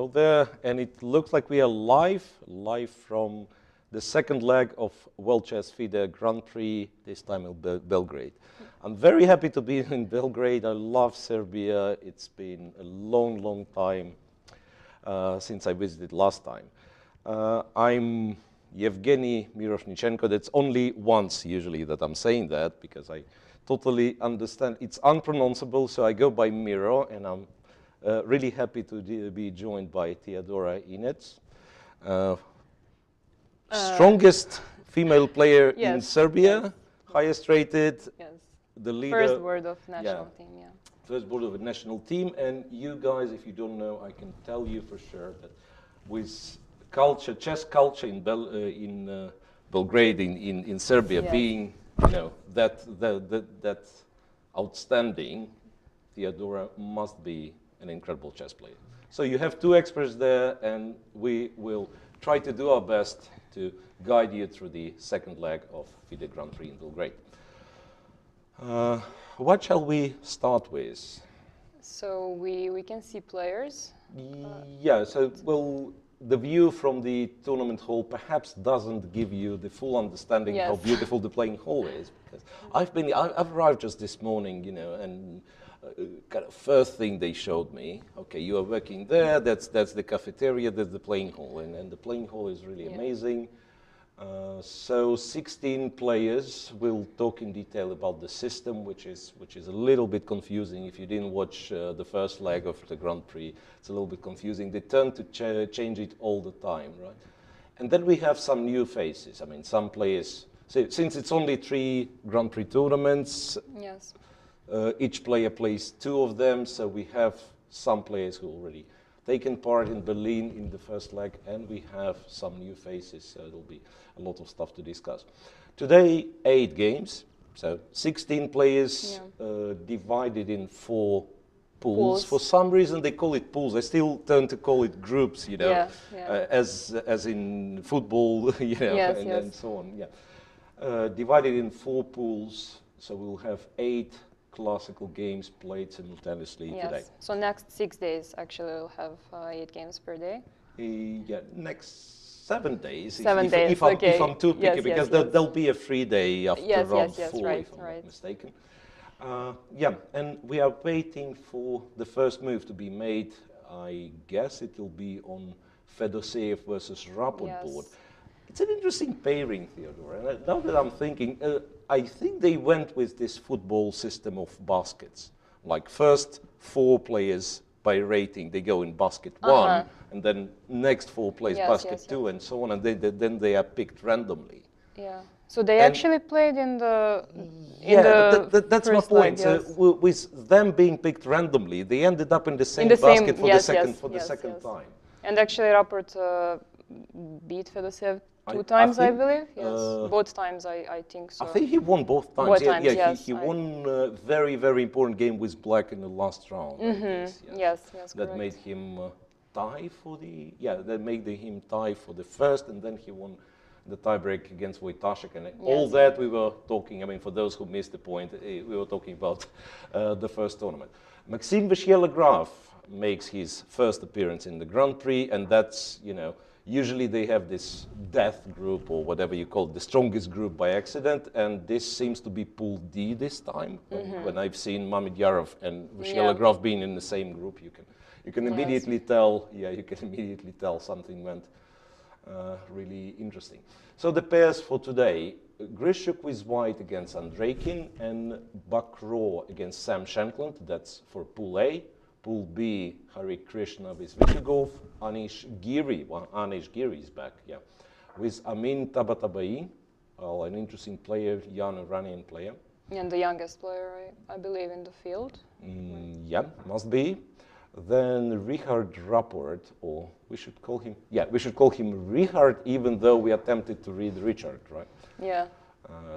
go there, and it looks like we are live from the second leg of World Chess FIDE Grand Prix, this time in Belgrade. I'm very happy to be in Belgrade. I love Serbia. It's been a long time since I visited last time. I'm Evgenij Miroshnichenko. That's only once usually that I'm saying that, because I totally understand. It's unpronounceable, so I go by Miro, and I'm really happy to be joined by Teodora Injac, strongest female player in Serbia, highest rated, the leader. First word of national team, First word of a national team, and you guys, if you don't know, I can tell you for sure that with culture, chess culture in Belgrade, in Serbia, being, you know, that outstanding, Teodora must be an incredible chess player. So you have two experts there, and we will try to do our best to guide you through the second leg of FIDE Grand Prix in Belgrade. What shall we start with? So we can see players. Well, the view from the tournament hall perhaps doesn't give you the full understanding how beautiful the playing hall is, because I've arrived just this morning, you know, and kind of first thing they showed me, okay, you are working there, that's the cafeteria, that's the playing hall, and the playing hall is really amazing. So 16 players. We'll talk in detail about the system, which is a little bit confusing. If you didn't watch the first leg of the Grand Prix, it's a little bit confusing. They tend to change it all the time, right? And then we have some new faces. I mean, some players, since it's only 3 Grand Prix tournaments, each player plays 2 of them, so we have some players who already taken part in Berlin in the first leg, and we have some new faces, so there'll be a lot of stuff to discuss. Today, 8 games, so 16 players divided in 4 pools. For some reason they call it pools. I still tend to call it groups, you know, as in football, you know, and so on. Divided in 4 pools, so we'll have 8 classical games played simultaneously today. So next 6 days, actually, we'll have 8 games per day. Next 7 days. If I'm too picky, because there'll be a free day after round 4, if I'm not mistaken. And we are waiting for the first move to be made. I guess it will be on Fedoseev versus Raport board. It's an interesting pairing, Teodora. And now that I'm thinking, I think they went with this football system of baskets. Like first 4 players by rating, they go in basket 1, and then next 4 plays basket 2, and so on, and then they are picked randomly. So they actually played in the that's my point. So with them being picked randomly, they ended up in the same basket for the second time. And actually, Raport beat Fedoseev 2 times, I believe. Both times, I think so. I think he won both times. Both times, he won a very important game with Black in the last round. That made him tie for the tie for the first, and then he won the tiebreak against Wojtaszek, and all that we were talking. I mean, for those who missed the point, we were talking about the first tournament. Maxime Vachier-Lagrave makes his first appearance in the Grand Prix, and that's, you know, usually they have this death group, or whatever you call it, the strongest group by accident, and this seems to be Pool D this time. When I've seen Mamedyarov and Vachier-Lagrave being in the same group, you can immediately tell. You can immediately tell something went really interesting. So the pairs for today: Grishuk with White against Andreikin, and Bakro against Sam Shankland. That's for Pool A. Pool B, Hari Krishna with Vichugov, Anish Giri. Well, Anish Giri is back, with Amin Tabatabai, an interesting player, young Iranian player. And the youngest player, I believe, in the field. Must be. Then Richard Raport, or we should call him Richard, even though we attempted to read Richard, right?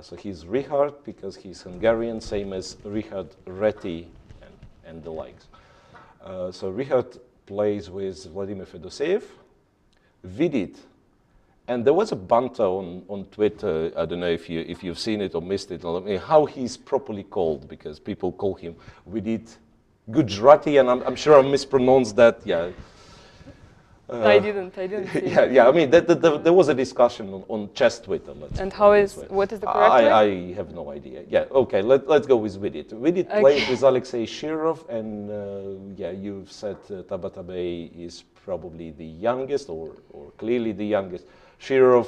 So he's Richard because he's Hungarian, same as Richard Reti and the likes. So Richard plays with Vladimir Fedoseev, Vidit, and there was a banter on Twitter. I don't know if you've seen it or missed it. I mean, how he's properly called, because people call him Vidit Gujarati, and I'm sure I mispronounced that. I didn't see yeah. I mean, there was a discussion on chess Twitter. And what is the correct way? I have no idea. Yeah, okay. Let's go with Vidit. Vidit played with Alexei Shirov, and yeah, you've said Tabatabai is probably the youngest, or clearly the youngest. Shirov,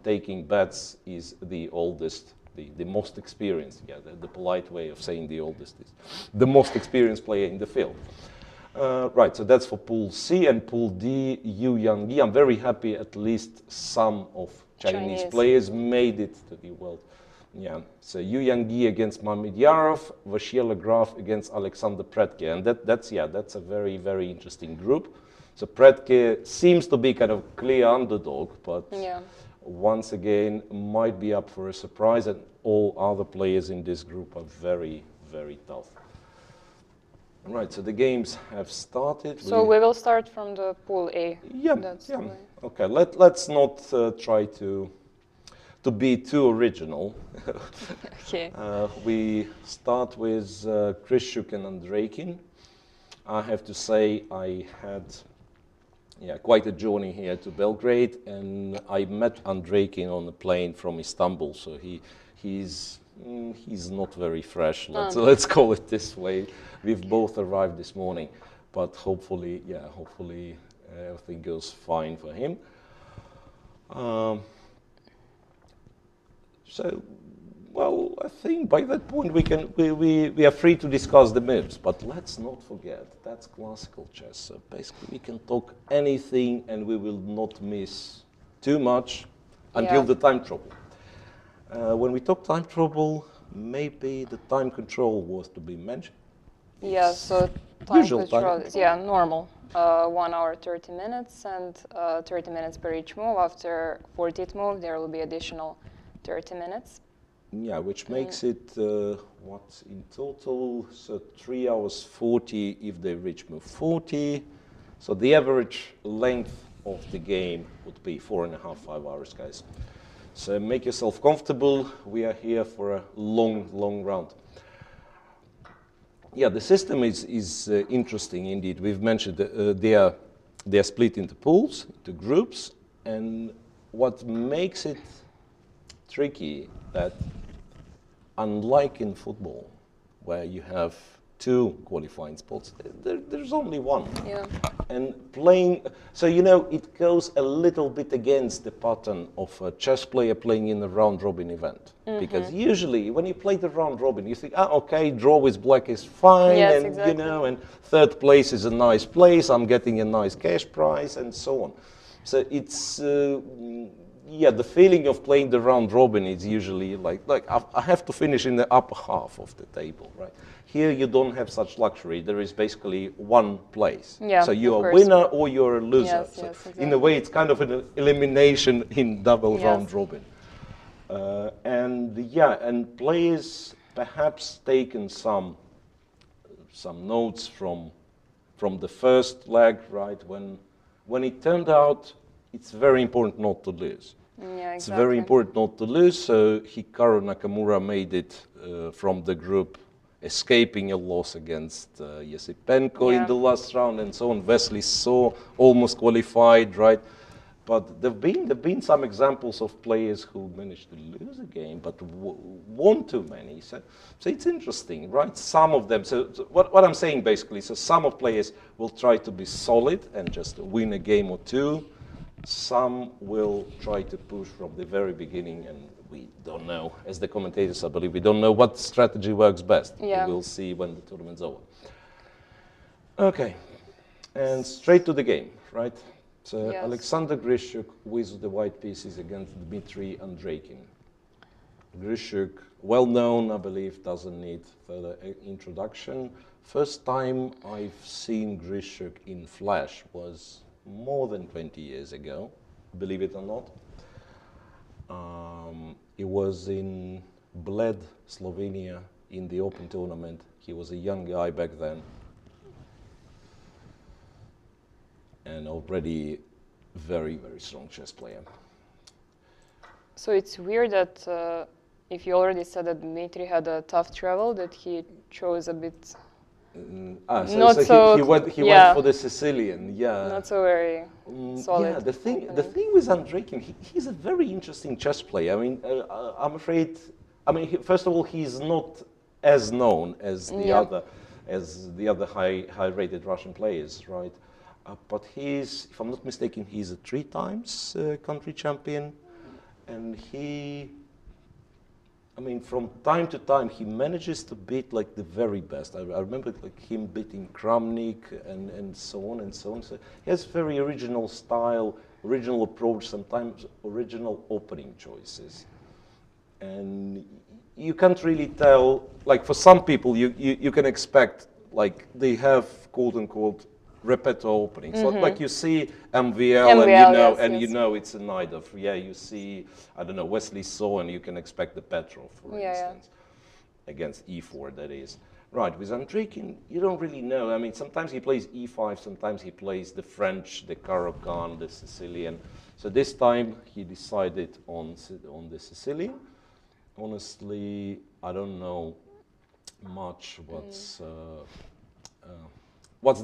taking bets, is the oldest. The most experienced, yeah, the polite way of saying the oldest is the most experienced player in the field. Right, so that's for Pool C. And Pool D, Yu Yangyi. I'm very happy at least some of Chinese players made it to the world. Yeah, so Yu Yangyi against Mamedyarov, Vashiela Graf against Alexander Predke. And that's a very, very interesting group. So Predke seems to be kind of clear underdog, but once again might be up for a surprise, and all other players in this group are very, very tough. Right, so the games have started. So we will start from the Pool A. Yeah, okay. Let's not try to be too original. Okay. We start with Grishuk and Andreikin. I have to say I had quite a journey here to Belgrade, and I met Andreikin on the plane from Istanbul, so he's not very fresh. Let's call it this way. We've both arrived this morning, but hopefully everything goes fine for him. So, well, I think by that point we are free to discuss the moves, but let's not forget that's classical chess. So basically, we can talk anything, and we will not miss too much until the time trouble. When we talk time trouble, maybe the time control was to be mentioned. Yeah, so time control is normal. 1 hour 30 minutes, and 30 minutes per each move. After 40th move, there will be additional 30 minutes. Yeah, which makes it, what in total, so 3 hours 40 if they reach move 40. So the average length of the game would be 4.5, 5 hours, guys. So make yourself comfortable. We are here for a long, long round. Yeah, the system is interesting indeed. We've mentioned they are split into pools, into groups, and what makes it tricky that unlike in football, where you have 2 qualifying spots, there's only 1. Yeah. And playing, so it goes a little bit against the pattern of a chess player playing in a round-robin event. Because usually, when you play the round-robin, you think, okay, draw with black is fine, and exactly. And 3rd place is a nice place. I'm getting a nice cash prize, and so on. So it's the feeling of playing the round-robin is usually like I have to finish in the upper half of the table, right? Here you don't have such luxury. There is basically 1 place. Yeah, so you're a winner or you're a loser. Yes, so exactly. in a way, it's kind of an elimination in double round robin. And players perhaps taken some notes from the first leg, right? When it turned out, it's very important not to lose. Yeah, exactly. It's very important not to lose. So Hikaru Nakamura made it from the group, escaping a loss against Yesipenko in the last round, and so on. Wesley Saw almost qualified, right? But there've been some examples of players who managed to lose a game, but won too many. So it's interesting, right? Some of them. So what I'm saying basically, so some of players will try to be solid and just win a game or 2. Some will try to push from the very beginning, and we don't know. As the commentators, I believe, we don't know what strategy works best. Yeah. We'll see when the tournament's over. Okay, and straight to the game, right? So Alexander Grishuk with the white pieces against Dmitry Andreikin. Grishuk, well known, I believe, doesn't need further introduction. First time I've seen Grishuk in flash was more than 20 years ago, believe it or not. It was in Bled, Slovenia, in the Open tournament. He was a young guy back then, and already very, very strong chess player. So it's weird that if you already said that Dmitry had a tough travel, that he chose a bit He went for the Sicilian, yeah. Not so very solid. Yeah, the thing with Andreikin, he's a very interesting chess player. I mean, I'm afraid. I mean, first of all, he's not as known as the other high-rated Russian players, right? But he's, if I'm not mistaken, he's a 3 times country champion, and I mean, from time to time, he manages to beat like the very best. I remember like him beating Kramnik and so on and so on. So he has very original style, original approach, sometimes original opening choices. And you can't really tell, like for some people, you can expect, like they have quote unquote repertoire openings. Like you see MVL and you know it's a Naidov. Yeah, you see, I don't know, Wesley So, and you can expect the Petrov, for instance, against E4, that is. Right, with Andreikin, you don't really know. I mean, sometimes he plays E5, sometimes he plays the French, the Caro-Kann, the Sicilian. So this time he decided on the Sicilian. Honestly, I don't know much what's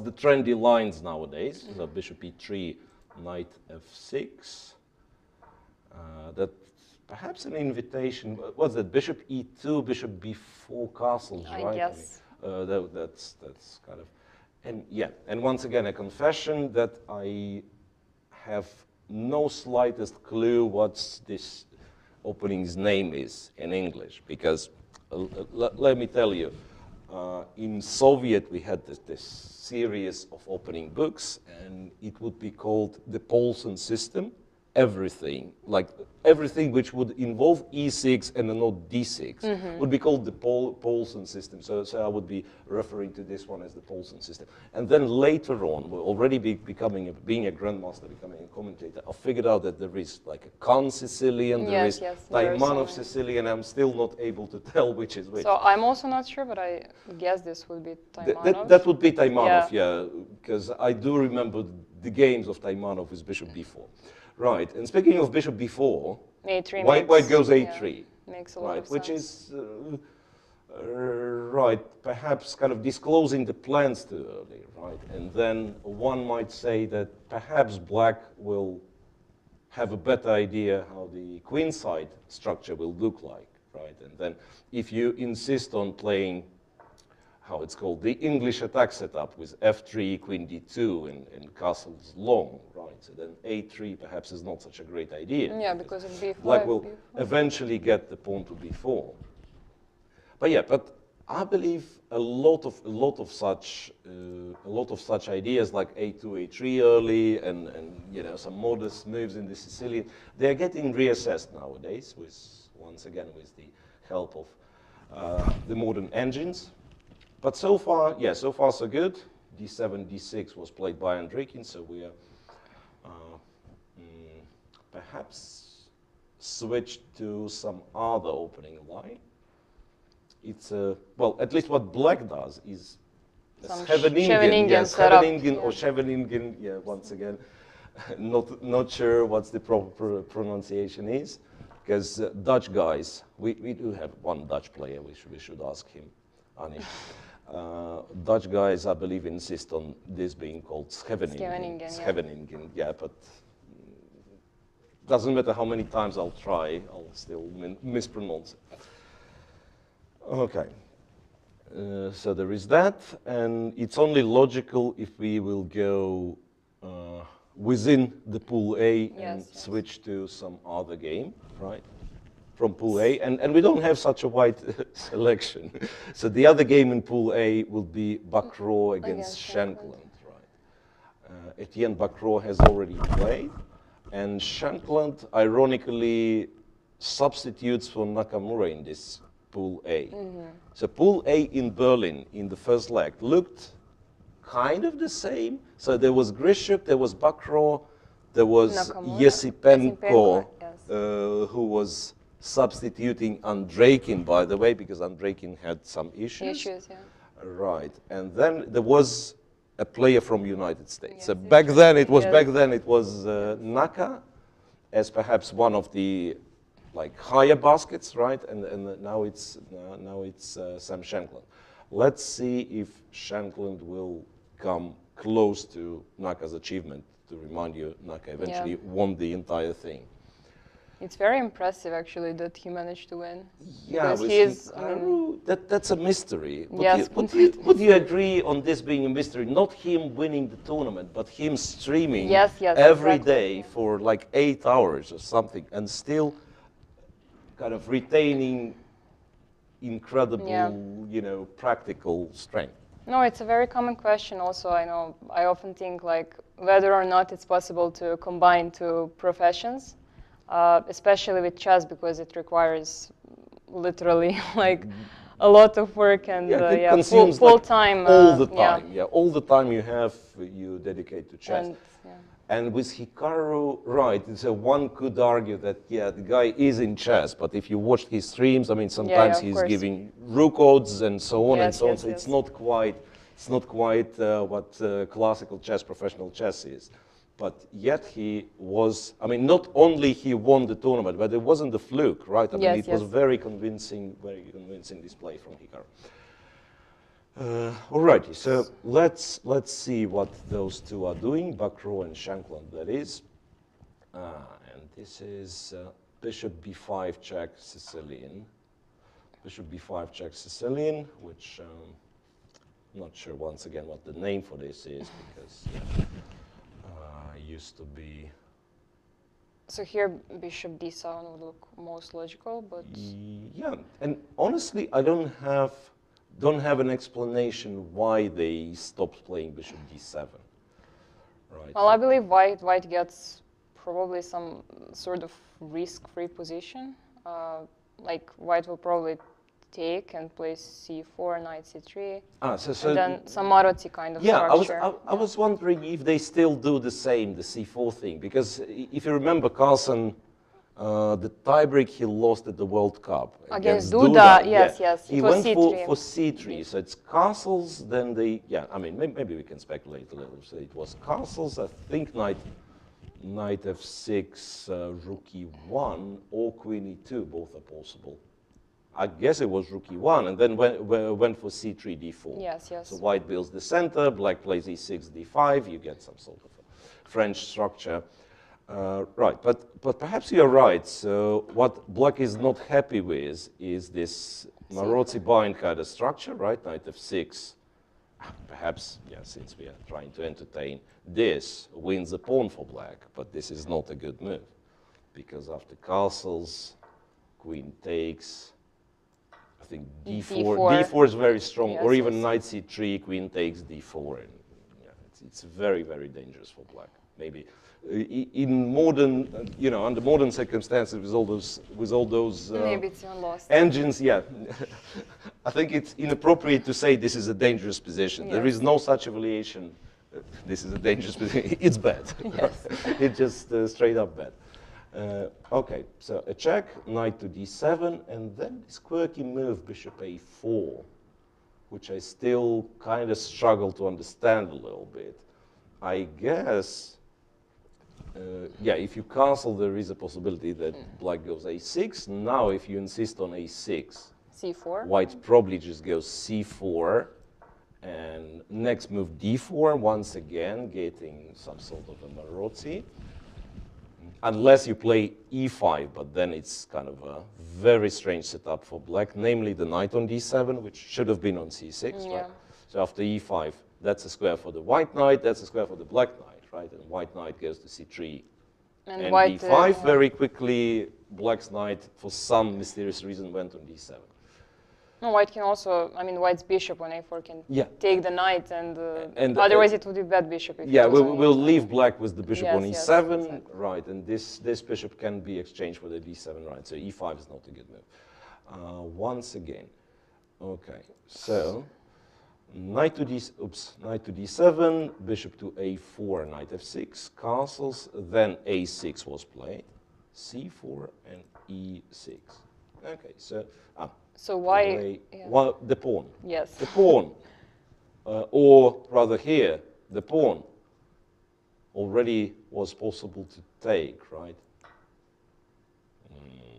the trendy lines nowadays. So bishop e3, knight f6. That perhaps an invitation. What's that? Bishop e2, bishop b4 castles, right? I guess. I mean, that's kind of, and yeah. And once again, a confession that I have no slightest clue what this opening's name is in English, because let me tell you. In Soviet, we had this series of opening books, and it would be called the Polson system. Everything, like everything which would involve E6 and not D6, would be called the Polson system. So I would be referring to this one as the Polson system. And then later on, already being a grandmaster, becoming a commentator, I figured out that there is like a Khan Sicilian, there is Taimanov Sicilian. I'm still not able to tell which is which. So I'm also not sure, but I guess this would be Taimanov. That would be Taimanov, yeah, because I do remember the games of Taimanov with bishop b4. Right, and speaking of bishop b4, A3 white goes a3. Makes a lot of which sense. is, right, perhaps kind of disclosing the plans too early, right? And then one might say that perhaps black will have a better idea how the queenside structure will look like, right? And then if you insist on playing how it's called, the English attack setup with f3, queen d2, and castles long, right? So then a3 perhaps is not such a great idea. Yeah, because of b5. Black will eventually get the pawn to b4. But yeah, but I believe a lot of such ideas like a2, a3 early, and you know, some modest moves in the Sicilian, they are getting reassessed nowadays once again with the help of the modern engines. But so far, yeah, so far so good. d7, d6 was played by Andreikin, so we are perhaps switched to some other opening line. It's well, at least what black does is Scheveningen or Scheveningen. Yeah, once again, not sure what's the proper pronunciation is, because Dutch guys, we do have one Dutch player. We should ask him, Anish. Dutch guys, I believe, insist on this being called Scheveningen. Scheveningen, yeah, but doesn't matter how many times I'll try, I'll still mispronounce it. Okay, so there is that, and it's only logical if we will go within the pool A and switch to some other game, right? From Pool A, and we don't have such a wide selection. So the other game in Pool A will be Bacrot against Shankland, right? Etienne Bacrot has already played, and Shankland, ironically, substitutes for Nakamura in this Pool A. So Pool A in Berlin in the first leg looked kind of the same. So there was Grishuk, there was Bacrot, there was Yesipenko, who was substituting Andreikin, by the way, because Andreikin had some issues. Right, and then there was a player from United States. So back then it was Naka, as perhaps one of the like higher baskets, right? And now it's Sam Shankland. Let's see if Shankland will come close to Naka's achievement. To remind you, Naka eventually won the entire thing. It's very impressive, actually, that he managed to win. Yeah, because he is, that's a mystery. Yes, would you agree on this being a mystery? Not him winning the tournament, but him streaming every day for like 8 hours or something, and still kind of retaining incredible, you know, practical strength. No, it's a very common question also. I often think like whether or not it's possible to combine two professions. Especially with chess, because it requires literally like a lot of work and full time. All the time, all the time you dedicate to chess. And with Hikaru, right, so one could argue that, the guy is in chess, but if you watch his streams, I mean, sometimes he's giving rook odds and so on and so on, so it's not quite what classical chess, professional chess is. But yet he was, I mean, not only he won the tournament, but it wasn't a fluke, right? I mean, it was very convincing display from Hikaru. Alrighty, so let's see what those two are doing, Bakro and Shankland, that is. And this is Bishop b5 check Sicilian. Bishop b5 check Sicilian, which I'm not sure once again what the name for this is, because used to be. So here Bishop d7 would look most logical, but yeah, and honestly, I don't have an explanation why they stopped playing Bishop d7. Right. Well, I believe white gets probably some sort of risk-free position. Like white will probably take and play c4, knight c3, and then some Maroczy kind of structure. I was wondering if they still do the same, the c4 thing, because if you remember Carlsen, the tiebreak he lost at the World Cup against Duda. Yes. He went for c3, so it's castles, then they, I mean, maybe we can speculate a little. So it was castles, I think knight f6, rook e1, or queen e2, both are possible. I guess it was rook e1, and then went for c3, d4. Yes. So white builds the center, black plays e6, d5, you get some sort of a French structure. Right, but perhaps you're right. So what black is not happy with is this Maroczy bind kind of structure, right? Knight f6. Perhaps, since we are trying to entertain this, wins a pawn for black, but this is not a good move, because after castles, queen takes, I think d4 is very strong, or even knight c3, queen takes d4, and it's very, very dangerous for black. Maybe in modern, under modern circumstances, with all those maybe it's lost engines, I think it's inappropriate to say this is a dangerous position. There is no such affiliation. This is a dangerous position. It's bad. It's just straight up bad. Okay, so a check, knight to d7, and then this quirky move, bishop a4, which I still kind of struggle to understand a little bit. I guess, if you castle, there is a possibility that black goes a6. Now, if you insist on a6, c4, white probably just goes c4, and next move d4, once again, getting some sort of a Maroczy. Unless you play e5, but then it's kind of a very strange setup for black, namely the knight on d7, which should have been on c6, right? So after e5, that's a square for the white knight, that's a square for the black knight, right? And white knight goes to c3 and d5. Very quickly, black's knight, for some mysterious reason, went on d7. No, white can also, white's bishop on a4 can take the knight, and otherwise it would be bad bishop. We'll leave black with the bishop on e7, exactly. Right, and this bishop can be exchanged with a d7, right, so e5 is not a good move. Once again, okay, so knight to d7, bishop to a4, knight f6, castles, then a6 was played, c4 and e6. Okay, so why? Well, the pawn. Yes. The pawn, or rather here, the pawn already was possible to take, right?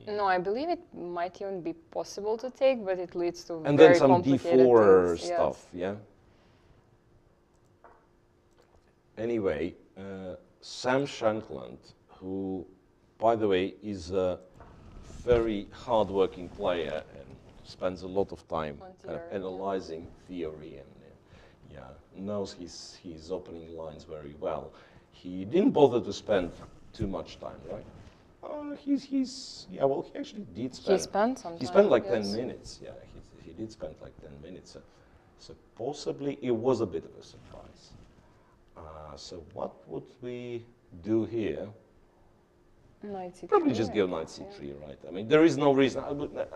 No, I believe it might even be possible to take, but it leads to And very then some complicated d4 things. stuff, Yes. yeah? Anyway, Sam Shankland, who, by the way, is a very hard-working player and spends a lot of time kind of analyzing theory and knows his opening lines very well. He didn't bother to spend too much time, right? Well, he actually did spend. He spent some time. He spent like yes. 10 minutes. Yeah, he did spend like 10 minutes. So possibly it was a bit of a surprise. So what would we do here? Knight c3. Probably just go knight c3, right? I mean, there is no reason.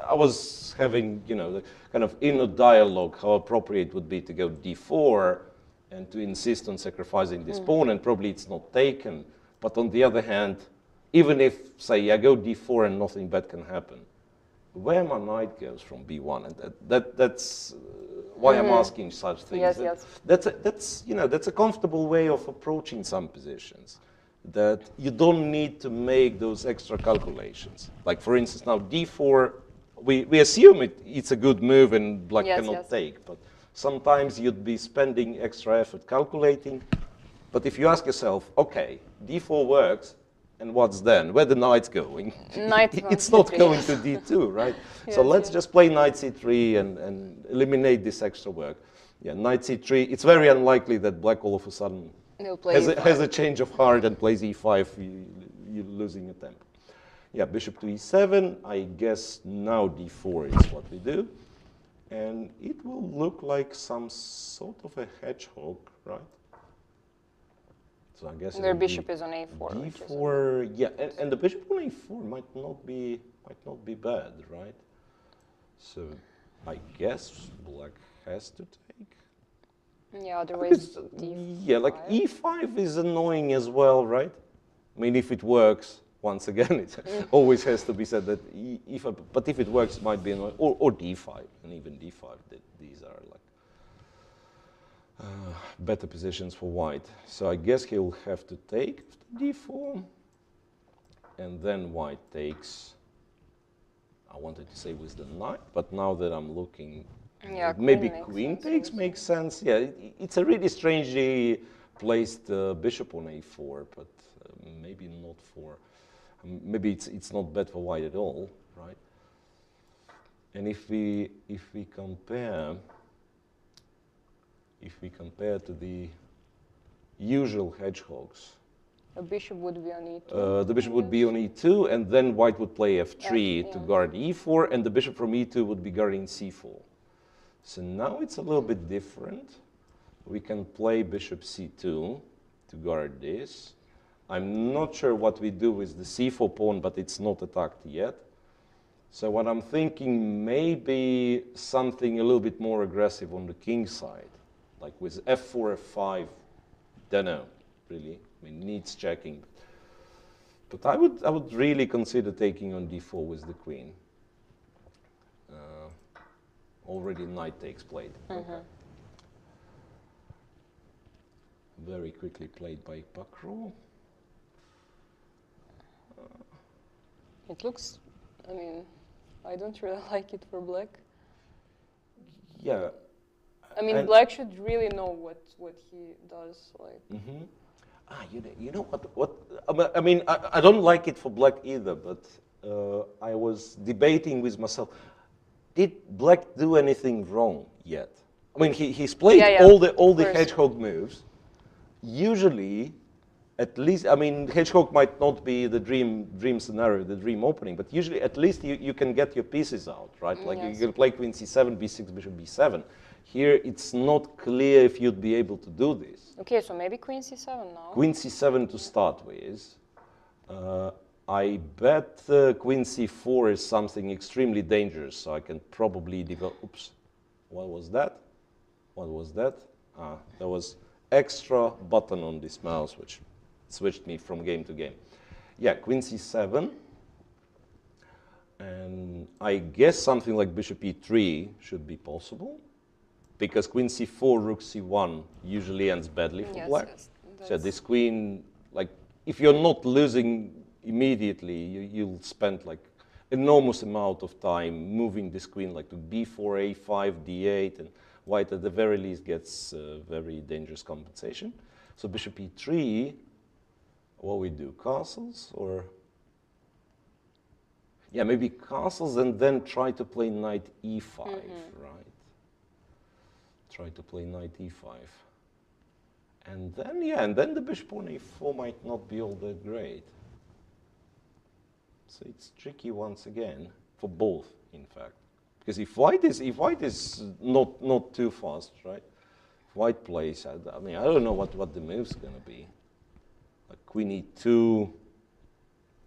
I was having, the kind of inner dialogue how appropriate would be to go d4 and to insist on sacrificing this pawn, and probably it's not taken. But on the other hand, even if, say, I go d4 and nothing bad can happen, where my knight goes from b1, and that's why I'm asking such things. Yes, yes. That's a comfortable way of approaching some positions, that you don't need to make those extra calculations. Like, for instance, now d4, we assume it's a good move and black cannot take, but sometimes you'd be spending extra effort calculating. But if you ask yourself, okay, d4 works, and what's then? Where the knight's going? It's not going to d2, right? Yes, so let's just play knight c3 and eliminate this extra work. Yeah, knight c3, it's very unlikely that black all of a sudden has a change of heart and plays e5, you're losing a tempo. Yeah, bishop to e7, I guess now d4 is what we do. And it will look like some sort of a hedgehog, right? So I guess their bishop is on a4. d4, yeah, and the bishop on a4 might not be bad, right? So I guess black has to take. Yeah, otherwise d5. Yeah, like e5 is annoying as well, right? I mean, if it works, once again, it always has to be said that e5, but if it works, it might be annoying, or d5, and even d5, these are like better positions for white. So I guess he'll have to take d4, and then white takes, I wanted to say with the knight, but now that I'm looking, yeah, maybe queen takes makes sense. Yeah, it's a really strangely placed bishop on a4, but maybe not for, maybe it's not bad for white at all, right? And if we compare to the usual hedgehogs, a bishop would be on e2. The bishop would be on e2, and then white would play f3 to guard e4, and the bishop from e2 would be guarding c4. So now it's a little bit different. We can play bishop c2 to guard this. I'm not sure what we do with the c4 pawn, but it's not attacked yet. So what I'm thinking, maybe something a little bit more aggressive on the king side, like with f4, f5. Don't know, really. I mean, needs checking. But I would really consider taking on d4 with the queen. Already knight takes played. Okay. Very quickly played by Pakro. It looks, I mean, I don't really like it for black. Yeah. I mean, black should really know what he does. Like. You know what? I mean, I don't like it for black either. But I was debating with myself: did black do anything wrong yet? I mean, he's played all the hedgehog moves. Usually, at least, I mean, hedgehog might not be the dream scenario, the dream opening, but usually at least you can get your pieces out, right? Like you can play queen c7, b6, bishop b7. Here, it's not clear if you'd be able to do this. Okay, so maybe queen c7 now. Queen c7 to start with. I bet queen c4 is something extremely dangerous, so I can probably develop. Oops, what was that? What was that? There was extra button on this mouse, which switched me from game to game. Yeah, queen c7. And I guess something like bishop e3 should be possible, because queen c4, rook c1 usually ends badly for black. So this queen, like, if you're not losing immediately, you'll spend like enormous amount of time moving this queen like to b4, a5, d8, and white at the very least gets very dangerous compensation. So bishop e3, what we do, castles or? Yeah, maybe castles and then try to play knight e5, right? Try to play knight e5. And then, yeah, and then the bishop on a4 might not be all that great. So it's tricky once again, for both, in fact. Because if white is not too fast, right? If white plays, I mean, I don't know what the move's going to be. Like queen e2.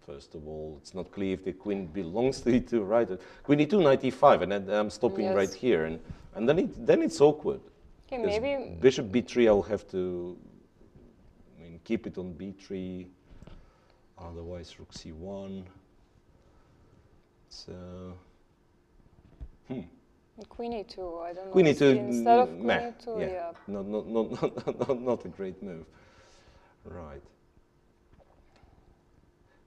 First of all, it's not clear if the queen belongs to e2, right? Queen e2, knight e5, and then I'm stopping right here, and then it's awkward. Okay, maybe bishop b3, I'll have to, I mean, keep it on b3. Otherwise, rook c1. So, queen e2. I don't know. Queen e2 instead of queen e2, yeah. Not a great move, right?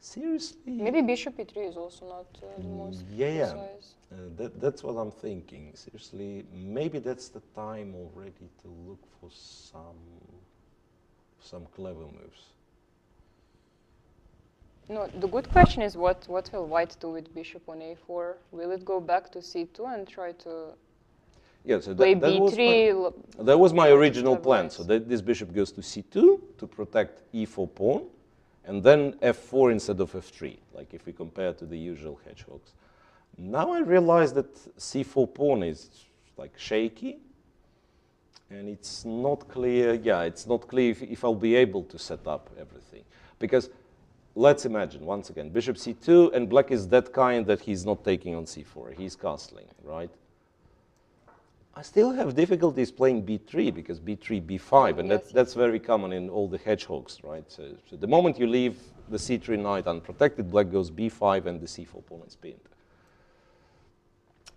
Seriously? Maybe bishop e3 is also not the most precise. That's what I'm thinking. Seriously, maybe that's the time already to look for some clever moves. No, the good question is what will white do with bishop on a4? Will it go back to c2 and try to play b3? That was my original plan. So that this bishop goes to c2 to protect e4 pawn. And then f4 instead of f3, like if we compare to the usual hedgehogs. Now I realize that c4 pawn is like shaky, and it's not clear, it's not clear if I'll be able to set up everything. Because let's imagine, once again, bishop c2, and black is that kind that he's not taking on c4, he's castling, right? I still have difficulties playing b3 because b3, b5, and that's very common in all the hedgehogs, right? So the moment you leave the c3 knight unprotected, black goes b5 and the c4 pawn is pinned.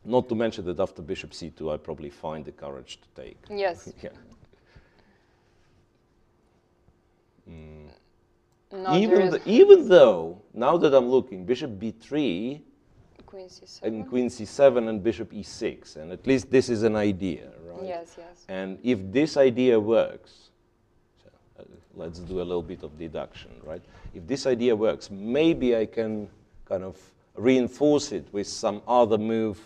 Not to mention that after bishop c2, I probably find the courage to take. Yes. Yeah. Even though, now that I'm looking, bishop b3, queen c7. And queen c7 and bishop e6, and at least this is an idea, right? Yes, yes. And if this idea works, so, let's do a little bit of deduction, right? If this idea works, maybe I can kind of reinforce it with some other move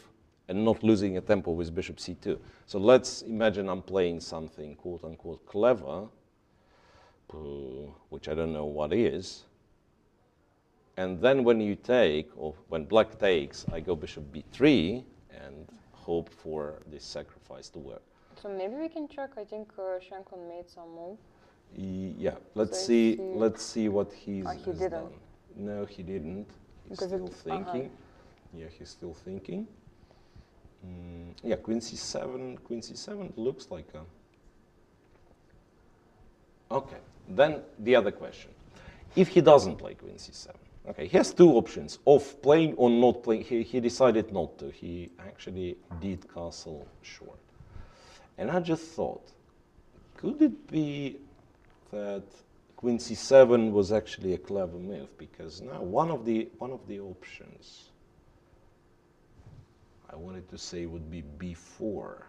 and not losing a tempo with bishop c2. So let's imagine I'm playing something quote-unquote clever, which I don't know what is. And then when you take, or when black takes, I go bishop b3 and hope for this sacrifice to work. So maybe we can check. I think Shankon made some move. Yeah, let's see what he's didn't. done. No, he didn't. He's still thinking. Yeah, he's still thinking. Yeah, queen c7 looks like a... Okay, then the other question. If he doesn't play queen c7, okay, he has two options, of playing or not playing. He decided not to. He actually did castle short. And I just thought, could it be that queen c7 was actually a clever move? Because now one of the options I wanted to say would be b4.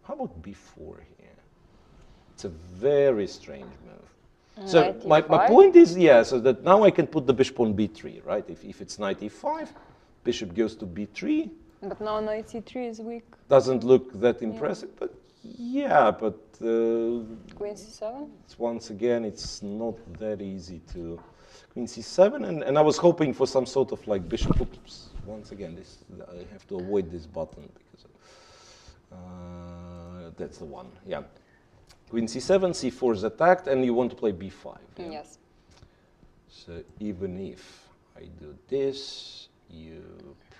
How about b4 here? It's a very strange move. So my point is, so that now I can put the bishop on b3, right? If it's knight e5, bishop goes to b3. But now knight c3 is weak. Doesn't look that impressive, but queen c7? Once again, it's not that easy to... Queen c7, and I was hoping for some sort of like bishop, oops, once again, I have to avoid this button because that's the one, yeah. Queen c7, c4 is attacked, and you want to play b5. Yeah? Yes. So even if I do this, you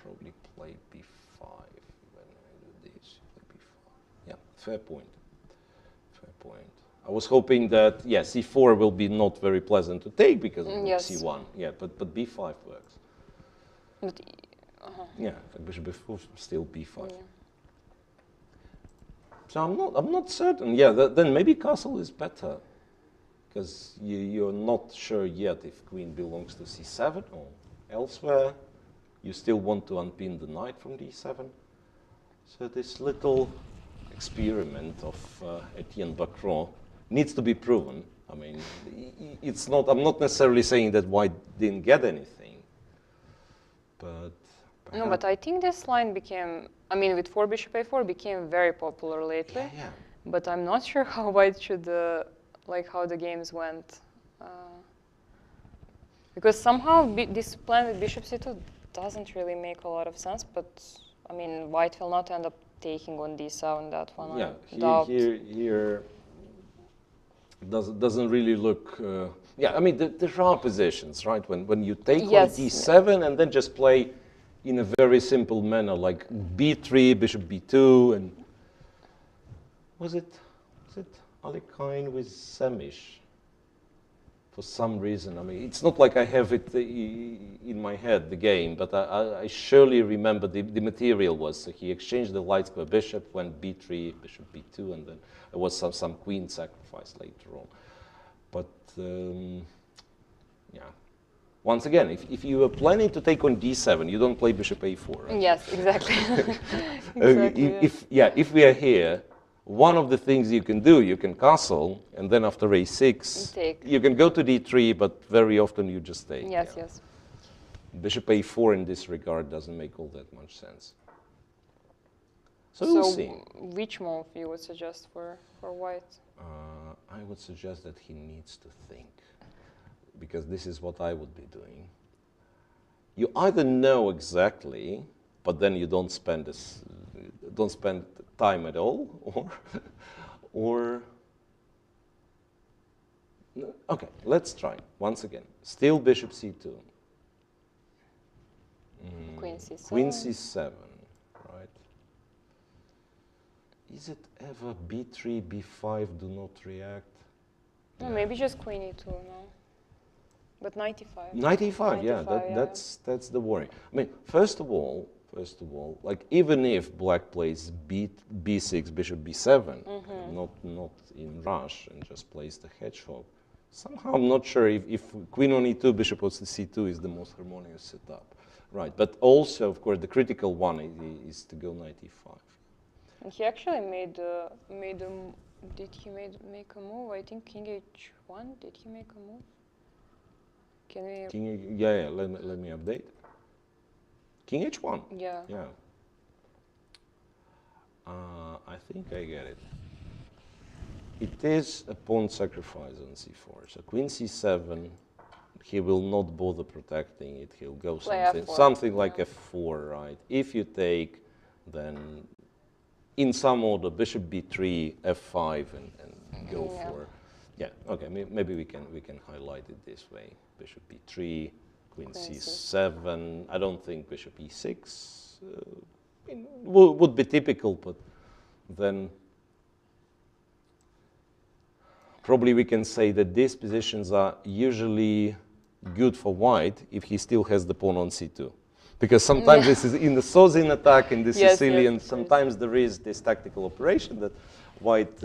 probably play b5. When I do this, you play b5. Yeah, fair point. Fair point. I was hoping that, c4 will be not very pleasant to take because of c1. Yeah, but b5 works. But, yeah, bishop b4, still b5. Yeah. So I'm not certain. Yeah, then maybe castle is better, because you're not sure yet if queen belongs to c7 or elsewhere. you still want to unpin the knight from d7. So this little experiment of Etienne Bacron needs to be proven. I mean, it's not. I'm not necessarily saying that white didn't get anything, but no. But I think this line became. I mean, with 4 bishop a4 became very popular lately. yeah, yeah. But I'm not sure how white should like how the games went, because somehow this plan with bishop c2 doesn't really make a lot of sense. But I mean, white will not end up taking on d7 that one. Yeah, here doesn't really look. Yeah, I mean there are positions, right? When you take on d7 and then just play in a very simple manner, like b3, bishop b2, and was it Alekhine with Semish? For some reason, I mean, it's not like I have it in my head, the game, but I surely remember the material was, so he exchanged the light square bishop, went b3, bishop b2, and then there was some queen sacrifice later on. But, yeah. Once again, if you are planning to take on d7, you don't play bishop a4, right? Yes, exactly. Exactly, if we are here, one of the things you can do, you can castle, and then after a6, you can go to d3, but very often you just take. Yes, yes. Bishop a4 in this regard doesn't make all that much sense. So we'll see. Which move you would suggest for white? I would suggest that he needs to think, because this is what I would be doing. You either know exactly, but then you don't spend time at all, or okay, let's try once again. Still bishop c2. Queen c7. Queen c7, right? Is it ever b3, b5 do not react? No, maybe just queen e2, no. But knight e5. Knight e5, yeah, that's the worry. I mean, first of all, like even if black plays b6, bishop b7, not in rush, and just plays the hedgehog, somehow I'm not sure if queen on e2, bishop on c2 is the most harmonious setup, right? But also, of course, the critical one is to go knight e5. And he actually made a. Did he make a move? I think king h1. Did he make a move? Can we? King, yeah. Let me update. King h1. Yeah. Yeah. I think I get it. It is a pawn sacrifice on c4. So queen c7, he will not bother protecting it. He'll go something like f4, right? If you take, then in some order, bishop b3, f5, and go for. Yeah. Okay. Maybe we can highlight it this way. Bishop b3. Queen c7. I don't think bishop e6 would be typical, but then probably we can say that these positions are usually good for white if he still has the pawn on c2. Because sometimes this is in the Sozin attack, in the Sicilian, sometimes there is this tactical operation that white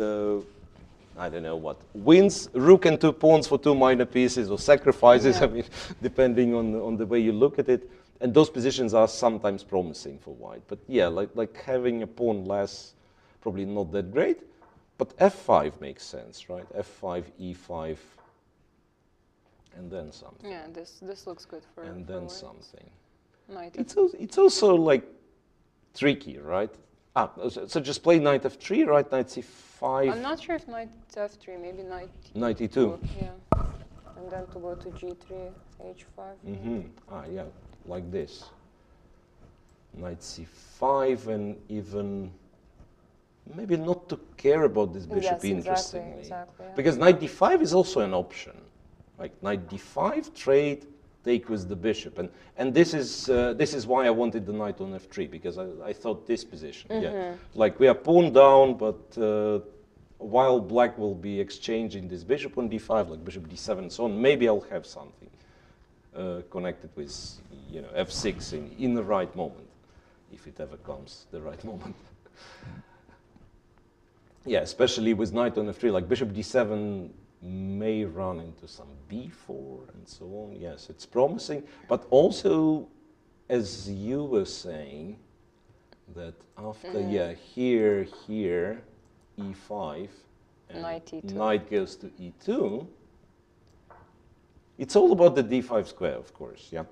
I don't know what, wins rook and 2 pawns for 2 minor pieces or sacrifices, I mean, depending on the way you look at it. And those positions are sometimes promising for white. But yeah, like having a pawn less, probably not that great. But f5 makes sense, right? f5, e5, and then something. Yeah, this looks good for And then white. something. Knight It's also like tricky, right? So just play knight f3, right? Knight c5. I'm not sure if knight f3, maybe knight e2. Yeah. And then to go to g3, h5. Yeah, like this. Knight c5, and even maybe not to care about this bishop, interestingly. Exactly, yeah. Because knight d5 is also an option. Like knight d5, trade, take with the bishop, and this is why I wanted the knight on f3, because I thought this position, like we are pawn down, but while black will be exchanging this bishop on d5, like bishop d7 and so on, maybe I'll have something connected with f6 in the right moment, if it ever comes the right moment. Yeah, especially with knight on f3, like bishop d7 may run into some b4 and so on. Yes, it's promising, but also as you were saying, that after, yeah, here, e5, and Knight e2. knight goes to e2, it's all about the d5 square, of course, yeah,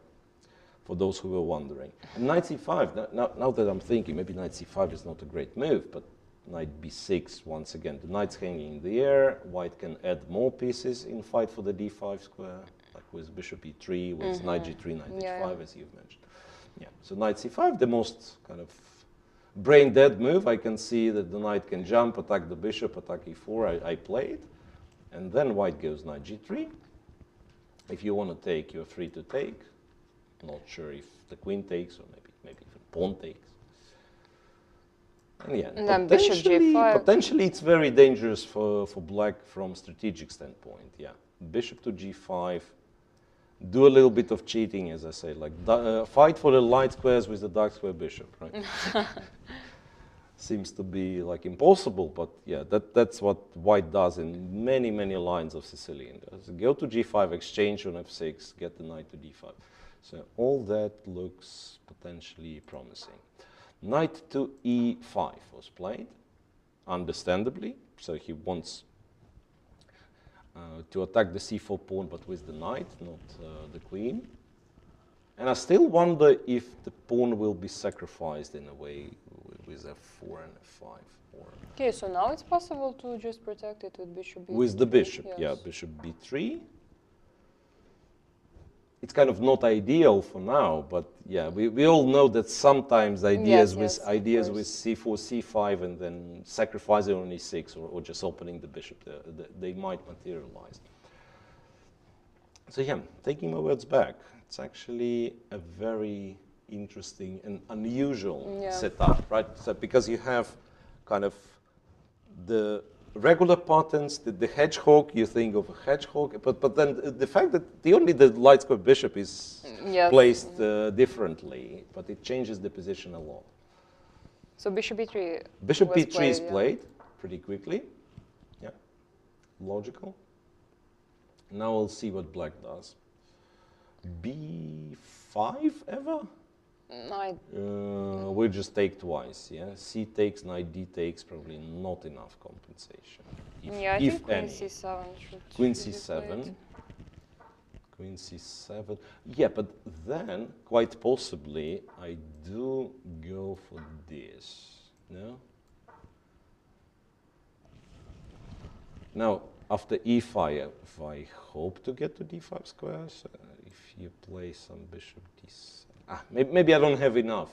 for those who were wondering. And knight c5, now that I'm thinking, maybe knight c5 is not a great move, but knight b6, once again, the knight's hanging in the air, white can add more pieces in fight for the d5 square, like with bishop e3, with knight g3, knight h5, as you've mentioned. Yeah, so knight c5, the most kind of brain-dead move. I can see that the knight can jump, attack the bishop, attack e4, I play it. And then white goes knight g3. If you want to take, you're free to take. Not sure if the queen takes, or maybe even pawn takes. And yeah, and then bishop g5. Potentially it's very dangerous for black from strategic standpoint, yeah. Bishop to g5. Do a little bit of cheating, as I say, like fight for the light squares with the dark square bishop, right? Seems to be like impossible, but yeah, that's what white does in many, many lines of Sicilian. Go to g5, exchange on f6, get the knight to d5. So all that looks potentially promising. Knight to e5 was played, understandably. So he wants to attack the c4 pawn, but with the knight, not the queen. And I still wonder if the pawn will be sacrificed in a way with f4 and f5. Okay, so now it's possible to just protect it with bishop b3. With the bishop, yes. Yeah, bishop b3. It's kind of not ideal for now, but yeah, we all know that sometimes ideas with c4, c5, and then sacrificing on e6 or just opening the bishop, they might materialize. So yeah, taking my words back, it's actually a very interesting and unusual setup, right? So because you have kind of the regular patterns, the hedgehog, you think of a hedgehog, but then the fact that only the light square bishop is placed differently, but it changes the position a lot. So bishop b3. Bishop b3 is played pretty quickly. Yeah, logical. Now we'll see what black does. b5 ever? We'll just take twice, yeah? C takes, knight D takes, probably not enough compensation. I think queen c7 should Queen c7. Queen c7. Yeah, but then, quite possibly, I do go for this, no? Now, after e5, if I hope to get to d5 squares, if you play some bishop d7. Maybe I don't have enough.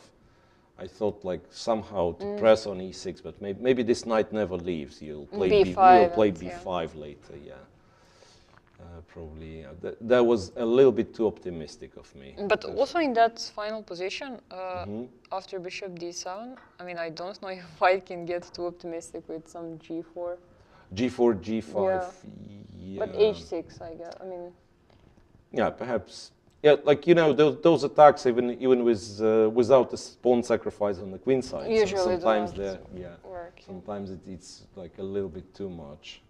I thought like somehow to press on e6, but maybe this knight never leaves. You'll play b5 later, yeah. Probably, that was a little bit too optimistic of me. But also in that final position, after bishop d7, I mean, I don't know if white can get too optimistic with some g4. G4, g5, yeah. But h6, I guess, I mean. Yeah, perhaps. Yeah, like, you know, those attacks, even with without a pawn sacrifice on the queen side. Usually sometimes work. Sometimes it's like a little bit too much.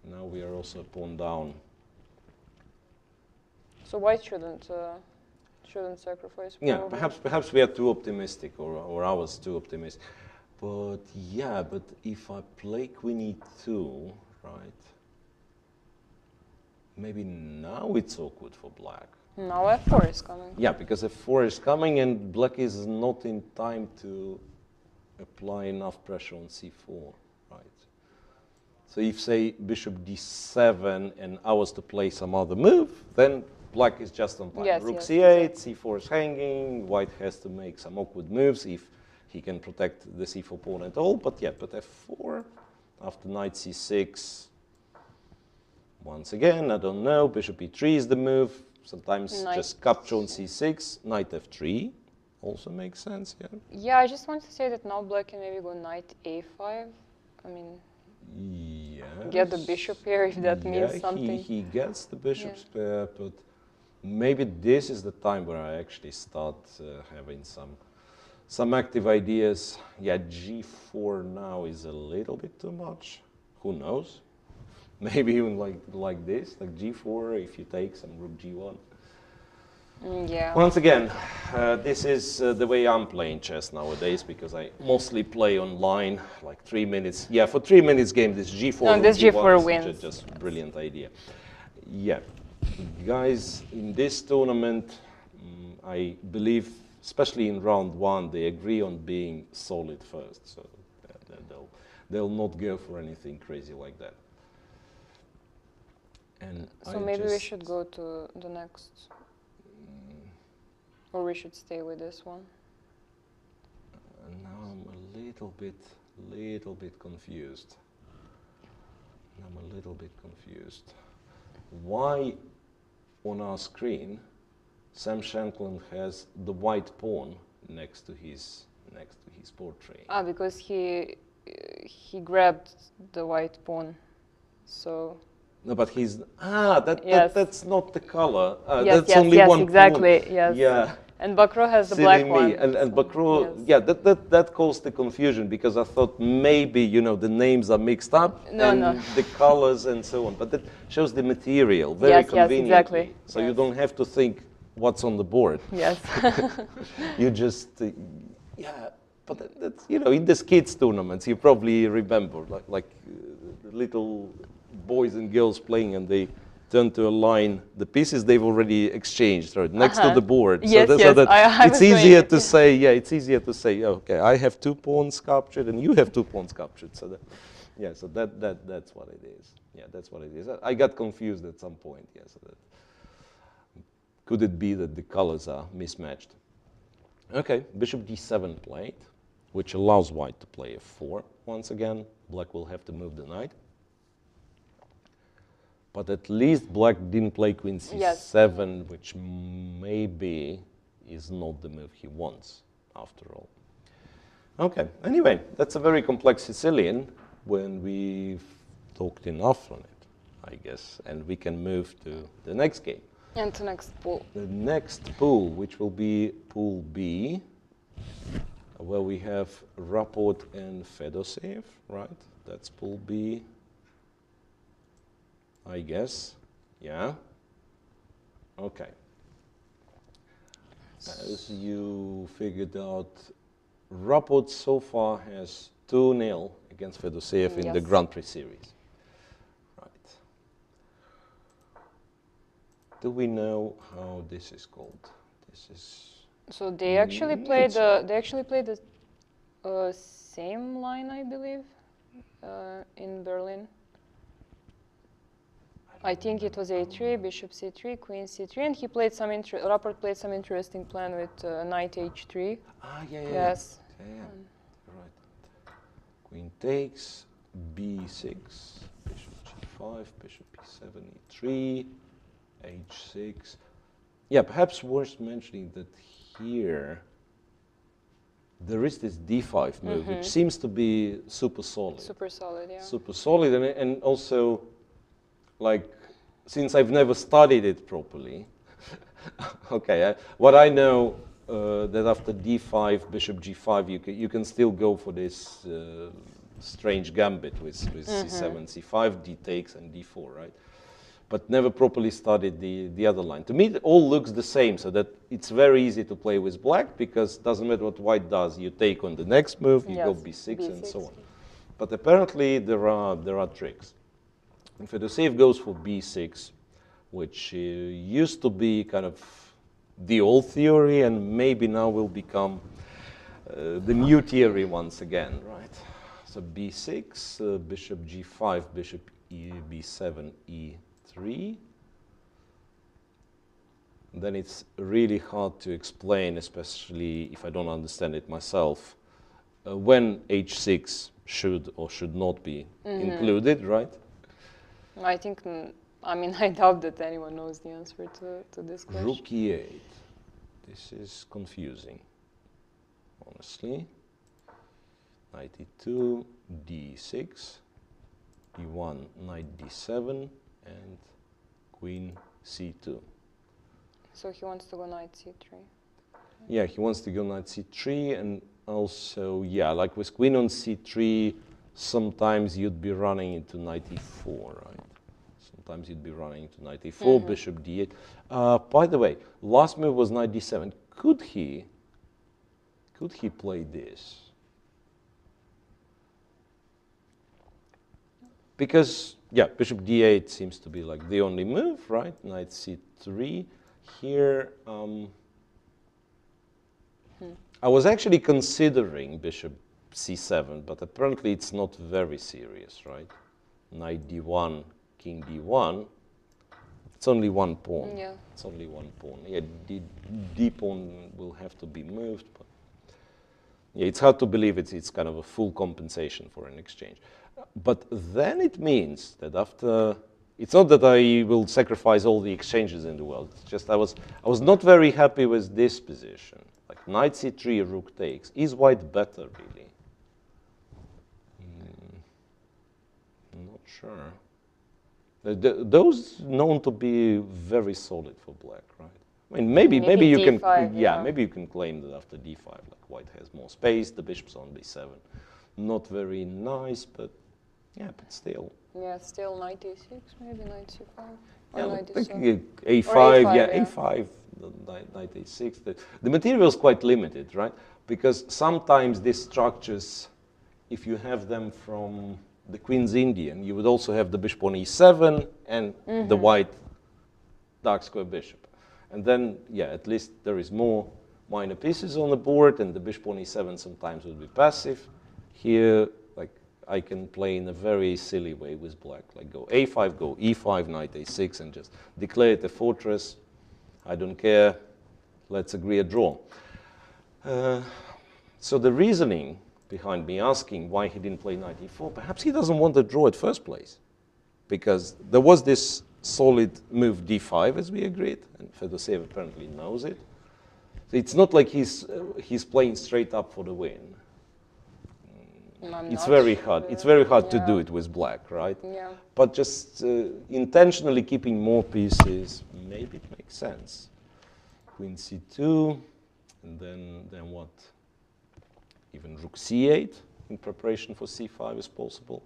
Now we are also pawn down. So white shouldn't sacrifice. Yeah, perhaps we are too optimistic, or I was too optimistic. But yeah, but if I play queen e2, right? Maybe now it's awkward for black. Now f4 is coming. Yeah, because f4 is coming and black is not in time to apply enough pressure on c4, right? So if, say, bishop d7 and I was to play some other move, then black is just on time. Yes, Rook c8, c4 is hanging, white has to make some awkward moves if he can protect the c4 pawn at all. But yeah, but f4, after knight c6, once again, I don't know, bishop e3 is the move. Sometimes just capture on c6, knight f3 also makes sense, yeah? Yeah, I just want to say that now black can maybe go knight a5. I mean, get the bishop here if that means something. He gets the bishop's pair, but maybe this is the time where I actually start having some active ideas. Yeah, g4 now is a little bit too much. Who knows? Maybe even like this, like g4 if you take some rook g1. Yeah. Once again, this is the way I'm playing chess nowadays, because I mostly play online, like 3 minutes. Yeah, for 3 minutes game, this G4 No, this G4 wins. Just brilliant idea. Yeah, guys, in this tournament, I believe, especially in round 1, they agree on being solid first. So they'll not go for anything crazy like that. And so maybe we should go to the next, or we should stay with this one. Now I'm a little bit confused. Why on our screen Sam Shankland has the white pawn next to his portrait? Ah, because he grabbed the white pawn, so. No, but that's not the color. Yes, that's only one exactly. pawn. Yes. Yeah. And Bakro has the Silly black me. one. And Bakro, yes. yeah, that caused the confusion, because I thought maybe, the names are mixed up and the colors and so on. But that shows the material very conveniently. Yes, exactly. So you don't have to think what's on the board. Yes. You just, but that's, in the kids tournaments, you probably remember, like the little boys and girls playing, and they turn to align the pieces they've already exchanged right next to the board. Yes, so yes. It's easier to say. Yeah, it's easier to say. Okay, I have 2 pawns captured, and you have 2 pawns captured. So that's what it is. Yeah, that's what it is. I got confused at some point. Yeah, so could it be that the colors are mismatched? Okay, bishop d7 played, which allows white to play f4 once again. Black will have to move the knight. But at least black didn't play queen c7, which maybe is not the move he wants, after all. Okay, anyway, that's a very complex Sicilian when we've talked enough on it, I guess. And we can move to the next game. And to next pool. The next pool, which will be Pool B, where we have Rapport and Fedoseev, right? That's Pool B. I guess, yeah. Okay. As you figured out, Rapport so far has 2-0 against Fedoseev in the Grand Prix series. Right. Do we know how this is called? This is. So they actually played the same line, I believe, in Berlin. I think it was a3, bishop c3, queen c3, and he played Rapport played some interesting plan with knight h3. Ah, yeah. Yes. Yeah. Right. Queen takes, b6, bishop g5, bishop e7, e3, h6. Yeah, perhaps worth mentioning that here there is this d5 move, which seems to be super solid. Super solid, yeah. Super solid, and also, like, since I've never studied it properly, okay, what I know that after d5, bishop g5, you can still go for this strange gambit with c7, c5, d takes, and d4, right? But never properly studied the other line. To me, it all looks the same, so that it's very easy to play with black, because it doesn't matter what white does. You take on the next move, you go b6, and so on. But apparently there are tricks. And Fedoseev goes for b6, which used to be kind of the old theory, and maybe now will become the new theory once again, right? So b6, bishop g5, bishop b7, e3. Then it's really hard to explain, especially if I don't understand it myself, when h6 should or should not be included, right? I think, I doubt that anyone knows the answer to this question. Rook e8. This is confusing, honestly. Knight e2, d6, e1, knight d7, and queen c2. So he wants to go knight c3. Yeah, he wants to go knight c3, and also, yeah, like with queen on c3, sometimes you'd be running into knight e4, right? sometimes you'd be running to knight a4, bishop d8. By the way, last move was knight d7. Could he play this? Because, yeah, bishop d8 seems to be like the only move, right? Knight c3. Here, I was actually considering bishop c7, but apparently it's not very serious, right? Knight d1, king d1. It's only one pawn. Yeah. It's only one pawn. Yeah, d pawn will have to be moved. But yeah, it's hard to believe it's kind of a full compensation for an exchange. But then it means that after, it's not that I will sacrifice all the exchanges in the world. It's just I was not very happy with this position. Like knight c3, rook takes. Is white better, really? I'm not sure. Those known to be very solid for black, right? I mean, maybe you D5, can, yeah, maybe you can claim that after d5, like white has more space, the bishop's on b7. Not very nice, but yeah, but still. Yeah, still knight a6, maybe knight c5. Yeah, knight like a7. a5, A5, yeah, yeah. a5, knight a6. The material is quite limited, right? Because sometimes these structures, if you have them from the Queen's Indian, you would also have the bishop on e7 and the white dark square bishop. And then, yeah, at least there is more minor pieces on the board, and the bishop on e7 sometimes would be passive. Here, like, I can play in a very silly way with black, like go a5, go e5, knight a6, and just declare it a fortress. I don't care. Let's agree a draw. So the reasoning behind me asking why he didn't play knight e4, perhaps he doesn't want to draw at first place, because there was this solid move d5 as we agreed, and Fedoseev apparently knows it. So it's not like he's playing straight up for the win. It's very hard. It's very hard to do it with black, right? Yeah. But just intentionally keeping more pieces, maybe it makes sense. Queen c2, and then what? Even rook c8 in preparation for c5 is possible.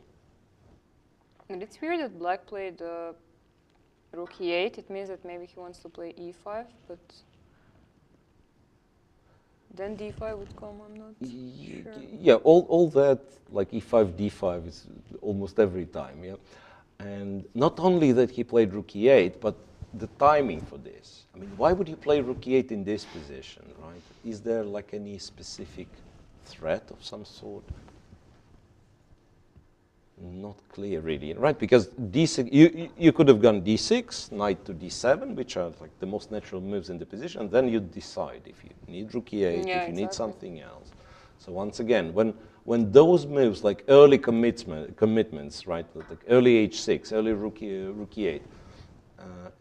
And it's weird that black played rook e8. It means that maybe he wants to play e5, but then d5 would come. I'm not sure. Yeah, all that, like e5, d5 is almost every time, yeah. And not only that he played rook e8, but the timing for this. I mean, why would you play rook e8 in this position, right? Is there like any specific threat of some sort? Not clear, really, right? Because d6, you could have gone d6, knight to d7, which are like the most natural moves in the position, and then you decide if you need rook e8, if you need something else. So once again, when those moves, like early commitments, right, like early h6, early rook e8,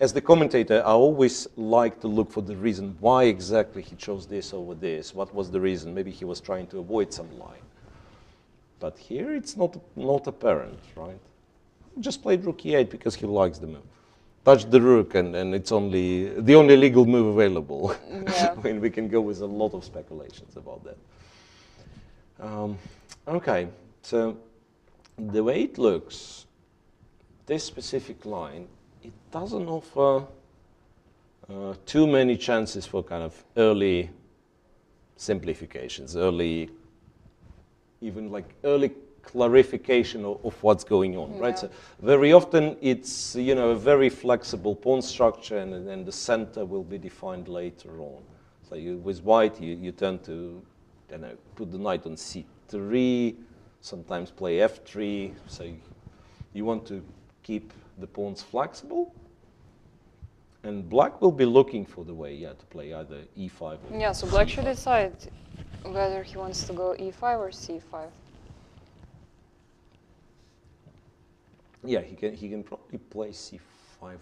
as the commentator, I always like to look for the reason why exactly he chose this over this. What was the reason? Maybe he was trying to avoid some line. But here it's not apparent, right? Just played rook e8 because he likes the move. Touched the rook, and it's only the only legal move available. Yeah. I mean, we can go with a lot of speculations about that. Okay, so the way it looks, this specific line, it doesn't offer too many chances for kind of early simplifications, even like early clarification of what's going on, right? So very often it's, you know, a very flexible pawn structure, and then the center will be defined later on. So with white, you tend to, you know, put the knight on c3, sometimes play f3. So you want to keep the pawns flexible. And black will be looking for the way, to play either e5 or yeah, so black should decide whether he wants to go e5 or c5. Yeah, he can probably play c5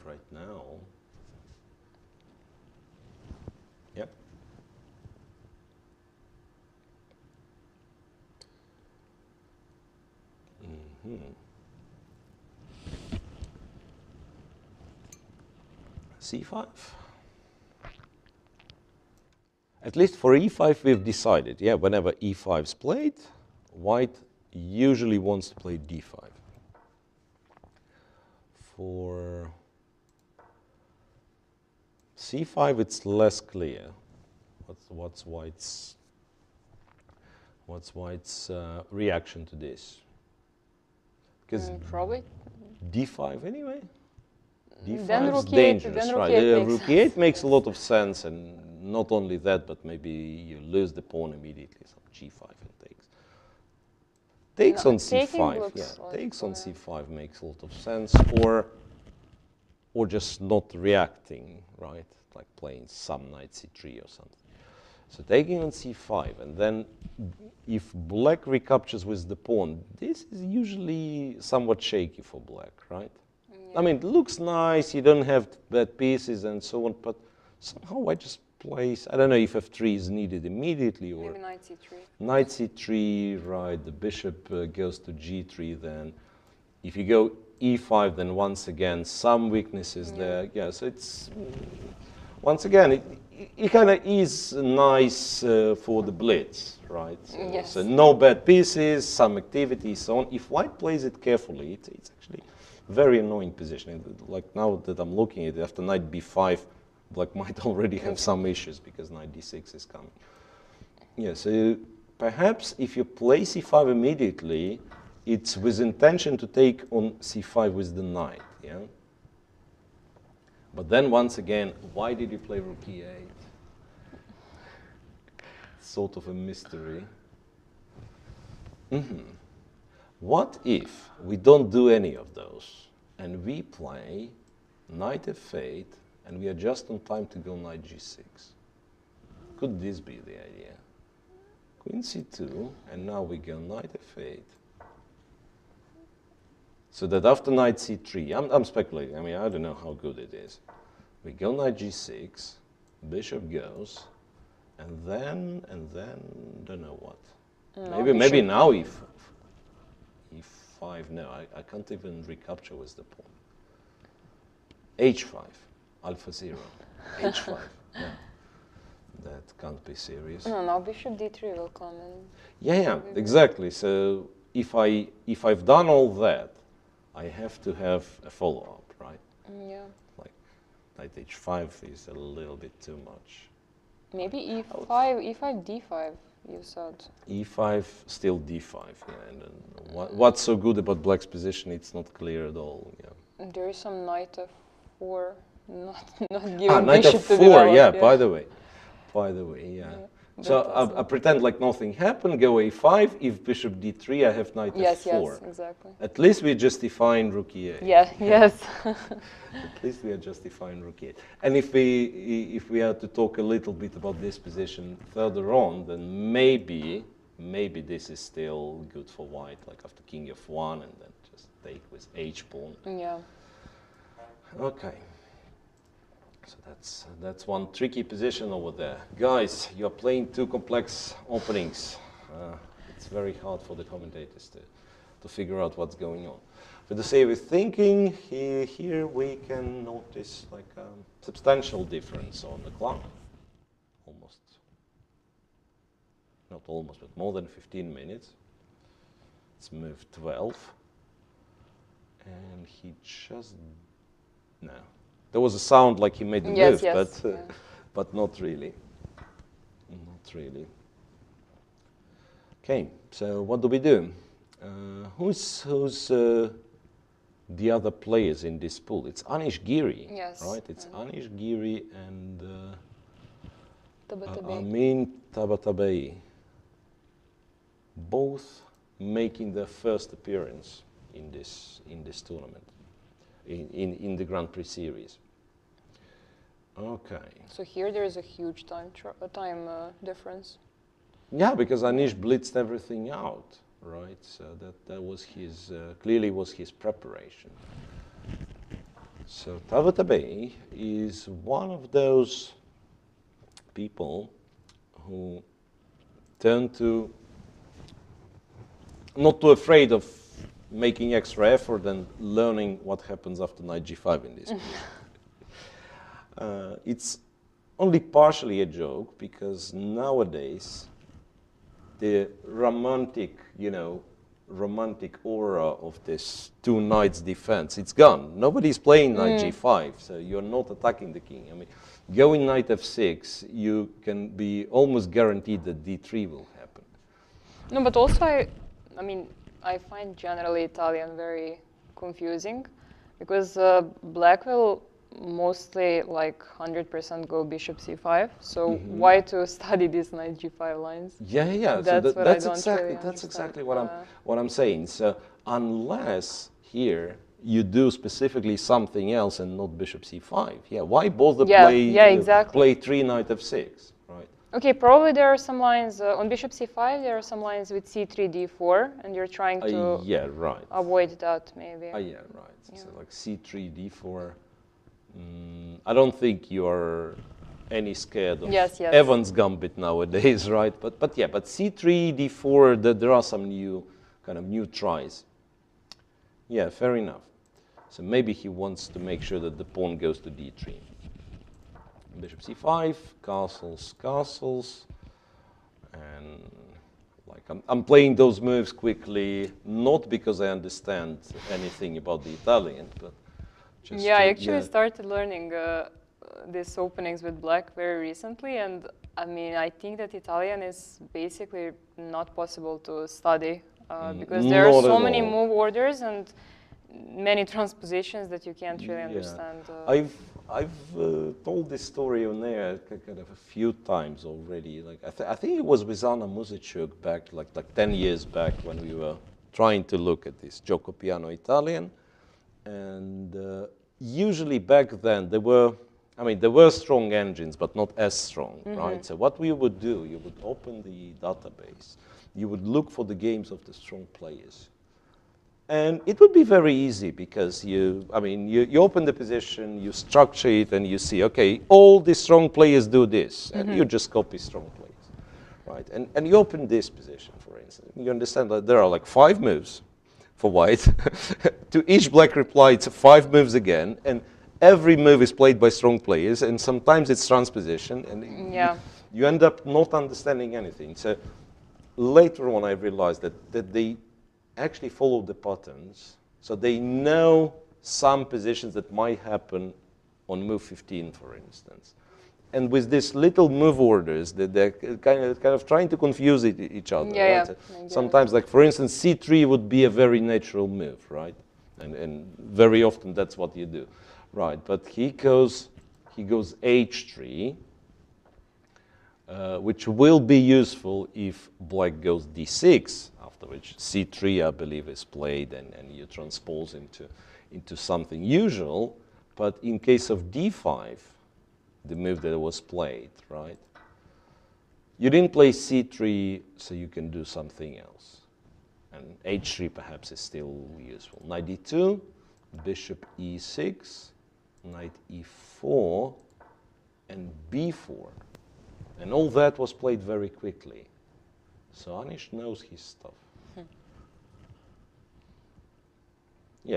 right now. Yep. c5. At least for e5 we've decided, whenever e5 is played, white usually wants to play d5. for c5, it's less clear. What's White's reaction to this? Because probably d5 anyway. Then d5 is rook dangerous, then right? Rook e8 makes a lot of sense, and not only that, but maybe you lose the pawn immediately. So g5 and takes. Takes on c5, yeah. Takes on c5 makes a lot of sense, or just not reacting, right? Like playing some knight c3 or something. So taking on c5, and then if black recaptures with the pawn, this is usually somewhat shaky for black, right? Yeah. I mean, it looks nice, you don't have bad pieces and so on, but somehow White just plays, I don't know if f3 is needed immediately, or... Maybe knight c3. Knight c3, right, the bishop goes to g3 then. If you go e5, then once again, some weaknesses there. Yeah, so it's... Once again, it kind of is nice for the blitz, right? Yes. So no bad pieces, some activity, so on. If White plays it carefully, it's actually a very annoying position. Like now that I'm looking at it, after knight b5, Black might already have some issues because knight d6 is coming. Yeah, so perhaps if you play c5 immediately, it's with intention to take on c5 with the knight, yeah? But then once again, why did you play rook e8? Sort of a mystery. What if we don't do any of those and we play knight f8 and we are just on time to go knight g6? Could this be the idea? Queen c2, and now we go knight f8. So that after knight c3, I'm speculating, I mean, I don't know how good it is. We go knight g6, bishop goes, and then, don't know what. No, maybe now e5, no, I can't even recapture with the pawn. h5, alpha 0, h5, no. That can't be serious. No, bishop d3 will come in. Yeah, exactly. So if I've done all that, I have to have a follow-up, right? Yeah. Like knight h5 is a little bit too much. Maybe e5, d5, you said. e5, still d5, yeah. And what's so good about Black's position? It's not clear at all, yeah. There is some knight f4, not giving knight bishop f4, to develop, yeah, by the way, yeah. So I pretend like nothing happened, go a5, if bishop d3, I have knight f4. Yes, exactly. At least we're justifying rook e8. Yeah, yes. At least we are justifying rook e8. And if we are to talk a little bit about this position further on, then maybe this is still good for White, like after king f1 and then just take with h pawn. Yeah. Okay. So that's one tricky position over there. Guys, you're playing two complex openings. It's very hard for the commentators to figure out what's going on. For the sake of thinking, here we can notice like a substantial difference on the clock. Almost. Not almost, but more than 15 minutes. It's moved 12. And he just... No. There was a sound like he made the move, but not really. Not really. Okay, so what do we do? Who's the other players in this pool? It's Anish Giri, right? It's Anish Giri and Amin Tabatabai, both making their first appearance in this tournament, in the Grand Prix series. Okay. So here there is a huge time difference. Yeah, because Anish blitzed everything out, right? So that was his, clearly was his preparation. So Tabatabai is one of those people who turn to, not too afraid of making extra effort and learning what happens after knight g5 in this. It's only partially a joke because nowadays the romantic, romantic aura of this two knights defense. It's gone. Nobody's playing knight g5, so you're not attacking the king. I mean, going knight f6, you can be almost guaranteed that d3 will happen. No, but also I mean, I find generally Italian very confusing because black will mostly like 100% go bishop c5. So why to study these knight g5 lines? Yeah. That's So what that's I don't exactly really that's understand. exactly what I'm saying. So unless here you do specifically something else and not bishop c5, why bother play 3 knight f6, right? Okay, probably there are some lines on bishop c5. There are some lines with c3 d4, and you're trying to avoid that maybe. Yeah, right. So like c3 d4. I don't think you are any scared of Evans' gambit nowadays, right? But c3, d4, there are some new tries. Yeah, fair enough. So maybe he wants to make sure that the pawn goes to d3. Bishop c5, castles, and like I'm playing those moves quickly, not because I understand anything about the Italian, but just I actually started learning these openings with black very recently, and I mean, I think that Italian is basically not possible to study because there are so many move orders and many transpositions that you can't really understand. I've told this story on air kind of a few times already. Like I think it was with Anna Muzichuk back like 10 years back when we were trying to look at this gioco piano Italian. And usually back then there were strong engines, but not as strong, right? So what we would do, you would open the database, you would look for the games of the strong players. And it would be very easy because you open the position, you structure it, and you see, okay, all the strong players do this, and you just copy strong players, right? And you open this position, for instance. You understand that there are like 5 moves for white. To each black reply, it's 5 moves again, and every move is played by strong players, and sometimes it's transposition, and you end up not understanding anything. So later on, I realized that they actually follow the patterns, so they know some positions that might happen on move 15, for instance. And with these little move orders, they're kind of trying to confuse each other. Right? So sometimes, like for instance, c3 would be a very natural move, right? And very often that's what you do, right? But he goes h3, which will be useful if black goes d6, after which c3, I believe, is played, and you transpose into something usual. But in case of d5, the move that was played, right? You didn't play c3, so you can do something else. And h3 perhaps is still useful. Knight d2, bishop e6, knight e4, and b4. And all that was played very quickly. So Anish knows his stuff.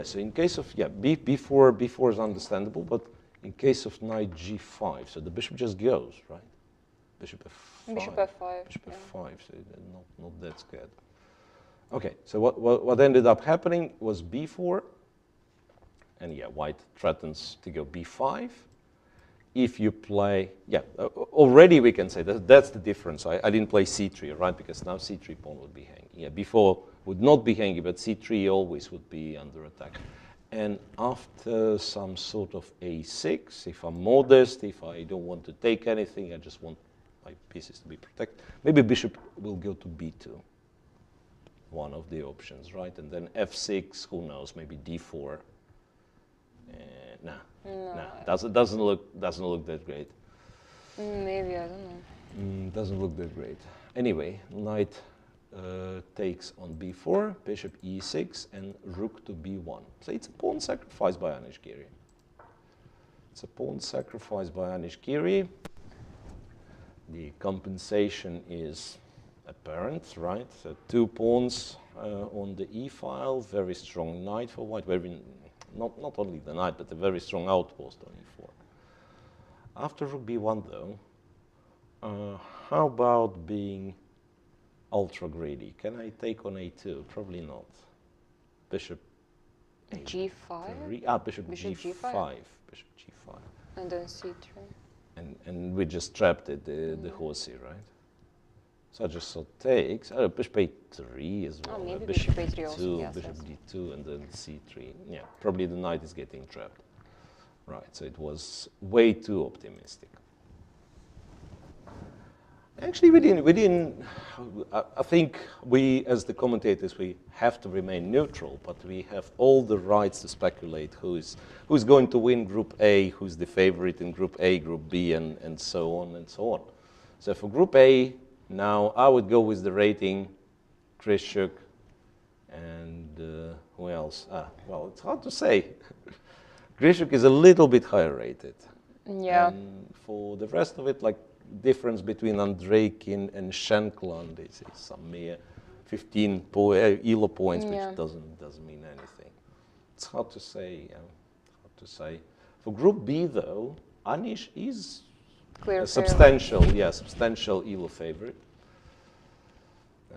So in case of, b4 is understandable, but in case of knight g5, so the bishop just goes, right? Bishop f5. Bishop f5. Bishop f5, so not that scared. Okay, so what ended up happening was b4, and white threatens to go b5. If you play, already we can say that's the difference. I didn't play c3, right? Because now c3 pawn would be hanging. Before would not be hanging, but c3 always would be under attack. And after some sort of a6, if I'm modest, if I don't want to take anything, I just want my pieces to be protected, maybe bishop will go to b2. One of the options, right? And then f6, who knows, maybe d4. Doesn't look that great. Maybe, I don't know. Doesn't look that great. Anyway, knight takes on b4, bishop e6, and rook to b1. So it's a pawn sacrifice by Anish Giri. It's a pawn sacrifice by Anish Giri. The compensation is apparent, right? So 2 pawns on the e-file, very strong knight for white, not only the knight, but a very strong outpost on e4. After rook b1, though, how about being ultra greedy. Can I take on a2? Probably not. Bishop G5? Bishop Bishop G5. G5. Bishop G5. And then C3. And we just trapped it, the horsey, right? So I just saw takes. Bishop a3 as well. Maybe Bishop Bishop A3 also, yes, Bishop yes. D2, and then C3. Yeah, probably the knight is getting trapped. Right, so it was way too optimistic. Actually, I think we, as the commentators, we have to remain neutral, but we have all the rights to speculate who's going to win Group A, who's the favorite in Group A, Group B, and so on and so on. So for Group A, now I would go with the rating, Krishuk, and who else? Well, it's hard to say. Krishuk is a little bit higher rated. Yeah. And for the rest of it, like, difference between Andreikin and Shankland is some mere 15 ELO points, which doesn't mean anything. It's hard to say. Hard to say. For Group B, though, Anish is a substantial ELO favorite.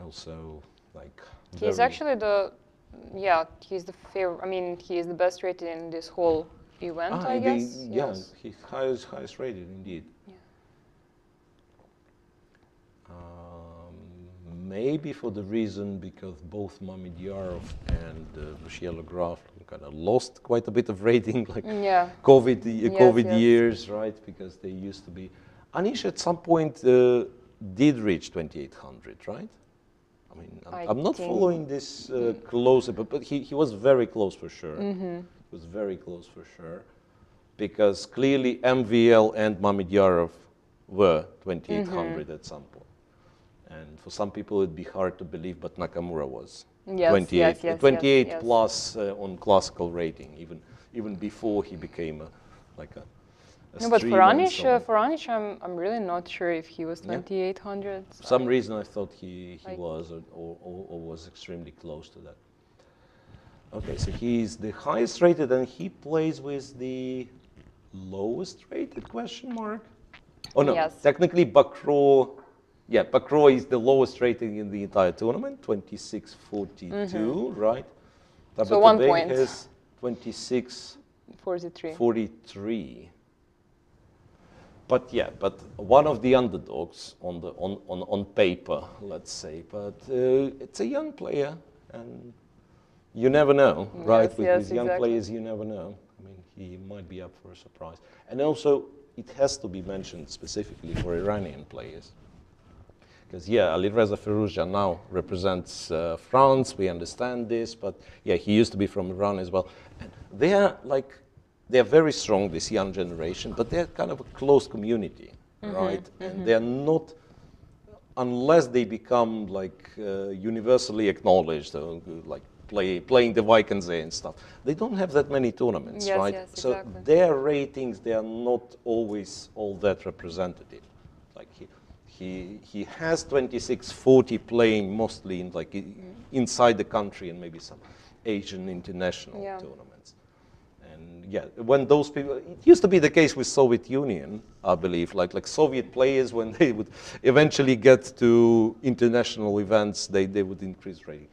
Also, like, he's actually he's the favorite. I mean, he is the best rated in this whole event, I guess. Yes, he's highest rated indeed. Yeah. Maybe for the reason because both Mamedyarov and Michel Graf kind of lost quite a bit of rating, like COVID years, right? Because they used to be. Anish at some point did reach 2800, right? I mean, I'm not following this closer, but he was very close for sure. He was very close for sure, because clearly MVL and Mamedyarov were 2800 at some point. And for some people it'd be hard to believe, but Nakamura was 28 plus on classical rating, even before he became a no, but for Anish, I'm really not sure if he was 2800. For some reason I thought he was or was extremely close to that. Okay, so he's the highest rated, and he plays with the lowest rated question mark. Oh no, technically Bakro. Yeah, Bakro is the lowest rating in the entire tournament, 2642, right? So 1 point. Has 2643. But one of the underdogs on paper, let's say. But it's a young player, and you never know, right? With young players, you never know. I mean, he might be up for a surprise. And also, it has to be mentioned specifically for Iranian players. Because, Alireza Firouzjan now represents France, we understand this, but he used to be from Iran as well. And they're very strong, this young generation, but they're kind of a close community, right? And they're not, unless they become universally acknowledged, playing the Vikings and stuff, they don't have that many tournaments, right? So exactly. Their ratings, they are not always all that representative. Like he has 2640 playing mostly in inside the country and maybe some Asian international tournaments. And when those people, it used to be the case with Soviet Union, I believe, like Soviet players, when they would eventually get to international events, they would increase rating.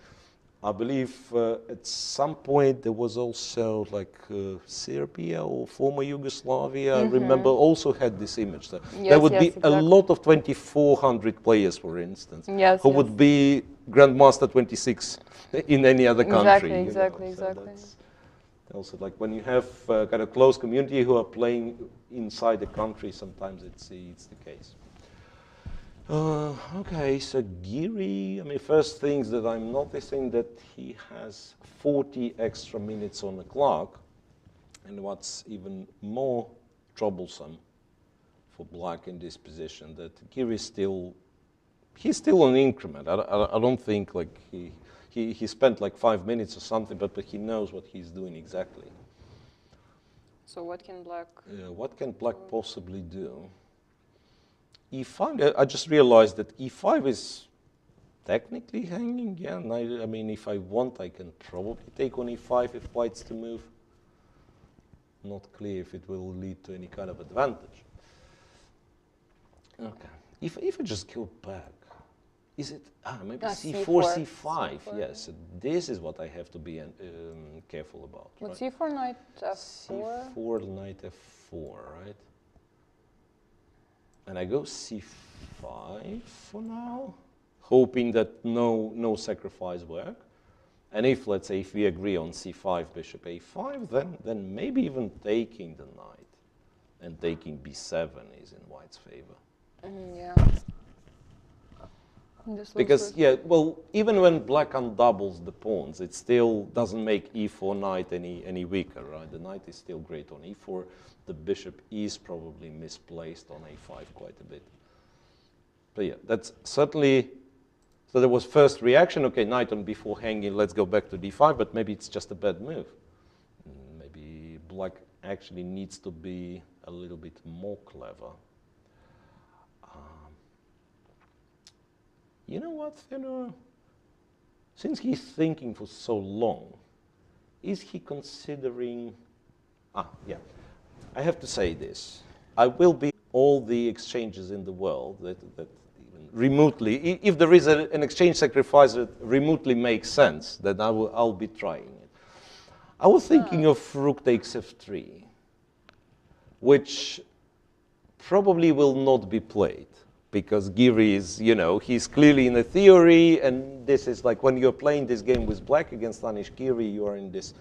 I believe at some point there was also Serbia or former Yugoslavia, I remember, also had this image. So there would be a lot of 2400 players, for instance, who would be Grandmaster 26 in any other country. Exactly. Also, when you have kind of close community who are playing inside the country, sometimes it's the case. Okay, so Giri, first things that I'm noticing that he has 40 extra minutes on the clock, and what's even more troublesome for Black in this position, that Giri he's still on increment. I don't think he spent 5 minutes or something, but he knows what he's doing exactly. So what can Black? What can Black possibly do? E5, I just realized that E5 is technically hanging, and I mean, if I want, I can probably take on E5 if White's to move. Not clear if it will lead to any kind of advantage. Okay, if I just go back, Is it, maybe C4, C5, yes. This is what I have to be careful about. But right? C4, knight F4? C4, knight F4, right? And I go C5 for now, hoping that no sacrifice work. And if, let's say, if we agree on C5, bishop A5, then maybe even taking the knight and taking B7 is in white's favor. Yeah. Because, yeah, well, even when black undoubles the pawns, it still doesn't make E4 knight any weaker, right? The knight is still great on E4. The bishop is probably misplaced on A5 quite a bit. But yeah, that's certainly... So there was first reaction, okay, knight on B4 hanging, let's go back to D5, but maybe it's just a bad move. Maybe black actually needs to be a little bit more clever. You know what, Theodora? Since he's thinking for so long, is he considering... yeah, I have to say this. I will be all the exchanges in the world that even remotely, if there is an exchange sacrifice that remotely makes sense, then I'll be trying it. I was thinking of rook takes F3, which probably will not be played. Because Giri is, you know, he's clearly in a theory, and this is like when you're playing this game with black against Anish Giri, you are in this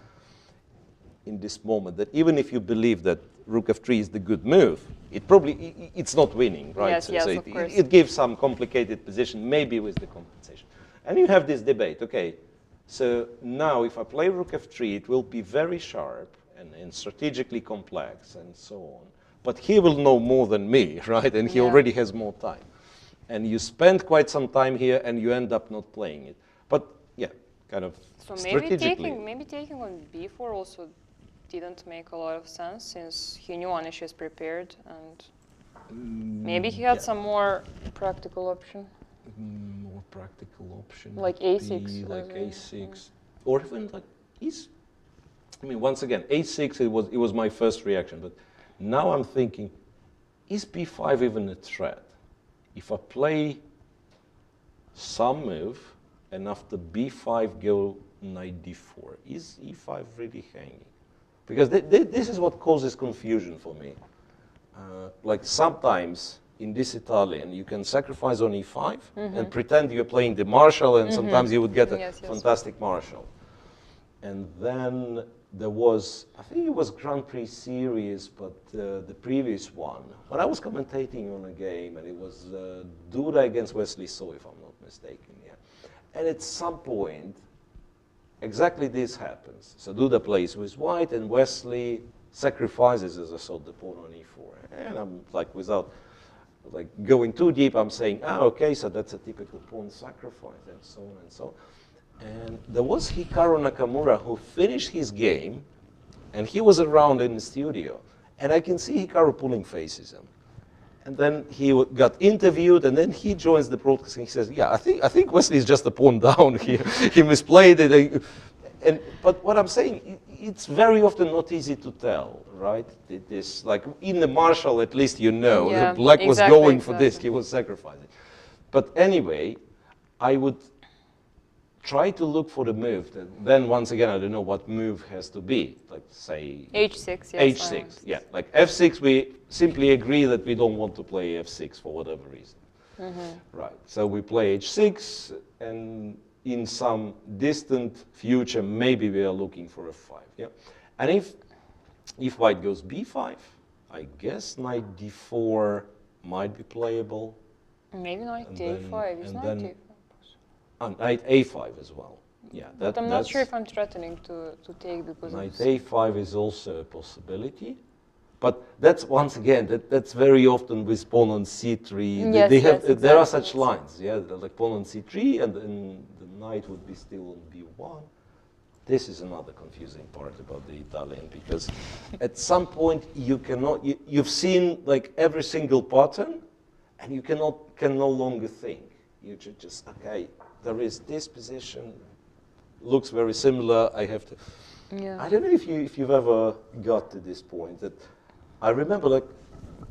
moment that even if you believe that rook f3 is the good move, it's not winning, right? Yes, yes, so of course. it gives some complicated position, maybe with the compensation. And you have this debate, okay, so now if I play rook f3, it will be very sharp and strategically complex and so on. But he will know more than me, right? And he already has more time. And you spend quite some time here, and you end up not playing it. But yeah, kind of so strategically. maybe taking on b4 also didn't make a lot of sense, since he knew Anish is prepared, and maybe he had some more practical option. More practical option. Like a6. Like a6. Or even like I mean, once again, a6, it was my first reaction, but now I'm thinking, is b5 even a threat? If I play some move, and after b5 go knight d4, is e5 really hanging? Because this is what causes confusion for me. Like sometimes in this Italian, you can sacrifice on e5 and pretend you're playing the Marshal, and sometimes you would get a fantastic Marshal. And then there was, I think it was Grand Prix series, but the previous one, when I was commentating on a game, and it was Duda against Wesley So, if I'm not mistaken, yeah. And at some point, exactly this happens. So Duda plays with white, and Wesley sacrifices, as I saw, the pawn on e4. And I'm like, without like going too deep, I'm saying, okay, so that's a typical pawn sacrifice, and so on and so on. And there was Hikaru Nakamura who finished his game, and he was around in the studio. And I can see Hikaru pulling faces him. And then he got interviewed, and then he joins the broadcast, and he says, yeah, I think Wesley is just a pawn down here. He misplayed it. But what I'm saying, it's very often not easy to tell, right? This, like in the Marshal, at least you know, Black was going for this, he was sacrificing. But anyway, I would try to look for the move. Then once again, I don't know what move has to be. Like say h6. Yes, h6. Yeah, like f6. We simply agree that we don't want to play f6 for whatever reason. Right. So we play h6, and in some distant future, maybe we are looking for f5. Yeah. And if white goes b5, I guess knight d4 might be playable. Maybe knight d5 is knight d5. Knight a5 as well. Yeah, but I'm not sure if I'm threatening to take, because knight a5 is also a possibility. But that's, once again, that's very often with pawn on c3. Yes, exactly. There are such lines, yeah, like pawn on c3, and then the knight would be still on b1. This is another confusing part about the Italian, because at some point you cannot, you've seen like every single pattern, and you can no longer think. You just, okay, there is this position, looks very similar, I have to. Yeah. I don't know if you've ever got to this point, that I remember like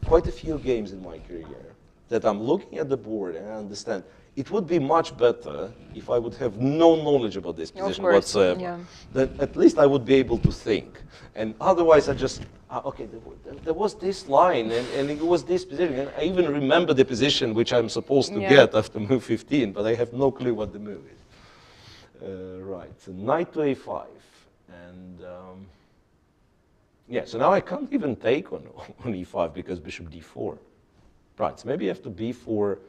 quite a few games in my career that I'm looking at the board and I understand It would be much better if I would have no knowledge about this position whatsoever. Yeah. Then at least I would be able to think. And otherwise I just, okay, there was this line and it was this position. And I even remember the position which I'm supposed to get after move 15, but I have no clue what the move is. Right, so knight to a5. And yeah, so now I can't even take on e5 because bishop d4. Right, so maybe after b4,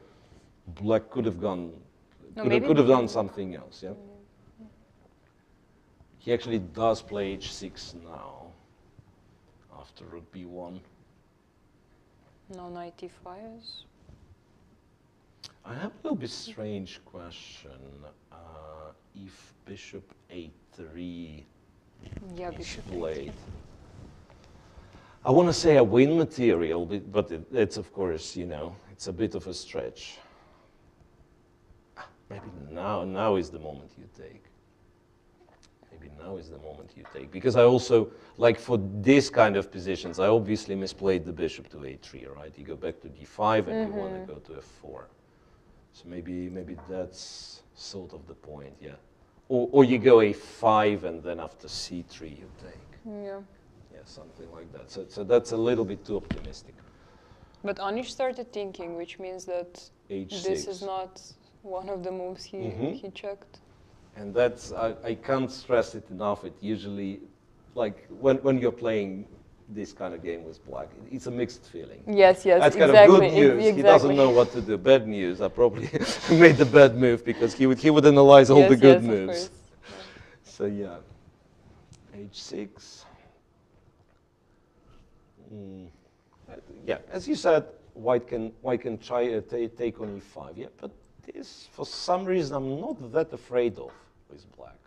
black could have gone, could have done something else, yeah? He actually does play h6 now, after rook b1. No knight e5 is... I have a little bit strange question. If bishop a3 is played. I want to say a win material, but it's of course, you know, it's a bit of a stretch. Maybe now is the moment you take. Maybe now is the moment you take. Because I also, like for this kind of positions, I obviously misplayed the bishop to a3, right? You go back to d5 and you want to go to f4. So maybe that's sort of the point, yeah. Or you go a5 and then after c3 you take. Yeah. Yeah, something like that. So that's a little bit too optimistic. But Anish started thinking, which means that h6. this is not one of the moves he checked. And that's, I can't stress it enough. It usually, like when you're playing this kind of game with black, it's a mixed feeling. Yes, that's kind of good news. He doesn't know what to do. Bad news, I probably made the bad move because he would analyze all the good moves. So yeah, h6. Yeah, as you said, white can try take on e5. Yeah, but this, for some reason, I'm not that afraid of with black.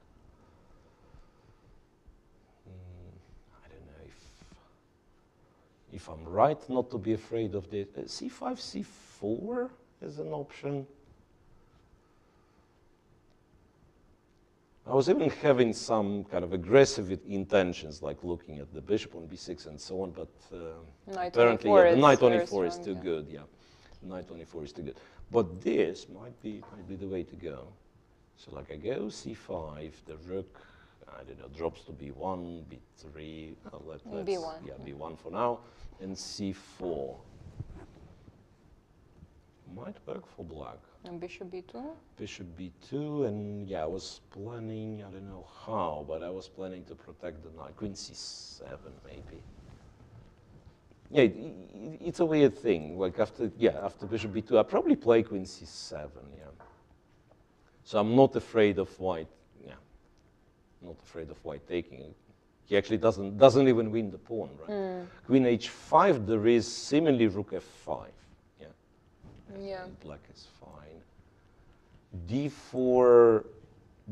I don't know if I'm right not to be afraid of this. c5, c4 is an option. I was even having some kind of aggressive intentions, like looking at the bishop on b6 and so on, but apparently the knight on e4 is too good. Yeah, knight on e4 is too good. But this might be the way to go. So like I go c5, the rook, I don't know, drops to b1, b3. Let's b1. Yeah, b1 for now, and c4 might work for black. And bishop b2? Bishop b2, and yeah, I was planning, I don't know how, but I was planning to protect the knight. Queen c7, maybe. Yeah, it's a weird thing. Like after bishop b2, I probably play queen c7, yeah. So I'm not afraid of white, yeah. Not afraid of white taking. He actually doesn't even win the pawn, right? Queen h5, there is seemingly rook f5, yeah. Yeah. And black is fine. d4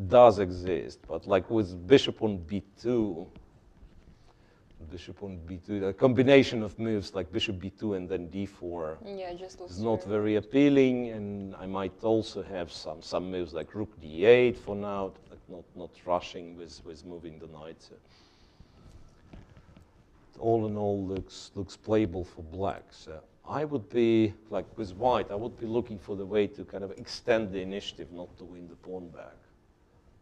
does exist, but like with bishop on b2, a combination of moves like bishop b2 and then d4 is not very appealing, and I might also have some moves like rook d8 for now, like not rushing with moving the knight. So all in all, looks playable for black. So I would be, like with white, I would be looking for the way to kind of extend the initiative, not to win the pawn back.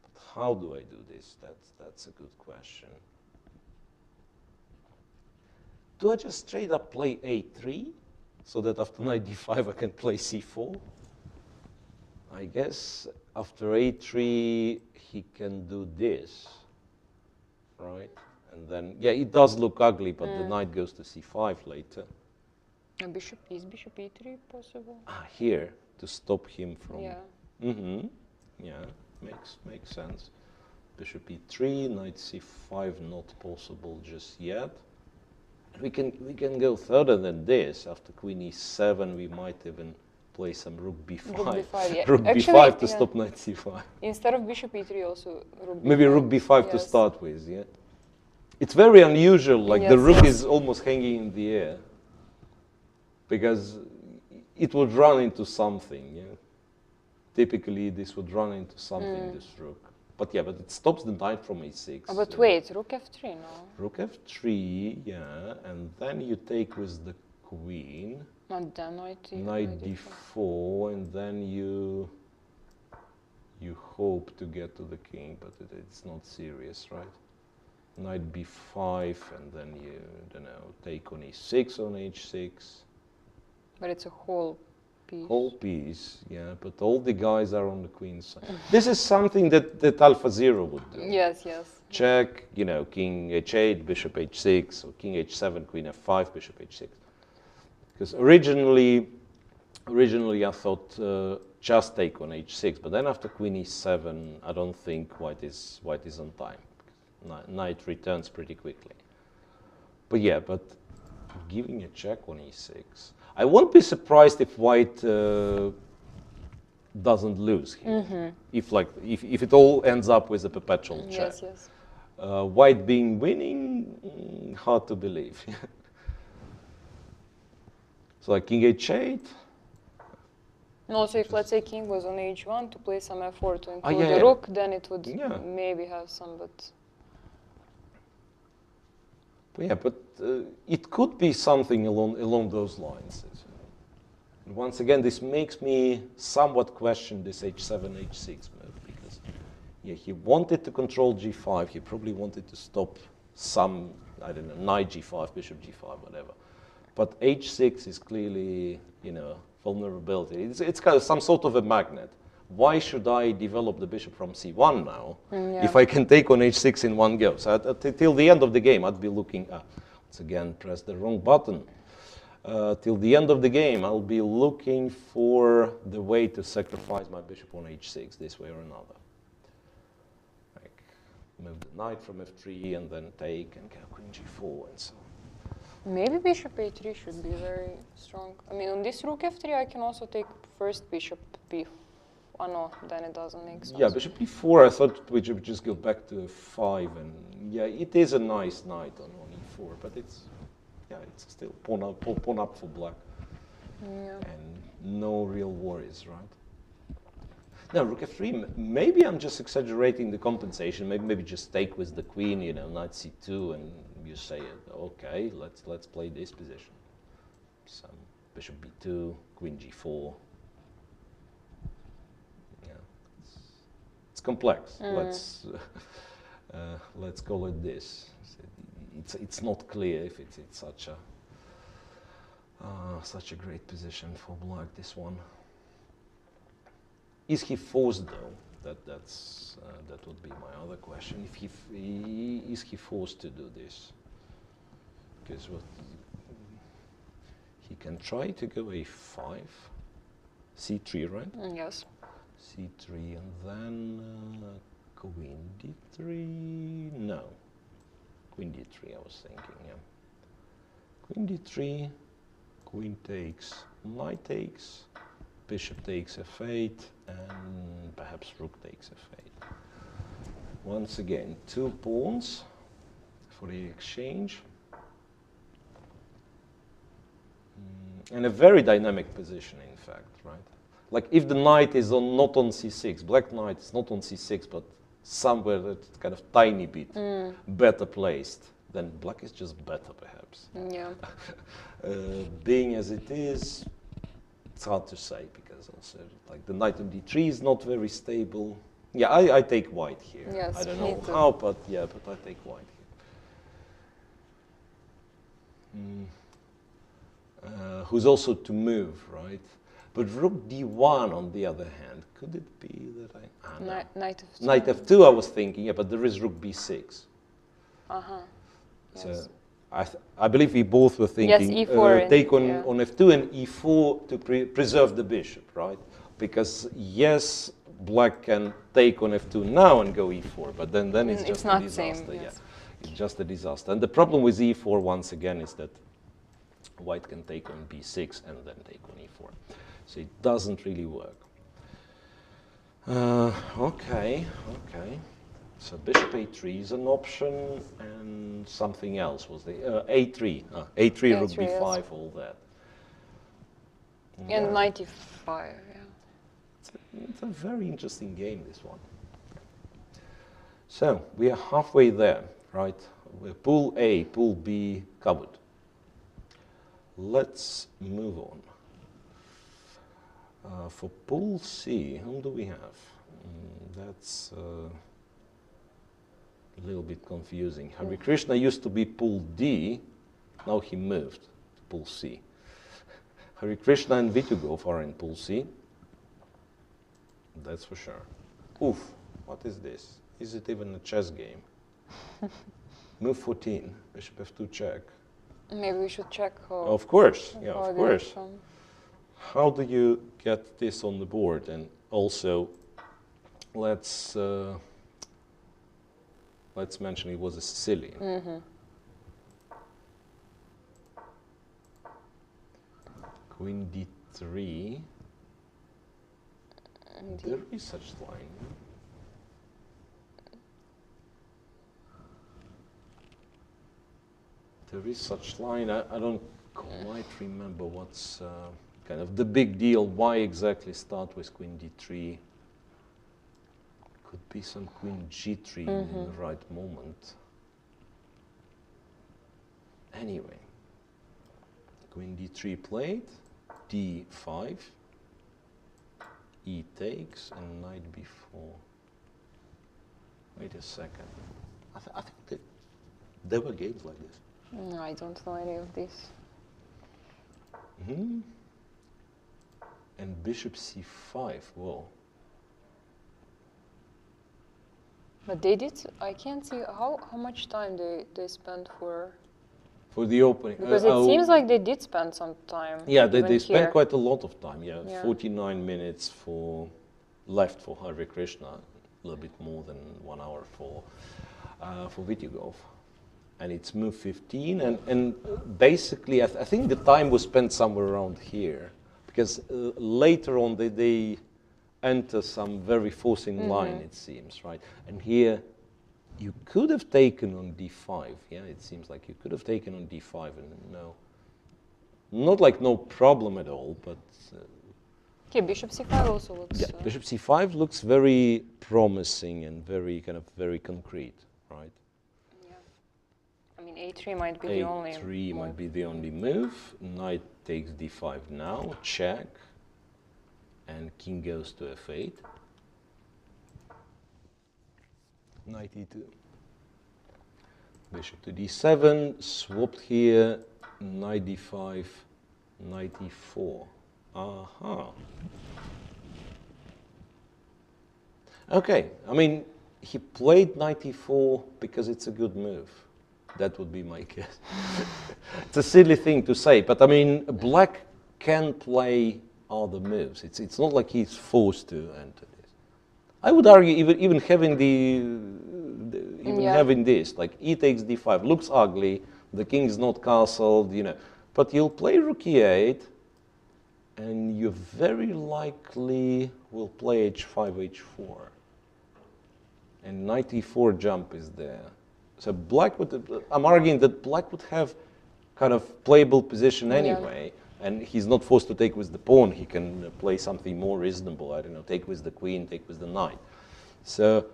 But how do I do this? That's a good question. Do I just straight up play a3 so that after knight d5 I can play c4? I guess after a3 he can do this, right? And then, yeah, it does look ugly, but the knight goes to c5 later. And is bishop e3 possible? Here, to stop him from... Yeah. Yeah, makes sense. Bishop e3, knight c5 not possible just yet. We can go further than this. After queen e7, we might even play some rook b5. Rook b5, yeah. Rook b5 to stop knight c5. Instead of bishop e3, also rook b5. Maybe rook b5 to start with, yeah. It's very unusual, like the rook is almost hanging in the air. Because it would run into something, yeah. Typically, this would run into something, this rook. But yeah, but it stops the knight from a6. But wait, rook f3, no? Rook f3, yeah, and then you take with the queen. Not then knight d4, and then you hope to get to the king, but it's not serious, right? Knight b5, and then you, don't know, take on e6 on h6. But it's a whole piece. Whole piece, yeah, but all the guys are on the queen's side. This is something that AlphaZero would do. Yes, yes. Check, you know, king h8, bishop h6, or king h7, queen f5, bishop h6. Because originally I thought just take on h6, but then after queen e7, I don't think white is on time. Knight returns pretty quickly. But yeah, but giving a check on e6. I won't be surprised if white doesn't lose here. If it all ends up with a perpetual check. Yes, yes. White being winning, hard to believe. So like king h8. And also, if let's say king was on h1 to play some f4 to include the rook, then it would maybe have some, but yeah, but it could be something along those lines. And once again, this makes me somewhat question this h7, h6 move, because yeah, he wanted to control g5. He probably wanted to stop some, I don't know, knight g5, bishop g5, whatever. But h6 is clearly, you know, vulnerability. It's kind of some sort of a magnet. Why should I develop the bishop from c1 now if I can take on h6 in one go? So till the end of the game, I'd be looking, once again, press the wrong button. Till the end of the game, I'll be looking for the way to sacrifice my bishop on h6, this way or another. Like, move the knight from f3 and then take and go queen g4 and so on. maybe bishop a3 should be very strong. I mean, on this rook f3, I can also take first bishop b4. Oh no, then it doesn't make sense. Yeah, bishop b4, I thought we should just go back to f5, and yeah, it is a nice knight on e4, but it's still pawn up for black, and no real worries, right? Now rook f3, maybe I'm just exaggerating the compensation. Maybe just take with the queen, you know, knight c2, and you say, okay, let's play this position. Some bishop b2, queen g4. Complex. Let's call it this. It's not clear if it's such a great position for black. This one. Is he forced though? That would be my other question. If is he forced to do this? Because he can try to go a5, c3, right? Yes. c3, and then queen d3, no, queen d3 I was thinking, yeah. Queen d3, queen takes, knight takes, bishop takes f8, and perhaps rook takes f8. Once again, 2 pawns for the exchange. And a very dynamic position, in fact, right? Like if the knight is not on c6, black knight is not on c6, but somewhere that's kind of tiny bit better placed, then black is just better, perhaps. Yeah. Being as it is, it's hard to say, because also like the knight on d3 is not very stable. Yeah, I take white here. Yes, I don't know how, but yeah, but I take white here. Who's also to move, right? But rook d1, on the other hand, could it be that no. Knight f2. Knight f2, I was thinking, yeah, but there is rook b6. Yes. So I believe we both were thinking E4 take on f2 and e4 to preserve the bishop, right? Because yes, black can take on f2 now and go e4, but then it's just a disaster. Same, yes. Yeah, it's just a disaster. And the problem with e4, once again, is that white can take on b6 and then take on e4. So it doesn't really work. Okay. So bishop a3 is an option, and something else was the a3. A3, rook b5, yes. All that. And knight e5, yeah. It's a very interesting game, this one. So we are halfway there, right? We're pool A, pool B covered. let's move on. For Pool C, whom do we have? That's a little bit confusing. Hare Krishna used to be Pool D, now he moved to Pool C. Hare Krishna and Vitugov are in Pool C. That's for sure. Oof, what is this? Is it even a chess game? Move 14, bishop f2 check. Maybe we should check how... Of course, yeah, of course. How do you get this on the board? And also, let's mention it was a Sicilian. Mm-hmm. Queen d3. There is such line. There is such line. I don't quite remember what's kind of the big deal. Why exactly start with Queen d3? Could be some Queen g3 in the right moment. Anyway, Queen d3 played, d5, e takes, and knight b4. Wait a second. I think that there were games like this. No, I don't know any of this. And bishop c5, whoa. But they did, I can't see how much time they spent for the opening. Because it seems like they did spend some time. Yeah, they spent quite a lot of time, yeah. 49 minutes left for Hare Krishna, a little bit more than 1 hour for Vitugov. And it's move 15, and basically I think the time was spent somewhere around here, because later on they enter some very forcing line, it seems, right? And here you could have taken on d5, yeah? It seems like you could have taken on d5, and not like no problem at all, but... Okay, bishop c5 also looks... Yeah, bishop c5 looks very promising and very concrete, right? I mean, a3 might be the only move. a3 might be the only move. Knight takes d5 now, check, and king goes to f8. Knight e2. Bishop to d7, swapped here, knight d5, knight e4. Aha. Okay, I mean, he played knight e4 because it's a good move. That would be my guess. It's a silly thing to say, but I mean, black can play other moves. It's not like he's forced to enter this. I would argue even having having this, like e takes d5, looks ugly, the king's not castled, but you'll play rook e8, and you very likely will play h5, h4. And knight e4 jump is there. So black I'm arguing that black would have kind of playable position anyway, and he's not forced to take with the pawn. He can play something more reasonable, I don't know, take with the queen, take with the knight. So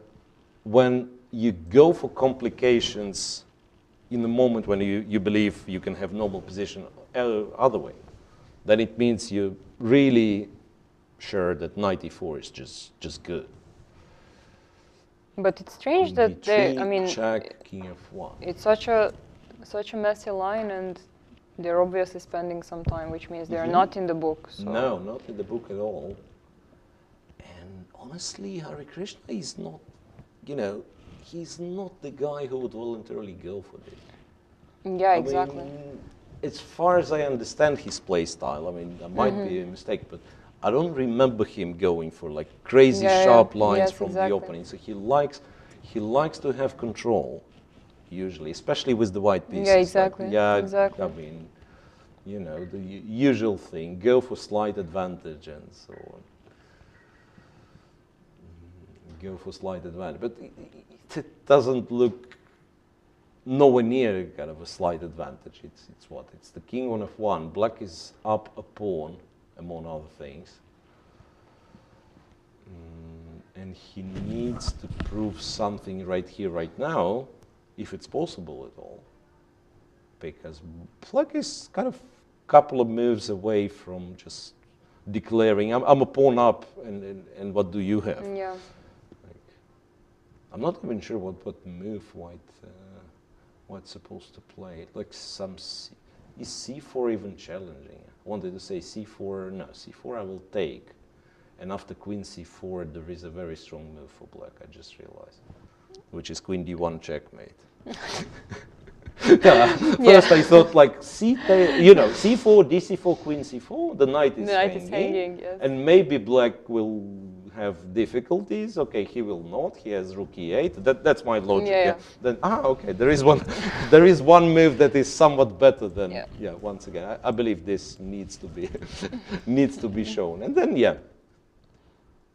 when you go for complications in the moment when you believe you can have normal position other way, then it means you're really sure that knight e4 is just good. But it's strange that they, I mean, check, king f1. It's such a messy line, and they're obviously spending some time, which means they're not in the book. So. No, not in the book at all. And honestly, Hare Krishna is not, he's not the guy who would voluntarily go for this. Yeah, exactly. I mean, as far as I understand his play style, I mean, that might be a mistake, but I don't remember him going for like crazy sharp lines from the opening. So he likes to have control, usually, especially with the white pieces. Yeah, exactly. Like, exactly. I mean, the usual thing, go for slight advantage and so on. Go for slight advantage, but it doesn't look nowhere near kind of a slight advantage. It's what? It's the king on f1. Black is up a pawn, among other things. And he needs to prove something right here, right now, if it's possible at all. Because black is kind of couple of moves away from just declaring, I'm a pawn up, and what do you have? Yeah. Like, I'm not even sure what move White's supposed to play. Like some is c4 even challenging? I wanted to say c4. No, c4 I will take, and after queen c4 there is a very strong move for black. I just realized, which is queen d1 checkmate. First I thought like c4, d4, queen c4. The knight is hanging, yes. And maybe black will have difficulties. Okay, he will not. He has rook e8. That's my logic. Yeah. Then okay, there is one. There is one move that is somewhat better than. Yeah. Once again, I believe this needs to be needs to be shown. And then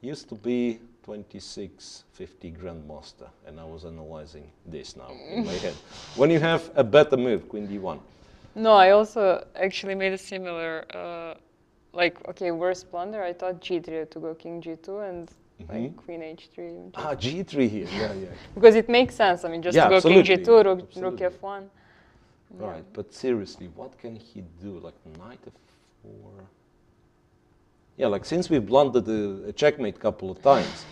used to be 2650 grandmaster, and I was analyzing this now in my head. When you have a better move, queen d1. No, I also actually made a similar. Worse blunder. I thought g3 to go king g2 and like queen h3. G3 here, yeah. Because it makes sense. I mean, just to go king g2, rook f1. Right, but seriously, what can he do? Like knight f4. Yeah, like since we blundered a checkmate couple of times,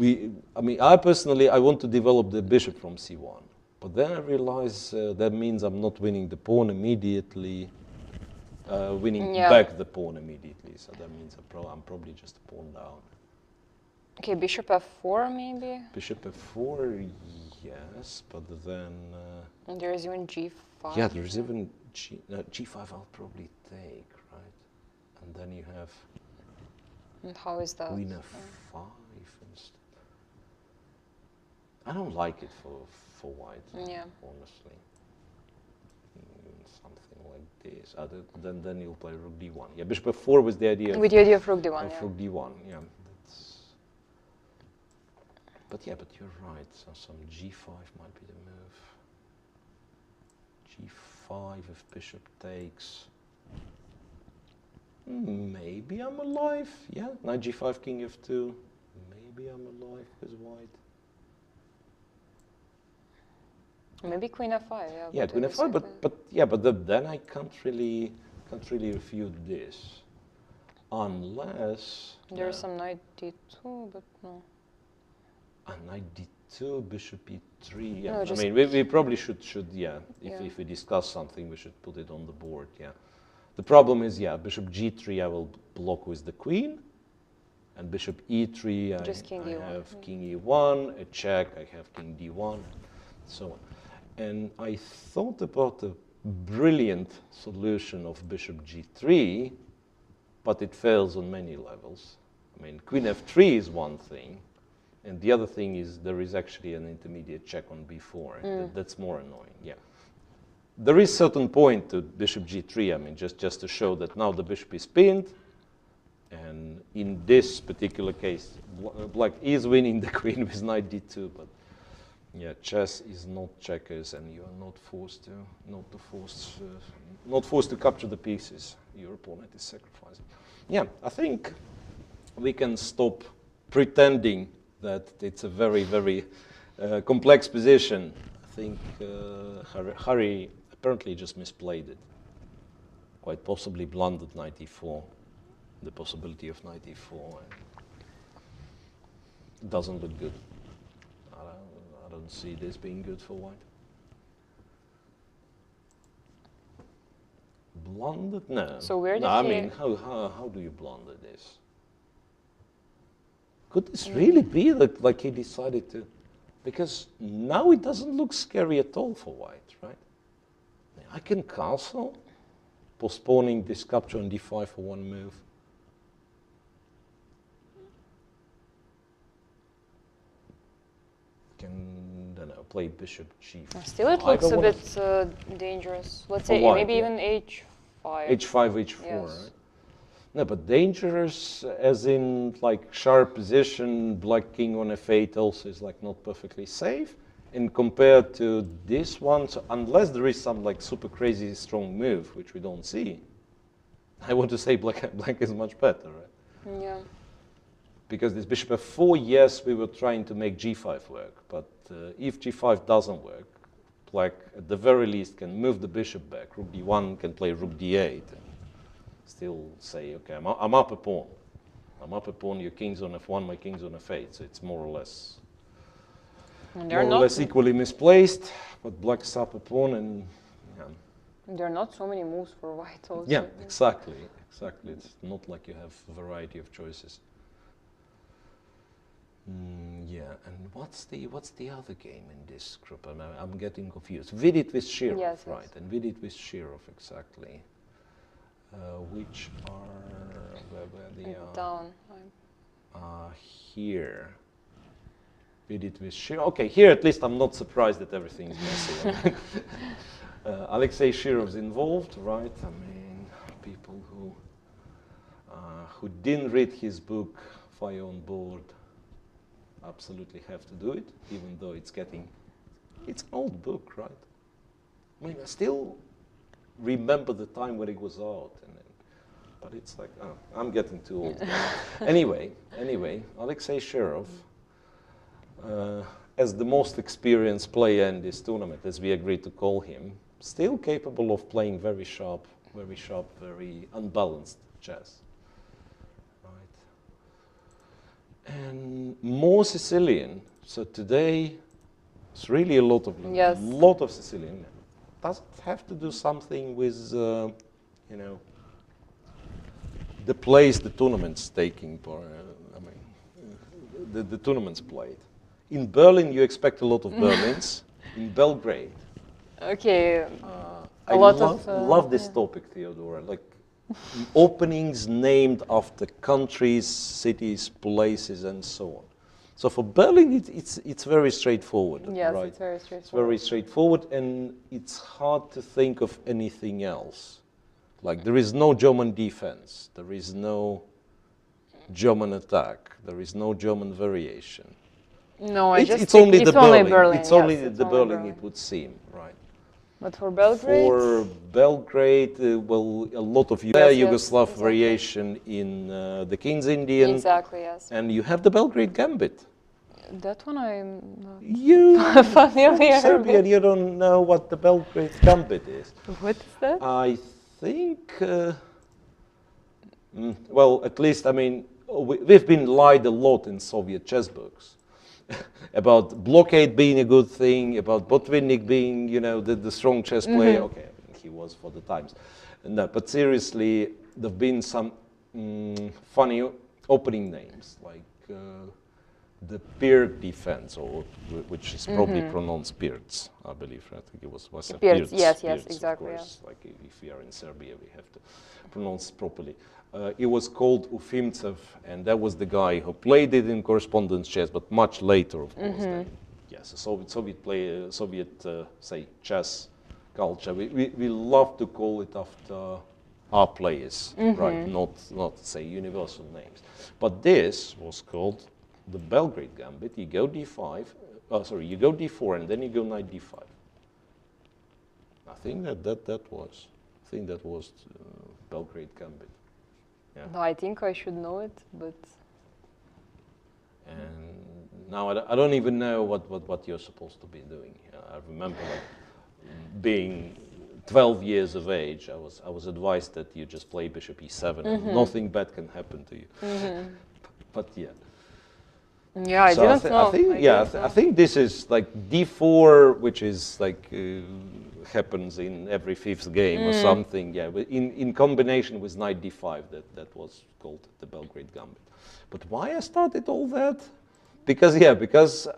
I personally want to develop the bishop from c1, but then I realize that means I'm not winning the pawn immediately. Winning back the pawn immediately, so that means I'm probably just a pawn down. Okay, bishop f4 maybe? Bishop f4, yes, but then... and there's even g5. Yeah, there's even g5 I'll probably take, right? And then you have... And how is that? Queen f5 instead. I don't like it for white, honestly. Something like this. Then you'll play rook d1. Yeah, bishop f4 was the idea. With the idea of rook d1, rook d1, yeah. But you're right. So some g5 might be the move. g5 if bishop takes. Maybe I'm alive. Yeah, knight g5, king f2. Maybe I'm alive with white. Maybe queen f5. Yeah, queen f5. But then I can't really refute this, unless there's some knight d2, but no. Knight d2, bishop e3. Yeah, No, I mean we probably should if we discuss something, we should put it on the board. Yeah. The problem is, bishop g3 I will block with the queen, and bishop e3 I have king e1, a check, I have king d1, so on. And I thought about a brilliant solution of bishop g3, but it fails on many levels. I mean, queen f3 is one thing, and the other thing is there is actually an intermediate check on b4, and that's more annoying. Yeah. There is certain point to bishop g3, I mean, just to show that now the bishop is pinned, and in this particular case, black is winning the queen with knight d2, but yeah, chess is not checkers, and you are not forced to capture the pieces your opponent is sacrificing. Yeah, I think we can stop pretending that it's a very, very complex position. I think Harry apparently just misplayed it. Quite possibly blundered knight e4, the possibility of knight e4. It doesn't look good. I don't see this being good for white. Blundered? No. So where did I mean, how do you blunder this? Could this really be like he decided to? Because now it doesn't look scary at all for white, right? I can castle, postponing this capture on d5 for one move. Play bishop g5. Still, it looks a bit dangerous. Let's say white, maybe even h5. h5, h4, right? No, but dangerous as in like sharp position, black king on f8 also is like not perfectly safe. And compared to this one, so unless there is some like super crazy strong move, which we don't see, I want to say black is much better, right? Yeah. Because this bishop f4, yes, we were trying to make g5 work, but if g5 doesn't work, black, at the very least, can move the bishop back. Rook d1 can play rook d8, and still say, okay, I'm up a pawn. I'm up a pawn, your king's on f1, my king's on f8, so it's more or less equally misplaced, but black's up a pawn, and there are not so many moves for white also. Yeah, exactly. It's not like you have a variety of choices. Yeah, and what's the other game in this group? I'm getting confused. Vidit with Shirov, yes, right? And Vidit with Shirov, exactly. Which are where they are? Down. Here. Vidit with Shirov. Okay, here at least I'm not surprised that everything's messy. Alexei Shirov's involved, right? I mean, people who didn't read his book, Fire on Board, absolutely have to do it, even though it's an old book, right? I mean, I still remember the time when it was out, but it's like, oh, I'm getting too old. Anyway, Alexei Shirov, as the most experienced player in this tournament, as we agreed to call him, still capable of playing very sharp, very unbalanced chess. And more Sicilian. So today, it's really a lot of Sicilian. Does it have to do something with, the place the tournament's taking? The tournament's played. In Berlin, you expect a lot of Berlins. In Belgrade, okay, I love this topic, Teodora. Like, openings named after countries, cities, places, and so on. So for Berlin, it's very straightforward. Yes, right? It's very straightforward. It's very straightforward, and it's hard to think of anything else. Like, there is no German defense, there is no German attack, there is no German variation. No, it's only the Berlin. Berlin. It's only the Berlin, it would seem, right? But for Belgrade? For Belgrade, well, a lot of Yugoslav variation in the King's Indian. Exactly, yes. And you have the Belgrade Gambit. That one I'm not familiar Serbia, with. you don't know what the Belgrade Gambit is. What is that? I think, well, at least, I mean, we've been lied a lot in Soviet chess books. About blockade being a good thing, about Botvinnik being, the strong chess player. Okay, I mean, he was for the times. No, but seriously, there've been some funny opening names, like the Peart defense, or which is probably pronounced Pearts, I believe. I think it was a Pearts. Yes, Pearts, exactly. Of course. Like if we are in Serbia, we have to pronounce it properly. It was called Ufimtsev, and that was the guy who played it in correspondence chess, but much later, of course. Yes, Soviet say, chess culture. We love to call it after our players, right? Not say universal names. But this was called the Belgrade Gambit. You go d5. You go d4, and then you go knight d5. I think that was Belgrade Gambit. Yeah. No, I think I should know it, but. And now I don't even know what you're supposed to be doing. I remember being 12 years of age. I was advised that you just play bishop e7 and nothing bad can happen to you. But yeah. Yeah, I didn't know. I think this is like d4, which is like happens in every fifth game or something. Yeah, in combination with knight d5, that was called the Belgrade Gambit. But why I started all that? Because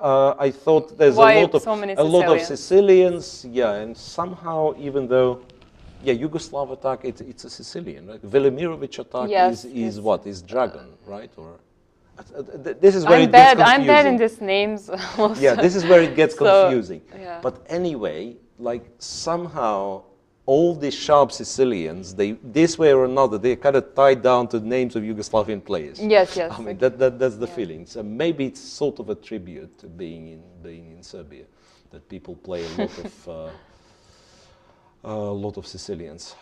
I thought there's a lot of Sicilians. Yeah, and somehow, even though Yugoslav attack, it's a Sicilian, right? Velimirovic attack is what? Is Dragon, right? Or this is where it gets confusing. I'm bad in these names also. Yeah, this is where it gets confusing. Yeah. But anyway, like somehow all these sharp Sicilians, they this way or another, they kind of tied down to the names of Yugoslavian players. Yes. I mean that's the feeling. So maybe it's sort of a tribute to being in Serbia, that people play a lot of Sicilians.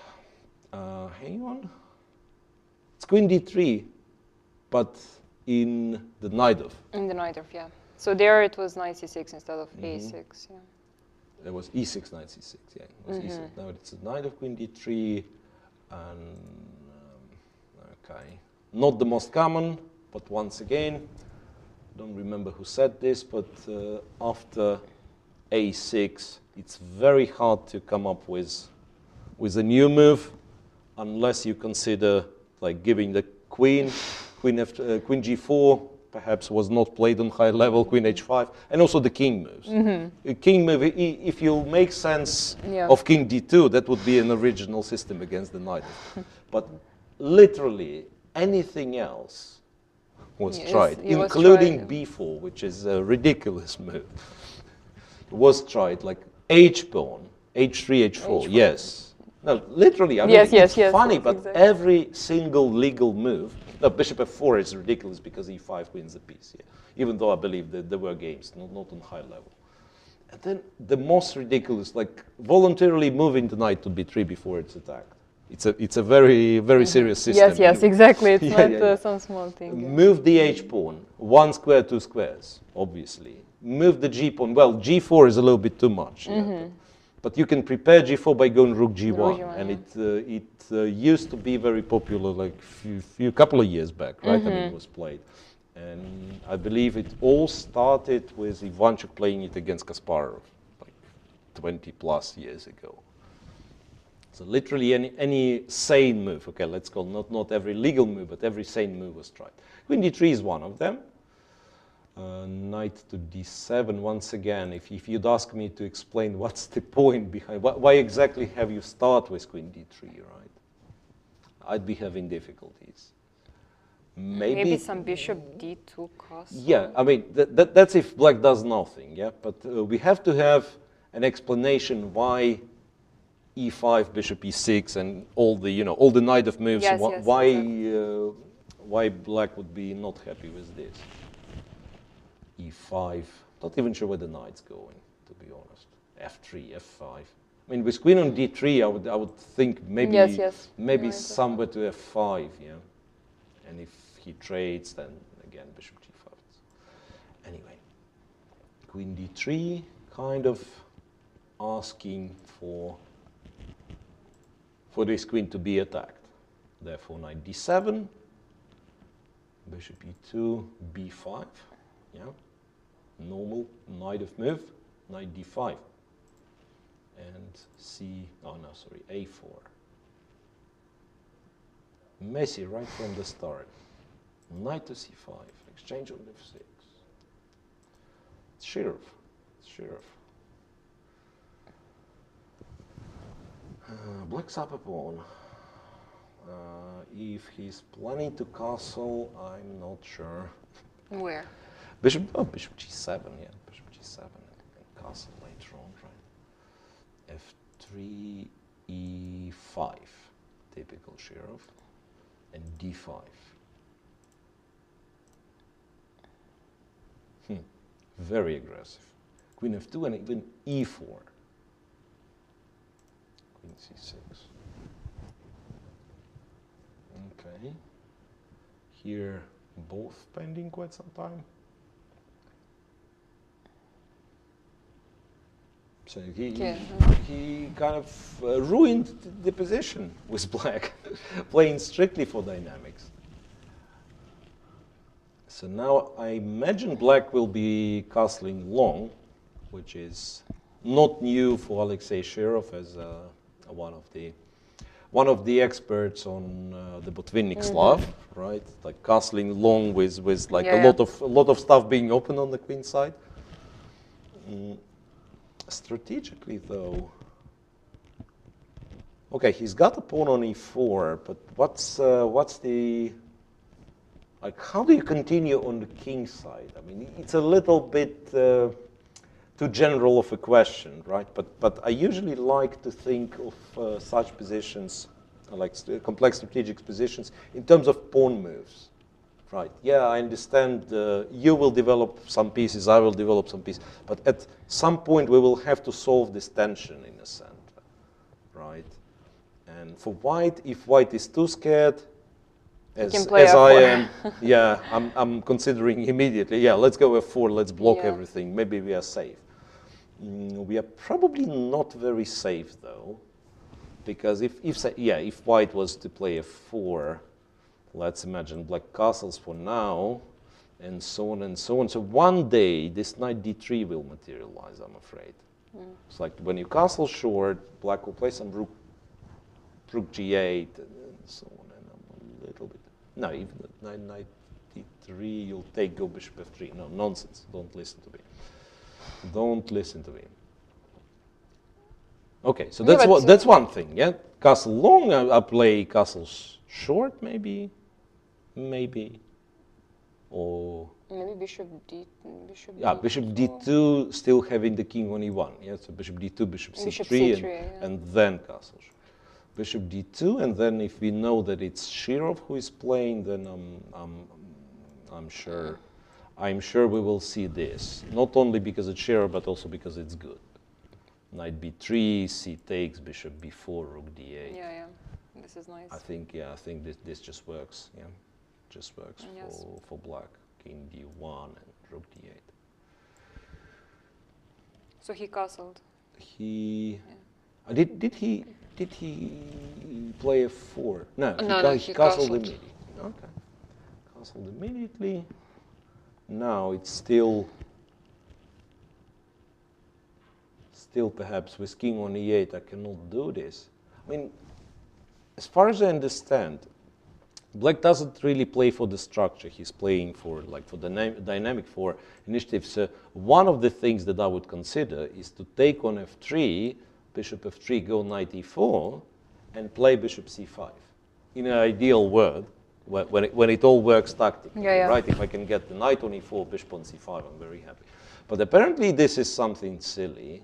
Hang on, it's Queen d3, but in the Najdov. In the Najdov, yeah. So there it was knight c6 instead of a6, yeah. There was e6, knight c6. Yeah, it was e6. Now it's a knight of queen d3, and okay, not the most common, but once again, don't remember who said this, but after a6, it's very hard to come up with a new move, unless you consider like giving the queen g4. Perhaps was not played on high level, queen h5, and also the king moves. A king move, if you make sense of king d2, that would be an original system against the knight. But literally anything else was tried, including b4, which is a ridiculous move. Was tried, like h-pawn, h3, h4, yes. No, literally, I mean, it's funny, but exactly. Every single legal move. No, bishop f4 is ridiculous because e5 wins the piece, even though I believe that there were games, not on high level. And then the most ridiculous, like voluntarily moving the knight to b3 before it's attacked. It's a very, very serious system. Yes, exactly. It's not some small thing. Move the h-pawn, 1 square, 2 squares, obviously. Move the g-pawn. Well, g4 is a little bit too much. But you can prepare g4 by going rook g1, and it used to be very popular, like couple of years back, right? I mean, it was played, and I believe it all started with Evgenij playing it against Kasparov, like 20 plus years ago. So literally any sane move, okay, let's call not every legal move, but every sane move was tried. Queen d3 is one of them. Knight to d7, once again, if you'd ask me to explain what's the point behind, why exactly have you start with queen d3, right? I'd be having difficulties. Maybe some bishop d2 castle. Yeah, I mean, that's if black does nothing, yeah? But we have to have an explanation why e5, bishop e6, and all the knight of moves, why black would be not happy with this. e5, not even sure where the knight's going, to be honest. f3, f5. I mean, with queen on d3, I would think maybe somewhere to f5, yeah. And if he trades, then again bishop g5. Anyway, queen d3, kind of asking for this queen to be attacked. Therefore, knight d7, bishop e2, b5. Yeah, normal knight of move, knight d5, and a4. Messy right from the start. Knight to c5, exchange on f6. Sheriff. Black's up a pawn. If he's planning to castle, I'm not sure. Where? Bishop g7, yeah, bishop g7 and castle later on, right? f3, e5, typical Shirov, and d5. Very aggressive. Queen f2 and even e4. Queen c6. Okay. Here, both pending quite some time. So he kind of ruined the position with black, playing strictly for dynamics. So now I imagine black will be castling long, which is not new for Alexei Shirov as one of the experts on the Botvinnik Slav, right? Like castling long with like a lot of stuff being open on the queen side. Strategically, though, okay, he's got a pawn on e4, but what's the, like, how do you continue on the king side? I mean, it's a little bit too general of a question, right? But I usually like to think of such positions, like complex strategic positions, in terms of pawn moves. Right. Yeah, I understand you will develop some pieces, I will develop some pieces. But at some point, we will have to solve this tension in the center. Right? And for white, if white is too scared, as I am, yeah, I'm considering immediately, yeah, let's go f4, let's block everything. Maybe we are safe. We are probably not very safe though, because if white was to play f4, let's imagine black castles for now, and so on and so on. So one day this knight d3 will materialize, I'm afraid. It's like when you castle short, black will play some rook g8 and so on, and I'm a little bit. No, even knight d3, you'll take go bishop f3. No, nonsense. Don't listen to me. Don't listen to me. Okay, so that's one thing. Yeah, castle long. I play castles short, maybe, or maybe bishop d2, still having the king on e1. Yeah, so bishop d2, bishop c3, and then castle. Bishop d2, and then if we know that it's Shirov who is playing, then I'm sure we will see this. Not only because it's Shirov, but also because it's good. Knight b3, c takes, bishop b4, rook d8. Yeah, this is nice. I think this just works. Yeah, just works for black. King d1 and rook d8. So he castled. Did he play f4? No, he castled immediately. Okay, castled immediately. Now it's still perhaps with king on e8 I cannot do this. I mean, as far as I understand, black doesn't really play for the structure. He's playing for the dynamic for initiative. So one of the things that I would consider is to take on f3, bishop f3, go knight e4, and play bishop c5. In an ideal world, when it all works tactically, right? If I can get the knight on e4, bishop on c5, I'm very happy. But apparently this is something silly.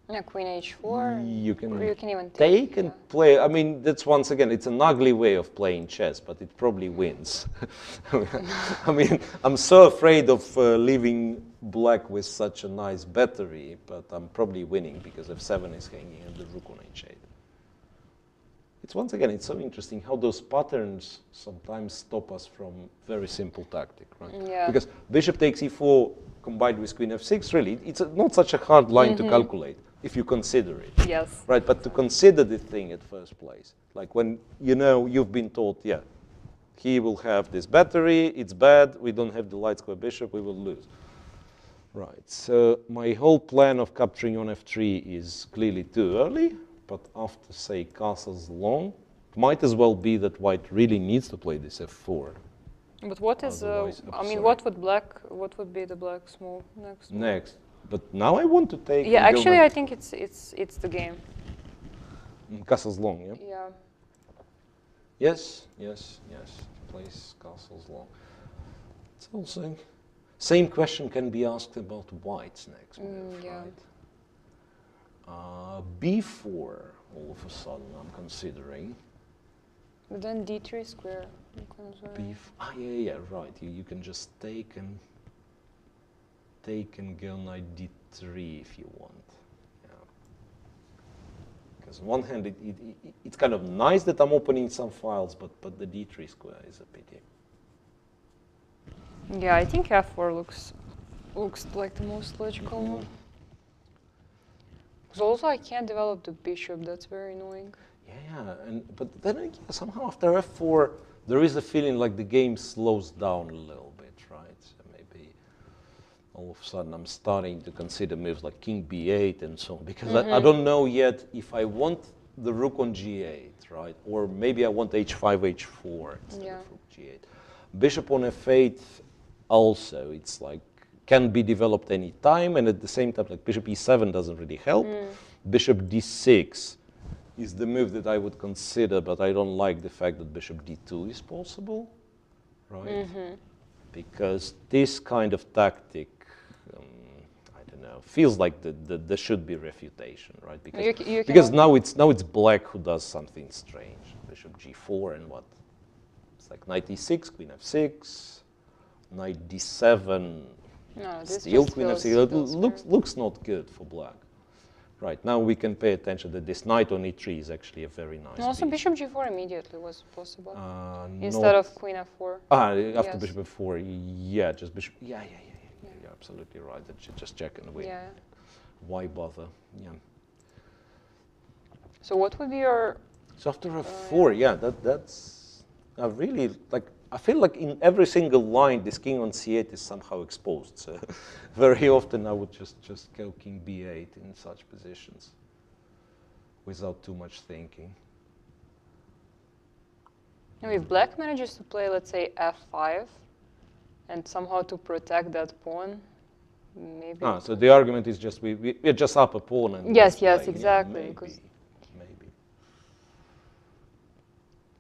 Yeah, queen h4. You can even take and play. I mean, that's once again, it's an ugly way of playing chess, but it probably wins. I mean, I'm so afraid of leaving black with such a nice battery, but I'm probably winning because f7 is hanging and the rook on h8. It's once again, it's so interesting how those patterns sometimes stop us from very simple tactic, right? Yeah. Because bishop takes e4 combined with queen f6, really, it's not such a hard line to calculate if you consider it. Yes. Right, but to consider the thing at first place, like when you've been told, yeah, he will have this battery, it's bad, we don't have the light square bishop, we will lose. Right, so my whole plan of capturing on f3 is clearly too early, but after, say, castles long, it might as well be that white really needs to play this f4. But what is, what would be the black's move next? Next. But now I want to take... Yeah, actually, I think it's the game. Castles long, yeah? Yeah. Yes. Plays castles long. It's also... Same question can be asked about white's next move, right? b4, all of a sudden, I'm considering. But then d3 square. Yeah, right. You can just take and go knight d3 if you want. Yeah. Because on one hand, it's kind of nice that I'm opening some files, but the d3 square is a pity. Yeah, I think f4 looks like the most logical move. Because also I can't develop the bishop. That's very annoying. Yeah, but then somehow after f4, there is a feeling like the game slows down a little bit, right? So maybe all of a sudden I'm starting to consider moves like king b8 and so on, because I don't know yet if I want the rook on g8, right? Or maybe I want h5, h4 instead of rook g8. Bishop on f8 also, it's like, can be developed any time, and at the same time, like bishop e7 doesn't really help. Bishop d6 is the move that I would consider, but I don't like the fact that bishop d2 is possible, right? Because this kind of tactic, I don't know, feels like there should be refutation, right? Because now it's black who does something strange. Bishop g4 and what? It's like knight e6, queen f6, knight d7. No, this still queen f6. Looks not good for black. Right, now we can pay attention that this knight on e3 is actually a very nice also piece. bishop g4 immediately was possible. Instead of queen f4. After bishop f4, yeah, just bishop. Yeah, you're absolutely right. That should just check and win. Yeah. why bother? Yeah. So what would be your... So after f4, yeah, that's really, like, I feel like in every single line, this king on c8 is somehow exposed. So very often I would just go king b8 in such positions without too much thinking. Now, if black manages to play, let's say, f5, and somehow to protect that pawn, maybe... Ah, so the argument is just we're just up a pawn and... Yes, yes, exactly. Yeah, maybe.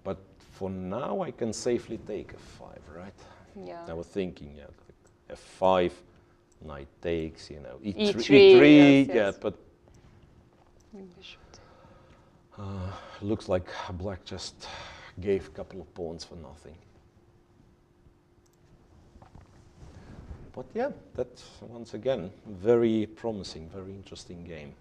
But for now, I can safely take f5, right? Yeah. I was thinking, yeah, like f5, knight takes, you know, e3, yeah, but looks like black just gave a couple of pawns for nothing. But yeah, that's once again very promising, very interesting game.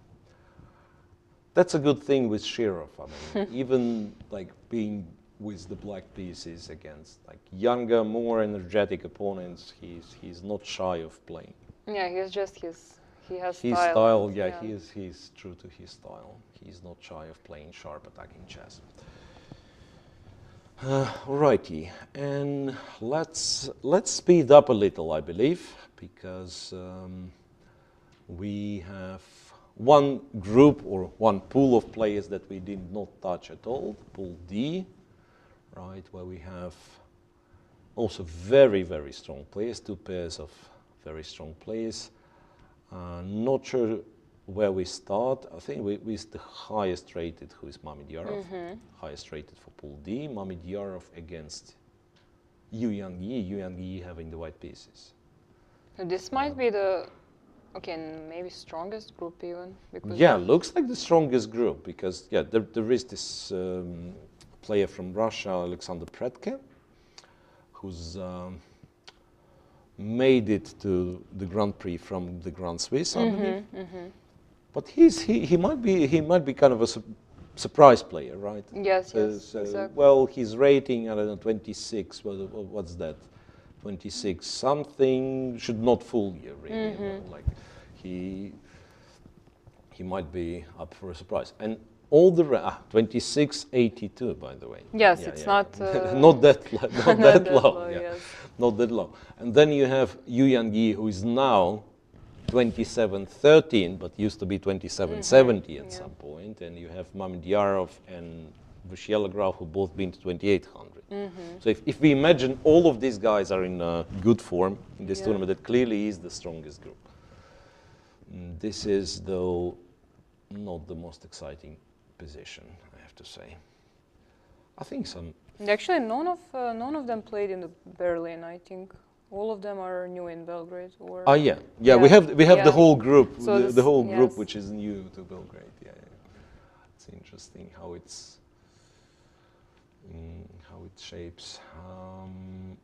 That's a good thing with Shirov. I mean, even like being with the black pieces against like younger, more energetic opponents, he's not shy of playing. Yeah, he has his style. style, yeah, he's true to his style. He's not shy of playing sharp attacking chess. Alrighty, and let's speed up a little, I believe, because we have one group or one pool of players that we did not touch at all, pool D, right, where we have also very, very strong players, two pairs of very strong players. Not sure where we start. I think with the highest rated, who is Mamedyarov, highest rated for pool D. Mamedyarov against Evgenij having the white pieces. This might be the, maybe strongest group even. Because yeah, looks like the strongest group because yeah, there is this player from Russia, Alexander Predke, who's made it to the Grand Prix from the Grand Swiss, I believe. But he might be kind of a surprise player, right? Yes, exactly. Well, his rating, I don't know, 26. What's that? 26 something should not fool you, really. You know, like he might be up for a surprise. And all the 26.82, by the way. Yes, yeah, it's not not that low. Yeah. Yes. Not that low. And then you have Evgenij, who is now 27.13, but used to be 27.70 at some point. And you have Mamedyarov and Vyshyegrov, who both been to 2800. So if we imagine all of these guys are in good form in this tournament, that clearly is the strongest group. This is, though, not the most exciting position, I have to say. I think some... Actually, none of them played in the Berlin, I think. All of them are new in Belgrade. Or yeah. We have the whole group, so the whole group which is new to Belgrade. Yeah. It's interesting how it's how it shapes.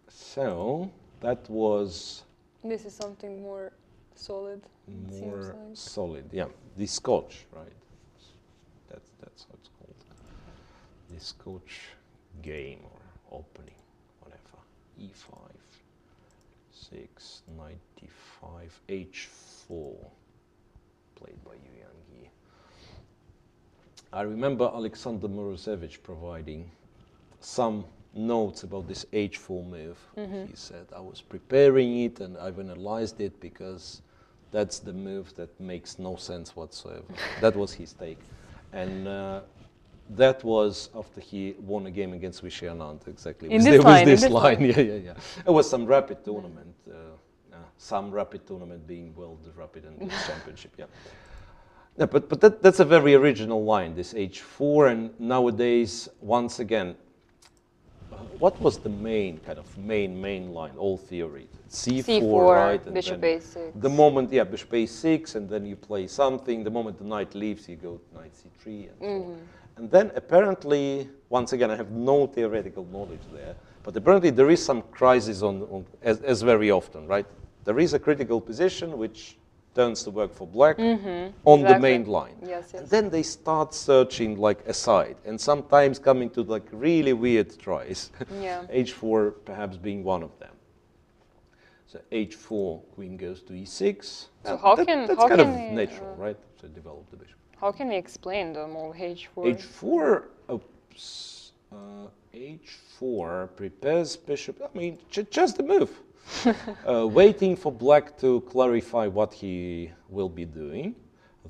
So that was... This is something more solid. More solid, yeah. The Scotch, right? That's how it's called. The Scotch game or opening, whatever. E5, 6, 95, H4, played by Evgenij. I remember Alexander Morozevich providing some notes about this H4 move. He said, I was preparing it and I've analyzed it because that's the move that makes no sense whatsoever. That was his take. And that was after he won a game against Vyshyegrov, exactly. With this line. Yeah. It was some rapid tournament. Some rapid tournament being World Rapid and Championship, yeah. Yeah, but that's a very original line, this H4, and nowadays, once again, what was the main line, all theory? C4, right? And bishop A6. The moment, bishop A6, and then you play something. The moment the knight leaves, you go knight C3, and so on. And then apparently, once again, I have no theoretical knowledge there, but apparently there is some crisis as very often, right? There is a critical position which turns to work for black on the main line. Yes. And then they start searching like aside, and sometimes coming to like really weird tries. Yeah. H4 perhaps being one of them. So h4, queen goes to e6. So that's kind of natural, right? To develop the bishop. How can we explain the move h4? h4, oops, h4 prepares bishop. I mean, just the move. Waiting for black to clarify what he will be doing.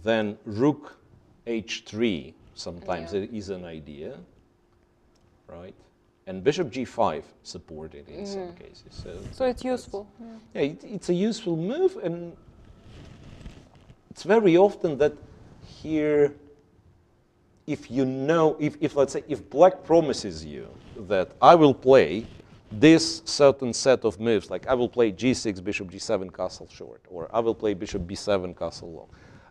Then rook h3 sometimes it is an idea, right? And bishop g5 supported in some cases. So it's useful. Yeah, it's a useful move, and it's very often that here, if you know, if let's say, if black promises you that I will play this certain set of moves, like I will play g6, bishop g7, castle short, or I will play bishop b7, castle long,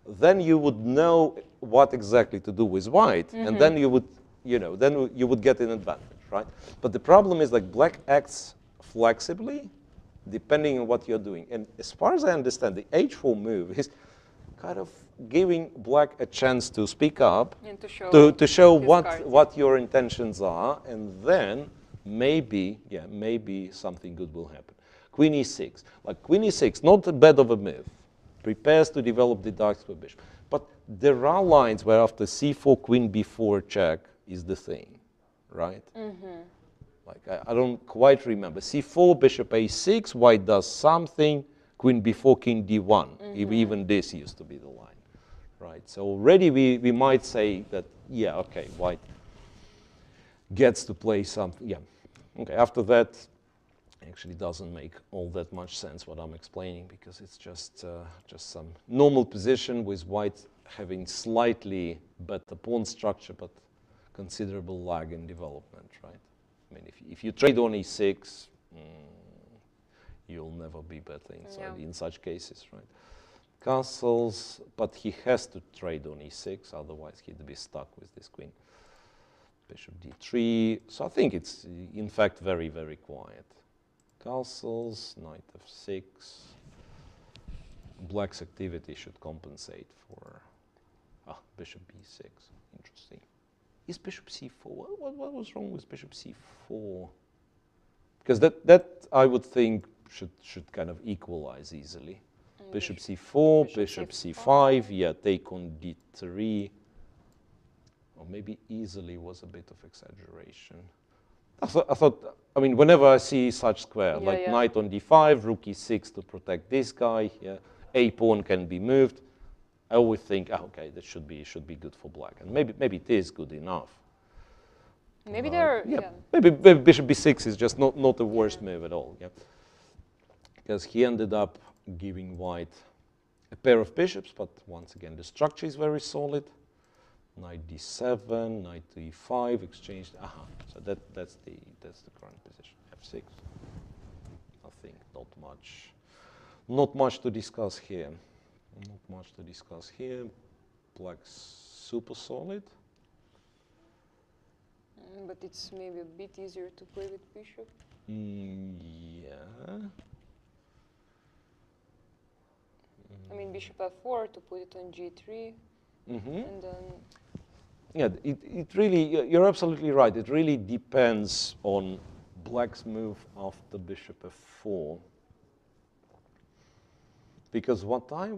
then you would know what exactly to do with white, and then you would, then you would get an advantage, right? But the problem is, like, black acts flexibly depending on what you're doing. And as far as I understand, the h4 move is kind of giving black a chance to speak up, and to show what your intentions are, and then maybe something good will happen. Queen e6. Like queen e6, not a bad of a move. Prepares to develop the dark square bishop. But there are lines where after c4, queen b4 check is the thing, right? Like I don't quite remember. c4, bishop a6, white does something, queen b4, king d1. Even this used to be the line, right? So already we might say that, yeah, okay, white gets to play something. Yeah, okay, after that, actually doesn't make all that much sense what I'm explaining, because it's just some normal position with white having slightly better pawn structure, but considerable lag in development, right? I mean, if you trade on e6, you'll never be better in such cases, right? Castles, but he has to trade on e6, otherwise he'd be stuck with this queen. Bishop d3, so I think it's in fact very, very quiet. Castles, knight f6. Black's activity should compensate for bishop b6. Interesting. Is bishop c4? What was wrong with bishop c4? Because that I would think should kind of equalize easily. Bishop c4, bishop c5. Yeah, take on d3. Or maybe easily was a bit of exaggeration. I thought, I mean, whenever I see such square, knight on d5, rook e6 to protect this guy, a pawn can be moved, I always think, okay, that should be good for black, and maybe it is good enough. Maybe maybe bishop b6 is just not the worst move at all, because he ended up giving white a pair of bishops, but once again the structure is very solid. Knight d7, knight to e5, exchanged. So that's the current position. f6. I think not much to discuss here. Not much to discuss here. Black's super solid. But it's maybe a bit easier to play with bishop. Yeah. I mean, bishop f4 to put it on g3. And then yeah, it really, you're absolutely right. It really depends on black's move after bishop f4. Because what I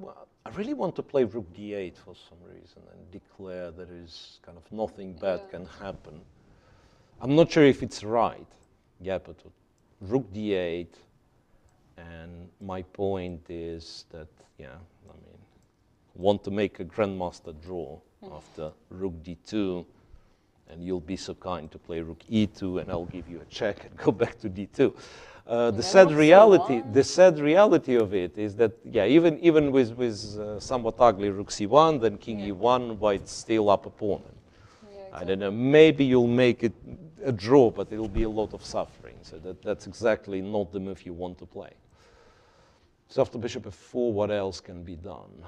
really want to play rook d8 for some reason and declare that is kind of nothing bad can happen. I'm not sure if it's right. Yeah, but rook d8, and my point is that, I mean, want to make a grandmaster draw after rook d2, and you'll be so kind to play rook e2, and I'll give you a check and go back to d2. The sad reality of it is that, even with somewhat ugly rook c1, then king e1, white's still up opponent. Exactly. I don't know, maybe you'll make it a draw, but it'll be a lot of suffering. So that's exactly not the move you want to play. So after bishop f4, what else can be done?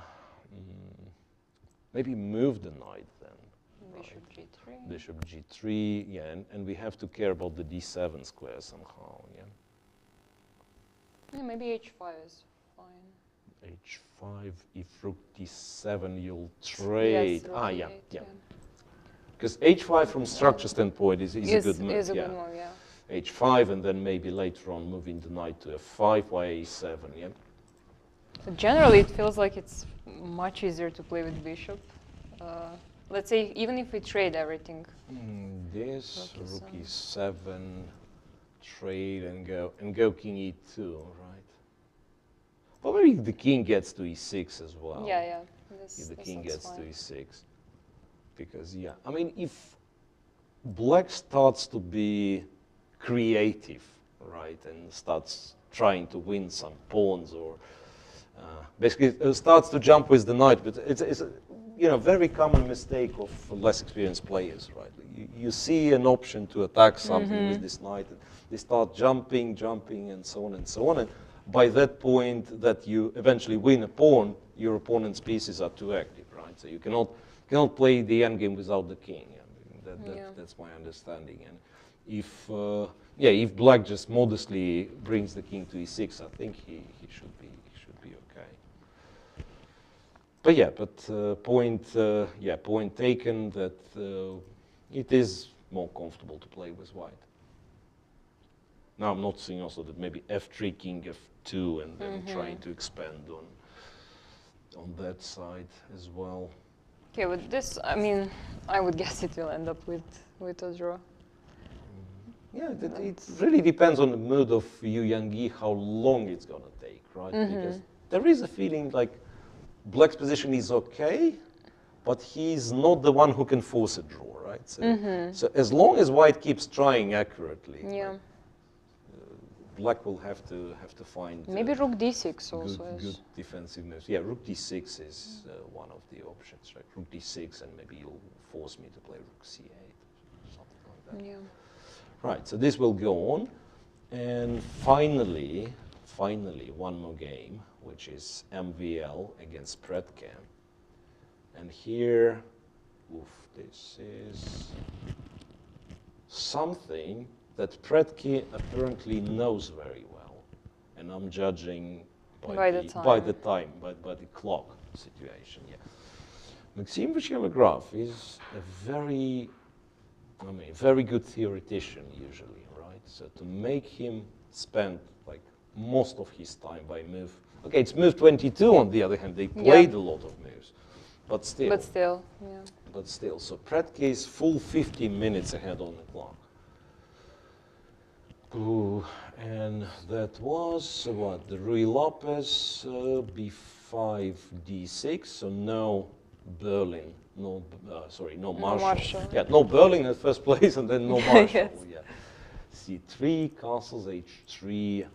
Maybe move the knight then. Bishop g3. Bishop g3, and we have to care about the d7 square somehow, maybe h5 is fine. h5, if rook d7, you'll trade. Yes, Because h5 from structure standpoint is a good move. Is a good move, h5, and then maybe later on moving the knight to f5 by a7, yeah? So generally, it feels like it's much easier to play with bishop. Let's say, even if we trade everything. This, rook e7, trade, and go king e2, right? Well, maybe the king gets to e6 as well. Yeah, yeah. If the king gets to e6. Because, yeah, I mean, if black starts to be creative, right, and starts trying to win some pawns, or basically starts to jump with the knight, but it's a, you know, very common mistake of less experienced players, right? You see an option to attack something with this knight, and they start jumping, and so on and so on, and by that point that you eventually win a pawn, your opponent's pieces are too active, right? So you cannot play the endgame without the king. I mean, that's my understanding. And if black just modestly brings the king to e6, I think he should be okay. But yeah, point taken that it is more comfortable to play with white. Now I'm not seeing also that maybe f3, king f2, and then trying to expand on that side as well. Okay, with this, I mean, I would guess it will end up with a draw. Yeah, it really depends on the mood of Yu Yangyi, how long it's going to take, right? Because there is a feeling like black's position is okay, but he's not the one who can force a draw, right? So, so as long as white keeps trying accurately, like, black will have to find maybe rook d6 also good defensive moves. Yeah, rook d6 is one of the options, right? Rook d6, and maybe you'll force me to play rook c8, something like that. Yeah. Right, so this will go on, and finally, one more game, which is MVL against Predcam. And here, this is something that Predki apparently knows very well, and I'm judging by the clock situation. Yeah, Maxime Vachier-Lagrave is a very good theoretician usually, right? So to make him spend like most of his time by move, okay, it's move 22 on the other hand, they played a lot of moves, but still. So Predki is full 15 minutes ahead on the clock. Ooh, and that was what, the Ruy Lopez, b5, d6, so no Berlin, no Marshall. Yeah, no Berlin at first place, and then no Marshall. Yeah. c3, castles, h3,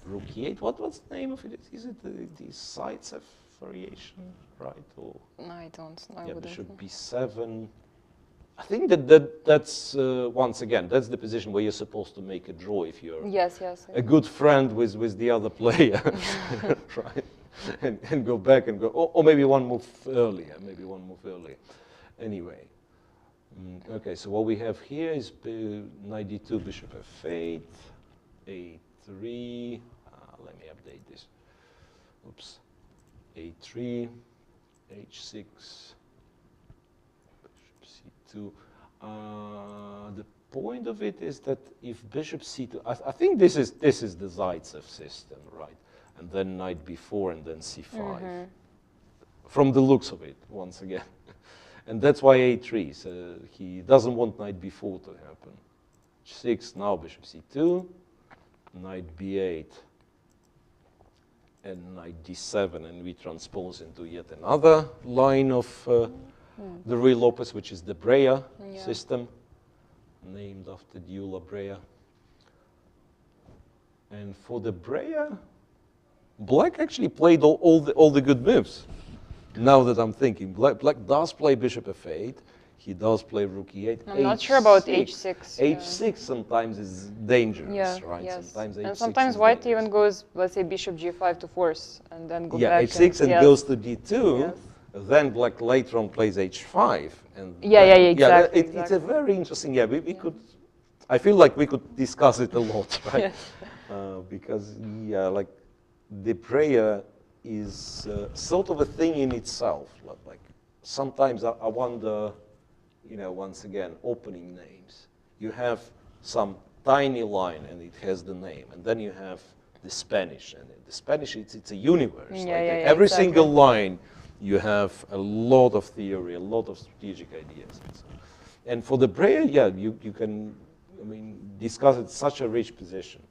rook e8. What's the name of it? Is it the Zaitsev variation, right? Or no, I don't. Yeah, bishop b7. I think that's once again, that's the position where you're supposed to make a draw if you're a good friend with the other player, right? And go back and go, or maybe one move earlier, Anyway, okay, so what we have here is knight d2, bishop f8, a3, let me update this, oops, a3, h6, the point of it is that if bishop c2, I think this is the Zaitsev system, right? And then knight b4 and then c5. From the looks of it, once again. And that's why a3, so he doesn't want knight b4 to happen. h6, now bishop c2, knight b8, and knight d7, and we transpose into yet another line of the Ruy Lopez, which is the Brea system, named after Gyula Brea. And for the Brea, black actually played all the good moves. Now that I'm thinking, black does play bishop f8. He does play rook e8. I'm not sure about h6. h6 sometimes is dangerous, right? Yes. Sometimes sometimes white even goes, let's say, bishop g5 to force, and then go back. h6 and goes to d2. Yes. Then black later on plays h5. And exactly. It's a very interesting, we could, I feel like we could discuss it a lot, right? Because, like, the Brea is sort of a thing in itself. Like, sometimes I wonder, once again, opening names. You have some tiny line, and it has the name. And then you have the Spanish, and the Spanish, it's a universe. Every single line, you have a lot of theory, a lot of strategic ideas. And for the Breyer, yeah, you can, I mean, discuss it such a rich position.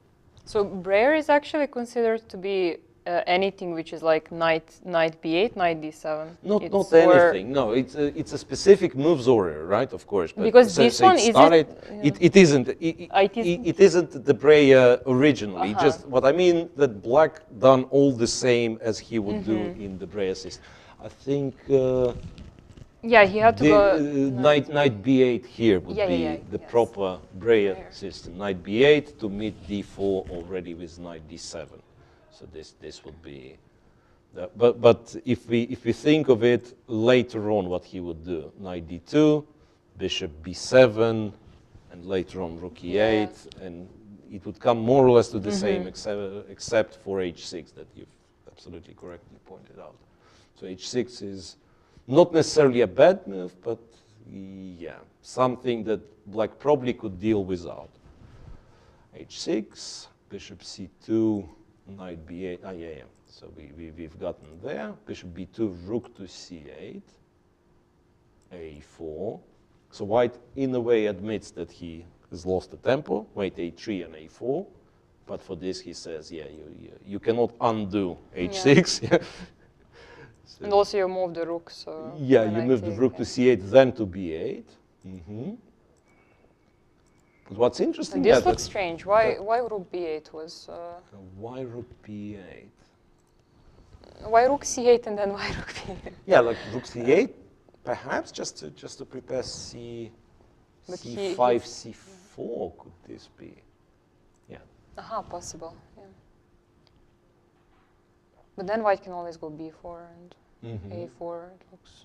So Breyer is actually considered to be anything which is like knight b8, knight d7. Not anything. No, it's a specific moves order, right? Of course. But because this one it isn't. It isn't the Breyer originally. Just what I mean that Black done all the same as he would do in the Breyer system. I think. Yeah, he had to go. Knight b8 here would be the proper Breyer system. Knight b8 to meet d4 already with knight d7. So this would be. But if we think of it later on, what he would do: knight d2, bishop b7, and later on rook e8, and it would come more or less to the same, except for h6 that you've absolutely correctly pointed out. So h6 is not necessarily a bad move, but yeah, something that Black probably could deal without. h6, bishop c2, knight b8. So we've gotten there. Bishop b2, rook to c8, a4. So White, in a way, admits that he has lost the tempo. Wait, a3 and a4. But for this, he says, yeah, you cannot undo h6. Yeah. So and also you move the rook, so... Yeah, you move the rook to c8, then to b8. But what's interesting... This looks strange. Why rook b8 was... Why rook b8? Why rook c8 and then why rook b8? Yeah, like rook c8, perhaps just to prepare c5, c4 could this be? Yeah. Possible. Yeah. But then White can always go b4 and a4. It looks.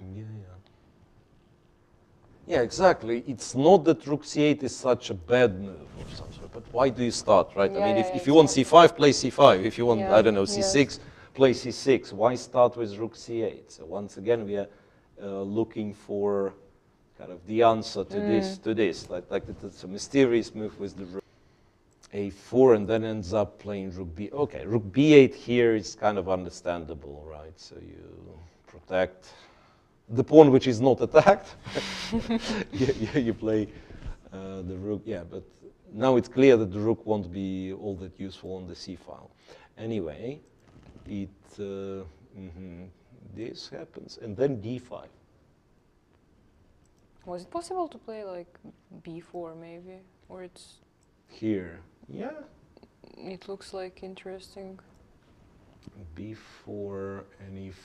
Yeah, exactly. It's not that rook c8 is such a bad move of some sort, but why do you start, right? I mean, if you want c5, play c5. If you want, I don't know, c6, play c6. Why start with rook c8? So once again, we are looking for kind of the answer to this. Like it's a mysterious move with the rook a4, and then ends up playing rook b. Okay, rook b8 here is kind of understandable, right? So you protect the pawn which is not attacked. you play the rook, but now it's clear that the rook won't be all that useful on the c file. Anyway, this happens, and then d5. Was it possible to play like b4 maybe, or it's here? Yeah. It looks like interesting. b4, and if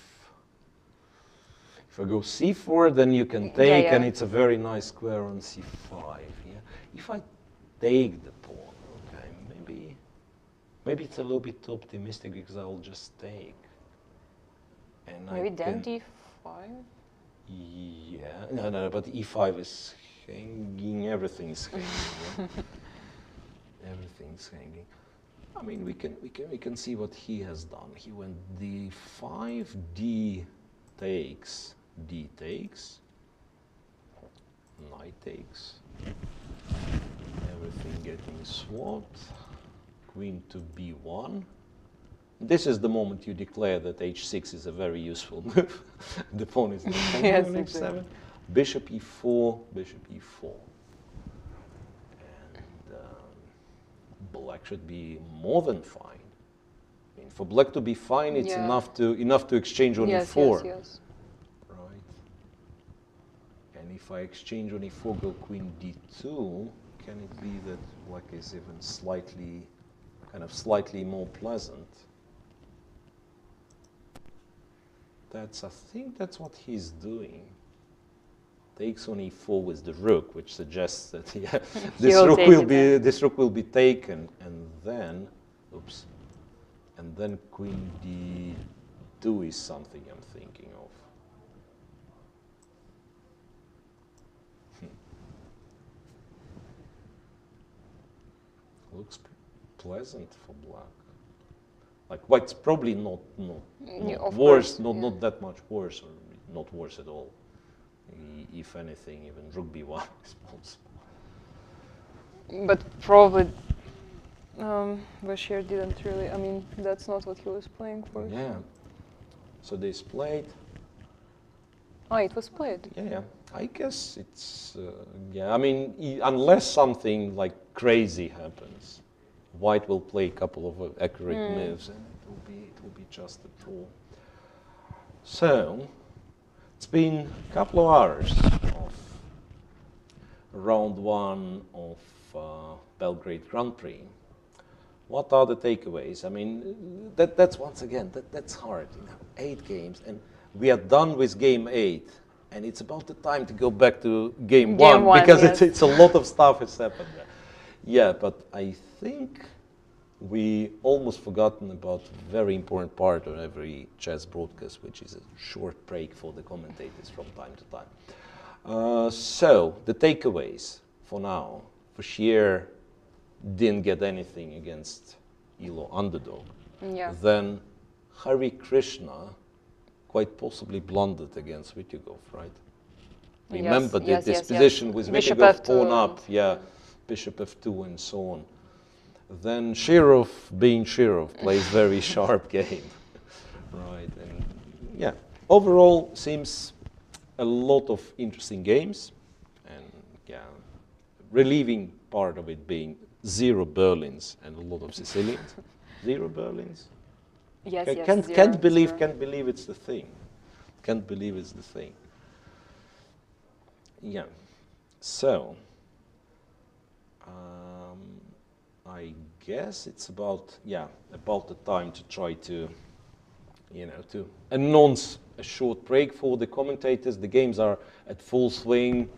I go c4, then you can take, and it's a very nice square on c5. Yeah. If I take the pawn, okay, maybe it's a little bit optimistic because I'll just take. And maybe then d5. Yeah. No. But e5 is hanging. Everything's hanging. Yeah? Everything's hanging. I mean, we can see what he has done. He went d5, d takes, d takes, knight takes, everything getting swapped, queen to b1. This is the moment you declare that h6 is a very useful move. The pawn is not hanging on h7. Bishop e4, bishop e4. Black should be more than fine. I mean, for Black to be fine, it's enough to exchange on e4. Yes. Right. And if I exchange on e4, go queen d2, can it be that Black is even slightly more pleasant? I think that's what he's doing. Takes on e4 with the rook, which suggests that this rook will be taken, and then queen d2 is something I'm thinking of. Looks pleasant for Black. Like White's probably not worse, not that much worse, or not worse at all. If anything, even rook b1 is possible. but probably Bashir didn't really. I mean, that's not what he was playing for. Yeah. So they played. Oh, it was played. Yeah. I guess it's yeah. I mean, unless something like crazy happens, White will play a couple of accurate moves, and it will be just a draw. So it's been a couple of hours of round one of Belgrade Grand Prix. What are the takeaways? I mean, that's once again, that's hard. 8 games, and we are done with game 8, and it's about the time to go back to game one because yes. it's a lot of stuff has happened there. Yeah, but I think we almost forgotten about a very important part of every chess broadcast, which is a short break for the commentators from time to time. So the takeaways for now: Bashir didn't get anything against Elo underdog. Yeah. Then Hari Krishna quite possibly blundered against Vityugov, right? Remember this position with Vityugov pawn up, bishop f2 and so on. Then Shirov, being Shirov, plays very sharp game, right? And yeah, overall seems a lot of interesting games, and yeah, relieving part of it being 0 Berlins and a lot of Sicilians. 0 Berlins? Yes, Can't believe it's the thing. Can't believe it's the thing. Yeah. So I guess it's about the time to try to to announce a short break for the commentators. The games are at full swing,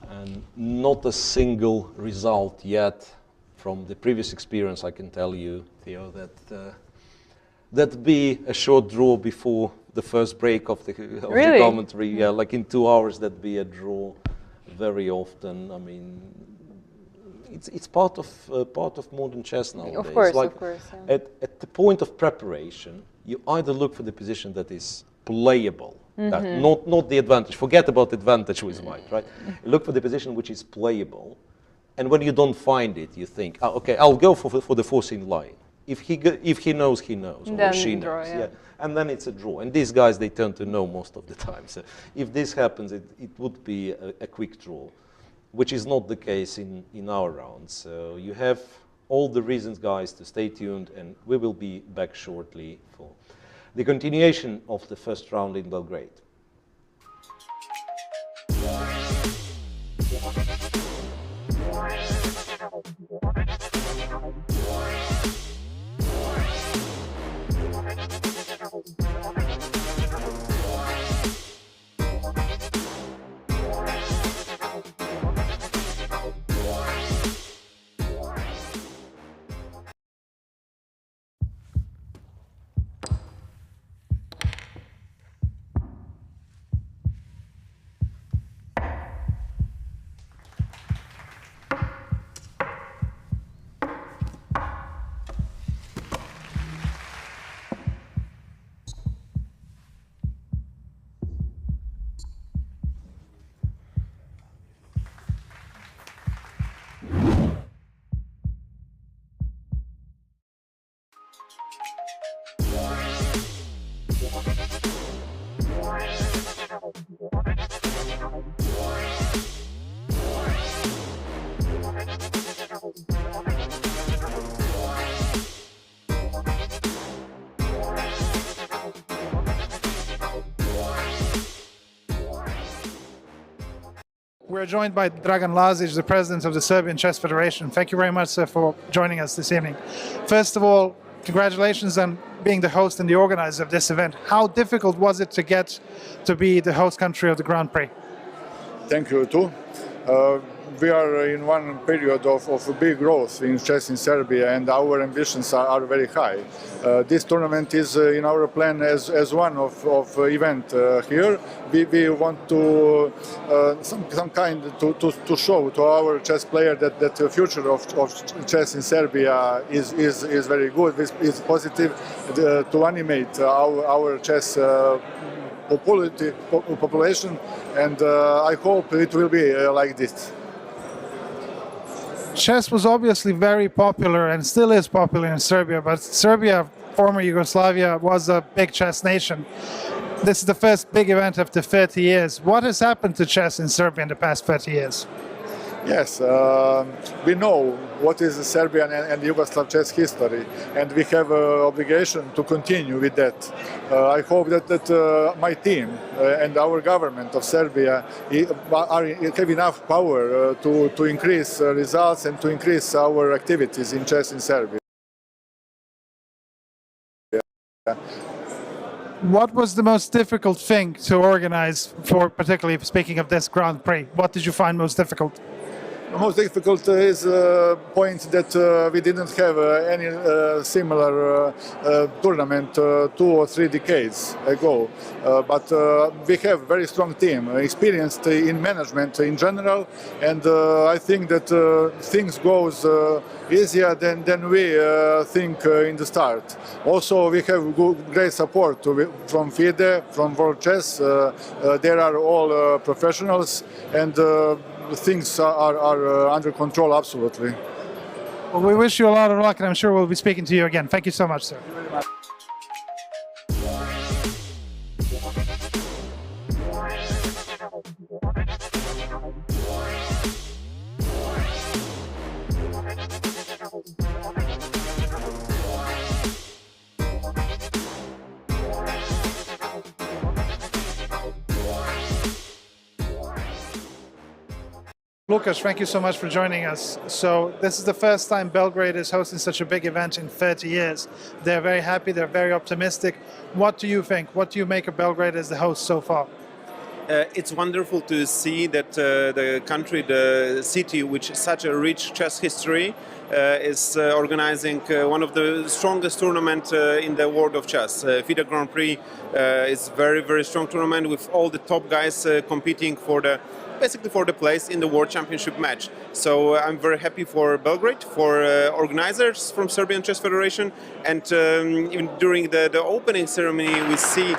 and not a single result yet. From the previous experience, I can tell you, Theo, that that'd be a short draw before the first break of the commentary. Yeah, like in 2 hours, that'd be a draw very often. I mean, it's part of modern chess nowadays. Of course, like, of course. Yeah. At the point of preparation, you either look for the position that is playable, not the advantage. Forget about advantage with White, right? Look for the position which is playable, and when you don't find it, you think, oh, okay, I'll go for the forcing line. If he knows, he knows, then or she draw, knows, yeah. and then it's a draw. And these guys, they tend to know most of the time. So if this happens, it would be a quick draw, which is not the case in our round. So you have all the reasons, guys, to stay tuned, and we will be back shortly for the continuation of the first round in Belgrade. We're joined by Dragan Lazic, the president of the Serbian Chess Federation. Thank you very much, sir, for joining us this evening. First of all, congratulations on being the host and the organizer of this event. How difficult was it to get to be the host country of the Grand Prix? Thank you, too. We are in one period of big growth in chess in Serbia, and our ambitions are very high. This tournament is in our plan as one of event here. We want to some kind to show to our chess player that the future of chess in Serbia is very good. Is positive to animate our chess population, and I hope it will be like this. chess was obviously very popular and still is popular in Serbia, but Serbia, former Yugoslavia, was a big chess nation. This is the first big event after 30 years. What has happened to chess in Serbia in the past 30 years? Yes, we know what is the Serbian and Yugoslav chess history, and we have an obligation to continue with that. I hope that my team and our government of Serbia have enough power to increase results and to increase our activities in chess in Serbia. What was the most difficult thing to organize for, particularly speaking of this Grand Prix? What did you find most difficult? The most difficult is point that we didn't have any similar tournament 2 or 3 decades ago. But we have a very strong team, experienced in management in general, and I think that things goes easier than we think in the start. Also, we have great support from FIDE, from World Chess. They are all professionals, and things are under control, absolutely. Well, we wish you a lot of luck, and I'm sure we'll be speaking to you again. Thank you so much, sir. Lucas, thank you so much for joining us. So this is the first time Belgrade is hosting such a big event in 30 years. They're very happy, they're very optimistic. What do you think? What do you make of Belgrade as the host so far? It's wonderful to see that the country, the city, which has such a rich chess history, is organizing one of the strongest tournaments in the world of chess. FIDE Grand Prix is very, very strong tournament with all the top guys competing for basically for the place in the World Championship match. So I'm very happy for Belgrade, for organizers from Serbian Chess Federation, and even during the opening ceremony we see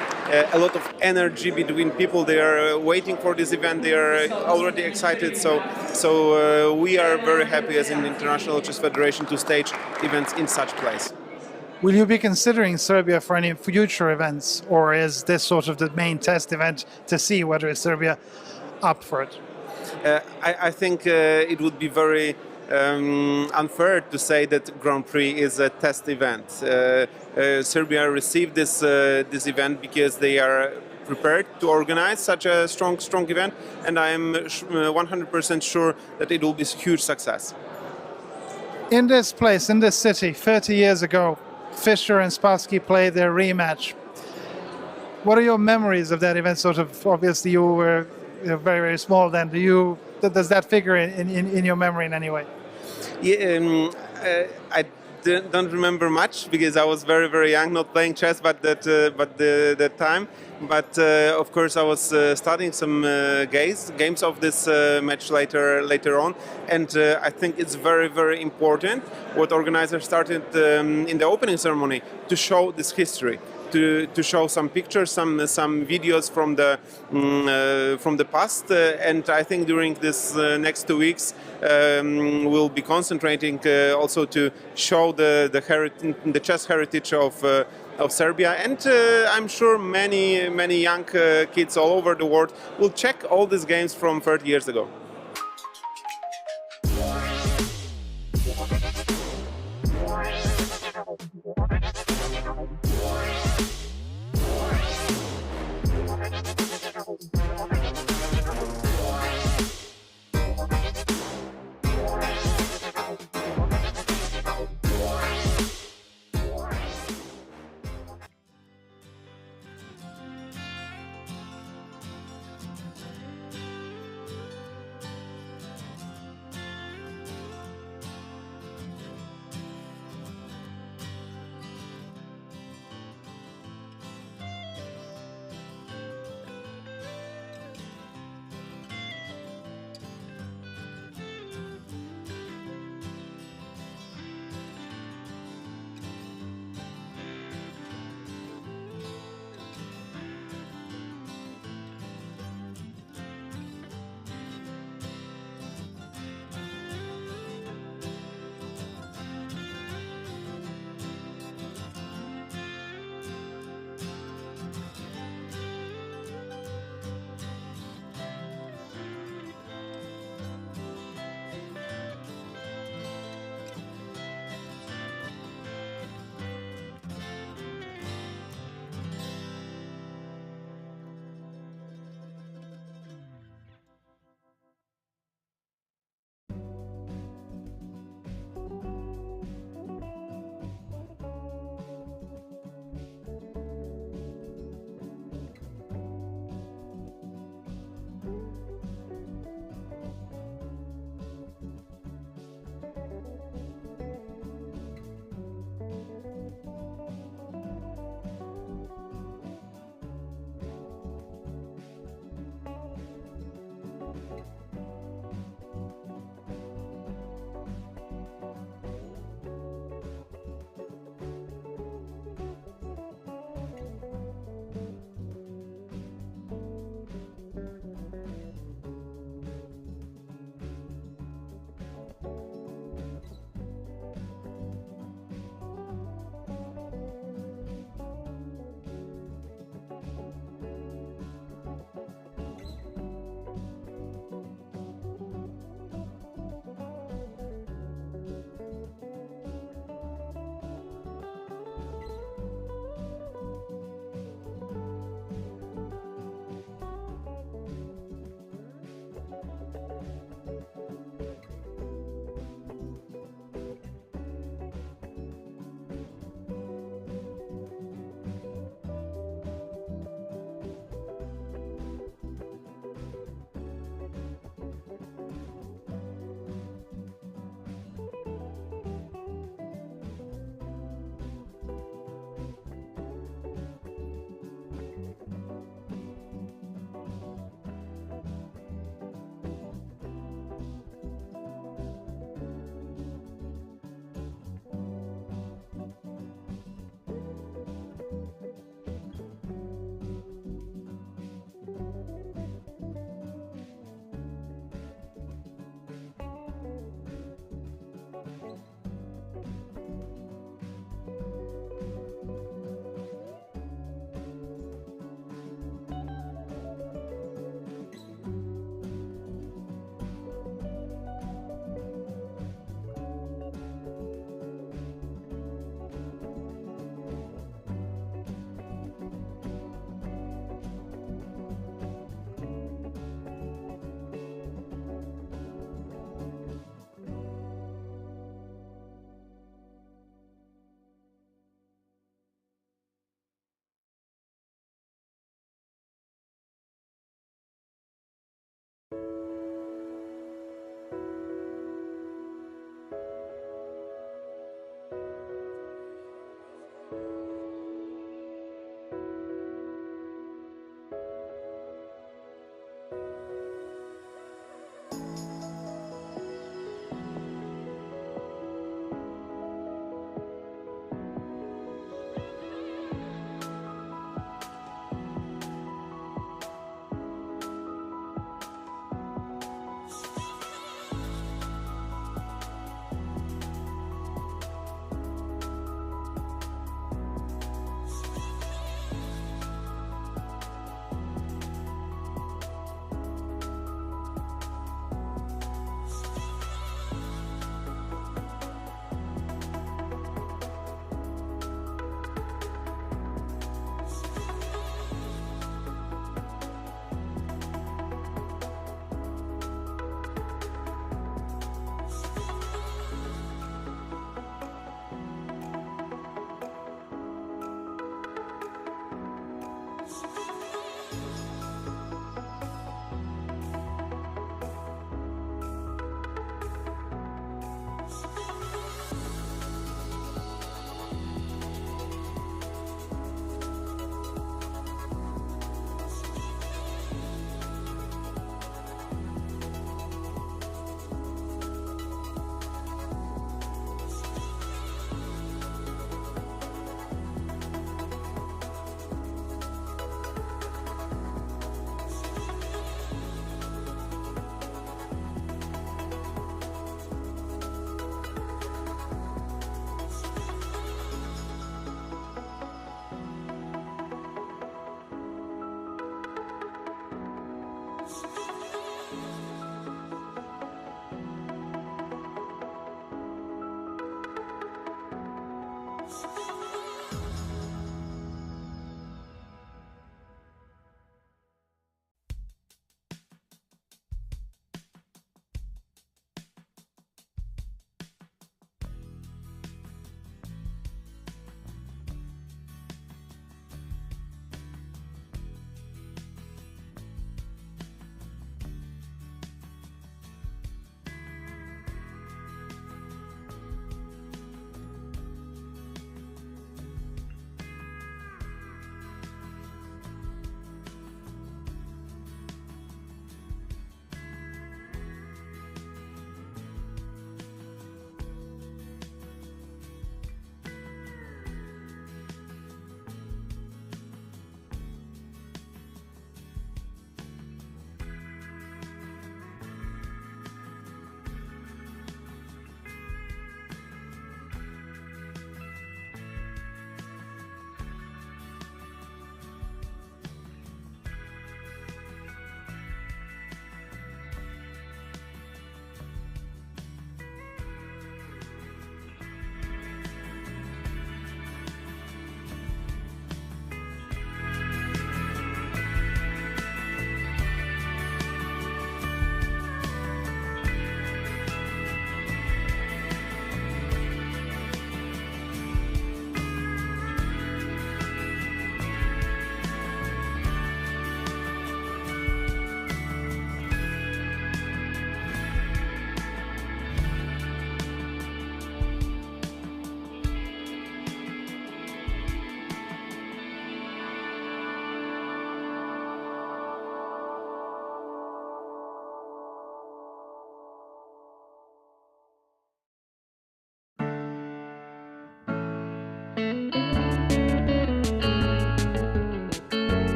a lot of energy between people. They are waiting for this event, they are already excited, so we are very happy as an International Chess Federation to stage events in such place. Will you be considering Serbia for any future events, or is this sort of the main test event to see whether is Serbia up for it? I think it would be very unfair to say that Grand Prix is a test event. Serbia received this event because they are prepared to organize such a strong event, and I am 100% sure that it will be a huge success. In this place, in this city, 30 years ago, Fischer and Spassky played their rematch. What are your memories of that event? Sort of, obviously you were very, very small then. Does that figure in your memory in any way? Yeah, I don't remember much because I was very, very young, not playing chess, but that time. But of course, I was studying some games of this match later on, and I think it's very, very important what organizers started in the opening ceremony to show this history. To show some pictures, some videos from the past, and I think during this next 2 weeks we'll be concentrating also to show the chess heritage of Serbia, and I'm sure many young kids all over the world will check all these games from 30 years ago.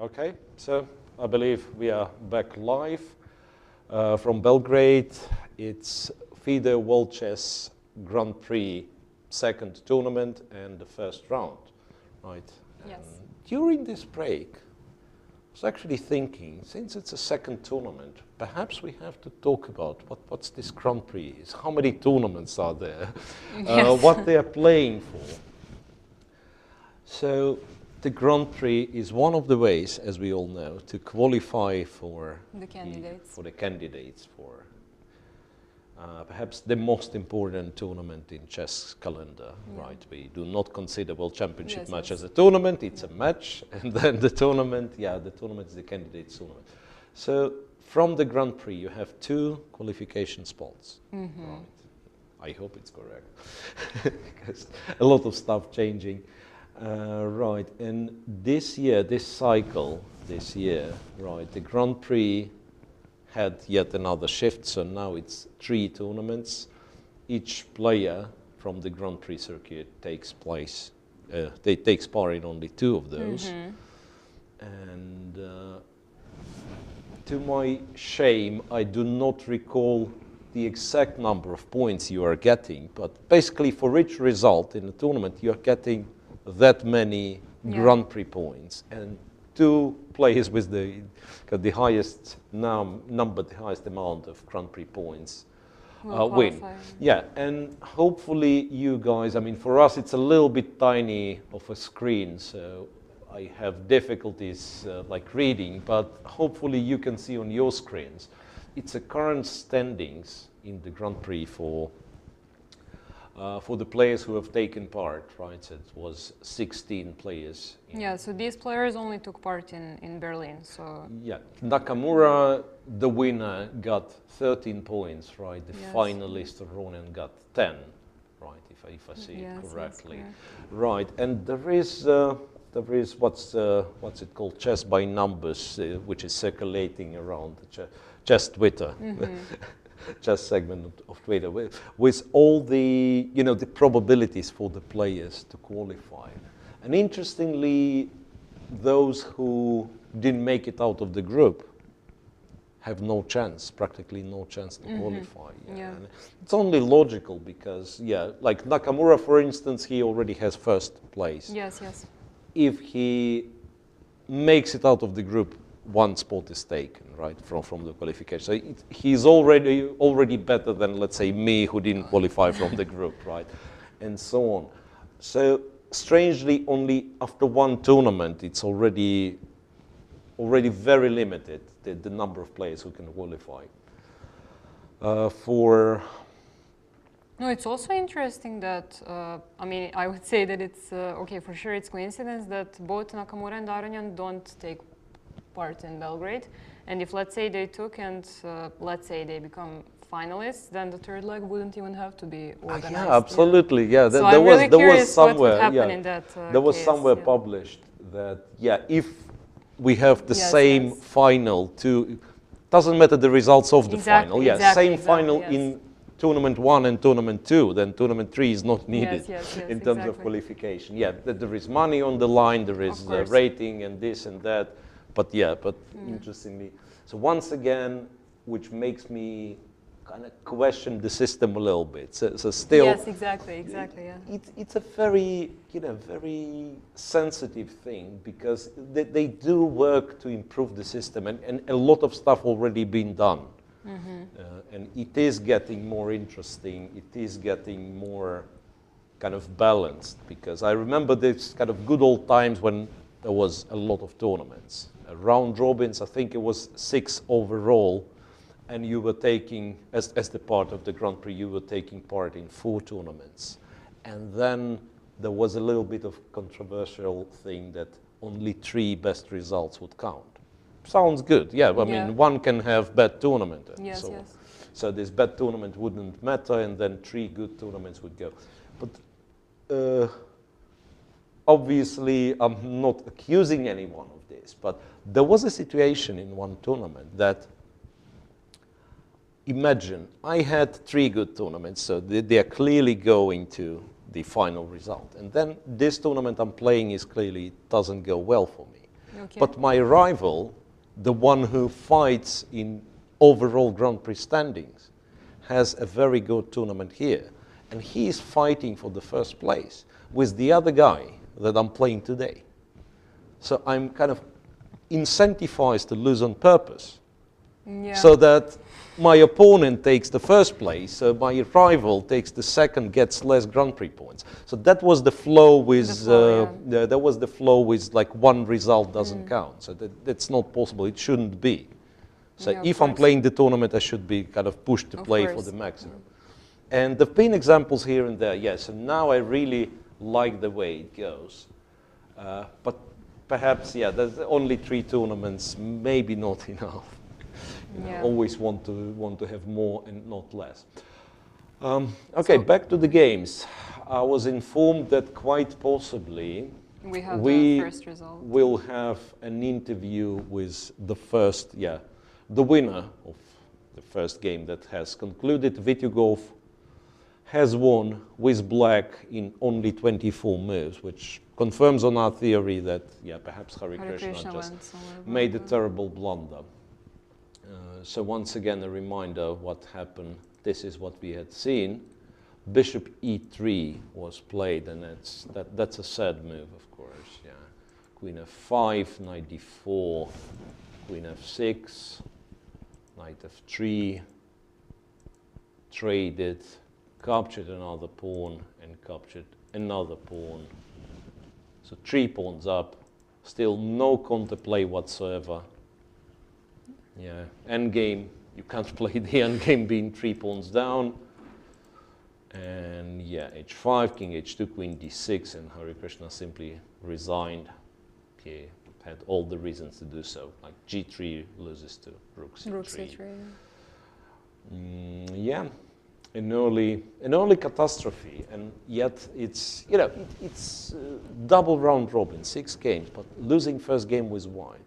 Okay, so I believe we are back live from Belgrade. It's FIDE World Chess Grand Prix second tournament and the first round, right? Yes. During this break, I was actually thinking, since it's a second tournament, perhaps we have to talk about what's this Grand Prix is, how many tournaments are there, Yes. what they are playing for. So the Grand Prix is one of the ways, as we all know, to qualify for The candidates. for perhaps the most important tournament in chess calendar, right? We do not consider World Championship Yes, match yes. as a tournament, it's a match, and then the tournament is the candidates tournament. So from the Grand Prix, you have 2 qualification spots, right? I hope it's correct, because a lot of stuff changing. Right, and this year, right, the Grand Prix had yet another shift, so now it's 3 tournaments. Each player from the Grand Prix circuit takes part in only 2 of those. And to my shame, I do not recall the exact number of points you are getting, but basically for each result in the tournament, you are getting that many Grand Prix points, and 2 players with the highest the highest amount of Grand Prix points win. Yeah, and hopefully you guys, I mean, for us it's a little bit tiny of a screen, so I have difficulties like reading, but hopefully you can see on your screens. It's a current standings in the Grand Prix for the players who have taken part, right? So it was 16 players. Yeah, so these players only took part in Berlin, so... Yeah, Nakamura, the winner, got 13 points, right? The Yes. finalist, Ronen, got 10, right? If I see Yes, it that's correctly. correct. Right, and there is what's it called, chess by numbers, which is circulating around the chess Twitter. Chess segment of Twitter with all the the probabilities for the players to qualify. And interestingly, those who didn't make it out of the group have practically no chance to qualify. Yeah. And it's only logical because like Nakamura, for instance, he already has first place. Yes, yes. If he makes it out of the group, 1 spot is taken, right, from the qualification. So he's already better than, let's say, me, who didn't qualify from the group, right, and so on. So strangely, only after 1 tournament, it's already very limited, the number of players who can qualify. No, it's also interesting that, I mean, I would say that it's, okay, for sure it's coincidence that both Nakamura and Aronian don't take part in Belgrade, and if let's say they took and let's say they become finalists, then the 3rd leg wouldn't even have to be organized. Yeah, absolutely. Yeah, So I'm really curious what would happen in that there was case, somewhere published that if we have the same yes. final doesn't matter the results of the final. Yeah, same final yes. in tournament 1 and tournament 2, then tournament 3 is not needed yes, in terms of qualification. Yeah, there is money on the line, there is rating and this and that. But interestingly, so once again, which makes me kind of question the system a little bit. So still, yes, exactly, yeah. It's a very, very sensitive thing because they do work to improve the system, and a lot of stuff already been done, and it is getting more interesting. It is getting more kind of balanced because I remember this kind of good old times when there was a lot of tournaments. Round robins, I think it was 6 overall, and you were taking, as the part of the Grand Prix, you were taking part in 4 tournaments. And then there was a little bit of controversial thing that only 3 best results would count. Sounds good, I mean, 1 can have bad tournament. Yes, so, yes. So this bad tournament wouldn't matter, and then 3 good tournaments would go. But obviously, I'm not accusing anyone of this, but there was a situation in 1 tournament that, imagine, I had 3 good tournaments, so they are clearly going to the final result. And then this tournament I'm playing is clearly doesn't go well for me. Okay. But my rival, the one who fights in overall Grand Prix standings, has a very good tournament here. And he is fighting for the first place with the other guy that I'm playing today. So I'm kind of incentivized to lose on purpose. Yeah. So that my opponent takes the first place, so my rival takes the second, gets less Grand Prix points. So that was the flow with, that was the flow with like one result doesn't count. So that's not possible, it shouldn't be. So Yeah, if I'm playing the tournament, I should be kind of pushed to play for the maximum. And there've been examples here and there, yes, and now I really like the way it goes. But perhaps, yeah, there's only 3 tournaments, maybe not enough. Always want to have more and not less. Okay, so back to the games. I was informed that quite possibly we have the first result. Will have an interview with the first, the winner of the first game that has concluded. Vityugov has won with black in only 24 moves, which confirms on our theory that, perhaps Hare Krishna just made a terrible blunder. So once again, a reminder of what happened. This is what we had seen. Bishop e3 was played, and that's a sad move, of course. Yeah, Queen f5, knight d4, Queen f6, knight f3, traded, captured another pawn, and captured another pawn. So 3 pawns up, still no counterplay whatsoever. Yeah, endgame, you can't play the endgame being 3 pawns down. And h5, king h2, queen d6, and Hare Krishna simply resigned. He had all the reasons to do so, like g3 loses to rook c3. Rook c3. An early catastrophe, and yet it's, it's double round robin, 6 games, but losing first game with white.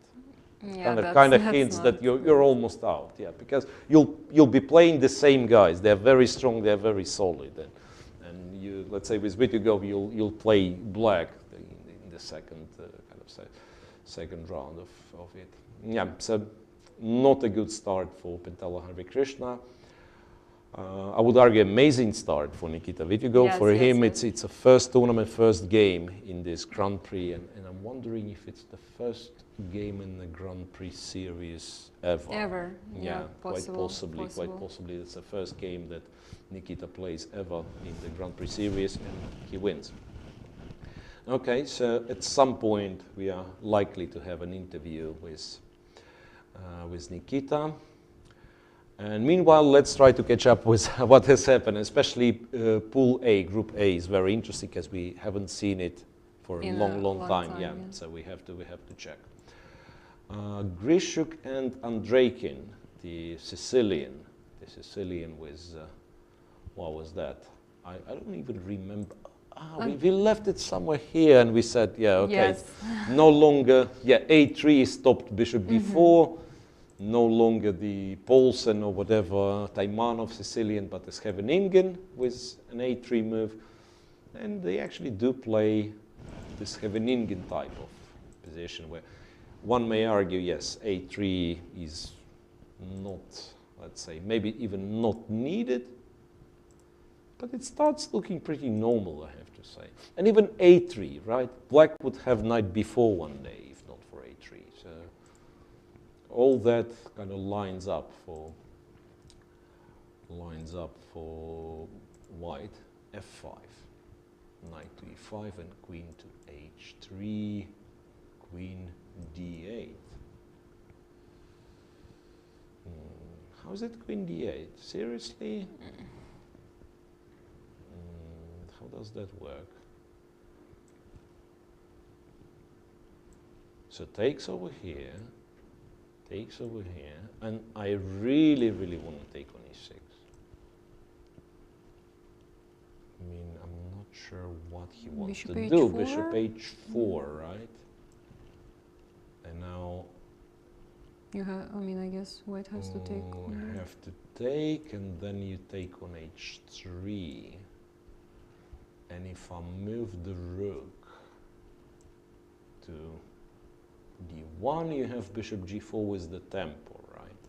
Kind of hints that you're almost out, because you'll be playing the same guys. They're very strong, they're very solid, and you, let's say with Vityugov, you'll play black in the second second round of it. Yeah, so not a good start for Pentala Hare Krishna. I would argue amazing start for Nikita Vityugov. For him, it's a first tournament, first game in this Grand Prix, and I'm wondering if it's the first game in the Grand Prix series ever. Quite possibly. It's the first game that Nikita plays ever in the Grand Prix series, and he wins. Okay, so at some point we are likely to have an interview with Nikita. And meanwhile, let's try to catch up with what has happened, especially Pool A, Group A is very interesting because we haven't seen it for a long time. So we have to check. Grishuk and Andreikin, the Sicilian with, what was that? I don't even remember. We left it somewhere here, and we said, no longer, A3 stopped Bishop D4. No longer the Paulsen or whatever, Taimanov Sicilian, but the Scheveningen with an A3 move. And they actually do play the Scheveningen type of position where one may argue, yes, A3 is not, let's say, maybe even not needed, but it starts looking pretty normal, I have to say. And even A3, right? Black would have knight B4 one day, if not for A3. So all that kind of lines up for white. F5, knight to E5, and queen to H3, queen D8. How is it queen D8? Seriously? How does that work? So takes over here, and I really want to take on E6. I mean, I'm not sure what he wants to do. Bishop H4, right? And now you have, I guess white has to take. I have to take, and then you take on H3. And if I move the rook to d1, you have bishop g4 with the tempo, right?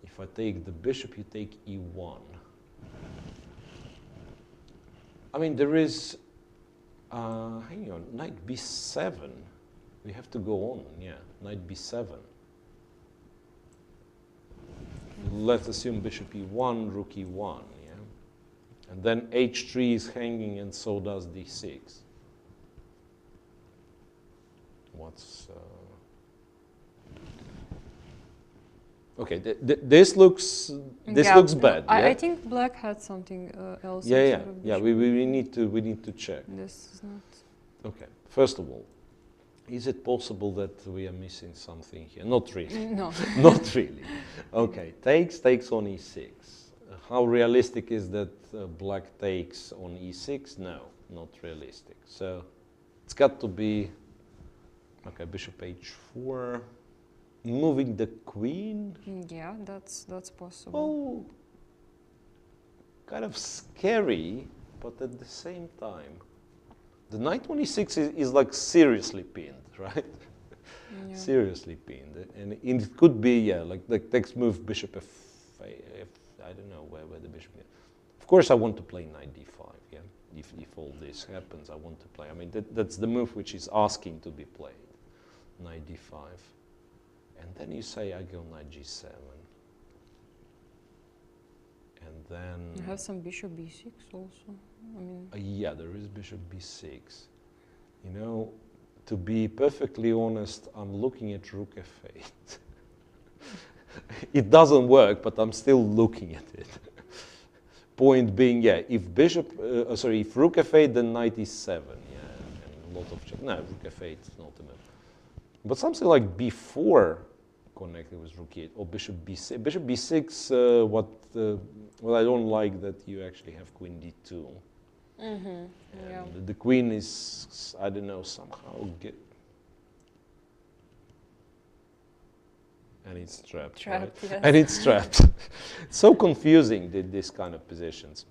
If I take the bishop, you take e1. I mean, there is, hang on, knight b7. We have to go on, yeah, knight b7. Let's assume bishop e1, rook e1, yeah? And then h3 is hanging, and so does d6. What's... Okay, this looks bad. I Yeah? think black had something else. Yeah. We need to check. This is not. Okay. First of all, is it possible that we are missing something here? Not really. No. Not really. Okay. Takes on e6. How realistic is that black takes on e6? No, not realistic. So it's got to be. Okay, bishop h4. Moving the queen? Yeah, that's possible. Well, kind of scary, but at the same time, the knight on e6 is like seriously pinned, right? Yeah. Seriously pinned, and it could be, yeah, like the next move, bishop f. I don't know where the bishop is. Of course, I want to play knight d5. Yeah, if all this happens, I want to play. I mean, that's the move which is asking to be played, knight d5. And then you say, I go knight g7. And then... You have some bishop b6 also. I mean... yeah, there is bishop b6. You know, to be perfectly honest, I'm looking at rook f8. It doesn't work, but I'm still looking at it. Point being, yeah, if if rook f8, then knight e7. Yeah, and a lot of... No, rook f8 is not enough. But something like b4 connected with rook e8 or bishop b6. Bishop b6, what I don't like that you actually have queen d2. Mm-hmm. Yeah. The queen is, I don't know, somehow and it's trapped, right? Yes. And it's trapped. It's so confusing, this kind of positions.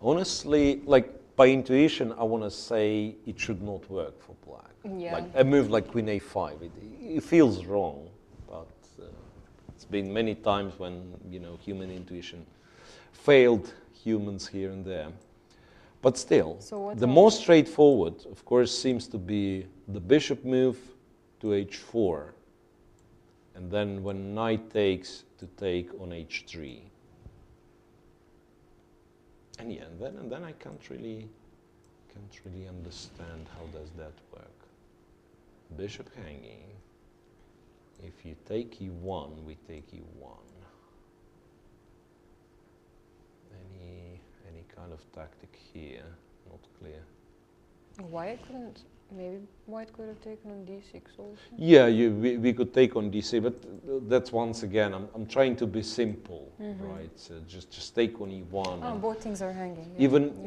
Honestly, like by intuition, I want to say it should not work for black. Yeah. Like a move like queen a5, it feels wrong, but it's been many times when human intuition failed humans here and there. But still, the most straightforward, of course, seems to be the bishop move to h4, and then when knight takes, to take on h3. And yeah, and then I can't really understand how does that work. Bishop hanging. If you take e1, we take e1. Any kind of tactic here? Not clear. Why couldn't? Maybe white could have taken on d6 also. Yeah, we could take on d6, but that's once again. I'm trying to be simple, right? So just take on e1. Oh, both things are hanging.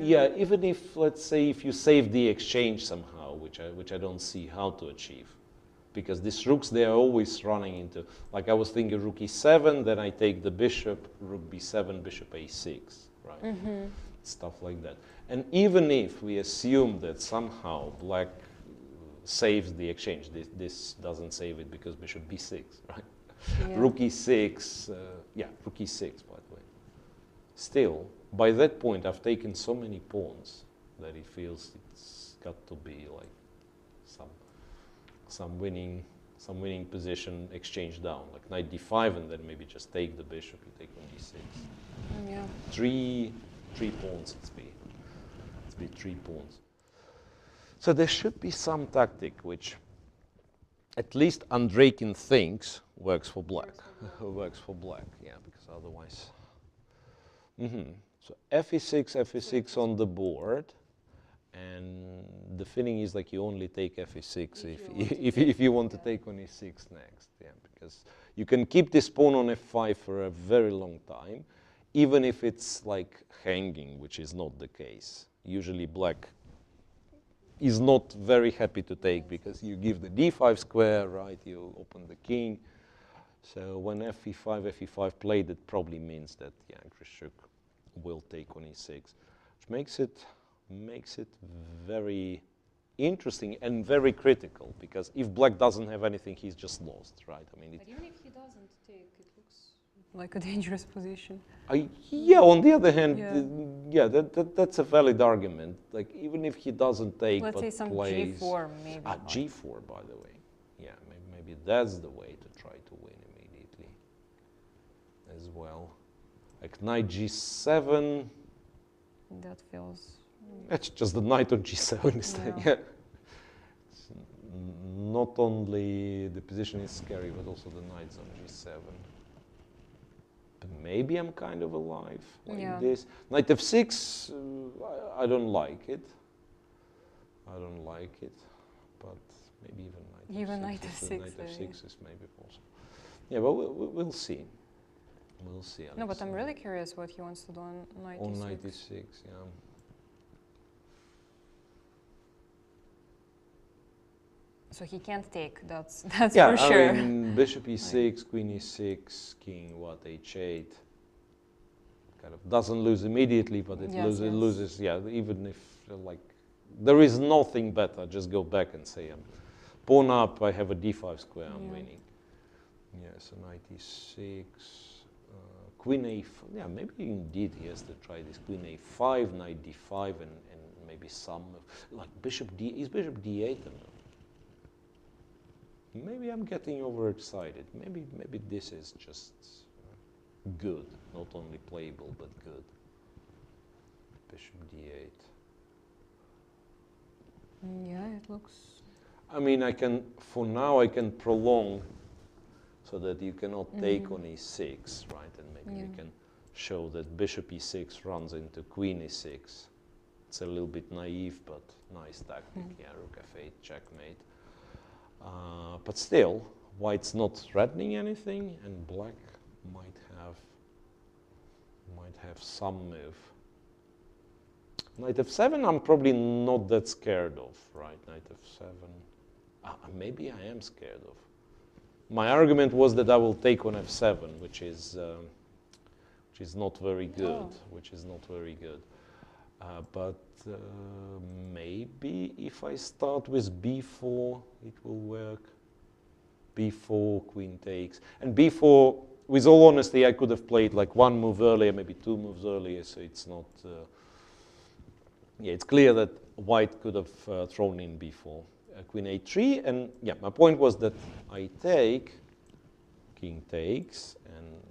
Yeah. Even if, let's say, if you save the exchange somehow, which I don't see how to achieve, because these rooks, they are always running into, like I was thinking rook e7, then I take the bishop, rook b7, bishop a6, right? Stuff like that. And even if we assume that somehow black saves the exchange, this doesn't save it because bishop b6, right? Yeah. Rook e6, rook e6, by the way. Still, by that point, I've taken so many pawns that it feels it's got to be like some winning position exchange down, like knight d5, and then maybe just take the bishop, you take on d6. Yeah. Three pawns, it's be 3 pawns. So there should be some tactic which, at least Andreikin thinks, works for black. Works for black, yeah, because otherwise. So fe6 on the board, and the feeling is like you only take fe6 if you want to take on e6 next, yeah, because you can keep this pawn on f5 for a very long time, even if it's like hanging, which is not the case. Usually black is not very happy to take because you give the d5 square, right? You open the king. So when fe5 played, it probably means that Grishuk will take on e6, which makes it very interesting and very critical, because if black doesn't have anything, he's just lost, right? I mean, but even if he doesn't take, it looks like a dangerous position. Yeah, on the other hand, Yeah. that's a valid argument. Like, even if he doesn't take, let's but say some plays, G4 maybe. G4, by the way. Yeah, maybe that's the way to try to win immediately as well. Like knight G7. That feels... It's just the knight on G7 instead. Yeah. Not only the position is scary, but also the knight's on G7. But maybe I'm kind of alive like this. Knight F6, I don't like it. I don't like it, but maybe even knight F6. Knight F6 is maybe possible. Yeah, but we'll see. We'll see. No, but I'm really curious what he wants to do on knight on E6. Knight E6, yeah. So he can't take, that's yeah, for sure. I mean, bishop E6, queen E6, king, what, H8. Kind of doesn't lose immediately, but it loses, yeah, even if, like, there is nothing better, just go back and say, pawn up, I have a D5 square, I'm winning. Yeah, so knight E6, queen A5, yeah, maybe indeed he has to try this, queen A5, knight D5, and maybe some, like bishop D, is bishop D8 or no? Maybe I'm getting overexcited. Maybe this is just good, not only playable but good. Bishop D8. Yeah, it looks. I mean, for now I can prolong, so that you cannot take on E6, right? And maybe you can show that bishop E6 runs into queen E6. It's a little bit naive, but nice tactic. Yeah, rook F8, checkmate. But still, white's not threatening anything, and black might have some move. Knight F7, I'm probably not that scared of, right? Knight F7, maybe I am scared of. My argument was that I will take on F7, which is not very good. Which is not very good. But maybe if I start with B4, it will work. B4, queen takes. And B4, with all honesty, I could have played like one move earlier, maybe two moves earlier, so it's not... yeah, it's clear that white could have thrown in B4. Queen A3, and yeah, my point was that I take, king takes, and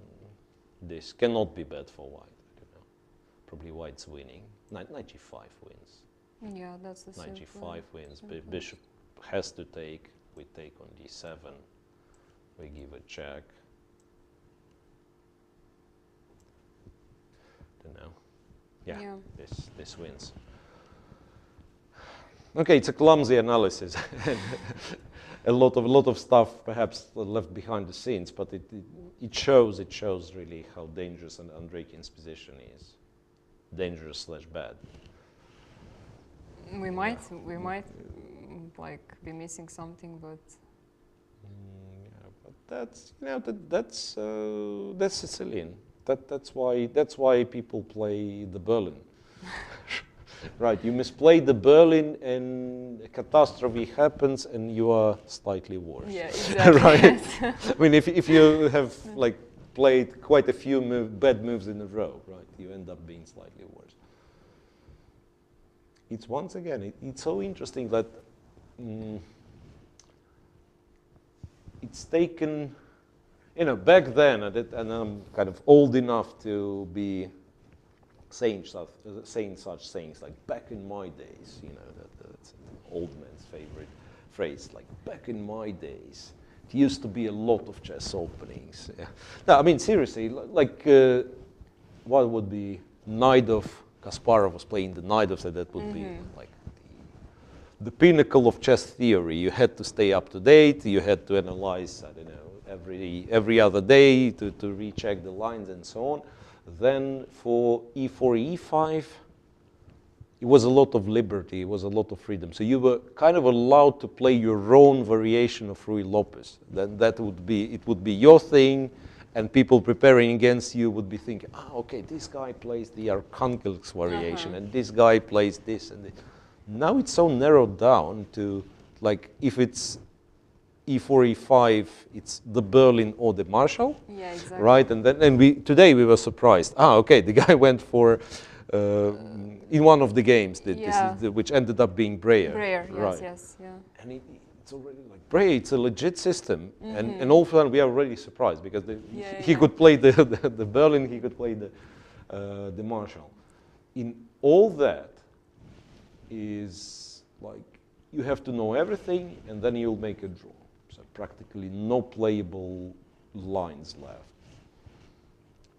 this cannot be bad for white. I don't know. Probably white's winning. Knight G5 wins. Yeah, that's the Knight G5 wins. Bishop has to take. We take on D7. We give a check. Don't know. Yeah. This wins. Okay, it's a clumsy analysis. a lot of stuff perhaps left behind the scenes, but it shows really how dangerous an Andreikin's position is. Dangerous / bad. We might like be missing something, but yeah, but that's Sicilian. That's why people play the Berlin. Right, you misplay the Berlin and a catastrophe happens and you are slightly worse. Yeah, exactly. Right? I mean, if you have like played quite a few bad moves in a row, right, you end up being slightly worse. It's once again, it's so interesting that it's taken, back then, and I'm kind of old enough to be saying such things like back in my days, that's an old man's favorite phrase, like back in my days, it used to be a lot of chess openings. Yeah. No, I mean, seriously, like what would be Naidov, Kasparov was playing the Naidov, so that would be like the pinnacle of chess theory. You had to stay up to date, you had to analyze, I don't know, every other day to recheck the lines and so on. Then for E4, E5, it was a lot of liberty, it was a lot of freedom. So you were kind of allowed to play your own variation of Ruy Lopez. Then it would be your thing, and people preparing against you would be thinking, okay, this guy plays the Arkangelsk variation, and this guy plays this and this. now it's so narrowed down to, like, if it's e4, e5, it's the Berlin or the Marshall. Yeah, exactly. Right, and then today we were surprised. Okay, the guy went for in one of the games, which ended up being Breyer. Breyer, yes, right. yes, yeah. And it's already like Breyer. It's a legit system, and all of a sudden we are already surprised because he could play the Berlin, he could play the Marshall. In all that is like you have to know everything, and then you'll make a draw. So practically no playable lines left.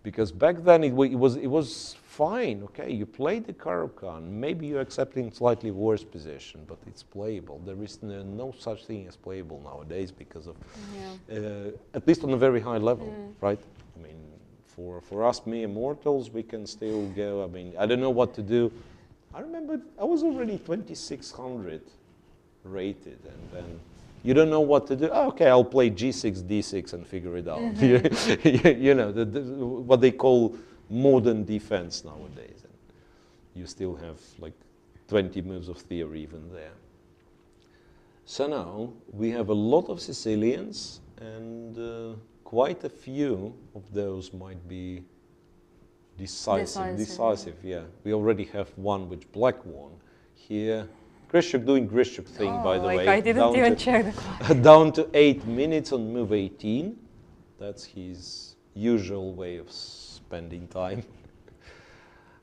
Because back then it was fine. Okay, you played the Caro-Kann. Maybe you're accepting slightly worse position, but it's playable. There is no such thing as playable nowadays because of, at least on a very high level, right? I mean, for us mere mortals, we can still go. I mean, I don't know what to do. I remember I was already 2600 rated, and then you don't know what to do. Oh, okay, I'll play g6, d6 and figure it out. You know, what they call modern defense nowadays. And you still have like 20 moves of theory even there. So now we have a lot of Sicilians, and quite a few of those might be decisive, yeah. We already have one which black won. Here, Grishuk doing Grishuk thing, by the way. I didn't even check the clock. Down to 8 minutes on move 18. That's his usual way of spending time.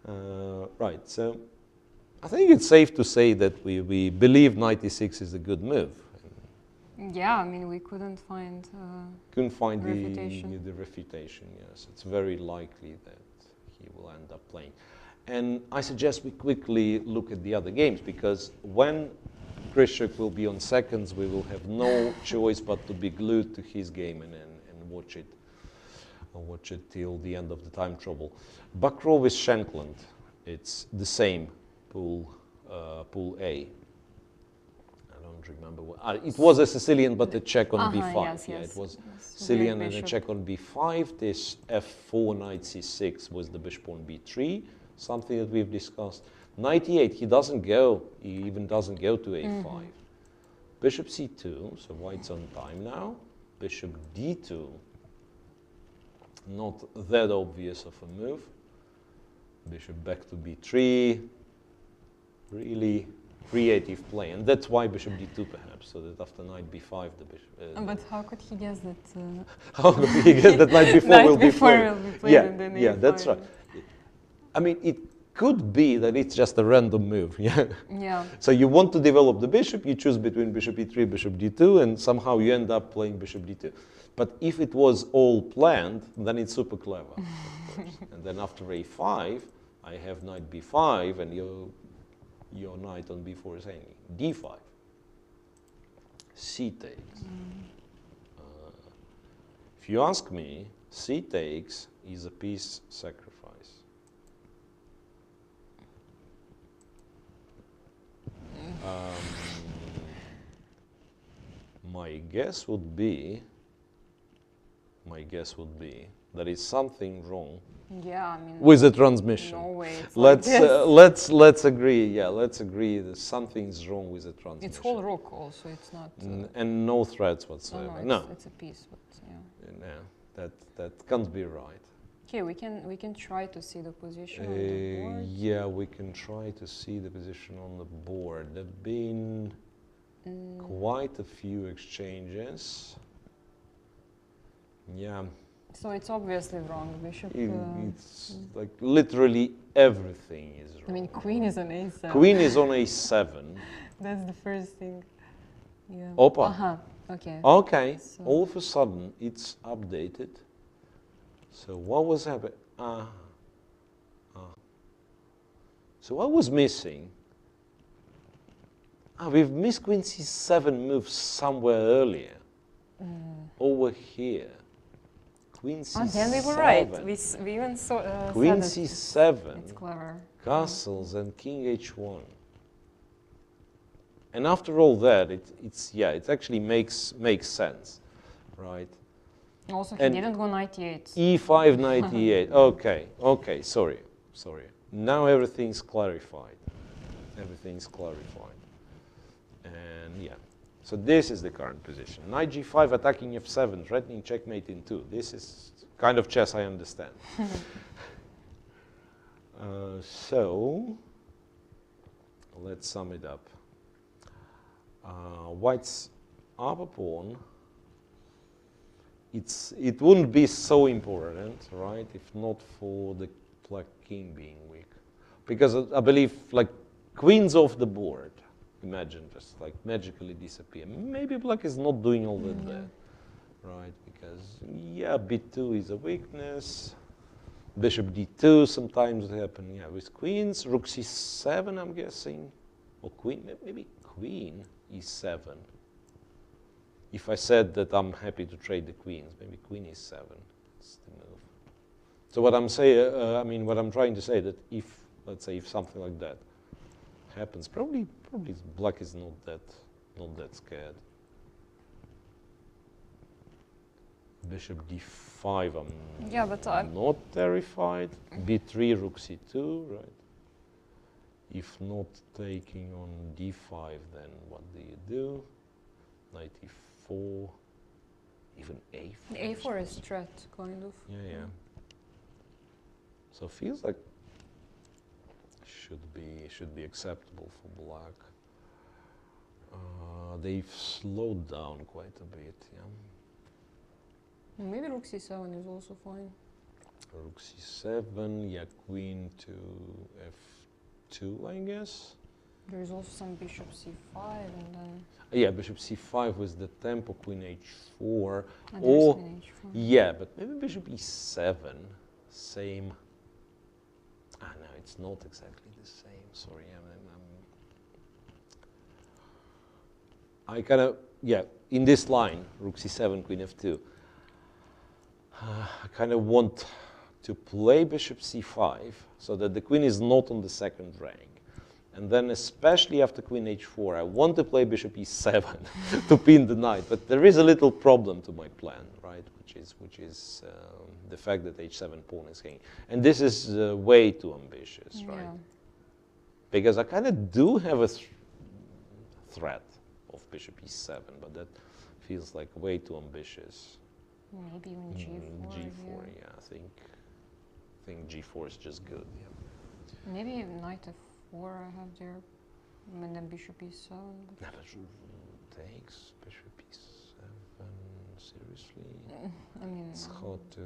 Right, so I think it's safe to say that we believe 96 is a good move. Yeah, I mean, we couldn't find the refutation, yes. It's very likely that he will end up playing. And I suggest we quickly look at the other games, because when Grishuk will be on seconds, we will have no choice but to be glued to his game and watch it. I'll watch it till the end of the time trouble. Bakrov is Shankland. It's the same pool A. I don't remember what. It was a Sicilian, but a check on b5. Yes, yeah, yes. it was Sicilian and a check on b5. This f4, knight c6 was the bishop on b3. Something that we've discussed. Knight e8, he even doesn't go to a5. Bishop c2, so white's on time now. Bishop d2, not that obvious of a move. Bishop back to b3, really creative play. And that's why bishop d2 perhaps, so that after knight b5 the bishop... but how could he guess that... How could he guess that knight before will be played? And then yeah, that's right. I mean, it could be that it's just a random move. Yeah. So you want to develop the bishop, you choose between bishop e3, bishop d2, and somehow you end up playing bishop d2. But if it was all planned, then it's super clever, of course. And then after a5, I have knight b5, and your knight on b4 is hanging. d5. C takes. If you ask me, c takes is a piece sacrifice. My guess would be that is something wrong. Yeah, I mean, with the transmission. No way. Let's agree. Yeah, let's agree that something's wrong with the transmission. It's whole rook also. It's not. And no threats whatsoever. No, it's a piece, but yeah. No, that can't be right. Okay, we can try to see the position on the board. Yeah, we can try to see the position on the board. There've been quite a few exchanges. Yeah. So it's obviously wrong. Bishop. It's like literally everything is wrong. I mean, queen is on a7. Queen is on a7. That's the first thing. Yeah. Opa. Okay. Okay. So all of a sudden, it's updated. So what was happening? So what was missing? We've missed queen c7 move somewhere earlier. Over here. Queen c7. Then we were right. We even saw Queen c7. It's clever. Castles and king h1. And after all that, it actually makes sense, right? Also, he didn't go knight e8. e5, knight e8. Okay, sorry. Now everything's clarified. everything's clarified. And yeah, so this is the current position. Knight g5 attacking f7, threatening checkmate in 2. This is kind of chess I understand. So let's sum it up. White's upper pawn, it wouldn't be so important, right, if not for the black king being weak. Because I believe, like, queen's off the board, imagine, just like magically disappear. Maybe black is not doing all that bad, right? Because, yeah, b2 is a weakness. Bishop d2 sometimes happen, yeah, with queens. Rook c7, I'm guessing. Or queen, maybe queen e7. If I said that I'm happy to trade the queens, maybe queen e7 is the move. So what I'm saying, what I'm trying to say that if, let's say, if something like that happens, probably black is not that scared. Bishop d5, I'm not terrified. b3, rook c2, right? If not taking on d5, then what do? Knight e4, even a4. A4 is threat, kind of. Yeah. So feels like should be acceptable for black. They've slowed down quite a bit, yeah. Maybe rook c7 is also fine. Rook c7, yeah, queen to f2, I guess. There is also some bishop c5 and then... Yeah, bishop c5 with the tempo, queen h4. And Or, queen h4. yeah, but maybe bishop e7, same. No, it's not exactly the same. Sorry, I kind of, yeah, in this line, rook c7, queen f2. I kind of want to play bishop c5 so that the queen is not on the second rank. And then especially after queen h4, I want to play bishop e7 to pin the knight. But there is a little problem to my plan, right? Which is the fact that h7 pawn is hanging. And this is way too ambitious, right? Yeah. Because I kind of do have a threat of bishop e7, but that feels like way too ambitious. Maybe even g4. G4, yeah. I think g4 is just good. Yeah. Maybe knight f4 I have there, and then bishop e7. No, but takes bishop e7. Seriously, I mean, it's hard to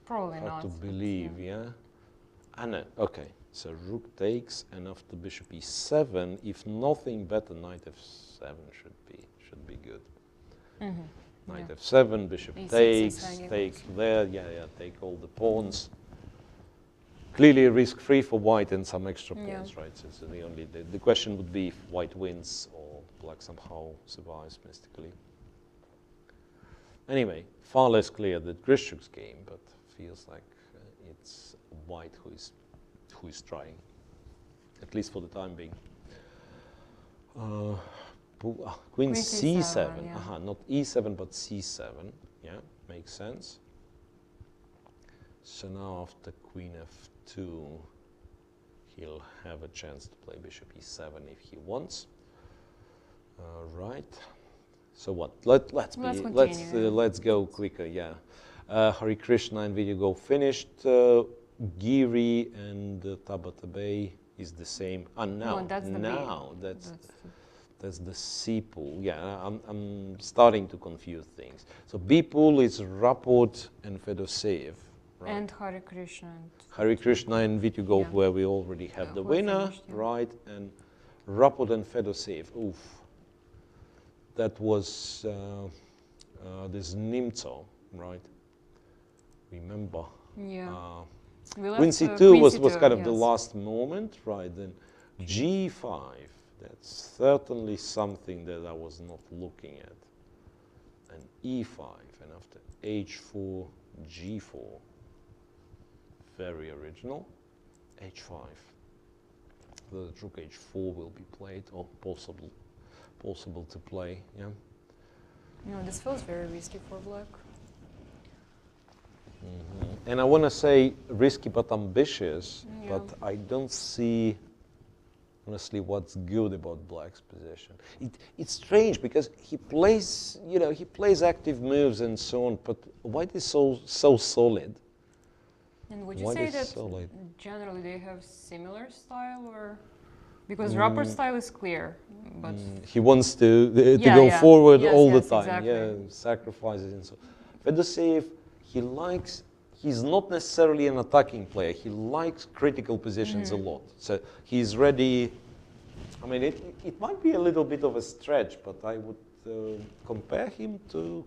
probably hard not. to believe. Yeah. No. Okay. So rook takes, and after bishop e7, if nothing better, knight f7 should be good. Knight f7, bishop E6 takes, take there, take all the pawns. Clearly risk-free for white and some extra pawns, right? So the question would be if white wins or black somehow survives mystically. Anyway, far less clear than Grishchuk's game, but feels like it's white who is trying, at least for the time being. Queen c7, yeah. Not e7 but c7, yeah, makes sense. So now after queen f2, he'll have a chance to play bishop e7 if he wants. Right. So what? Let's go quicker. Yeah. Hare Krishna and video go finished. Giri and Tabatabai is the same. Now that's the C pool. Yeah, I'm starting to confuse things. So B pool is Raport and Fedoseev. Right? And Hare Krishna. Hare Krishna and Vitugov, where we already have the winner, finished, right? And Raport and Fedoseev. Oof. That was this Nimzo, right? Remember? Yeah. Queen c2 was kind of the last moment, right? Then g5. That's certainly something that I was not looking at. And e5, and after h4, g4. Very original. h5. The rook h4 will be played, or possible to play, yeah. This feels very risky for black. And I want to say risky but ambitious, but I don't see honestly what's good about Black's position. It's strange because he plays, you know, he plays active moves and so on, but White is so solid. And would you White say is that solid. generally they have similar style, or because Rapper's style is clear, but He wants to go yeah. forward Yes, all yes, the time, exactly. yeah, sacrifices and so. Fedoseev, he's not necessarily an attacking player. He likes critical positions a lot. So he's ready. I mean, it might be a little bit of a stretch, but I would compare him to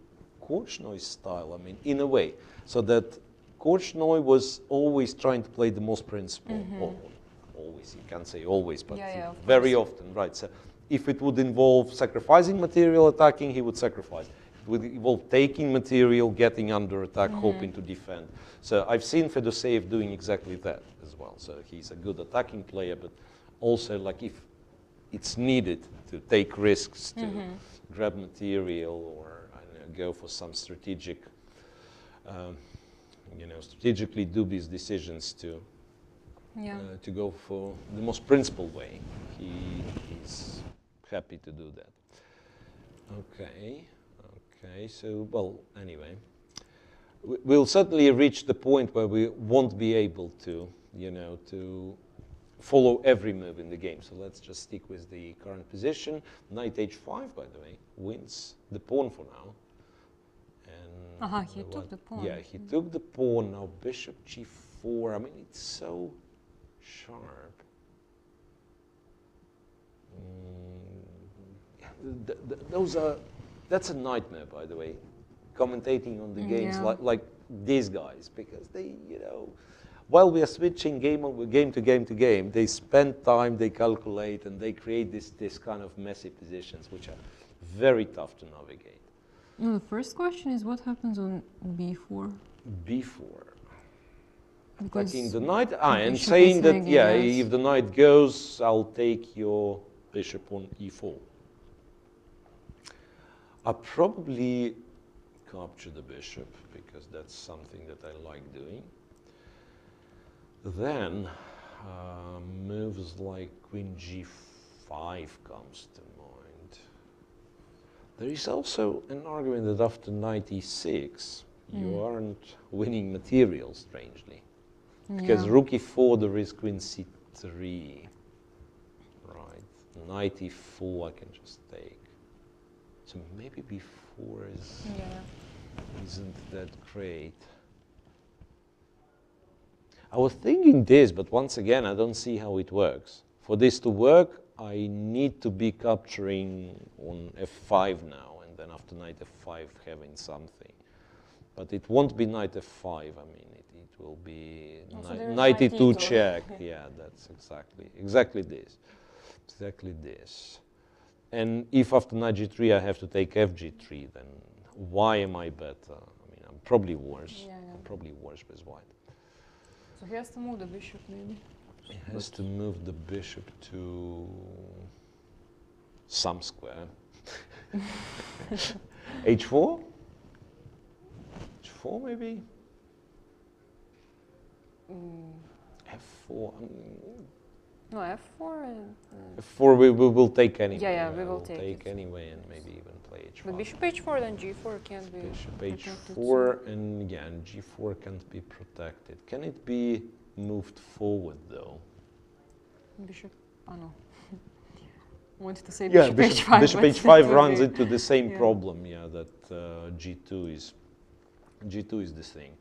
Korchnoy's style. I mean, in a way, so that Korchnoy was always trying to play the most principle. Always, you can't say always, but of very course. often, right? So if it would involve sacrificing material, attacking, he would sacrifice. It would involve taking material, getting under attack, hoping to defend. So I've seen Fedoseev doing exactly that as well. So he's a good attacking player, but also like if it's needed to take risks to grab material or I don't know, go for some strategic, strategically dubious decisions to go for the most principled way. He's happy to do that. Okay, so, well, anyway. We'll certainly reach the point where we won't be able to, to follow every move in the game. So let's just stick with the current position. Knight h5, by the way, wins the pawn for now. And he took the pawn. Yeah, he took the pawn. Now bishop g4. I mean, it's so sharp. That's a nightmare, by the way, commentating on the games like these guys, because they, while we are switching game to game, they spend time, they calculate, and they create this kind of messy positions, which are very tough to navigate. No, the first question is what happens on b4? b4. Because Attacking the knight, and bishop saying is that, hanging, yeah, yes. if the knight goes, I'll take your bishop on e4. I'll probably capture the bishop, because that's something that I like doing. Then, moves like queen g5 comes to mind. There is also an argument that after knight e6, you aren't winning material, strangely. Because rook e4, there is queen c3. Right, knight e4 I can just take. So maybe b4 isn't that great. I was thinking this, but once again, I don't see how it works. For this to work, I need to be capturing on f5 now, and then after knight f5 having something. But it won't be knight f5. I mean, it will be knight e2 check. Yeah, that's exactly this. Exactly this. And if after knight g3 I have to take fg3, then why am I better? I mean, I'm probably worse. I'm probably worse with white. So he has to move the bishop, maybe. He has to move the bishop to some square. h4? h4 maybe? f4. No, f4. f4 we will take anyway. Yeah, we will take it. Anyway, and maybe even play h5. But bishop h4, then g4 can't be Bishop protected, h4, and yeah, and g4 can't be protected. Can it be moved forward though? Bishop, no. Wanted to say Yeah, bishop h5. bishop but h5 it will runs be- into the same problem, that g2 is the thing.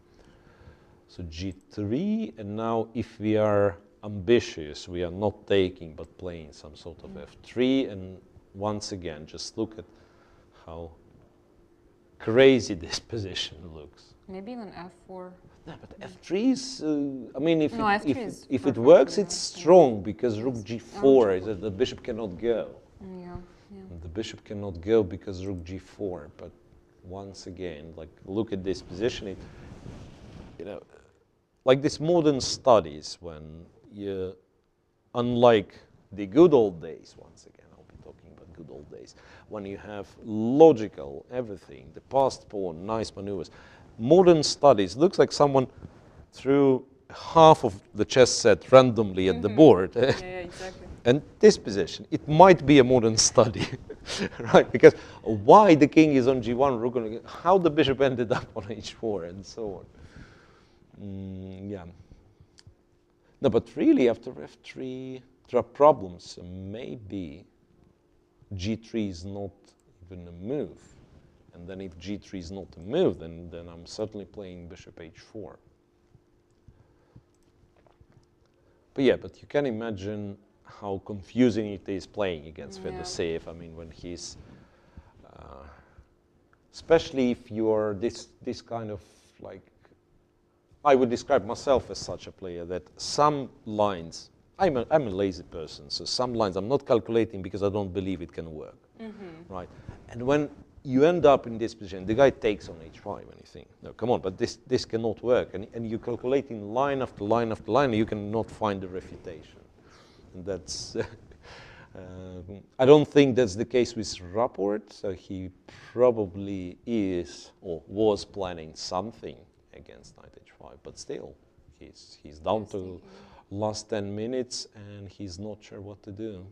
So g3, and now if we are ambitious, we are not taking but playing some sort of f3, and once again, just look at how crazy this position looks. Maybe even f4. No, but f3 is, I mean, if, No, it, f3 is if it perfect, works, yeah. it's strong, because rook g4 is that the bishop cannot go. Yeah. The bishop cannot go because rook g4, but once again, like, look at this position, like this modern studies when you, unlike the good old days, once again, I'll be talking about good old days, when you have logical everything, the passed pawn, nice maneuvers. Modern studies, looks like someone threw half of the chess set randomly at the board. Yeah, exactly. And this position, it might be a modern study, right? Because why the king is on g1, rook on, how the bishop ended up on h4, and so on. Yeah. No, but really after f3, there are problems. Maybe g3 is not even a move. And then if g3 is not a move, then I'm certainly playing bishop h4. But yeah, but you can imagine how confusing it is playing against Fedoseev. I mean, when he's, especially if you're this kind of like, I would describe myself as such a player that some lines, I'm a lazy person, so some lines I'm not calculating because I don't believe it can work, right? And when you end up in this position, the guy takes on h5 and you think, no, come on, but this cannot work. And you're calculating line after line after line, and you cannot find the refutation. And that's, I don't think that's the case with Rapport, so he probably is or was planning something against knight h5, but still, he's down to last 10 minutes and he's not sure what to do.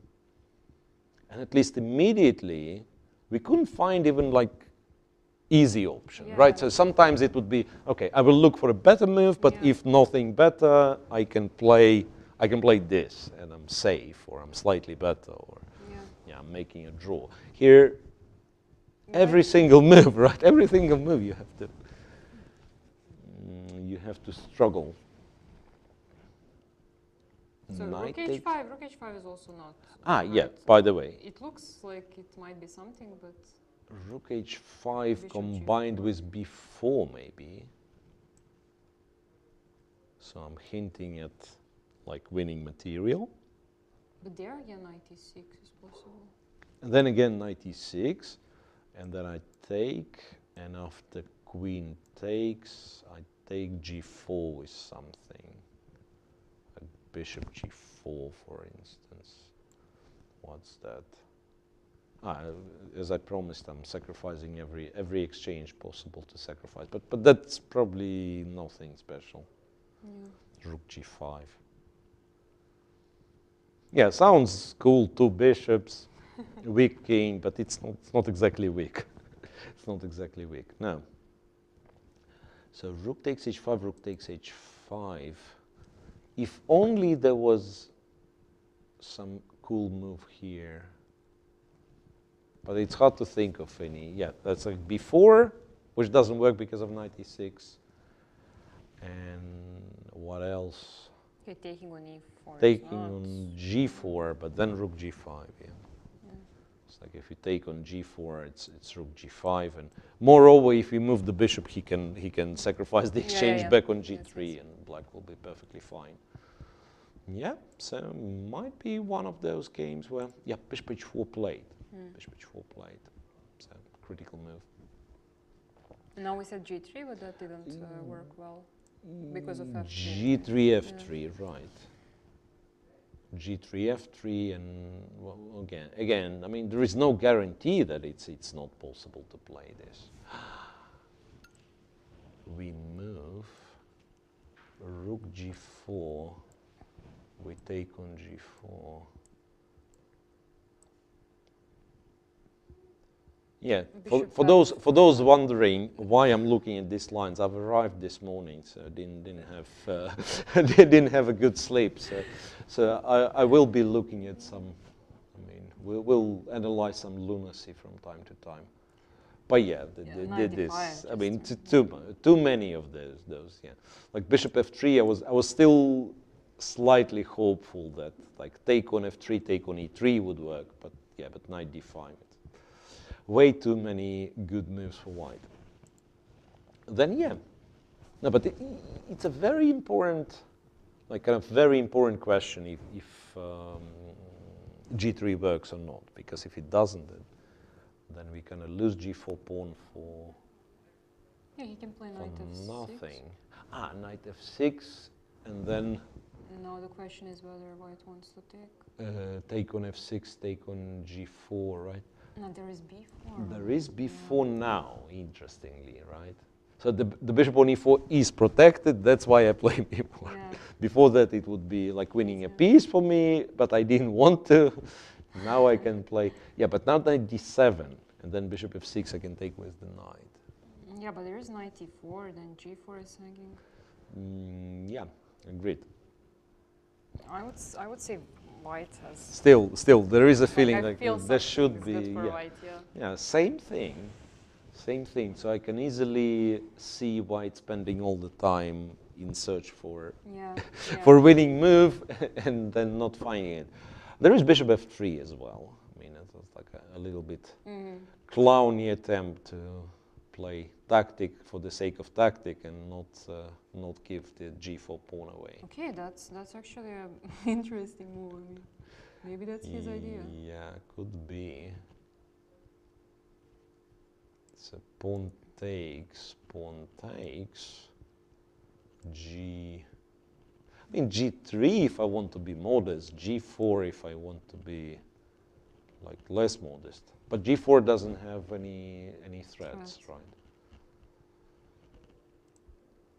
And at least immediately, we couldn't find even like easy option, right? So sometimes it would be, okay, I will look for a better move, but if nothing better, I can play this and I'm safe, or I'm slightly better, or I'm making a draw. Here, every single move, right? Every single move you have to struggle. So rook h5 is also not. Right. Yeah, by the way. It looks like it might be something, but. Rook h5 combined with b4 maybe. So I'm hinting at like winning material. But there, knight e6 is possible. And then again knight e6, and then I take, and after queen takes, I take g4 with something. Bishop g4, for instance. What's that? As I promised, I'm sacrificing every exchange possible to sacrifice, but that's probably nothing special. Rook g5. Yeah, sounds cool. 2 bishops, weak king, but it's not exactly weak. It's not exactly weak. No. So rook takes h5, rook takes h5. If only there was some cool move here. But it's hard to think of any. Yeah, that's like b4, which doesn't work because of knight e6. And what else? Okay, taking on e4. Taking on g4, but then rook g5, It's like if you take on g4, it's rook g5. And moreover, if you move the bishop, he can sacrifice the exchange back on g3, and black will be perfectly fine. Yeah, so might be one of those games where, bishop h4 played. Bishop h4 played. So, critical move. And now we said g3, but that didn't work well because of f3. g3, f3, right. g3, f3, and well, again, I mean, there is no guarantee that it's not possible to play this. We move rook g4. We take on g4. Yeah, for those wondering why I'm looking at these lines, I've arrived this morning, so I didn't have a good sleep. So I will be looking at some. I mean, we'll analyze some lunacy from time to time. But yeah, this. I mean, too many of those. Yeah, like bishop f3. I was still slightly hopeful that like take on f3, take on e3 would work, but knight d5. Way too many good moves for white. Then no, but it's a very important, like kind of very important question if g3 works or not, because if it doesn't, then we're gonna lose g4 pawn for. Yeah, he can play knight f6. Nothing. Knight f6, and then. Now the question is whether white wants to take. Take on f6, take on g4, right? No, there is b4. There is b4 now, interestingly, right? So the bishop on e4 is protected. That's why I play b4. Before that, it would be like winning a piece for me, but I didn't want to. Now I can play. Yeah, but now knight d7, and then bishop f6 I can take with the knight. Yeah, but there is knight e4, then g4 is hanging. Yeah, agreed. I would say white has. Still, there is a feeling I like feel there should something be. is good for Yeah, white, yeah. yeah, same thing. So I can easily see white spending all the time in search for Yeah. for winning move and then not finding it. There is bishop f3 as well. I mean, it was like a little bit clowny attempt to play tactic for the sake of tactic and not give the g4 pawn away. Okay, that's actually an interesting move. I mean, maybe that's his idea. Yeah, could be. So pawn takes, g. I mean g3 if I want to be modest, g4 if I want to be like less modest. But g4 doesn't have any threats, right?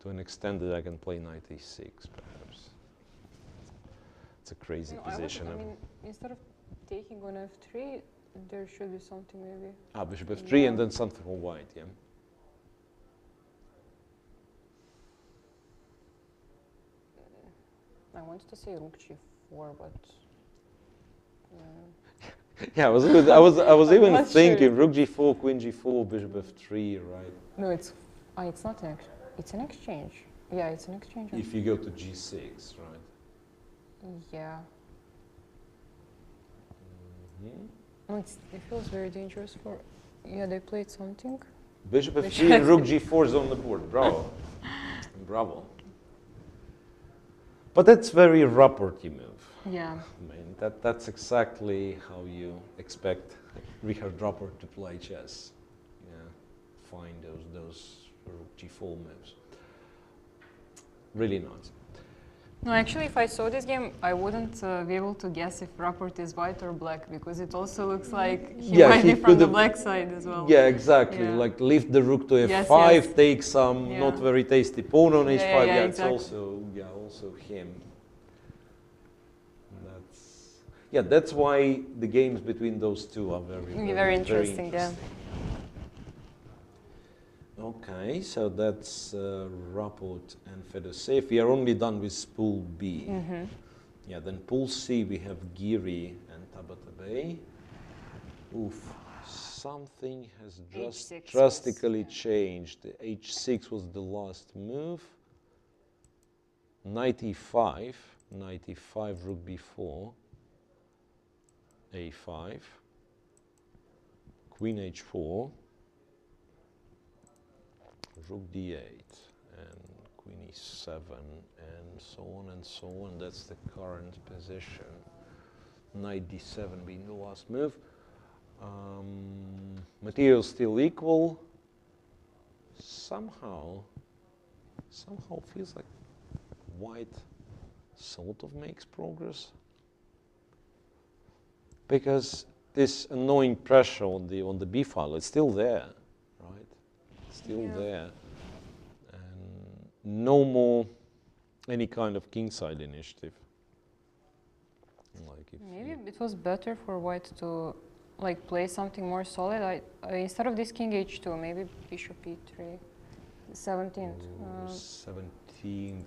To an extent that I can play knight e6, perhaps. It's a crazy position. I mean, instead of taking on f3, there should be something maybe. Bishop f3 and then something for white, yeah. I wanted to say rook g4, but Yeah, I was even not thinking sure. rook g4, queen g4, bishop f3, right? no, it's not it's an exchange. Yeah, it's an exchange. If you go to g6, right? Yeah. Mhm. No, it feels very dangerous for. Yeah, they played something. Bishop f3 and rook g4 is on the board. Bravo. Bravo. But that's very Rapporty move. Yeah. I mean, that's exactly how you expect Richard Rapport to play chess. Yeah, find those rook g4 moves. Really nice. No, actually, if I saw this game, I wouldn't be able to guess if Rapport is white or black because it also looks like he might be from the black side as well. Yeah, exactly. Yeah. Like lift the rook to f5, Yes. take some Yeah. not very tasty pawn on h5. Yeah, It's exactly. also him. That's why the games between those two are Very interesting. Yeah. Okay, so that's Rapport and Fedoseev. We are only done with pool B. Yeah, then pool C we have Giri and Tabatabai. Oof, something has just H6 drastically changed. H6 was the last move. Knight e5, rook b4, a5, queen h4, rook d8, and queen e7, and so on and so on. That's the current position. Knight d7 being the last move. Material still equal. Somehow feels like white sort of makes progress. Because this annoying pressure on the B file, it's still there, right? Still there. And no more any kind of kingside initiative. Like if Maybe it was better for white to like play something more solid. I instead of this king h2, maybe bishop e3. 17th. 17th.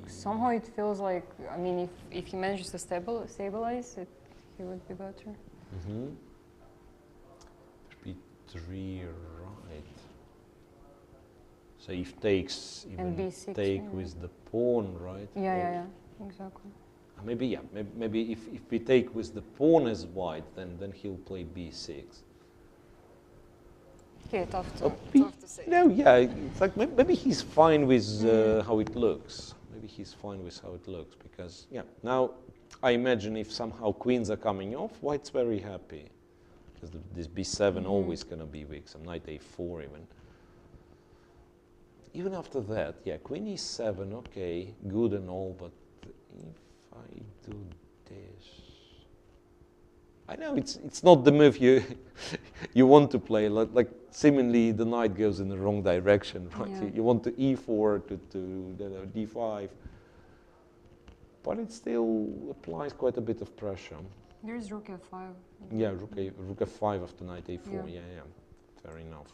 Somehow it feels like, I mean, if he manages to stabilize it, he would be better. b3, right. So if takes, even B6, take yeah. with the pawn, right? Yeah, exactly. Maybe if we take with the pawn as white, then he'll play b6. Okay, tough to say. No, yeah, it's like maybe he's fine with how it looks. Maybe he's fine with how it looks because, yeah, now I imagine if somehow queens are coming off, white's very happy because this b7 always going to be weak, some knight a4 even. Even after that, yeah, queen e7, okay, good and all, but if I do this, I know it's not the move you you want to play. Like seemingly the knight goes in the wrong direction, right? Yeah. You want to e4 to d5, but it still applies quite a bit of pressure. There's rook f5. Yeah, rook f5 after knight a4. Yeah. Yeah. Fair enough.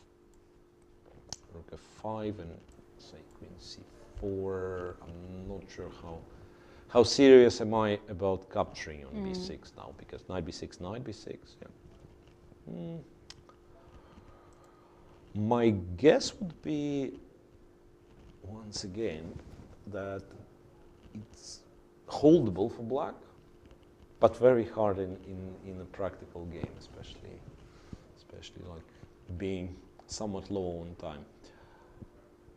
Rook f5 and say queen c4. I'm not sure how serious am I about capturing on b6 now, because knight b6, knight b6. Yeah. My guess would be, once again, that it's holdable for black, but very hard in a practical game, especially like being somewhat low on time.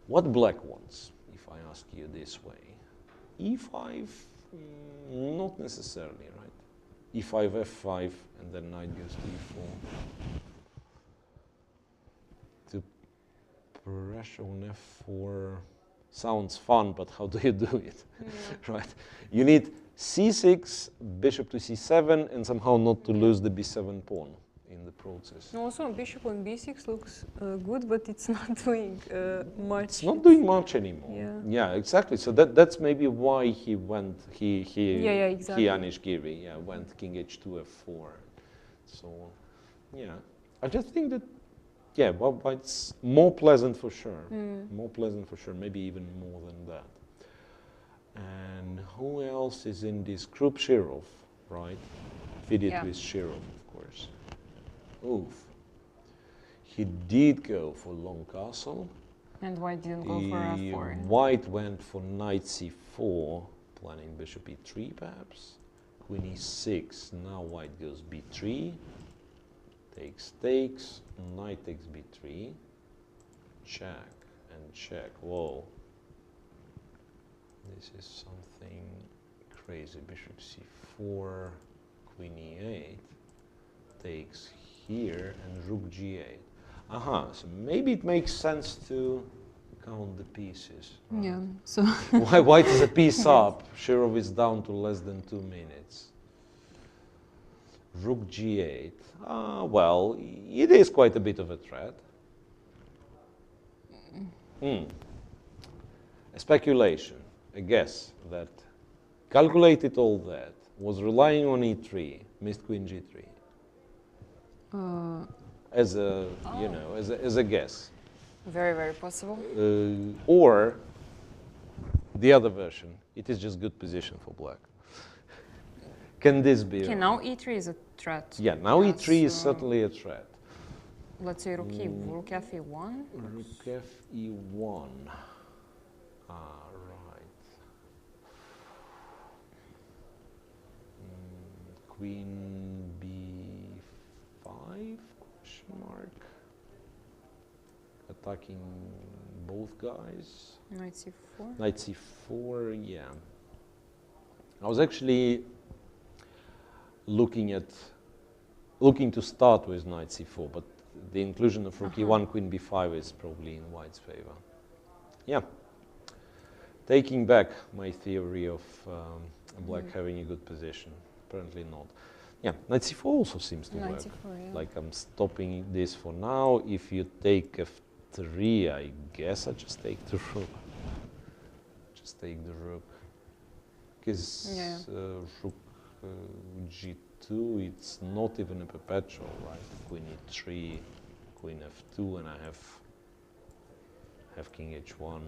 What black wants, if I ask you this way? E5, not necessarily, right? E5, f5, and then knight goes to e4. To pressure on f4 sounds fun, but how do you do it, right? You need c6, bishop to c7, and somehow not to lose the b7 pawn in the process. Also, bishop on b6 looks good, but it's not doing much. It's not doing much anymore. Yeah. Exactly. So that's maybe why he went. Exactly. Anish Giri, went king h2 f4. So, I just think that, but it's more pleasant for sure. More pleasant for sure. Maybe even more than that. And who else is in this group? Shirov, right? FIDE with Shirov, of course. Oof. He did go for long castle. And white didn't go for f4. White went for knight c4, planning bishop e3 perhaps. Queen e6, now white goes b3. Takes, knight takes b3. Check and check. Whoa. This is something crazy. Bishop c4, queen e8. Takes here and rook g8. So maybe it makes sense to count the pieces. Right? Yeah, so White is a piece up. Shirov is down to less than 2 minutes. Rook g8. Well, it is quite a bit of a threat. A speculation, a guess that calculated all that, was relying on e3, missed queen g3. As a as a guess. Very, very possible. Or the other version, it is just good position for black. Can this be? Okay, now e3 is a threat. Yeah, now e3 is certainly a threat. Let's say rook fe1. Rook fe1. Right. Queen b5? Question mark. Attacking both guys. Knight c4. Knight c4, yeah. I was actually looking to start with knight c4, but the inclusion of rook e1, queen b5 is probably in white's favor. Yeah. Taking back my theory of black having a good position. Apparently not. Yeah, knight c4 also seems to work. C4, yeah. Like I'm stopping this for now. If you take f3, I guess I just take the rook. Just take the rook. Because rook g2, it's not even a perpetual, right? Queen e3, queen f2, and I have king h1.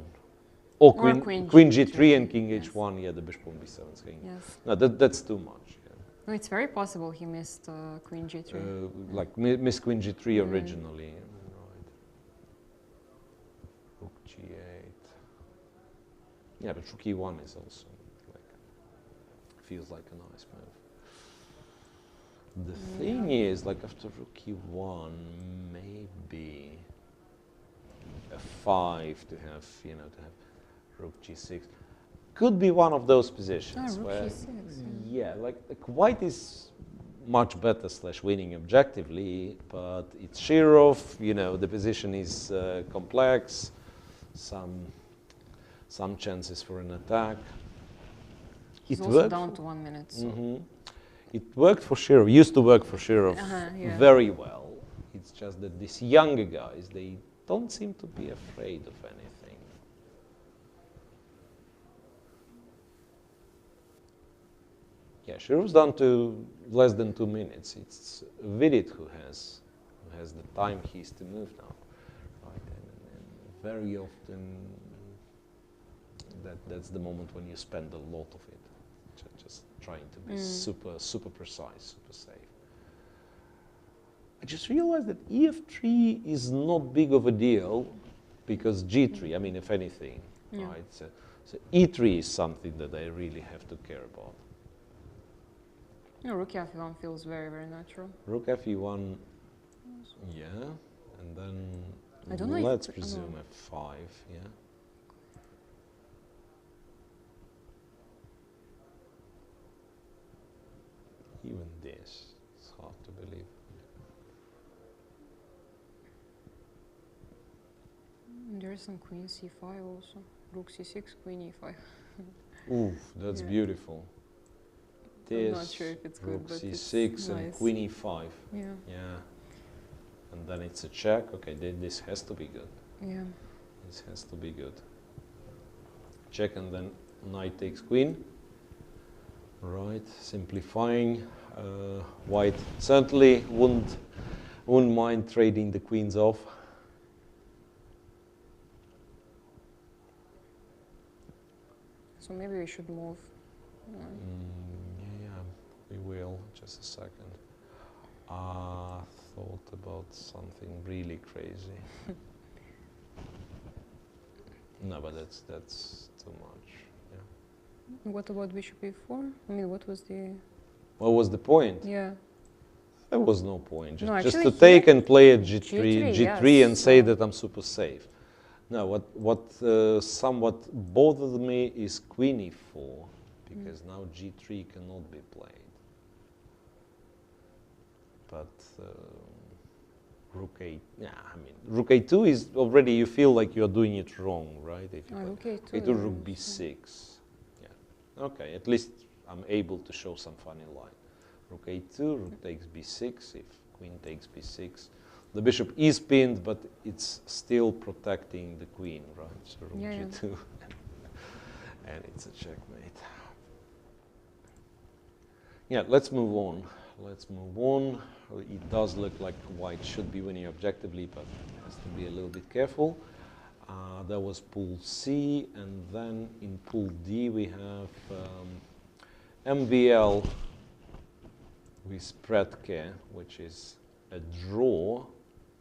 Or queen g3 and king h1, yeah, the bishop on b7 is king. Yes. No, that's too much. Yeah. No, it's very possible he missed queen g3. Like missed queen g3 originally. Right. Rook g8. Yeah, but rook e1 is also feels like a nice move. The thing is, like after rook e1, maybe f5 to have rook g6 could be one of those positions rook where, g6, yeah, like white is much better / winning objectively, but it's Shirov. The position is complex. Some chances for an attack. He's also down to 1 minute. So. It worked for Shirov, used to work for Shirov very well. It's just that these younger guys, they don't seem to be afraid of anything. Yeah, Shirov's down to less than 2 minutes. It's Vidit who has the time keys to move now. Right? And very often that's the moment when you spend a lot of it. Just trying to be super precise, super safe. I just realized that EF3 is not big of a deal because G3, I mean, if anything, right? So E3 is something that I really have to care about. Rook F1 feels very, very natural. Rook F1, yeah, and then I don't know let's presume F5, yeah. Even this, it's hard to believe. There is some Queen C5 also. Rook C6, Queen E5. Oof, that's beautiful. This, I'm not sure if it's good, Rook but C6 it's and nice. Queen E5. Yeah. Yeah. And then it's a check. Okay, this has to be good. Yeah. This has to be good. Check and then knight takes queen. Right, simplifying. White certainly wouldn't mind trading the queens off. So maybe we should move. Yeah, we will. Just a second. Thought about something really crazy. No, but that's too much. Yeah. What about bishop e4? I mean, what was the... What was the point? Yeah. There was no point. Just actually to take and play at G3, G3 and yes. say that I'm super safe. No, what somewhat bothered me is Queen e4, because now G3 cannot be played. But Rook A, yeah, I mean, Rook A2 is already, you feel like you're doing it wrong, right? If you Rook A2. A2 Rook B6. Yeah. Okay, at least I'm able to show some funny line. Rook A2, Rook takes B6, if Queen takes B6. The bishop is pinned, but it's still protecting the queen, right? So Rook G2, and it's a checkmate. Yeah, let's move on. Let's move on. It does look like white should be winning objectively, but has to be a little bit careful. That was pool C, and then in pool D we have MVL with Predke, which is a draw.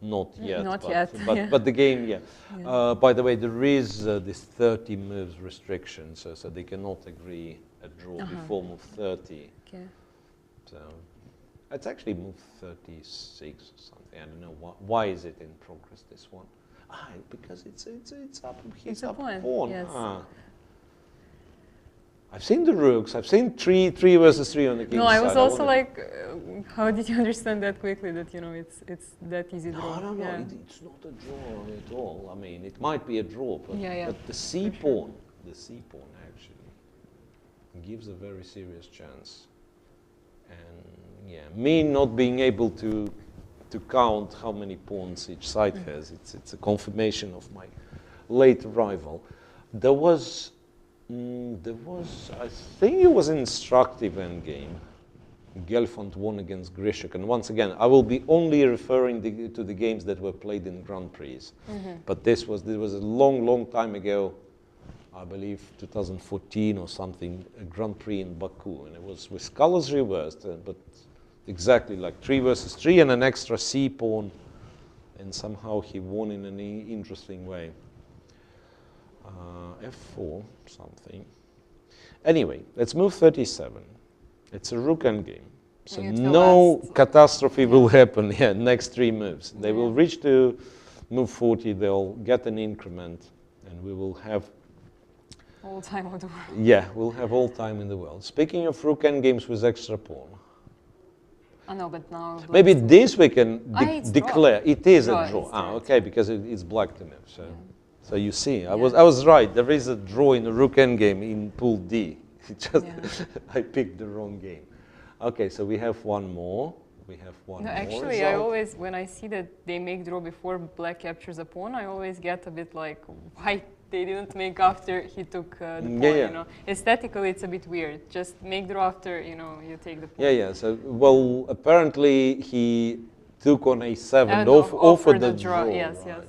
Not yet, but the game, yeah. By the way, there is this 30 moves restriction, so they cannot agree a draw before move 30. Okay. So it's actually move 36 or something. I don't know why is it in progress, this one. Because it's up. He's up pawn. Yes. I've seen the rooks. I've seen 3 versus 3 on the king's side. No, I was also like, how did you understand that quickly? That it's that easy draw. No, yeah. it's not a draw at all. I mean, it might be a draw, but, but the C pawn, actually gives a very serious chance. And yeah, me not being able to count how many pawns each side has, it's a confirmation of my late arrival. There was, I think it was an instructive endgame. Gelfand won against Grishuk, and once again, I will be only referring to the games that were played in Grand Prix. But this was a long time ago, I believe 2014 or something, a Grand Prix in Baku, and it was with colors reversed, but exactly like 3 versus 3 and an extra C pawn, and somehow he won in an interesting way. F4 something. Anyway, let's move 37. It's a rook endgame, so no catastrophe will happen. Yeah, next 3 moves. They will reach to move 40. They'll get an increment, and we will have all time of the world. Yeah, we'll have all time in the world. Speaking of rook endgames with extra pawn. I know, but now maybe this we can declare. Draw. It is a draw. Okay, because it's black to move. So. So you see, I was right. There is a draw in the rook endgame in pool D. I picked the wrong game. Okay, so we have one more. We have one No, more. actually, result. I always, when I see that they make draw before black captures a pawn, I always get a bit like, why they didn't make after he took the pawn, you know. Aesthetically, it's a bit weird. Just make draw after, you know, you take the pawn. Yeah. So, well, apparently he took on a7, And offered the draw. Yes, right. yes.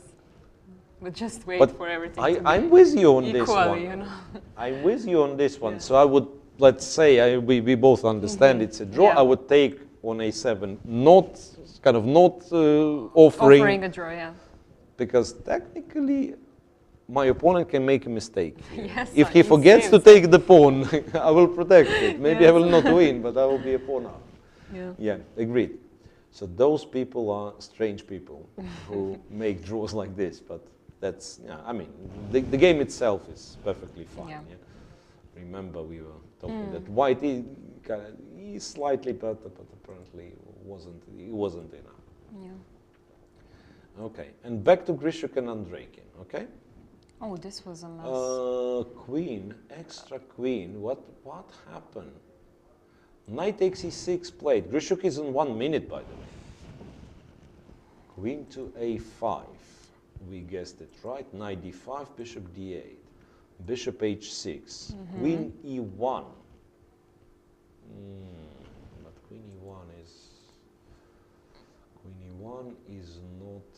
But just wait But for everything to be I'm with you on equally, this one. you know. I'm with you on this one. Yeah. So I would, let's say, we both understand it's a draw. Yeah. I would take on a7, not offering a draw, yeah. because technically my opponent can make a mistake. Yes, if he forgets to take the pawn, I will protect it. Maybe I will not win, but I will be a pawn up. Yeah, agreed. So those people are strange people who make draws like this, but that's, I mean, the game itself is perfectly fine. Yeah. Remember, we were talking that white is slightly better, but apparently it wasn't enough. Yeah. Okay, and back to Grishuk and Andreikin, okay? Oh, this was a mess. Queen, extra queen, what happened? Knight takes e6 played. Grishuk is in 1 minute, by the way. Queen to a5. We guessed it right. Knight d5, bishop d8. Bishop h6. Queen e1. But queen e1 is not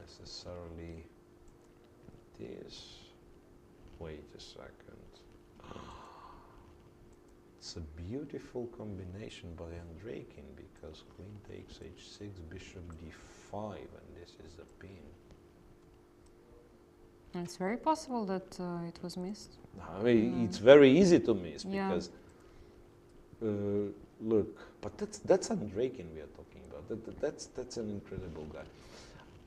necessarily this. Wait a second. It's a beautiful combination by Andreikin because queen takes h6, bishop d5, and this is a pin. It's very possible that it was missed. I mean, it's very easy to miss because, look, but that's Andreikin we are talking about. That's an incredible guy.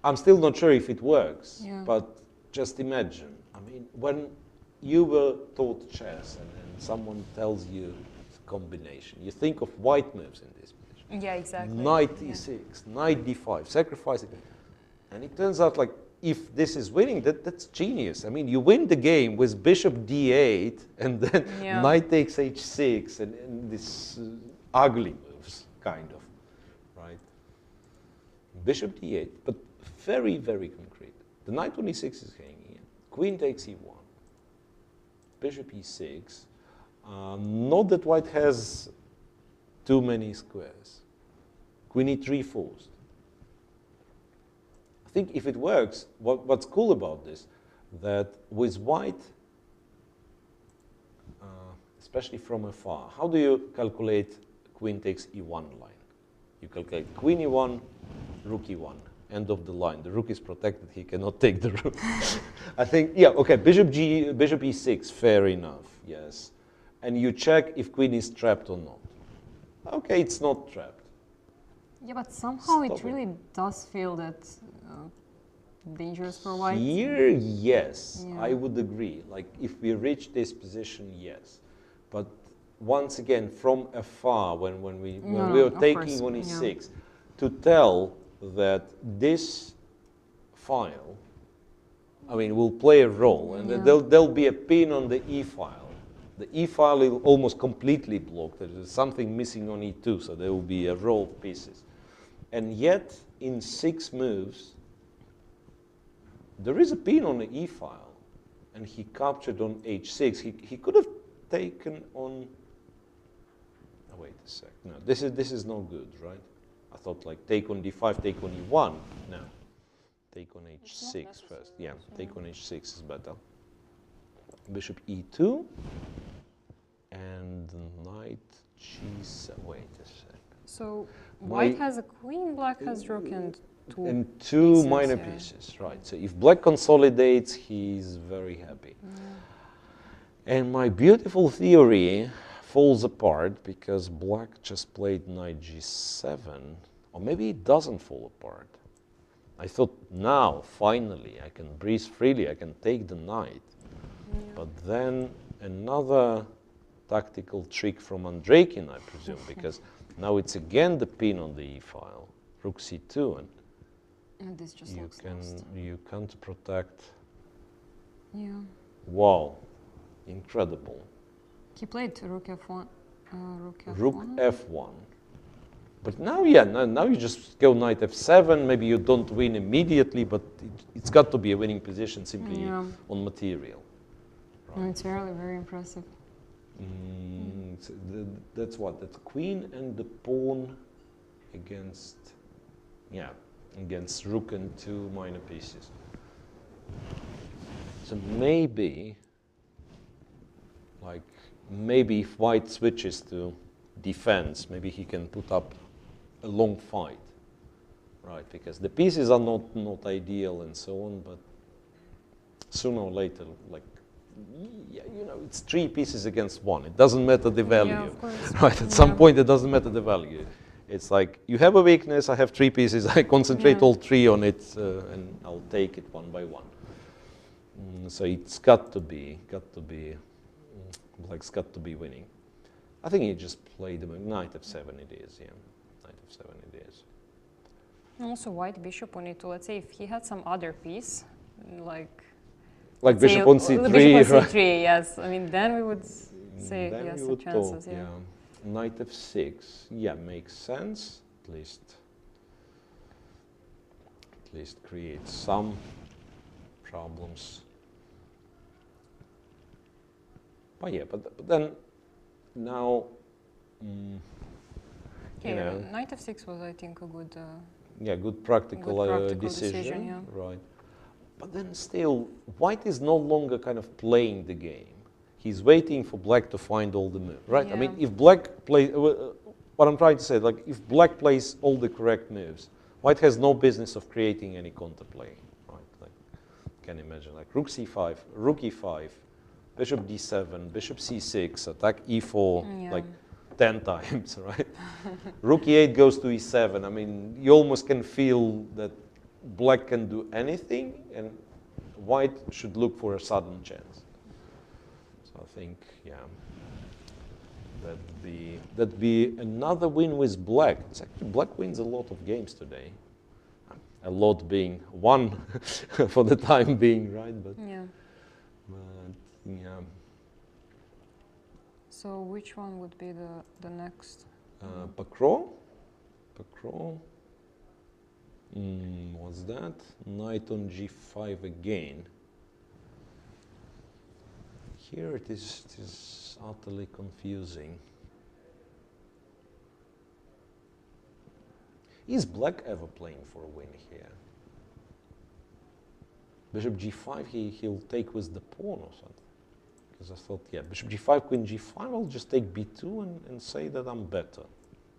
I'm still not sure if it works, but just imagine. I mean, when you were taught chess and then someone tells you it's a combination, you think of white moves in this position. Yeah, exactly. Knight e6, knight d5, sacrificing. And it turns out like, if this is winning, that's genius. I mean, you win the game with bishop d8 and then knight takes h6 and this ugly moves, kind of, right? Bishop d8, but very, very concrete. The knight on e6 is hanging in. Queen takes e1. Bishop e6. Not that white has too many squares. Queen e3 forced. I think if it works, what's cool about this, that with white, especially from afar, how do you calculate queen takes e1 line? You calculate queen e1, rook e1, end of the line. The rook is protected, he cannot take the rook. I think, okay, bishop e6, fair enough, yes. And you check if queen is trapped or not. Okay, it's not trapped. Yeah, but somehow it really does feel that dangerous for white. Here, yes, I would agree. Like, if we reach this position, yes. But once again, from afar, when we were taking on e6, to tell that this file, I mean, will play a role, and there'll be a pin on the e file. The e file is almost completely blocked. There's something missing on e2, so there will be a row of pieces. And yet, in 6 moves, there is a pin on the e file, and he captured on h6. He could have taken on. Oh, wait a sec. No, this is no good, right? I thought like take on d5, take on e1. No, take on h6 first. Yeah, take on h6 is better. Bishop e2 and knight g7. Wait a sec. So white has a queen, black has rook and two pieces, minor pieces, right? So if black consolidates, he's very happy. And my beautiful theory falls apart because black just played knight g7, or maybe it doesn't fall apart. I thought now, finally, I can breathe freely, I can take the knight. But then another tactical trick from Andreikin, I presume, because now it's again the pin on the e file, rook c2, and this just you can't protect. Yeah. Wow, incredible. He played rook f1. Rook f1. But now, yeah, now you just go knight f7. Maybe you don't win immediately, but it's got to be a winning position simply on material. Right. No, it's really very impressive. So that's what? That's queen and the pawn against, against rook and two minor pieces. So maybe if white switches to defense, maybe he can put up a long fight, right? Because the pieces are not ideal and so on, but sooner or later, it's three pieces against one. It doesn't matter the value, of course. right? At some point, it doesn't matter the value. It's like, you have a weakness, I have three pieces, I concentrate all three on it, and I'll take it one by one. So it's got to be, black's got to be winning. I think he just played the knight f7 it is, knight f7 it is. Also white bishop on it, let's say if he had some other piece, like bishop on c3, bishop on right? c3, yes. I mean, then we would say then yes, we the would chances, talk, Knight f6, makes sense. At least create some problems. But then now, knight f6 was, I think, a good. Good practical decision, right? But then still, white is no longer kind of playing the game. He's waiting for black to find all the moves, right? Yeah. I mean, if black plays, what I'm trying to say, if black plays all the correct moves, white has no business of creating any counterplay, right? Can imagine, rook c5, rook e5, bishop d7, bishop c6, attack e4, 10 times, right? Rook e8 goes to e7. I mean, you almost can feel that black can do anything, and white should look for a sudden chance. So I think, that'd be another win with black. It's actually, black wins a lot of games today. A lot being one for the time being, right? But So which one would be the next? Pakro. What's that? Knight on g5 again. Here it is utterly confusing. Is black ever playing for a win here? Bishop g5, he'll take with the pawn or something. Because I thought, bishop g5, queen g5, I'll just take b2 and say that I'm better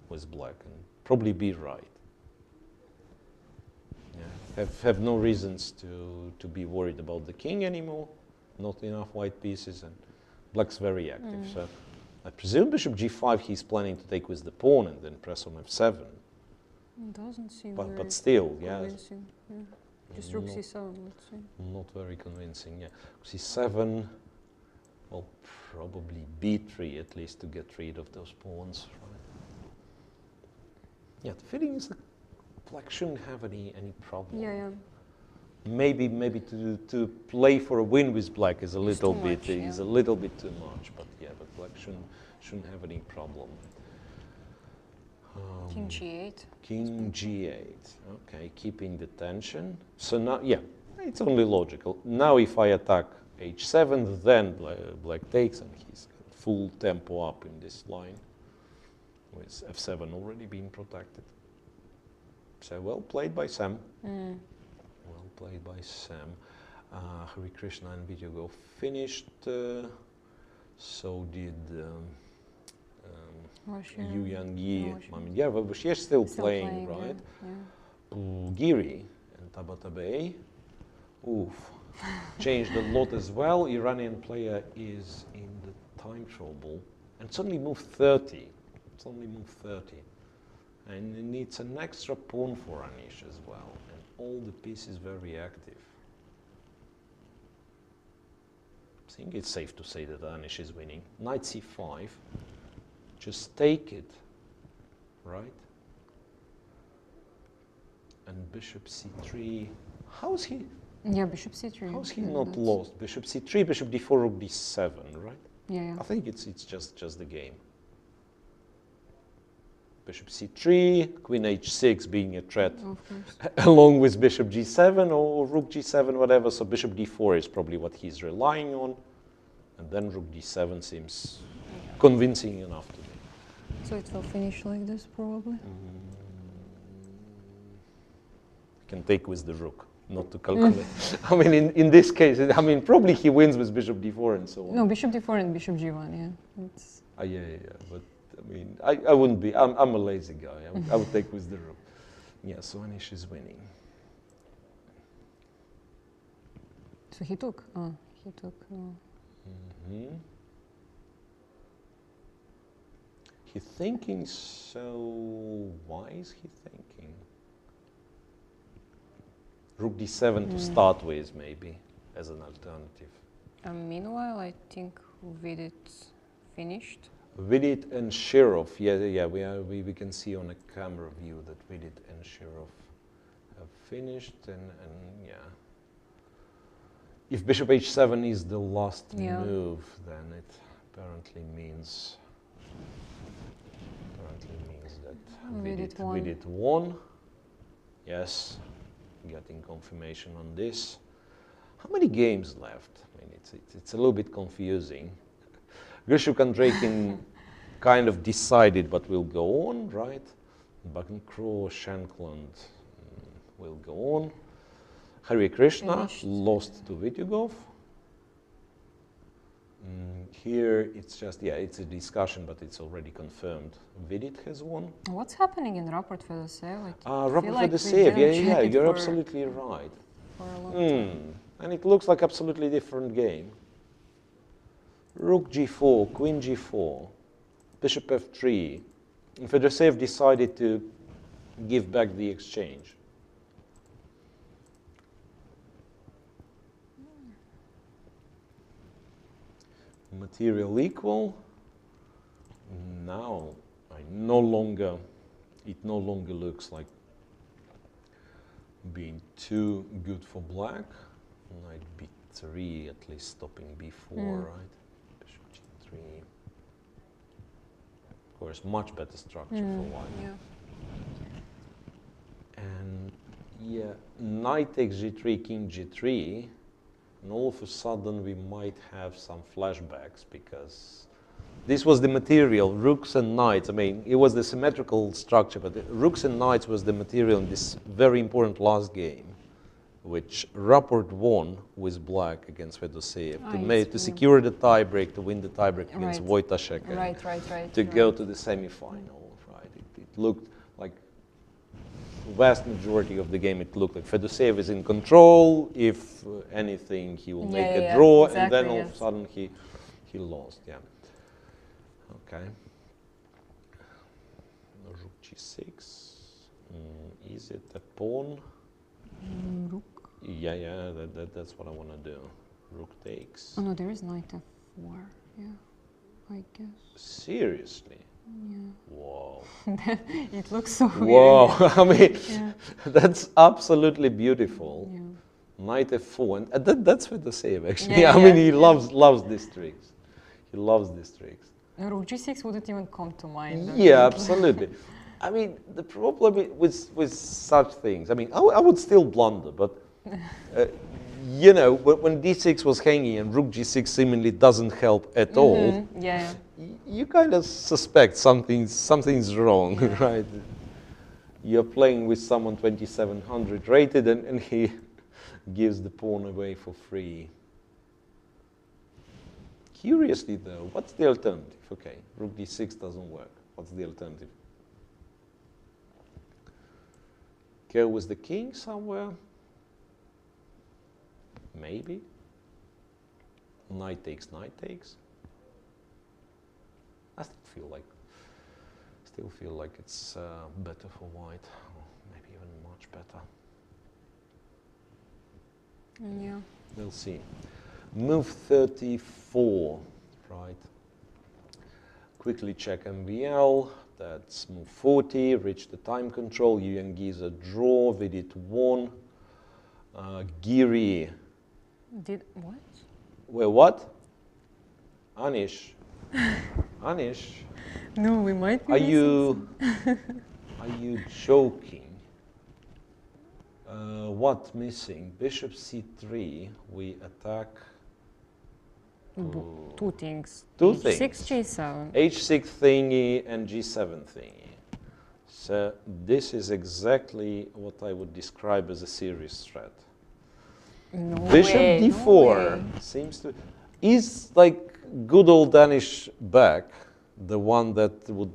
with black and probably be right. Have no reasons to be worried about the king anymore. Not enough white pieces, and black's very active. So I presume bishop g5 he's planning to take with the pawn and then press on f7. It doesn't seem but still, convincing. Just rook c7, let's see. Not very convincing, c7, well, probably b3 at least to get rid of those pawns, right? The feeling is that black shouldn't have any problem. Maybe to play for a win with black is a little bit too much, but black shouldn't have any problem. King g8. King g8. Okay, keeping the tension. So now, it's only logical. Now if I attack h7, then black takes, and he's full tempo up in this line, with f7 already being protected. So well played by Sam. Well played by Sam. Hare Krishna and video go finished. So did Yu Yang Yi. I mean, but she's still playing, right? Giri and Tabatabai. Changed a lot as well. Iranian player is in the time trouble. And suddenly moved 30. And it needs an extra pawn for Anish as well. And all the pieces very active. I think it's safe to say that Anish is winning. Knight c5. Just take it, right? And bishop c3. How's he? Bishop c3. How's he not lost? Bishop c3, bishop d4, rook d7, right? I think it's just the game. bishop c3, queen h6 being a threat, along with bishop g7 or rook g7, whatever. So bishop d4 is probably what he's relying on. And then rook d7 seems convincing enough to me. So it will finish like this, probably? Can take with the rook, not to calculate. I mean, in this case, I mean, probably he wins with bishop d4 and so on. No, bishop d4 and bishop g1, yeah. It's Yeah. But I mean, I wouldn't be, I'm a lazy guy. I would take with the rook. Yeah, so Anish is winning. So he took? Oh, he took, no. He's thinking, so why is he thinking? Rook d7 to start with, maybe, as an alternative. Meanwhile, I think Vidit finished. Vidit and Shirov, we can see on a camera view that Vidit and Shirov have finished, and yeah. If bishop h7 is the last move, then it apparently means that Vidit won. Yes, getting confirmation on this. How many games left? I mean, it's a little bit confusing. Grishuk and Draken kind of decided what will go on, right? Bakenkro, Shankland will go on. Hare Krishna lost to Vityugov. Here it's just, it's a discussion, but it's already confirmed. Vidit has won. What's happening in Rapport Fedoseev? Rapport Fedoseev, you're absolutely right. For a long time. And it looks like absolutely different game. Rook g4, queen g4, bishop f3. And Fedoseev decided to give back the exchange. Material equal. Now it no longer looks like being too good for black. Knight b3, at least stopping b4, right? Bishop g3. Of course, much better structure for white. And knight takes g3, king g3. And all of a sudden we might have some flashbacks, because this was the material, rooks and knights. I mean, it was the symmetrical structure, but the rooks and knights was the material in this very important last game, which Rapport won with black against Fedoseev to secure the tiebreak, to win the tiebreak against Wojtaszek, to go to the semi-final. Right? It looked like vast majority of the game, it looked like Fedoseev is in control. If anything, he will make a draw, and then all of a sudden he lost. Yeah. Okay. Rook g6. Is it a pawn? Rook. Yeah. That's what I want to do. Rook takes. Oh no, there is knight f4. Yeah, I guess. Seriously. Yeah. Wow. It looks so weird. Wow. I mean, that's absolutely beautiful. Yeah. Knight f4, and that's Fedoseev actually. I mean, he loves these tricks. He loves these tricks. Rook g6 wouldn't even come to mind. Yeah, absolutely. I mean, the problem with such things, I mean, I would still blunder, but you know, when d6 was hanging and rook g6 seemingly doesn't help at all, you kind of suspect something's wrong, right? You're playing with someone 2700 rated, and he gives the pawn away for free. Curiously though, what's the alternative? Okay, rook d6 doesn't work. What's the alternative? Go with the king somewhere? Maybe. Knight takes, knight takes. I still feel like it's better for white, or maybe even much better. Yeah. We'll see. Move 34, right? Quickly check MVL. That's move 40. Reach the time control. Yuan Giza draw. Vidit won. Giri. Did what? Wait, what? Anish. Anish, No, we might be are missing you joking? What missing? Bishop c3, we attack. two things. Two H6, things. G7. H6 thingy and G7 thingy. So this is exactly what I would describe as a serious threat. No Bishop way, d4 no way. seems to is like good old Danish back, the one that would,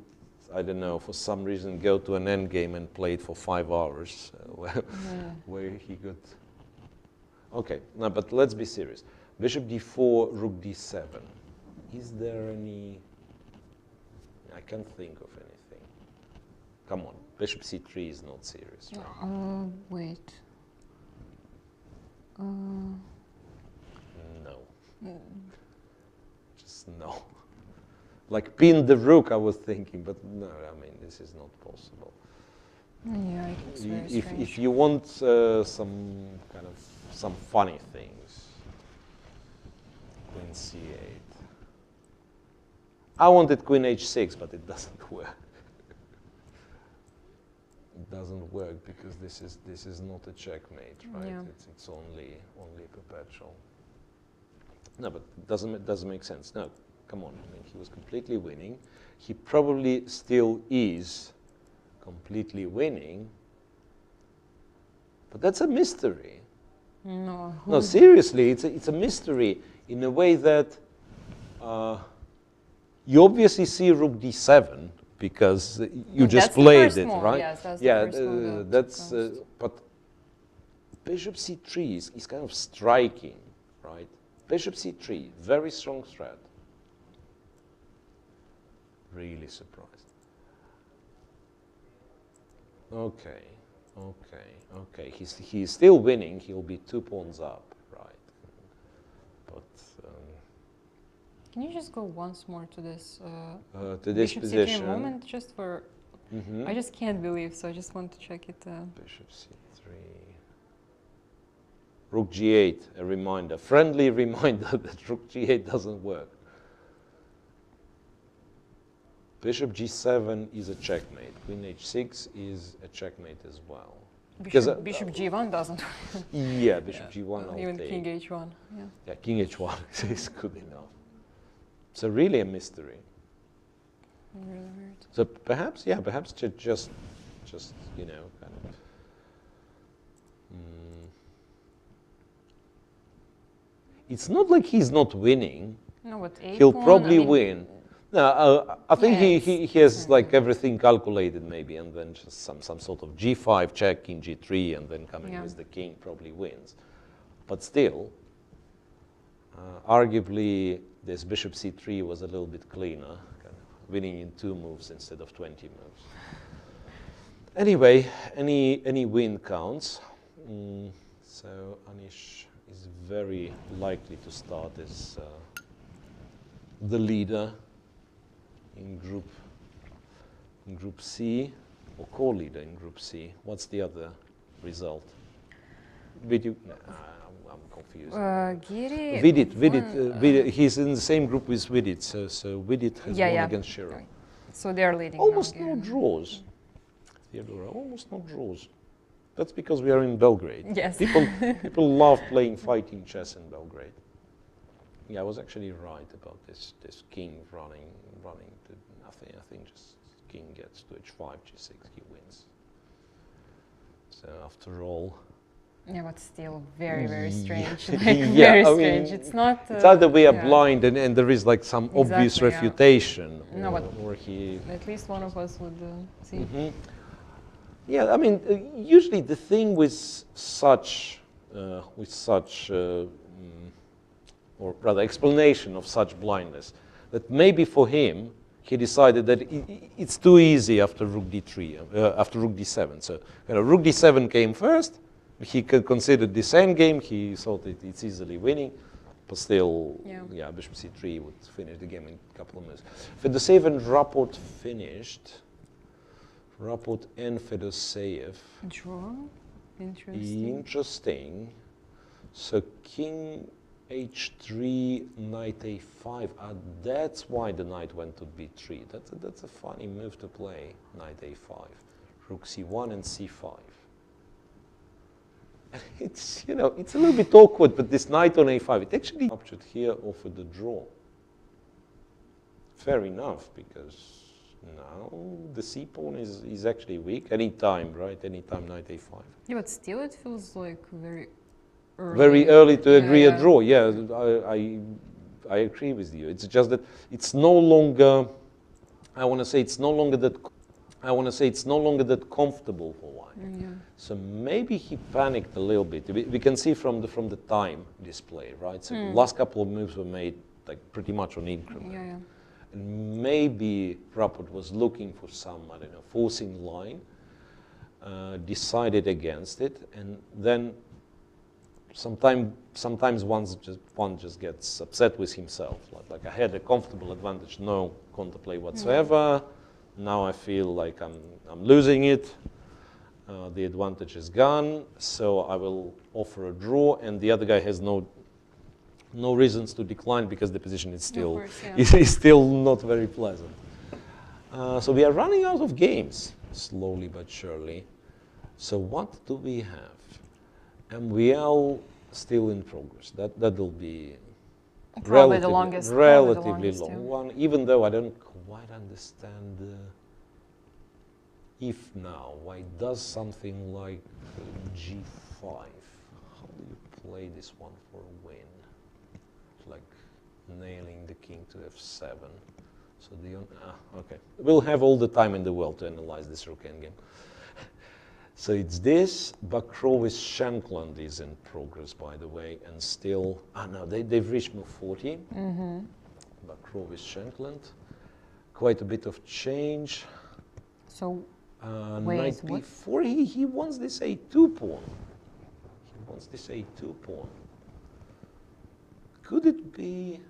I don't know, for some reason go to an endgame and play it for 5 hours, where he could. Okay, no, but let's be serious. Bishop d4, rook d7. Is there any? I can't think of anything. Come on, bishop c3 is not serious, right? Wait. No. Just no. Like pin the rook, I was thinking, but no, I mean, this is not possible. Yeah, it's very If strange. you want some funny things, queen c8. I wanted queen h6, but it doesn't work. It doesn't work because this is not a checkmate, right? Yeah. It's only perpetual. No, but it doesn't make sense. No, come on. I mean, he was completely winning. He probably still is completely winning. But that's a mystery. No. No, seriously, it's a mystery in a way that you obviously see rook d7 because you just That's the played first it, move, right? yes, that's the yeah, first move that that's. comes. But bishop c3 is kind of striking, right? Bishop c3, very strong threat. Really surprised. Okay. He's still winning. He'll be 2 pawns up, right? But Can you just go once more to this to this bishop position, c3 moment, just for? I just can't believe, so I just want to check it. Bishop c3, rook g8. A reminder, friendly reminder that rook g8 doesn't work. Bishop g7 is a checkmate. Queen h6 is a checkmate as well. Bishop g1 doesn't. Yeah, bishop g1. I'll Even take. king h1. Yeah. Yeah, king h1 is good enough. So really a mystery. Really weird. So perhaps just you know, kind of. It's not like he's not winning. No, but He'll pawn, probably I mean, win. No, I think Yeah, he has like everything calculated maybe, and then just some sort of g5 check, king g3, and then coming with the king probably wins. But still, arguably, this bishop c3 was a little bit cleaner, kind of winning in 2 moves instead of 20 moves. Anyway, any win counts. So Anish is very likely to start as the leader in group C, or co-leader in group C. What's the other result? I'm confused. Giri. Vidit. He's in the same group with Vidit, so Vidit has won against Shiro. So they're leading. Almost now, no draws. Teodora, almost no draws. That's because we are in Belgrade. Yes. People love playing fighting chess in Belgrade. Yeah, I was actually right about this king running to nothing. I think just king gets to h5, g6, he wins. So after all. Yeah, but still very, very strange. Yeah, Like, very I strange. mean, It's not. it's either we are blind and there is like some obvious Exactly, yeah. refutation, No, but or he. At least one of us would see. Yeah, I mean, usually the thing with such, or rather explanation of such blindness, that maybe for him, he decided that it's too easy after rook d3, after rook d7. So rook d7 came first. He considered this endgame. He thought it's easily winning, but still, yeah, bishop c3 would finish the game in a couple of minutes. Fedoseev and Raport finished. Raport and Fedoseev. Draw. Interesting. Interesting. So king h3, knight a5. That's why the knight went to b3. That's a funny move to play, knight a5. Rook c1 and c5. It's, you know, it's a little bit awkward, but this knight on a5, it actually captured here offered a draw. Fair enough, because now the c pawn is actually weak. Anytime, right? Anytime knight a5. Yeah, but still it feels like very early. Very early to agree yeah. a draw. Yeah, I agree with you. It's just that it's no longer. I want to say it's no longer that. I want to say it's no longer that comfortable for white. Yeah. So maybe he panicked a little bit. We can see from the time display, right? So the last couple of moves were made like pretty much on increment. Yeah, yeah. And maybe Rapport was looking for some, I don't know, forcing line, decided against it, and then sometimes one just gets upset with himself. Like I had a comfortable advantage, no counterplay whatsoever. Now I feel like I'm losing it. The advantage is gone, so I will offer a draw, and the other guy has no reasons to decline because the position is still is still not very pleasant. So we are running out of games slowly but surely. So what do we have? MVL still in progress. That'll be Probably the longest, relatively long one. Even though I don't quite understand if now why it does something like G5. How do you play this one for a win? Like nailing the king to F7. So okay. We'll have all the time in the world to analyze this rook endgame. So it's this. Miroshnichenko is in progress, by the way, and still. No, they've reached move 40. Miroshnichenko. Quite a bit of change. So knight b4. He wants this a2 pawn. He wants this a2 pawn. Could it be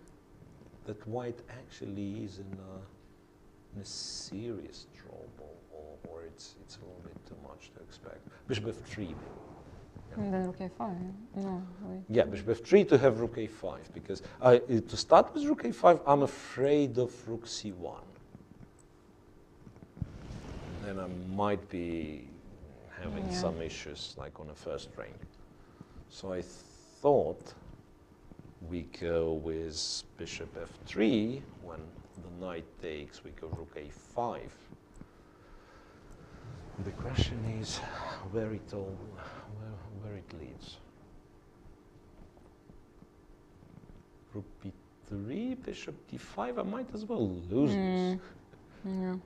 that white actually is in a serious trouble, or it's a little bit too much to expect? Bishop f3. And then rook a5. No, wait. Yeah, bishop f3 to have rook a5, because to start with rook a5, I'm afraid of rook c1. Then I might be having some issues, like on a first rank. So I thought we go with bishop f3. When the knight takes, we go rook a5. The question is where it leads. Rook b3, bishop d5. I might as well lose this. Yeah.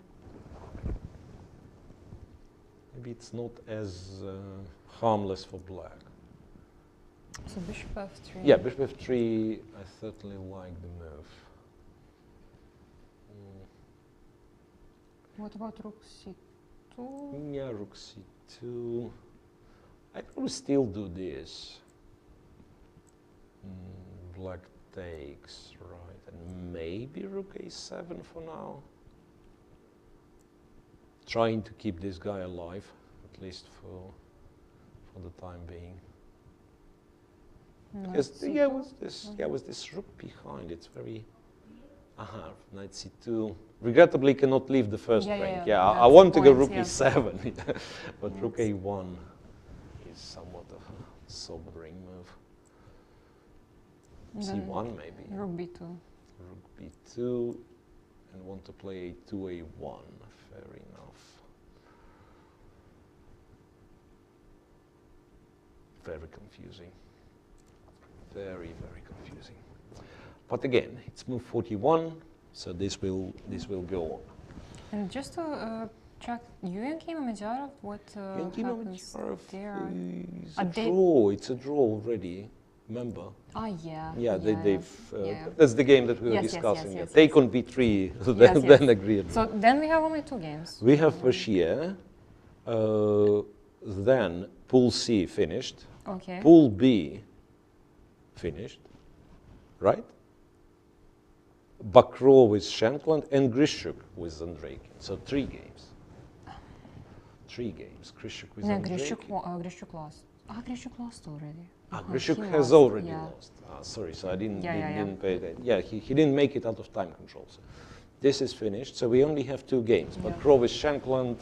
Maybe it's not as harmless for black. So bishop f3. Yeah, bishop f3, I certainly like the move. What about rook c2? Yeah, rook c2. I probably still do this. Black takes, right, and maybe rook a7 for now. Trying to keep this guy alive, at least for the time being. Because with this rook behind, it's very. Knight c2. Regrettably, cannot leave the first rank. I want to go rook e7, but rook a1 is somewhat of a sobering move. C1 maybe. Rook b2. Rook b2, and want to play a2 a1. Fair enough. Very confusing. Very, very confusing. But again, it's move 41, so this will go on. And just to check, you and Commentators, what happens there? Is a draw. It's a draw already. Remember? That's the game that we were discussing. Take on b3, then agree. So then we have only two games. We have Persia, then Pool C finished. Okay. Pool B finished, right? Bakrov with Shankland and Grishuk with Andreikin. So 3 games. 3 games. Grishuk with Andreikin. Grishuk lost. Grishuk lost already. Grishuk he has lost, already yeah. lost. Sorry, so I didn't Yeah. pay that. Yeah, he didn't make it out of time control. So this is finished. So we only have 2 games. But Krov is Shankland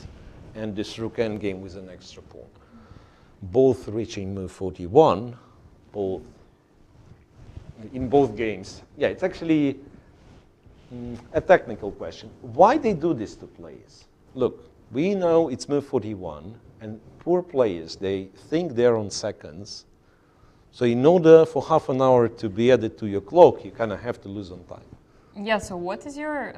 and this Rook endgame with an extra pawn. Both reaching move 41. Both in both games. Yeah, it's actually a technical question. Why they do this to players? Look, we know it's move 41, and poor players, they think they're on seconds. So in order for half an hour to be added to your clock, you kind of have to lose on time. Yeah, so what is your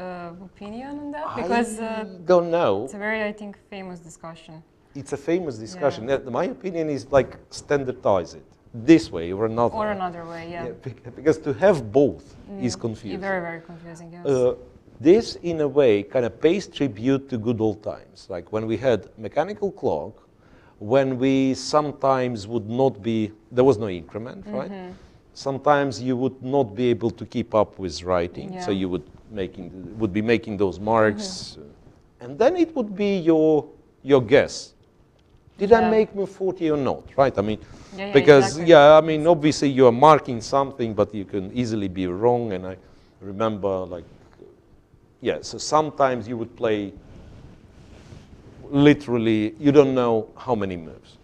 opinion on that? Because I don't know. it's a very, I think, famous discussion. It's a famous discussion. My opinion is like standardize it this way or another. Or another way, yeah. Because to have both is confusing. Very, very confusing, yes. This, in a way, kind of pays tribute to good old times, like when we had mechanical clock, when we sometimes would not be, there was no increment, right? Sometimes you would not be able to keep up with writing, so you would be making those marks, and then it would be your guess. Did I make move 40 or not, right? I mean, because, exactly. I mean, obviously you are marking something, but you can easily be wrong, and I remember, like, so sometimes you would play literally, you don't know how many moves.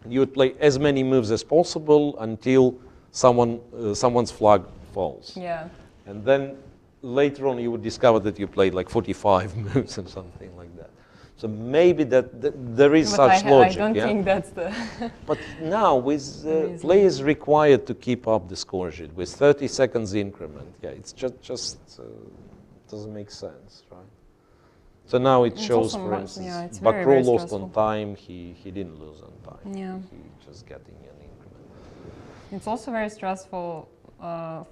You would play as many moves as possible until someone's flag falls. Yeah. And then later on you would discover that you played like 45 moves or something like that. So maybe that there is such logic. I don't think that's the... But now with players required to keep up the score sheet with 30 seconds increment, it's just doesn't make sense, right? So now it shows, for instance, Bakro lost on time, he didn't lose on time. Yeah. He just getting an increment. It's also very stressful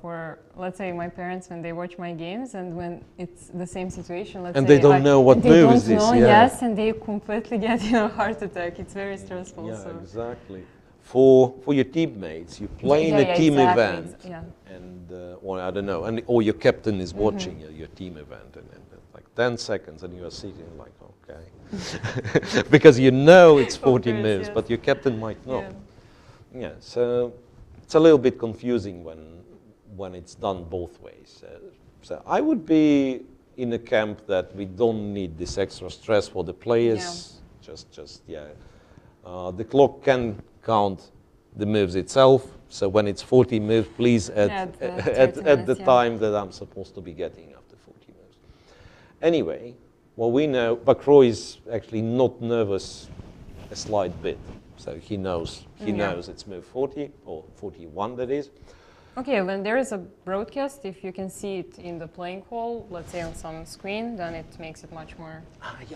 for, let's say, my parents when they watch my games and when it's the same situation, let's say. And they don't know what move is this. Yes, and they completely get heart attack. It's very stressful. Yeah, so. Exactly. For your teammates, you play in a team event, and or I don't know, or your captain is watching your team event, and like 10 seconds, and you are sitting like, okay, because you know it's 40 moves, but your captain might not. Yeah, so it's a little bit confusing when it's done both ways. So I would be in a camp that we don't need this extra stress for the players. The clock can count the moves itself. So when it's 40 moves, please add the time that I'm supposed to be getting after 40 moves. Anyway, well, we know Bakro is actually not nervous a slight bit. So he knows it's move 40 or 41, that is. Okay, when there is a broadcast, if you can see it in the playing hall, let's say on some screen, then it makes it much more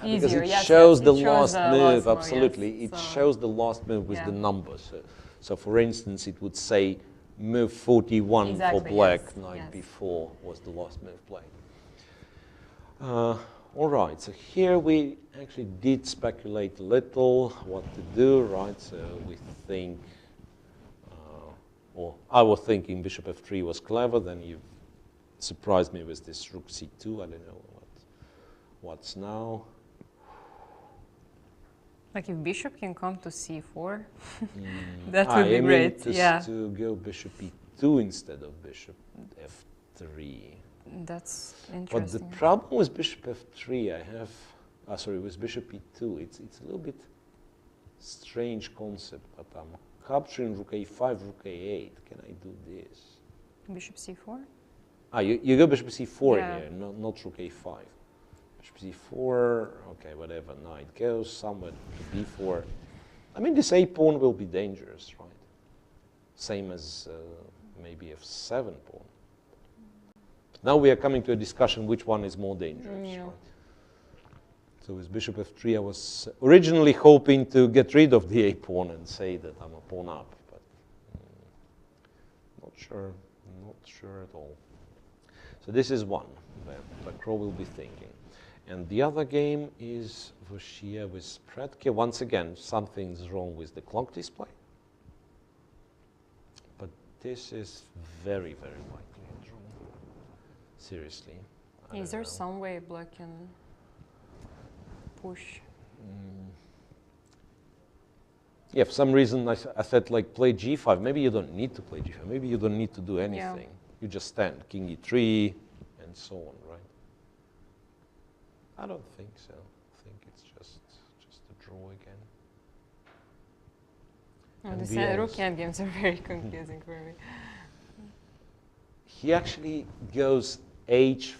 easier. Because it shows the last move, absolutely. It shows the last move with the numbers. So for instance, it would say move 41 for black, night before was the last move played. All right, so here we actually did speculate a little what to do, right? So we think, or I was thinking bishop f3 was clever, then you surprised me with this rook c2, I don't know what's now. Like if bishop can come to c4, that would be great. To go bishop e2 instead of bishop f3. That's interesting. But the problem with bishop f3, with bishop e2, it's a little bit strange concept, but I'm capturing rook a5, rook a8. Can I do this? Bishop c4? You go bishop c4 here, not rook a5. Bishop c4, okay, whatever, knight goes somewhere to b4. I mean, this a pawn will be dangerous, right? Same as maybe f7 pawn. But now we are coming to a discussion which one is more dangerous, right? So with bishop f3, I was originally hoping to get rid of the a pawn and say that I'm a pawn up, but not sure at all. So this is one that Bakro will be thinking. And the other game is Voshia with Spretke. Once again, something's wrong with the clock display. But this is very, very likely a draw. Seriously. Is there some way black can push? Yeah, for some reason I said like play g5. Maybe you don't need to play g5. Maybe you don't need to do anything. You just stand, king e3, and so on, right? I don't think so. I think it's just a draw again. The rook endgames are very confusing for me. He actually goes h5.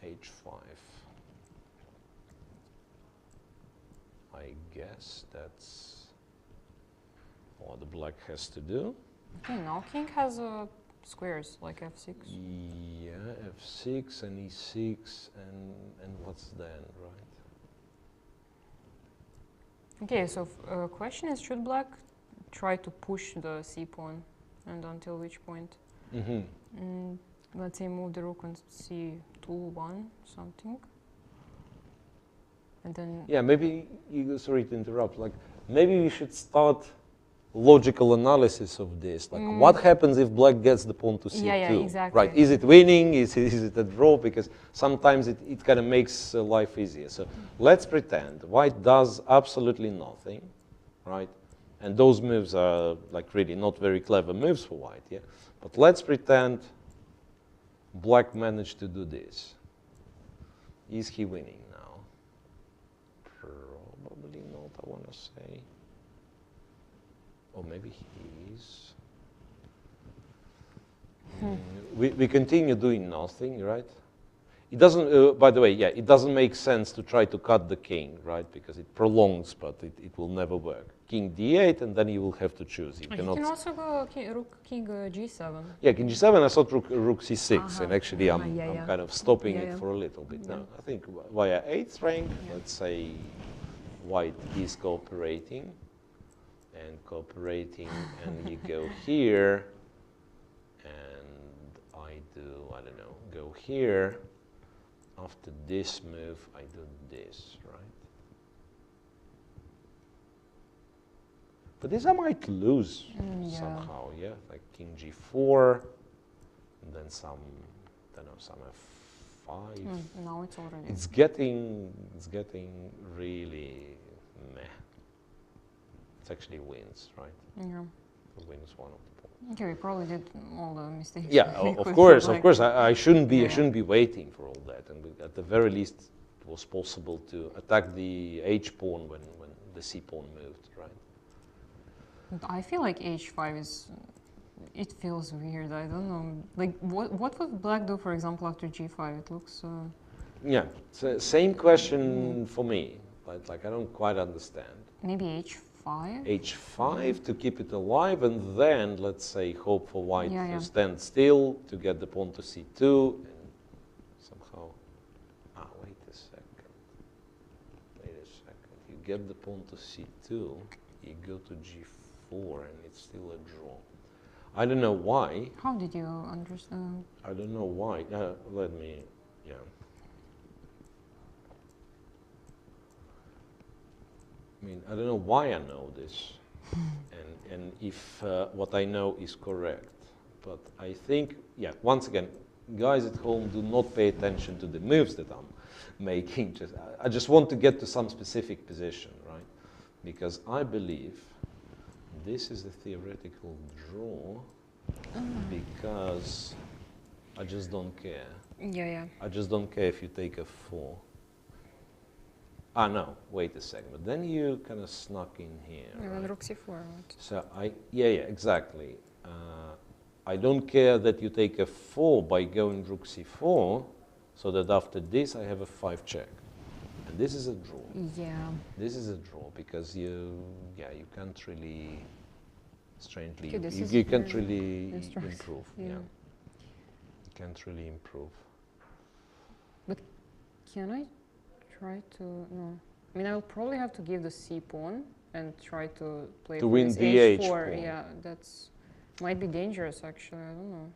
h5. I guess that's what the black has to do. Okay, now king has squares like f6. Yeah, f6 and e6 and what's then, right? Okay, so question is, should black try to push the c pawn, and until which point? Let's say move the rook on c2, 1, something. And then... Yeah, maybe, sorry to interrupt, like maybe we should start logical analysis of this. Like what happens if black gets the pawn to c2? Yeah, exactly. Right, is it winning? Is it a draw? Because sometimes it kind of makes life easier. So let's pretend white does absolutely nothing, right? And those moves are like really not very clever moves for white, yeah? But let's pretend black managed to do this. Is he winning now? Probably not, I want to say. Or maybe he is. We continue doing nothing, right? It doesn't, by the way, yeah, it doesn't make sense to try to cut the king, right? Because it prolongs, but it will never work. King d8, and then you will have to choose. You can also go king g7. Yeah, king g7, I thought rook c6, and actually I'm kind of stopping it for a little bit now. I think via 8th rank, let's say white is cooperating, and you go here, and I don't know, go here. After this move, I do this, right? But this I might lose somehow, yeah? Like king g4, and then some, I don't know, some f5. No, it's already... It's getting really meh. It actually wins, right? Yeah. It wins one of the pawns. Okay, we probably did all the mistakes. Yeah, of course. I shouldn't be waiting for all that. And at the very least, it was possible to attack the h pawn when the c pawn moved, right? I feel like h5 is... It feels weird. I don't know. Like, what would black do, for example, after g5? It looks... Yeah, so same question for me. But like, I don't quite understand. Maybe h5? h5 to keep it alive, and then, let's say, hope for white to stand still, to get the pawn to c2, and somehow... wait a second. You get the pawn to c2, you go to g4, and it's still a draw. I don't know why. How did you understand? I don't know why. Let me, I mean, I don't know why I know this, and if what I know is correct. But I think, once again, guys at home, do not pay attention to the moves that I'm making. I just want to get to some specific position, right? Because I believe this is a theoretical draw, because I just don't care. I just don't care if you take a 4. No, wait a second. But then you kind of snuck in here. Right? Rook c4. So exactly. I don't care that you take a 4 by going rook c4, so that after this I have a 5 check. And this is a draw. Yeah. This is a draw because you can't really, strangely, Okay, you can't really improve. Yeah. You can't really improve. But can I try to, no. I mean, I'll probably have to give the c pawn and try to play to win the h4. h pawn. Yeah, that's might be dangerous actually. I don't know.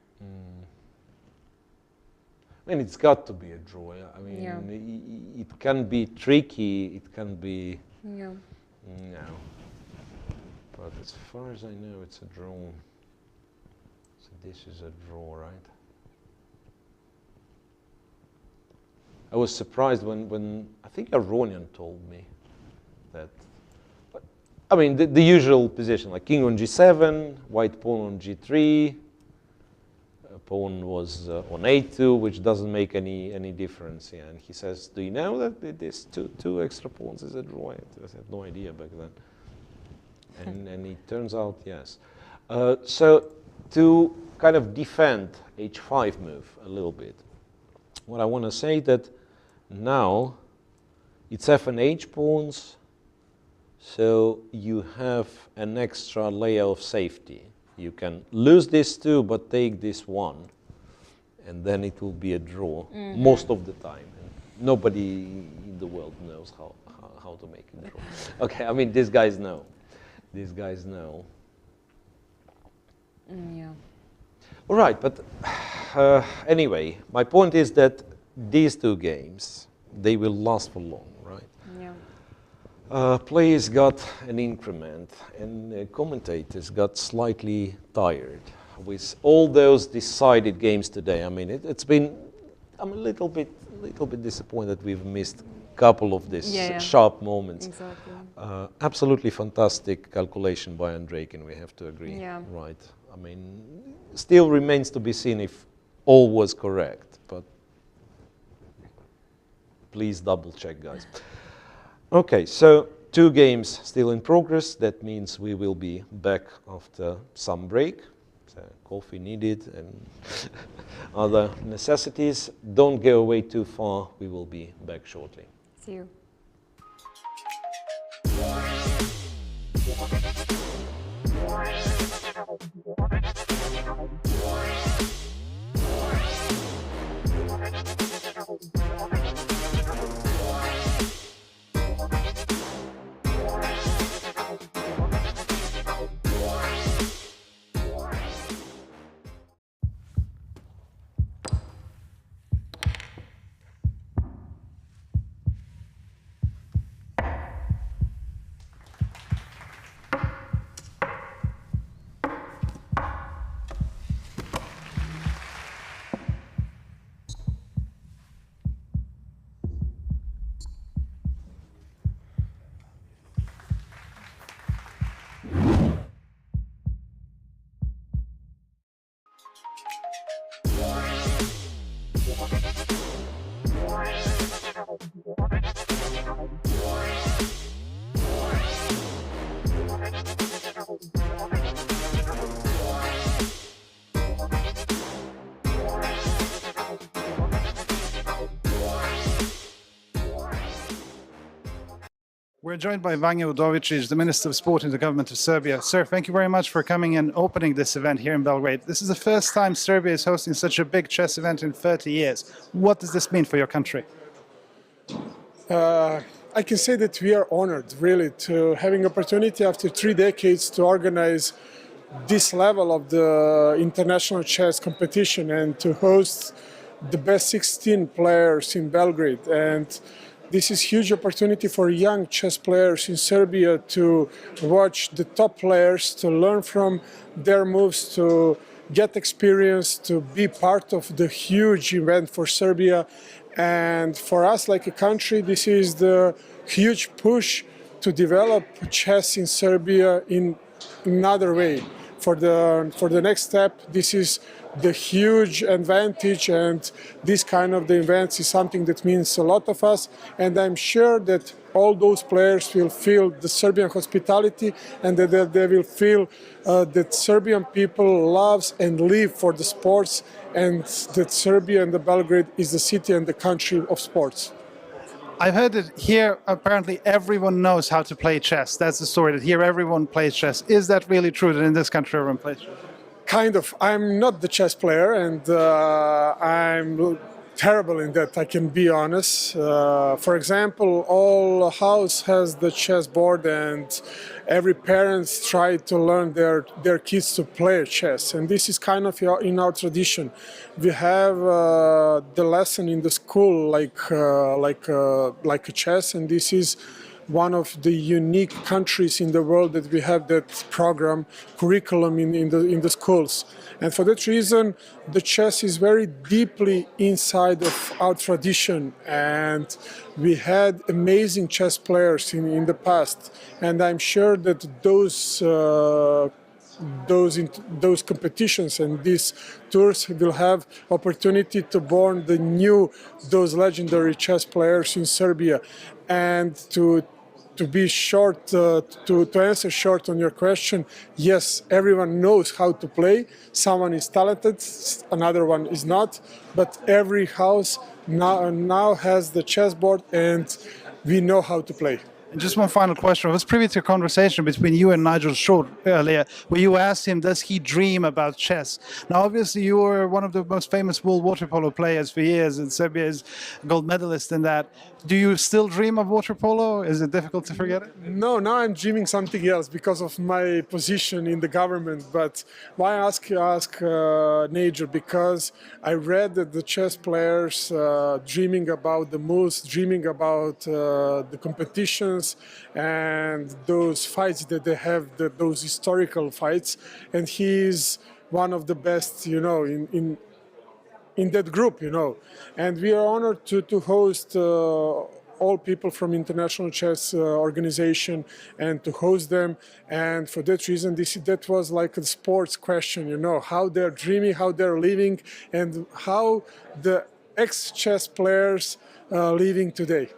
I mean, it's got to be a draw. I mean, it can be tricky. It can be. Yeah. No. But as far as I know, it's a draw. So this is a draw, right? I was surprised when I think Aronian told me that. I mean, the usual position, like king on g7, white pawn on g3, pawn was on a2, which doesn't make any difference. Yeah, and he says, "Do you know that this two extra pawns is a draw?" I had no idea back then, and it turns out yes. So to kind of defend h5 move a little bit, what I want to say that now it's f and h pawns. So you have an extra layer of safety. You can lose this two, but take this one, and then it will be a draw most of the time. And nobody in the world knows how to make a draw. Okay, I mean, these guys know. These guys know. Yeah. All right, but anyway, my point is that these two games, they will last for long, right? Yeah. Players got an increment, and commentators got slightly tired with all those decided games today. I mean, it's been. I'm a little bit disappointed we've missed a couple of these sharp moments. Exactly. Absolutely fantastic calculation by Andreikin, we have to agree. Yeah. Right. I mean, still remains to be seen if all was correct, but please double check, guys. Okay, so 2 games still in progress. That means we will be back after some break. So coffee needed and other necessities. Don't go away too far. We will be back shortly. See you. We're joined by Vanja Udovičić, the Minister of Sport in the government of Serbia. Sir, thank you very much for coming and opening this event here in Belgrade. This is the first time Serbia is hosting such a big chess event in 30 years. What does this mean for your country? I can say that we are honored, really, to having opportunity after 3 decades to organize this level of the international chess competition and to host the best 16 players in Belgrade. And this is huge opportunity for young chess players in Serbia to watch the top players, to learn from their moves, to get experience, to be part of the huge event for Serbia. And for us, like a country, this is the huge push to develop chess in Serbia in another way. For the next step, this is the huge advantage, and this kind of the events is something that means a lot of us. And I'm sure that all those players will feel the Serbian hospitality, and that they will feel that Serbian people loves and live for the sports, and that Serbia and the Belgrade is the city and the country of sports. I've heard that here, apparently, everyone knows how to play chess. That's the story, that here everyone plays chess. Is that really true, that in this country everyone plays chess? Kind of. I'm not the chess player, and I'm terrible in that, I can be honest. For example, all house has the chess board, and every parents try to learn their kids to play chess, and this is kind of in our tradition. We have the lesson in the school like a chess, and this is one of the unique countries in the world that we have that program, curriculum in the schools. And for that reason, the chess is very deeply inside of our tradition. And we had amazing chess players in the past. And I'm sure that those competitions and these tours will have opportunity to born those legendary chess players in Serbia. And to be short, to answer short on your question, yes, everyone knows how to play. Someone is talented, another one is not, but every house now has the chessboard and we know how to play. And just one final question. I was privy to a conversation between you and Nigel Short earlier, where you asked him, does he dream about chess? Now, obviously, you were one of the most famous world water polo players for years, and Serbia is a gold medalist in that. Do you still dream of water polo? Is it difficult to forget it? No, now I'm dreaming something else because of my position in the government. But why ask Nigel? Because I read that the chess players dreaming about the moves, dreaming about the competitions and those fights that they have, those historical fights. And he's one of the best, in that group, and we are honored to host all people from International Chess Organization and to host them. And for that reason, that was like a sports question, how they're dreaming, how they're living, and how the ex-chess players are living today.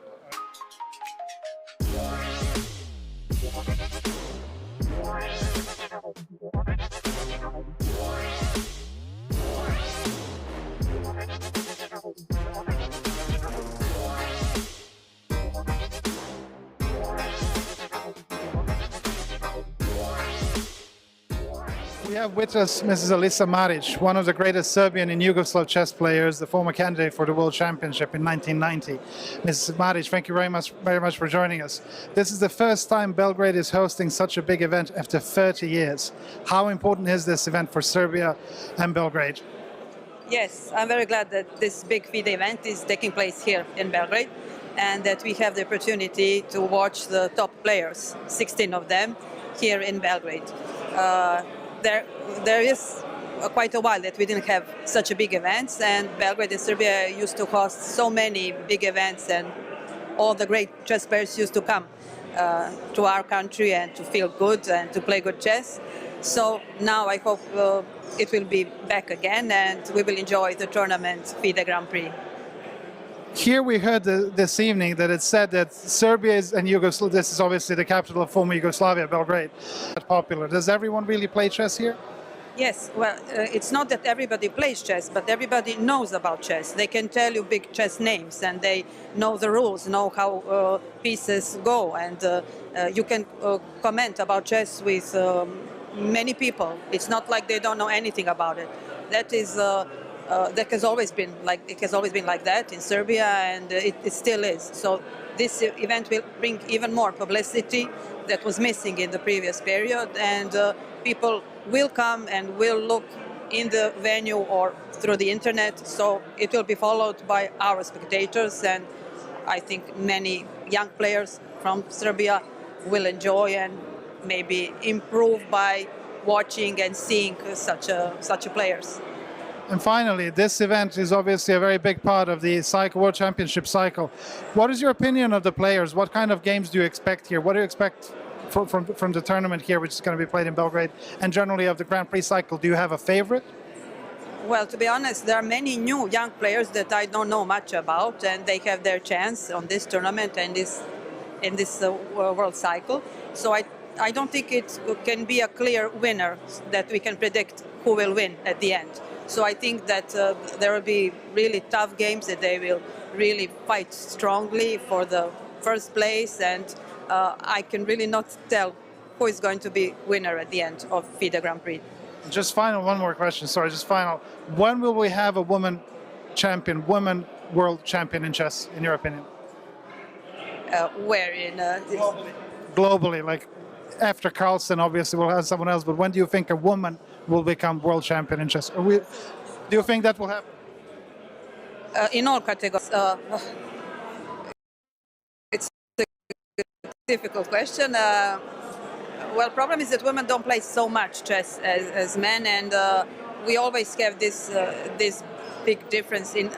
We have with us Mrs. Alisa Maric, one of the greatest Serbian and Yugoslav chess players, the former candidate for the World Championship in 1990. Mrs. Maric, thank you very much for joining us. This is the first time Belgrade is hosting such a big event after 30 years. How important is this event for Serbia and Belgrade? Yes, I'm very glad that this big FIDE event is taking place here in Belgrade and that we have the opportunity to watch the top players, 16 of them, here in Belgrade. There is quite a while that we didn't have such a big events, and Belgrade and Serbia used to host so many big events, and all the great chess players used to come to our country and to feel good and to play good chess. So now I hope it will be back again and we will enjoy the tournament FIDE Grand Prix. Here we heard this evening that it's said that Serbia and Yugoslavia, this is obviously the capital of former Yugoslavia, Belgrade, popular. Does everyone really play chess here? Yes, well, it's not that everybody plays chess, but everybody knows about chess. They can tell you big chess names and they know the rules, know how pieces go, and you can comment about chess with many people. It's not like they don't know anything about it. That is that has always been like that in Serbia, and it still is. So this event will bring even more publicity that was missing in the previous period, and people will come and will look in the venue or through the internet. So it will be followed by our spectators, and I think many young players from Serbia will enjoy and maybe improve by watching and seeing such players. And finally, this event is obviously a very big part of the World Championship cycle. What is your opinion of the players? What kind of games do you expect here? What do you expect from the tournament here, which is going to be played in Belgrade, and generally of the Grand Prix cycle? Do you have a favorite? Well, to be honest, there are many new young players that I don't know much about, and they have their chance on this tournament and in this world cycle. So I don't think it can be a clear winner that we can predict who will win at the end. So I think that there will be really tough games, that they will really fight strongly for the first place, and I can really not tell who is going to be winner at the end of FIDE Grand Prix. Just one more question, sorry, just final. When will we have a woman world champion in chess, in your opinion? Where in? Globally, like after Carlsen, obviously we'll have someone else, but when do you think a woman will become world champion in chess? Do you think that will happen? In all categories. It's a Difficult question. Well, problem is that women don't play so much chess as men, and we always have this big difference in,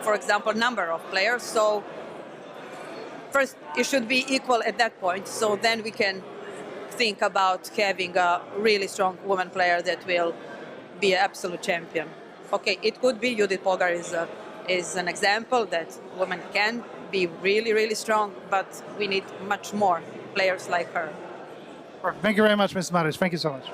for example, number of players. So first, it should be equal at that point. So then we can think about having a really strong woman player that will be an absolute champion. Okay, it could be Judith Polgar is an example that women can be really, really strong, but we need much more players like her. Thank you very much, Ms. Maric. Thank you so much.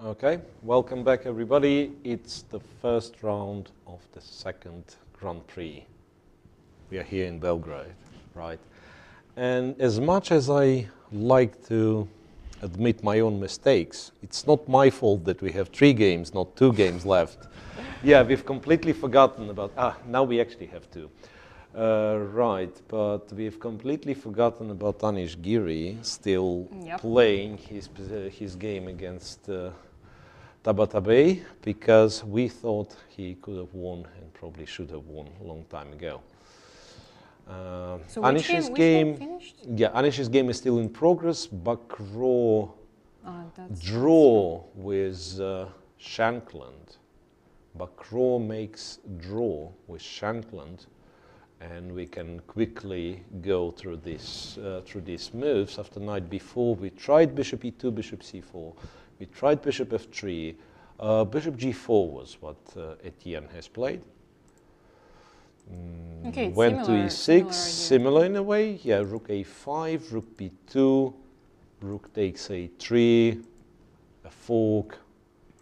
Okay, welcome back everybody. It's the first round of the second Grand Prix. We are here in Belgrade, right? And as much as I like to admit my own mistakes, it's not my fault that we have 3 games, not 2 games left. Yeah, we've completely forgotten about, now we actually have 2. Right, but we've completely forgotten about Anish Giri still playing his game against Tabatabai, because we thought he could have won and probably should have won a long time ago. So Anish's game finished? Yeah, Anish's game is still in progress. Bakro draw with Shankland. Bakro makes draw with Shankland, and we can quickly go through these moves. After knight b4, we tried bishop e2, bishop c4. We tried bishop f3. Bishop g4 was what Etienne has played. Okay, went to e6, similar in a way. Yeah, rook a5, rook b2, rook takes a3, a fork,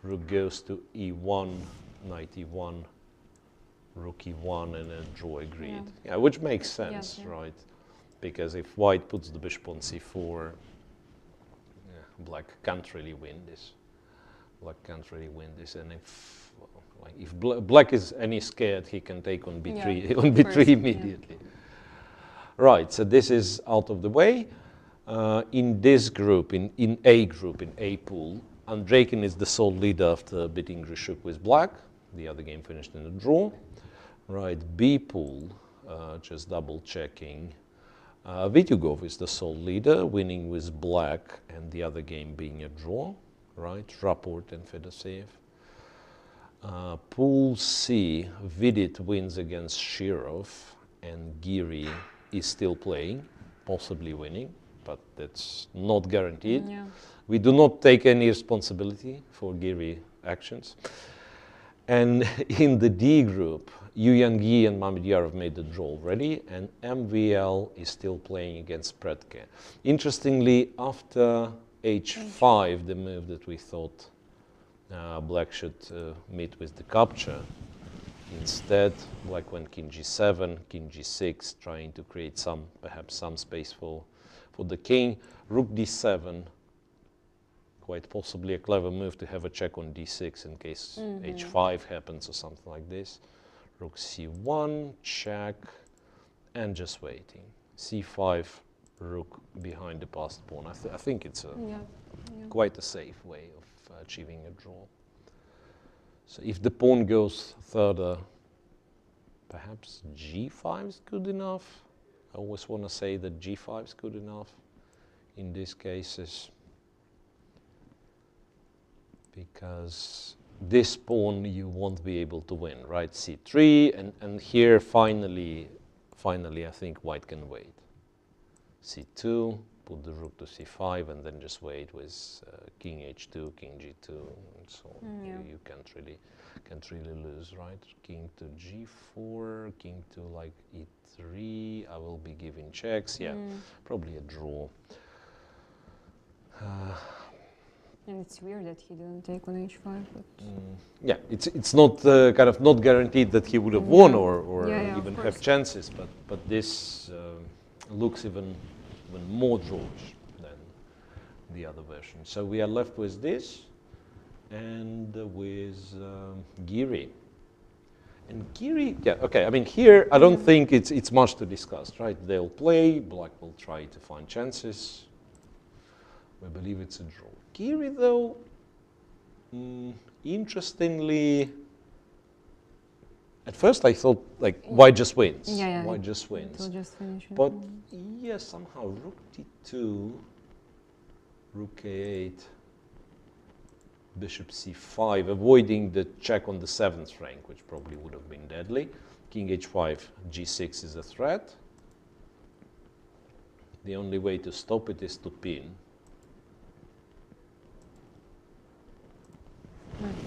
rook goes to e1, knight e1, rook e1, and a draw agreed. Yeah, which makes sense, right? Because if white puts the bishop on c4, black can't really win this. Black can't really win this, and if black is any scared, he can take on b3 on b3 immediately. Right. So this is out of the way. In this group, in A group, in A pool, Andreikin is the sole leader after beating Grishuk with black. The other game finished in a draw. Right. B pool, just double checking. Vityugov is the sole leader, winning with black, and the other game being a draw, right? Rapport and Fedoseev. Pool C, Vidit wins against Shirov, and Giri is still playing, possibly winning, but that's not guaranteed. Yeah. We do not take any responsibility for Giri actions. And in the D group, Yu Yangyi and Mamedyarov made the draw already, and MVL is still playing against Predke. Interestingly, after h5, the move that we thought black should meet with the capture, instead black went king g7, king g6, trying to create perhaps some space for the king. Rook d7, quite possibly a clever move to have a check on d6 in case h5 happens or something like this. Rook c1, check, and just waiting. c5, rook behind the passed pawn. I think it's quite a safe way of achieving a draw. So if the pawn goes further, perhaps g5 is good enough. I always want to say that g5 is good enough in these cases, because this pawn you won't be able to win, right? c3, and here finally I think white can wait. c2, put the rook to c5, and then just wait with king h2, king g2, and so on. You can't really lose, right? King to g4, king to like e3. I will be giving checks. Yeah, probably a draw. And it's weird that he didn't take on h5. But yeah, it's not kind of not guaranteed that he would have won or even have chances, but this looks even more drawish than the other version. So we are left with this and with Giri. And Giri, okay. I mean, here I don't think it's much to discuss, right? They'll play. Black will try to find chances. We believe it's a draw. Giri, though, interestingly, at first I thought like white just wins. White just wins. It'll just finish it. But yes, somehow rook d2, rook a8, bishop c5, avoiding the check on the 7th rank, which probably would have been deadly. king h5, g6 is a threat. The only way to stop it is to pin.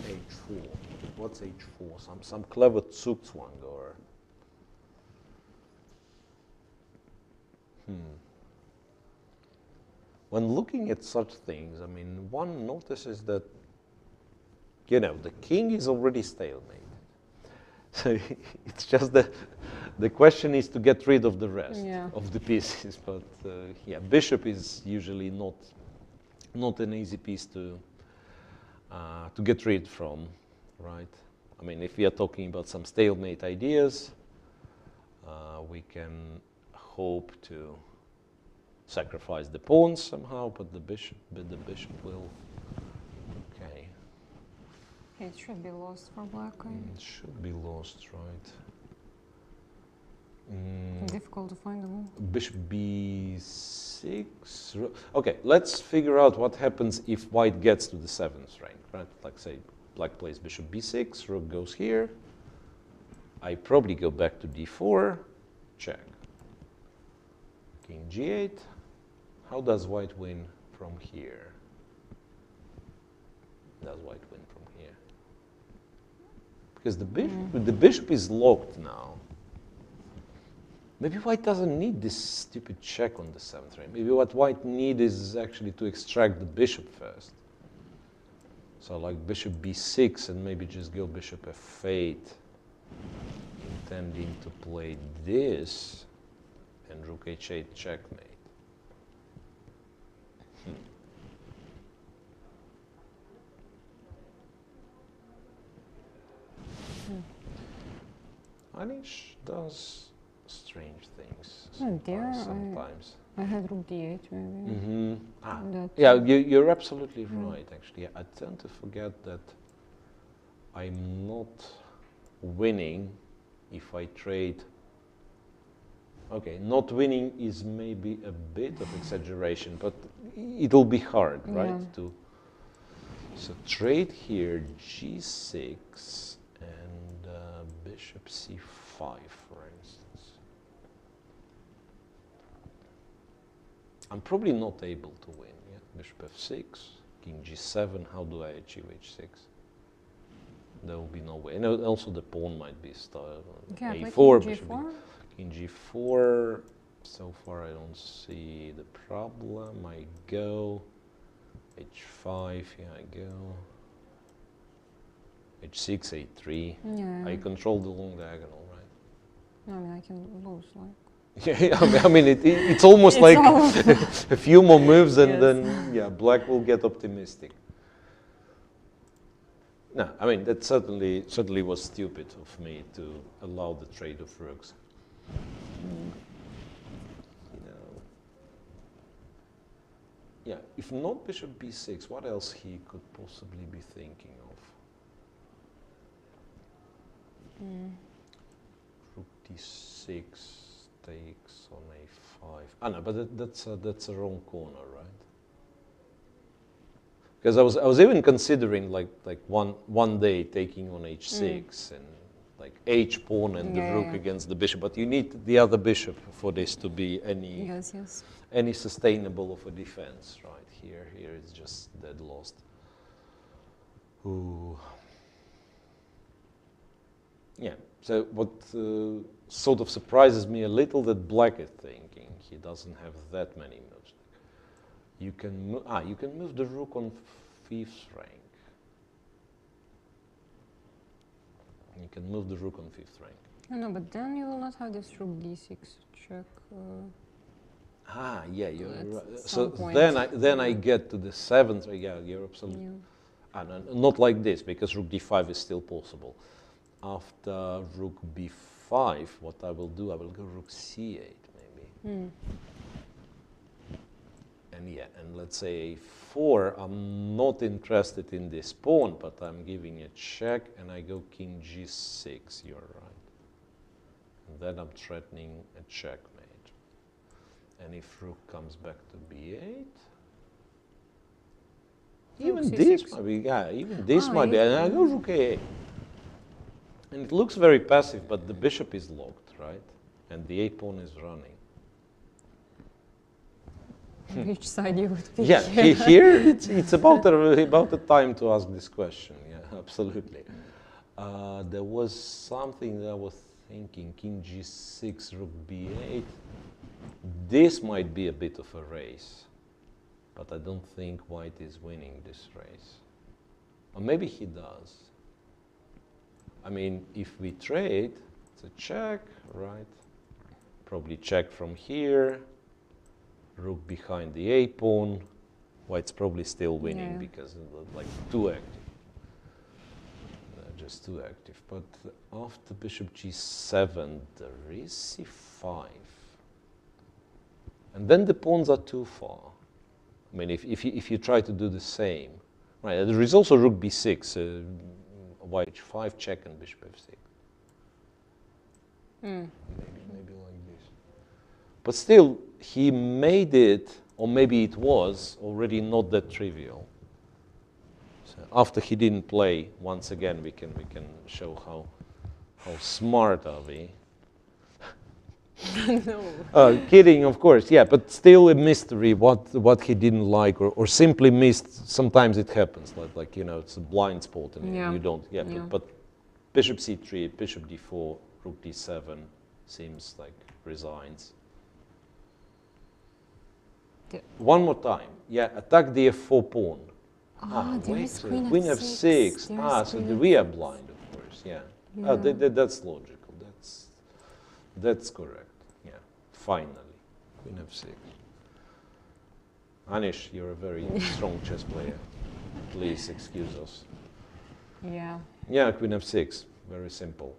H4. What's H4? Some clever Zugzwang or. When looking at such things, I mean, one notices that, you know, the king is already stalemated. So it's just the question is to get rid of the rest of the pieces. But yeah, bishop is usually not an easy piece to get rid from, right? I mean, if we are talking about some stalemate ideas, we can hope to sacrifice the pawns somehow, but the bishop will. Okay. It should be lost for black. It should be lost, right? Difficult to find the move. Bishop b6. Okay, let's figure out what happens if white gets to the 7th rank, right? Like say black plays bishop b6, rook goes here. I probably go back to d4, check. King g8. How does white win from here? Does white win from here? Because the bishop is locked now. Maybe white doesn't need this stupid check on the 7th rank. Maybe what white needs is actually to extract the bishop first. So like bishop b6 and maybe just go bishop f8, intending to play this, and rook h8 checkmate. Anish does strange things sometimes. I had rook d8 maybe. Yeah, you're absolutely right, actually. I tend to forget that I'm not winning if I trade. Okay, not winning is maybe a bit of exaggeration, but it'll be hard, right? So trade here, g6 and bishop c5, for instance. I'm probably not able to win. Yeah? Bishop f6, king g7. How do I achieve h6? There will be no way. And also the pawn might be started on a4, bishop g4? King g4. So far I don't see the problem. I go h5. Here I go. h6, a3. Yeah. I control the long diagonal, right? I mean, I can lose, like. Yeah, I mean, it's almost like a few more moves and then, yeah, black will get optimistic. No, I mean, that certainly was stupid of me to allow the trade of rooks. You know. Yeah, if not bishop b6, what else he could possibly be thinking of? Rook d6 takes on a5. Ah, no, but that's a wrong corner, right? Because I was even considering like one day taking on h6 and like h pawn and the rook against the bishop, but you need the other bishop for this to be any sustainable of a defense, right? Here it's just dead lost. Ooh. Yeah. So what sort of surprises me a little that black is thinking he doesn't have that many moves. You can move the rook on 5th rank. You can move the rook on 5th rank. No, but then you will not have this rook d6 check. Yeah, you're right. So then I get to the 7th rank. Yeah, you're absolutely. No, not like this, because rook d5 is still possible. After rook b5, what I will do, I will go rook c8 maybe. And let's say a4, I'm not interested in this pawn, but I'm giving a check, and I go king g6, you're right. And then I'm threatening a checkmate. And if rook comes back to b8, even this might be, and I go rook a8. And it looks very passive, but the bishop is locked, right? And the a-pawn is running. Which side you would pick? Yeah, here it's about the time to ask this question. Yeah, absolutely. There was something that I was thinking, king g6, rook b8. This might be a bit of a race, but I don't think white is winning this race. Or maybe he does. I mean, if we trade, it's a check, right? Probably check from here. Rook behind the a-pawn. White's probably still winning because like too active. Just too active. But after bishop g7, there is c5. And then the pawns are too far. I mean, if you try to do the same. Right, there is also rook b6, white h5, check, and bishop f6. Maybe like this. But still, he made it, or maybe it was, already not that trivial. So after he didn't play, once again, we can show how smart are we. No. Kidding, of course, yeah, but still a mystery what he didn't like or simply missed. Sometimes it happens, like you know, it's a blind spot and you don't. Yeah, but bishop c3, bishop d4, rook d7 seems like resigns. One more time, yeah, attack the f4 pawn. Wait, queen f6. So we are blind, of course, yeah. That's logical. That's correct. Yeah, finally, queen f6. Anish, you're a very strong chess player. Please excuse us. Yeah. Yeah, queen f6. Very simple.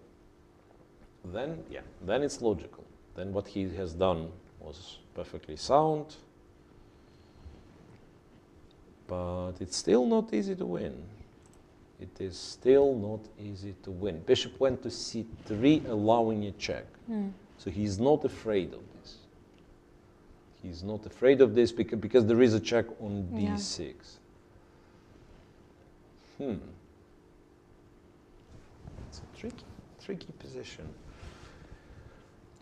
Then it's logical. Then what he has done was perfectly sound. But it's still not easy to win. It is still not easy to win. Bishop went to c3, allowing a check. So he's not afraid of this. He's not afraid of this because there is a check on d6. It's a tricky position.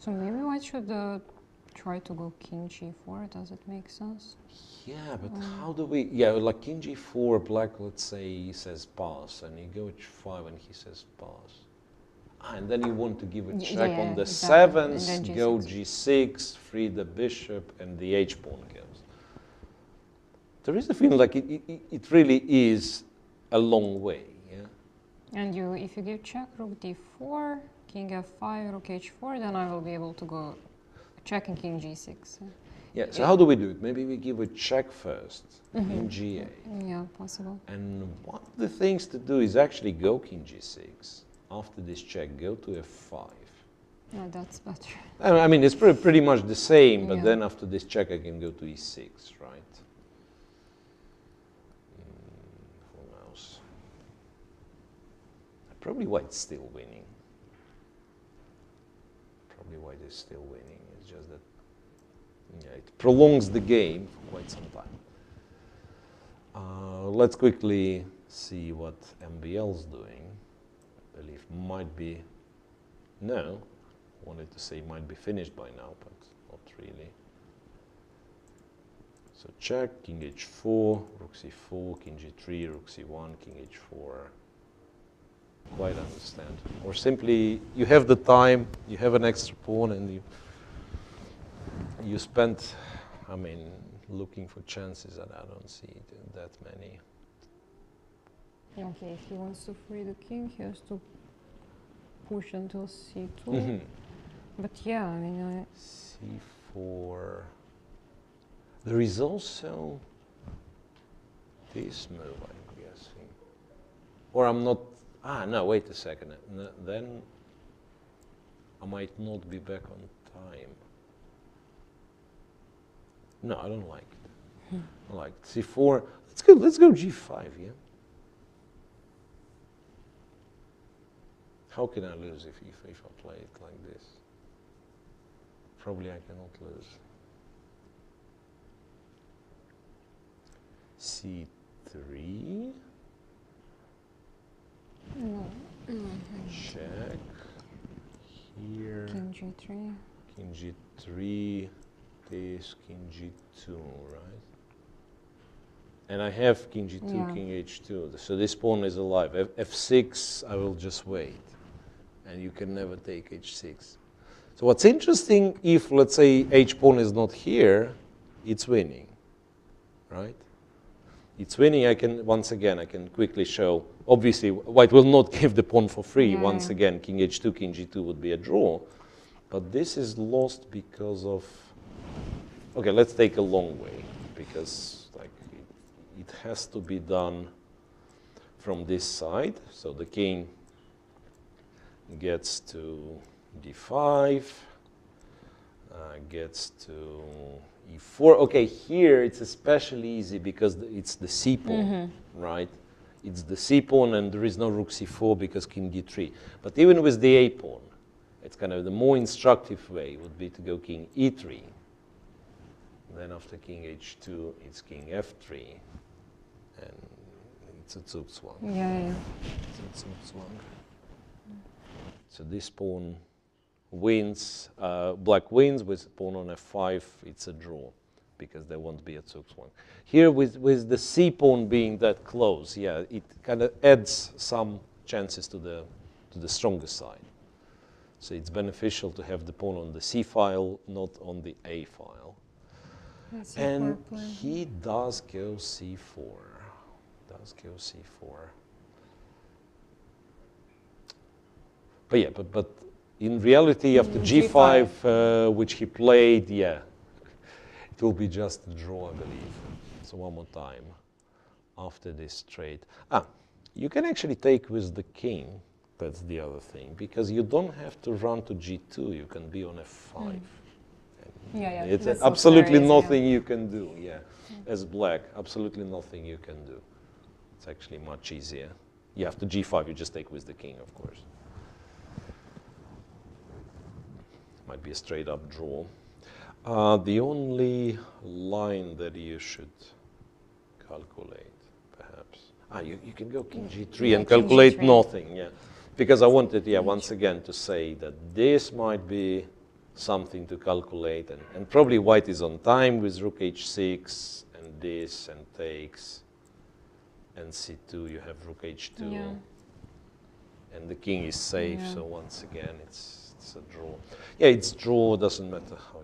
So maybe white should try to go king g4. Does it make sense? Yeah, but how do we... Yeah, like king g4, black, let's say, he says pass, and you go h5 and he says pass. And then you want to give a check on the sevens, go g6, free the bishop, and the h-pawn goes. There is a feeling like it really is a long way, yeah? And if you give check, rook d4, king f5, rook h4, then I will be able to go checking king g6. Yeah, so how do we do it? Maybe we give a check first, in g8. Yeah, possible. And one of the things to do is actually go king g6. After this check, go to f5. No, that's better. I mean, it's pretty much the same, but then after this check, I can go to e6, right? Who knows? Probably white's still winning. Probably white is still winning. It's just that it prolongs the game for quite some time. Let's quickly see what MBL's doing. I believe might be, no, wanted to say might be finished by now, but not really. So check, king h4, rook c4, king g3, rook c1, king h4. Quite understand. Or simply, you have the time, you have an extra pawn, and you spend, I mean, looking for chances, and I don't see that many. Okay, if he wants to free the king, he has to push until c2. But yeah, I mean, c4. There is also this move, I'm guessing. Or I'm not. No, wait a second. Then I might not be back on time. No, I don't like it. I like it. c4. Let's go g5, yeah? How can I lose if I play it like this? Probably I cannot lose. c3. no. Check. Here. King G3. King G3. This King G2, right? And I have King G2, Yeah. King H2. So this pawn is alive. F6, I will just wait. And you can never take H6. So what's interesting, if let's say H pawn is not here, it's winning, right? It's winning. I can, once again, I can quickly show. Obviously, white will not give the pawn for free. Yeah. Once again, King H2, King G2 would be a draw. But this is lost because of, okay, let's take a long way, because like it has to be done from this side. So the king gets to d5, gets to e4. Okay, here it's especially easy because it's the c pawn, right? It's the c pawn and there is no rook c4 because king d3. But even with the a pawn, it's kind of the more instructive way would be to go king e3. Then after king h2, it's king f3. And it's a Zugzwang. Yeah. It's a Zugzwang. So this pawn wins, black wins with pawn on f5, it's a draw because there won't be a Zugzwang. Here with the c pawn being that close, yeah, it kind of adds some chances to the stronger side. So it's beneficial to have the pawn on the c file, not on the a file. And he does go c4. Does go c4. But yeah, but in reality, after g5, which he played, yeah, it will be just a draw, I believe. So one more time after this trade. You can actually take with the king. That's the other thing, because you don't have to run to g2. You can be on f5. Yeah. It's absolutely nothing you can do, as black, absolutely nothing you can do. It's actually much easier. Yeah, after g5, you just take with the king, of course. Might be a straight up draw. The only line that you should calculate, perhaps. You can go king g3 and calculate nothing, Because I wanted, once again to say that this might be something to calculate, and probably white is on time with rook h6 and this and takes, and c2 you have rook h2, and the king is safe. So once again, it's a draw. Yeah, it's draw. Doesn't matter how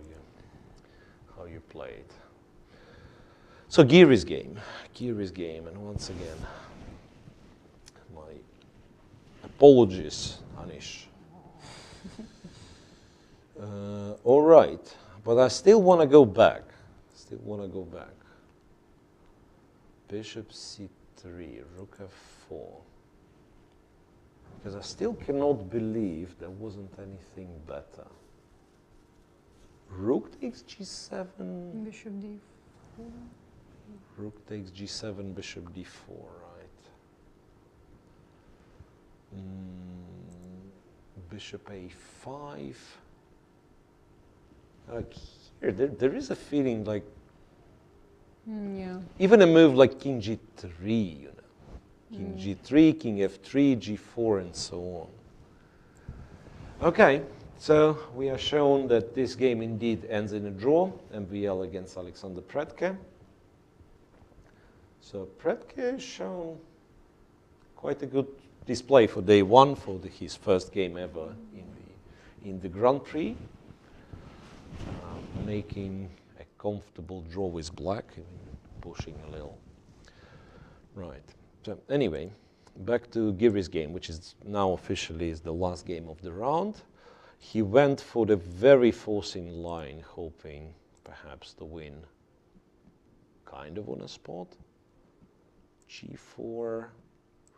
you play it. So Giri's game, and once again, my apologies, Anish. All right, but I still want to go back. Bishop c3, rook f4. Because I still cannot believe there wasn't anything better. Rook takes g7. Bishop d4. Rook takes g7, bishop d4, right? Bishop a5. Like here, there is a feeling like even a move like king g3, king g3, king f3, g4, and so on. Okay, so we are shown that this game indeed ends in a draw, MVL against Alexander Predke. So Predke has shown quite a good display for day one, for his first game ever in the Grand Prix. Making a comfortable draw with black, pushing a little. Right. So anyway, back to Giri's game, which is now officially is the last game of the round. He went for the very forcing line, hoping perhaps to win kind of on a spot. g4,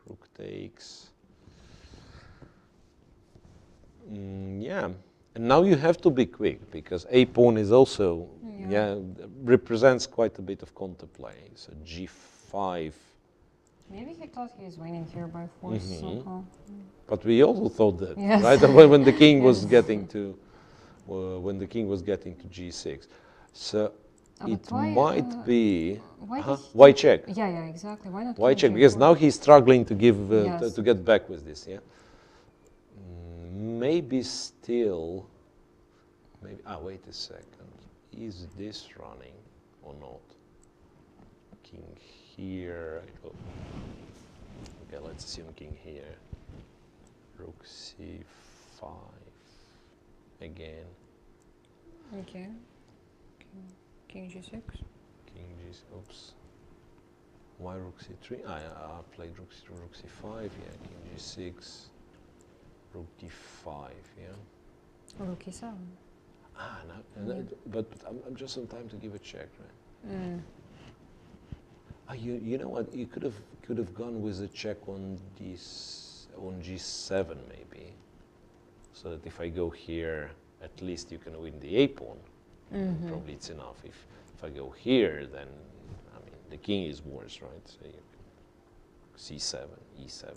rook takes. And now you have to be quick, because a pawn is also, represents quite a bit of counterplay. So g5. Maybe he thought he was winning here by force somehow. But we also thought that, right? When the king was getting to, g6. So it might be white check. Yeah, exactly. Why not? White check, because now he's struggling to give to get back with this. Maybe still, maybe, wait a second. Is this running or not? King here. Okay, let's assume king here. Rook c5 again. Okay. King g6. King g. Oops. Why rook c3? I played rook c5. Yeah. King g6. Rook d5. Yeah. Rook e7. No. But I'm just on time to give a check, right? You know what? You could have gone with a check on g7 maybe, so that if I go here, at least you can win the a pawn. Probably it's enough. If I go here, then I mean the king is worse, right? So you c7, e7,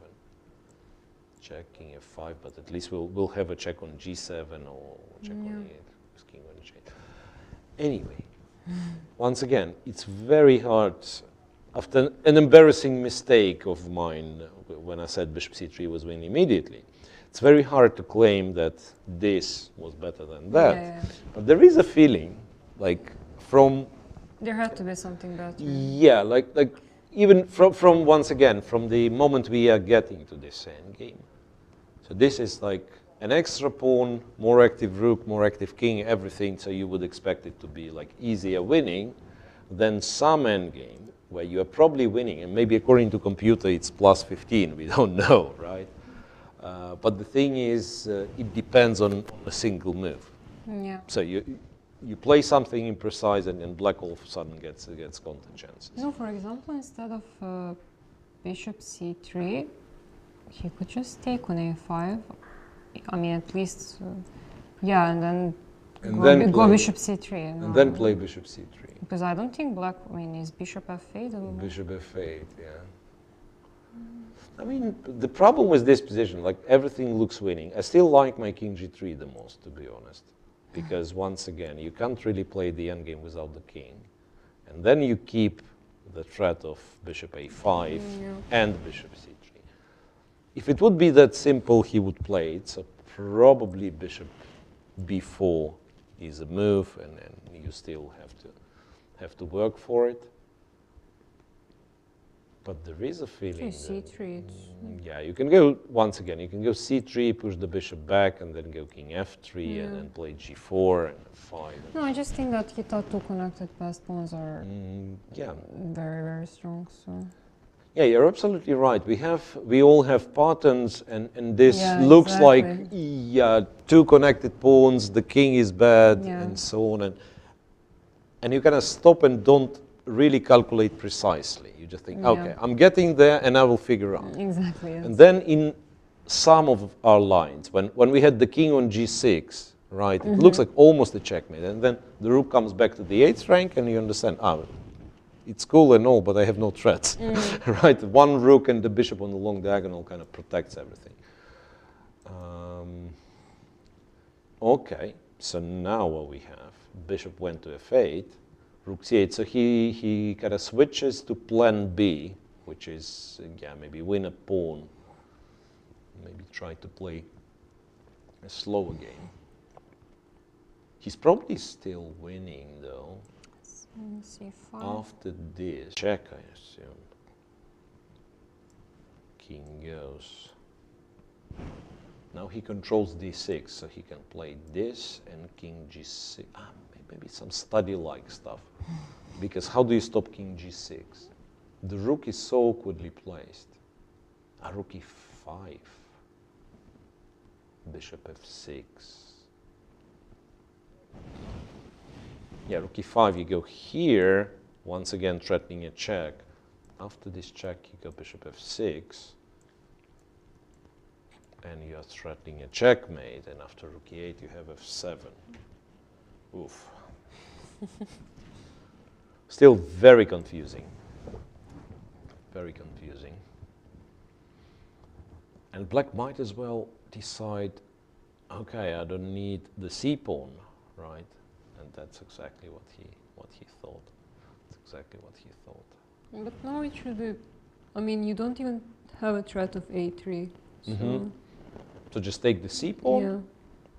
check king f5, but at least we'll have a check on g7 or check on e8 with king on h8. Anyway, once again, it's very hard. After an embarrassing mistake of mine, when I said bishop c3 was winning immediately, it's very hard to claim that this was better than that. Yeah. But there is a feeling, like from... There had to be something better. Yeah, like even from once again, from the moment we are getting to this endgame. So this is like an extra pawn, more active rook, more active king, everything, so you would expect it to be like easier winning than some endgame, where you are probably winning, and maybe according to computer it's plus 15, we don't know, right? But the thing is, it depends on a single move. Yeah. So you play something imprecise, and then black all of a sudden gets counter chances. No, for example, instead of bishop c3, he could just take on a5. I mean, at least, yeah, and then go bishop c3. And then play bishop c3. Because I don't think black, I mean, is bishop f8 or... Bishop f8, yeah. I mean, the problem with this position, like everything looks winning. I still like my king g3 the most, to be honest. Because once again, you can't really play the endgame without the king. And then you keep the threat of bishop a5 and bishop c3. If it would be that simple, he would play it. So probably bishop b4 is a move, and then you still have to work for it. But there is a feeling. c3. Yeah, you can go once again. You can go c3, push the bishop back, and then go king f3, and then play g4 and f5. No, I just think that he thought two connected passed pawns are very, very strong. So. Yeah, you're absolutely right. We all have patterns, and this looks like two connected pawns. The king is bad, and so on, and you kind of stop and don't really calculate precisely. You just think, okay, I'm getting there, and I will figure out. Exactly. Yes. And then in some of our lines, when we had the king on g6, right, it looks like almost a checkmate, and then the rook comes back to the 8th rank, and you understand, it's cool and all, but I have no threats, right? One rook and the bishop on the long diagonal kind of protects everything. Okay, so now what we have, bishop went to f8, rook c8, so he kind of switches to plan B, which is, maybe win a pawn, maybe try to play a slower game. He's probably still winning, though. c5. After this, check, I assume. King goes. Now he controls d6, so he can play this and king g6. Maybe some study-like stuff. Because how do you stop king g6? The rook is so awkwardly placed. Rook e5. Bishop f6. Yeah, rook e5, you go here, once again threatening a check. After this check, you go bishop f6. And you are threatening a checkmate, and after rook e8, you have f7. Oof. Still very confusing. Very confusing. And black might as well decide, okay, I don't need the c-pawn, right? And that's exactly what he thought. That's exactly what he thought. But now it should be, I mean, you don't even have a threat of a3. So So just take the c pawn, Yeah.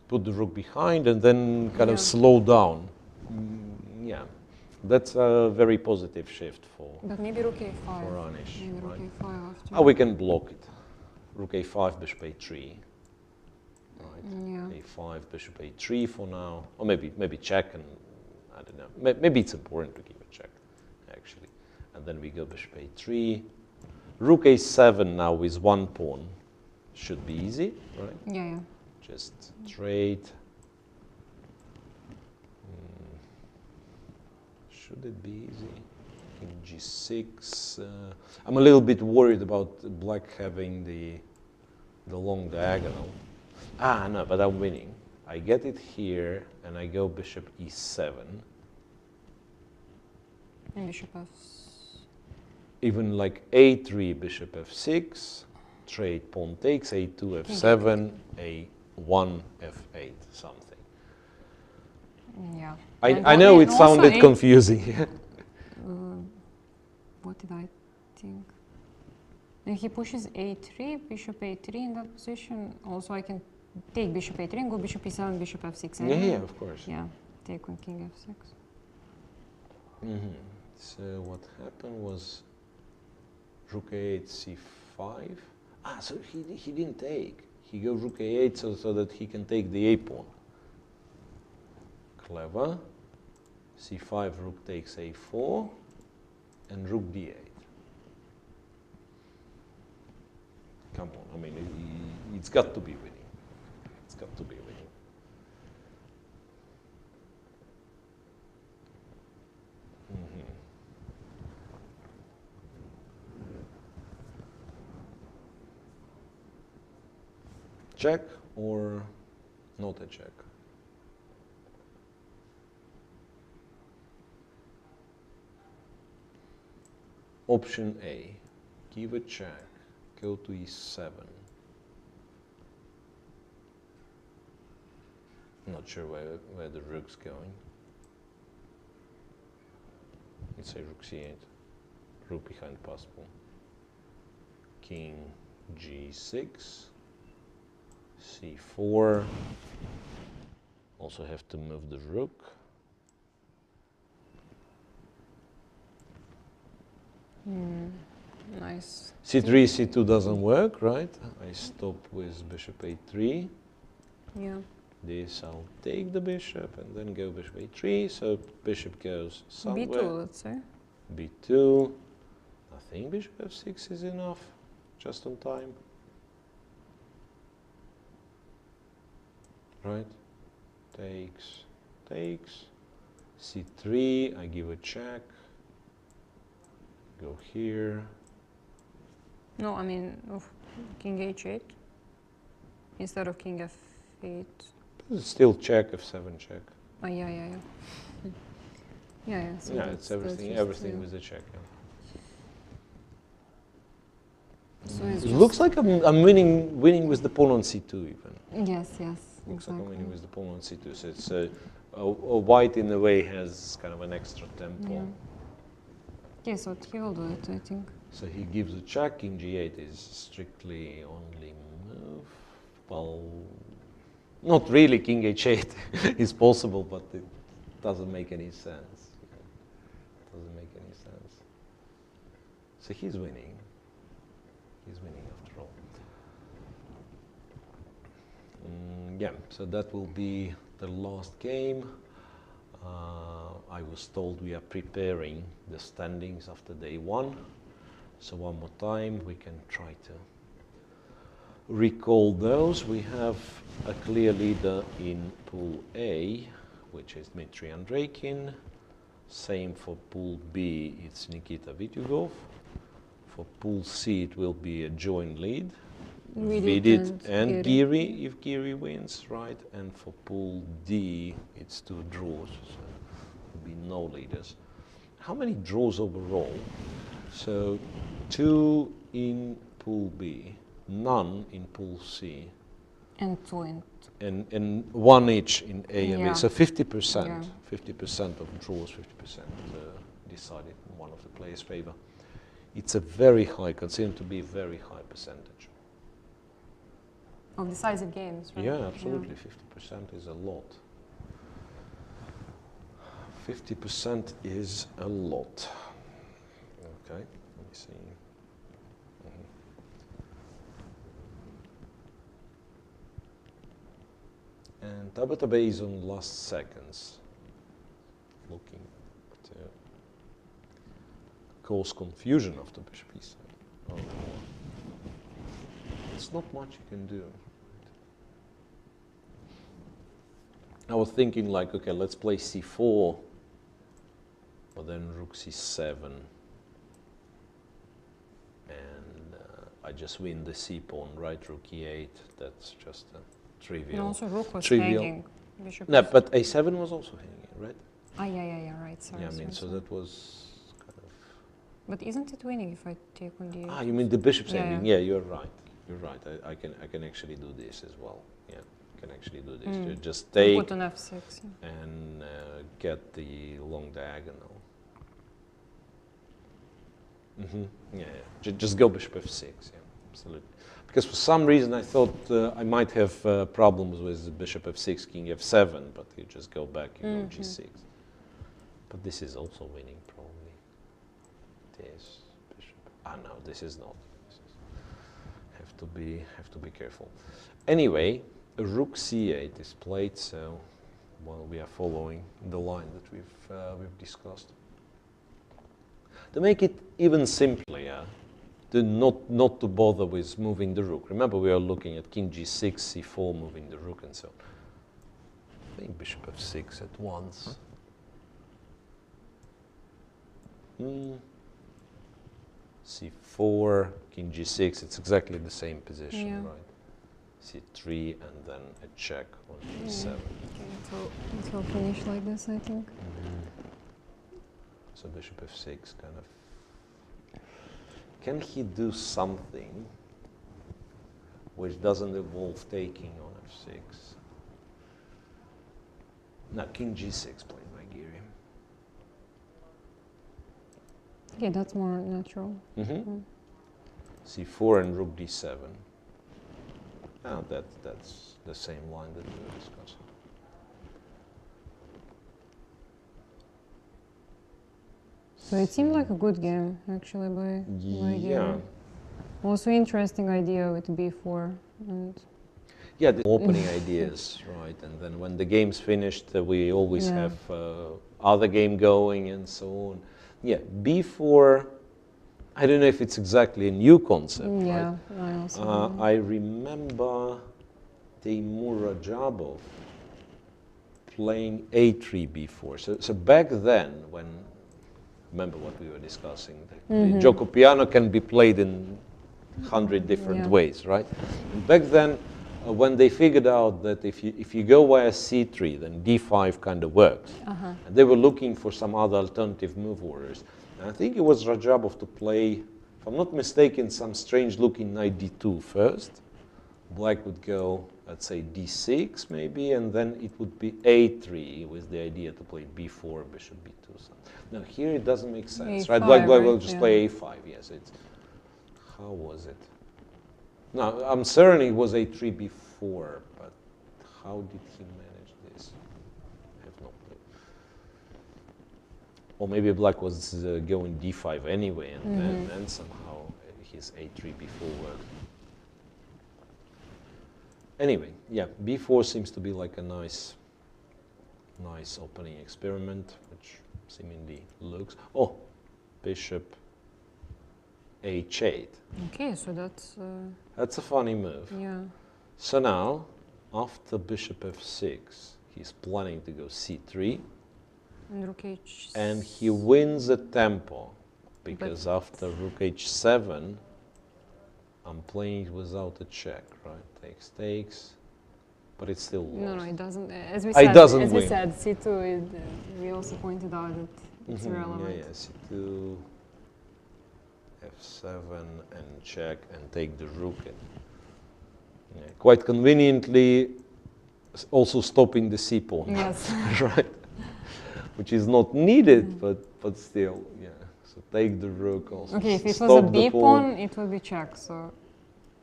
put the rook behind, and then kind of slow down. Yeah, that's a very positive shift for But maybe rook a5. for Anish. Maybe rook Right? a5 after. Oh, we can block it. Rook a5, bishop a3. Right. Yeah. a5, bishop a3 for now, or maybe check, and I don't know. Maybe it's important to give a check, actually. And then we go bishop a3. Rook a7 now with one pawn should be easy, right? Yeah, yeah. Just trade. Should it be easy? King g6. I'm a little bit worried about black having the long diagonal. Ah, no, but I'm winning. I get it here, and I go bishop e7. And bishop f. Even like a3, bishop f6, trade pawn takes, a2, f7, a1, f8, something. Yeah. I know it sounded confusing. What did I think? Then he pushes a3, bishop a3 in that position. Also, I can take bishop a3 and go bishop e7, bishop f6. Yeah, of course. Yeah, take on king f6. So what happened was rook a8, c5. Ah, so he didn't take. He goes rook a8 so that he can take the a pawn. Clever. c5, rook takes a4, and rook d8. Come on, I mean, it's got to be winning. It's got to be winning. Check or not a check? Option A, give a check, go to e7. Not sure where the rook's going. Let's say rook c8, rook behind pass pawn. King g6, c4. Also have to move the rook. Nice. c3, c2 doesn't work, right? I stop with bishop a3. Yeah. This I'll take the bishop and then go bishop a3. So bishop goes somewhere. b2, let's say. b2. I think bishop f6 is enough, just on time. Right? Takes, takes. c3, I give a check. Go here. No, I mean, of king h8 instead of king f8. Still check, f7 check. Oh, yeah, yeah, yeah. Yeah, yeah. So Yeah, it's everything with the check. Yeah. So it's It just looks like I'm winning with the pawn on c2 even. yes, yes, Looks exactly. like I'm winning with the pawn on c2. So it's a white in a way has kind of an extra tempo. Yeah. Yeah, so he will do it, I think. So he gives a check. King g8 is strictly only move. Well, not really. King h8 is possible, but it doesn't make any sense. Doesn't make any sense. So he's winning. He's winning after all. Yeah, so that will be the last game. I was told we are preparing the standings after day one. So one more time, we can try to recall those. We have a clear leader in Pool A, which is Dmitry Andreikin. Same for Pool B, it's Nikita Vityugov. For Pool C, it will be a joint lead. Vidit and Giri, if Giri wins, right? And for Pool D, it's 2 draws, so there will be no leaders. How many draws overall? So 2 in Pool B, none in Pool C. And 2 in... And 1 each in A and B. So 50%, Yeah. 50% of draws, 50% decided in one of the players' favor. It's a very high, considered to be a very high percentage. Of decisive games, right? Yeah, absolutely. 50% is a lot. 50% is a lot. Okay, let me see. And Tabata is on last seconds, looking to cause confusion of the bishop e7. Oh, it's not much you can do. I was thinking like, okay, let's play c4, but then rook c7, and I just win the c pawn, right? Rook e8. That's just a trivial. And also rook was trivial. hanging. Bishop No, but a7 was also hanging, right? Ah, yeah, right. Sorry. Yeah, I mean, sorry. so that was kind of. But isn't it winning if I take on the? Ah, you mean the bishop's Yeah, hanging? yeah. Yeah, you're right. You're right. I can actually do this as well. Yeah, I can actually do this. You just take Put on f6. Yeah. and get the long diagonal. Yeah. Just go bishop f6. Yeah, absolutely. Because for some reason I thought I might have problems with bishop f6, king f7, but you just go back, you go g6. But this is also winning probably. This bishop. Ah no, this is not. This is, have to be careful. Anyway, rook c8 is played, so well, we are following the line that we've discussed. To make it even simpler, not to bother with moving the rook. Remember, we are looking at king g6, c4, moving the rook, and so on. I think bishop f6 at once. c4, king g6. It's exactly the same position, right? c3, and then a check on g7. Okay, it will finish like this, I think. So bishop f6 kind of. Can he do something which doesn't involve taking on f6? No, king g6 played by Giri. Okay, that's more natural. c4 and rook d7. Oh, that's the same line that we were discussing. So it seemed like a good game, actually, by Yeah. Giri. Also interesting idea with b4 and. Yeah, the opening ideas, right? And then when the game's finished, we always have other game going and so on. Yeah, b4. I don't know if it's exactly a new concept, right? I also. I remember Teimur Rajabov playing a3 b4. So back then, when remember what we were discussing, the Gioco piano can be played in 100 different ways, right? And back then, when they figured out that if you go via c3, then d5 kind of works. And they were looking for some other alternative move orders. And I think it was Rajabov to play, if I'm not mistaken, some strange-looking knight d2 first. Black would go, let's say, d6 maybe, and then it would be a3 with the idea to play b4, bishop b2. So now here it doesn't make sense, right? Black will just play a5. Yes, it's. How was it? No, I'm certain it was a3 before, but how did he manage this? I have no clue. Or maybe black was going d5 anyway, and then somehow his a3 before worked. Anyway, yeah, b4 seems to be like a nice opening experiment, which seemingly looks. Oh, bishop h8. Okay, so that's. That's a funny move. Yeah. So now, after bishop f6, he's planning to go c3. And rook h. And he wins the tempo, because after rook h7, I'm playing without a check, right? Takes, but it's still lost. No, it doesn't. As we It said, doesn't as win. we said, c2. We also pointed out that it's irrelevant. Yeah, c2, f7, and check, and take the rook. And, quite conveniently, also stopping the c pawn. Yes. Right? Which is not needed, but still, yeah. So take the rook also. Okay, if it was stop a the b pawn, it would be check. So.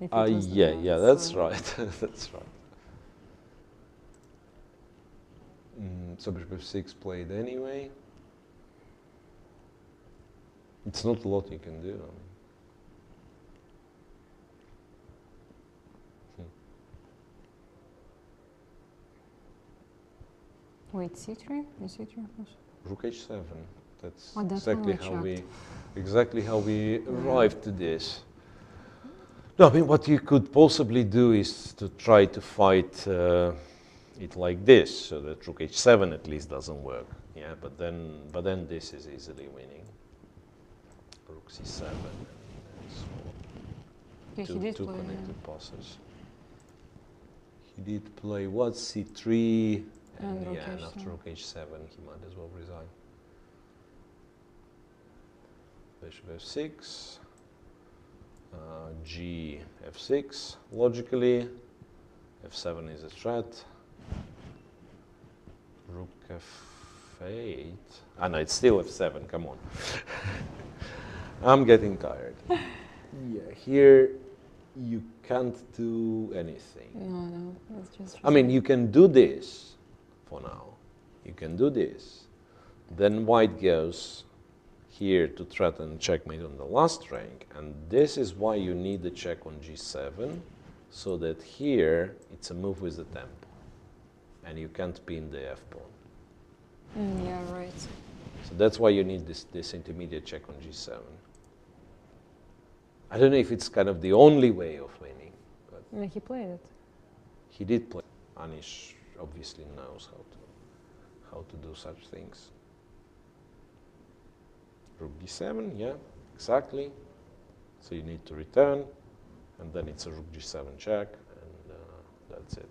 If it was the yeah, best, yeah, that's so- right. That's right. So bishop f6 played anyway. It's not a lot you can do. Wait, c3? Is c3 plus? Rook h7. That's Oh, that's exactly what we how we checked. exactly how we arrived to this. No, I mean what you could possibly do is to try to fight it like this, so that rook h7 at least doesn't work. Yeah, but then this is easily winning. Rook c7 and so Yeah, he did two play. connected passes. He did play what, c3 And rook yeah, and h7. after rook h7 he might as well resign. Bishop f6, g f6 logically, f7 is a threat, rook f8, no, it's still f7, come on. I'm getting tired. Yeah, here you can't do anything. No, that's just. I mean, you can do this for now. You can do this. Then white goes here to threaten checkmate on the last rank, and this is why you need the check on g7, so that here it's a move with the tempo, and you can't pin the f-pawn. Yeah, right. So that's why you need this intermediate check on g7. I don't know if it's kind of the only way of winning, but Yeah, he played it. he did play. Anish obviously knows how to do such things. Rook d7, yeah, exactly. So you need to return, and then it's a rook g7 check, and that's it.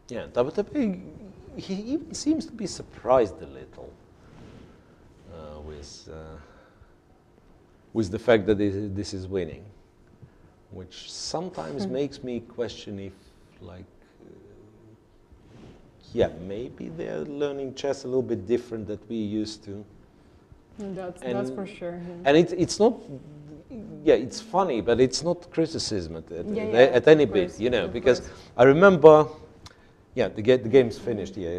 Yeah, Tabatabai, he even seems to be surprised a little with the fact that this is winning, which sometimes makes me question if, like, yeah, maybe they're learning chess a little bit different than we used to. That's for sure. And it's not, yeah, it's funny, but it's not criticism at any of bit, course, you know, of because course. I remember, yeah, the game's finished. Yeah,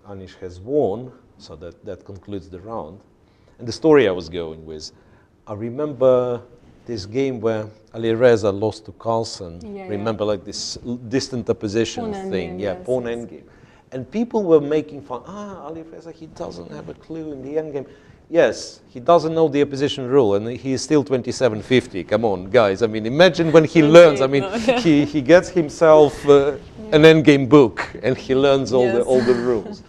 Anish has won, so that concludes the round. And the story I was going with, I remember this game where Alireza lost to Carlsen. Yeah, remember, like this distant opposition Pawn thing, endgame, yeah, yes, pawn yes. endgame. And people were making fun, Alireza, he doesn't have a clue in the endgame. Yes, he doesn't know the opposition rule, and he is still 2750. Come on, guys. I mean, imagine when he learns. I mean, he gets himself an endgame book, and he learns all the rules.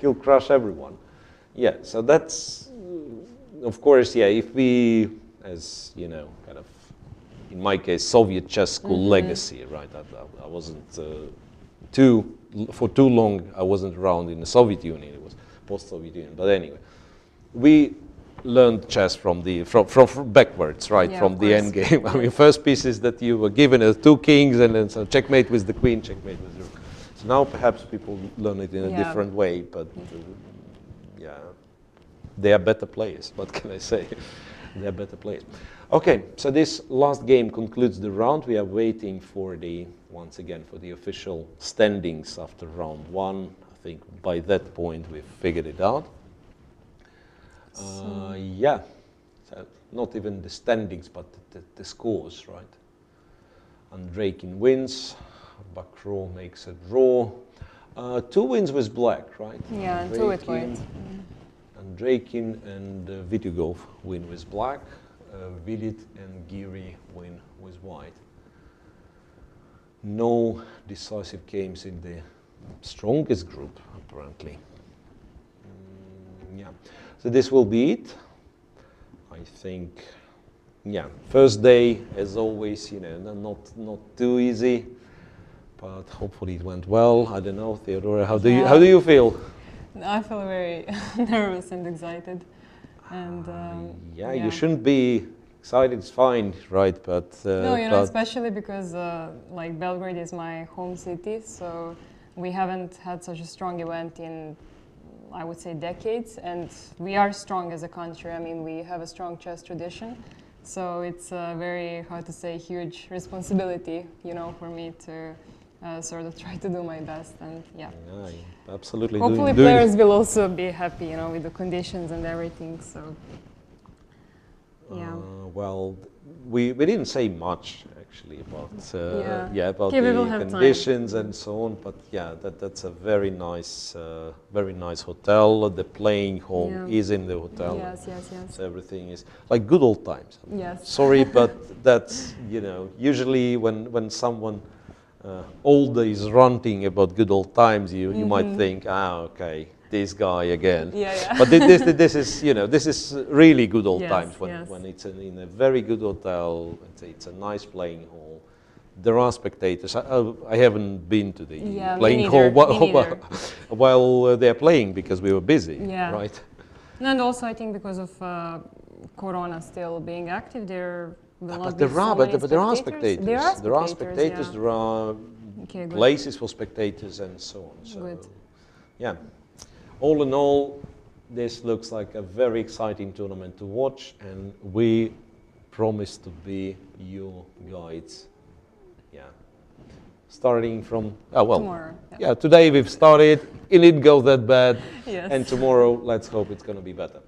He'll crush everyone. Yeah, so that's, of course, yeah, if we, as, you know, kind of, in my case, Soviet chess school legacy, right? I wasn't for too long, I wasn't around in the Soviet Union. It was post-Soviet Union. But anyway, we learned chess from backwards, right? Yeah, from the of end course. game. I mean, first pieces that you were given as two kings, and then so checkmate with the queen, checkmate with the rook. So now perhaps people learn it in a different way, but yeah, they are better players. What can I say? They are better players. Okay, so this last game concludes the round. We are waiting for once again, for the official standings after round one. I think by that point we've figured it out. Yeah, so not even the standings, but the scores, right? Andreikin wins, Bakro makes a draw. 2 wins with black, right? Yeah, and 2 with white. Andreikin and Vitugov win with black. Vidit and Giri win with white. No decisive games in the strongest group, apparently. Yeah, so this will be it. I think, yeah, first day, as always, you know, not too easy, but hopefully it went well. I don't know, Theodora, how do you feel? I feel very nervous and excited, and yeah, you shouldn't be excited. It's fine, right? But no, you know, especially because like Belgrade is my home city, so we haven't had such a strong event in, I would say, decades, and we are strong as a country. I mean, we have a strong chess tradition, so it's a very, how to say, huge responsibility, you know, for me to sort of try to do my best, and yeah. Yeah, absolutely. Hopefully players will also be happy, you know, with the conditions and everything, so yeah. Well, we didn't say much actually about about okay, the conditions and so on, but yeah, that's a very nice hotel. The playing hall is in the hotel. Yes. So everything is like good old times. Yes. Sorry, but that's, you know, usually when someone older is ranting about good old times, you might think, okay, this guy again. But this is, you know, this is really good old times when it's in a very good hotel. It's a nice playing hall. There are spectators. I haven't been to the playing hall while they're playing because we were busy, right? And also, I think because of Corona still being active, there will not be there are spectators. There are spectators. Yeah. There are places for spectators and so on. So, good. Yeah. All in all, this looks like a very exciting tournament to watch, and we promise to be your guides. Yeah. Starting from, tomorrow. Yeah, today we've started. It didn't go that bad. Yes. And tomorrow, let's hope it's going to be better.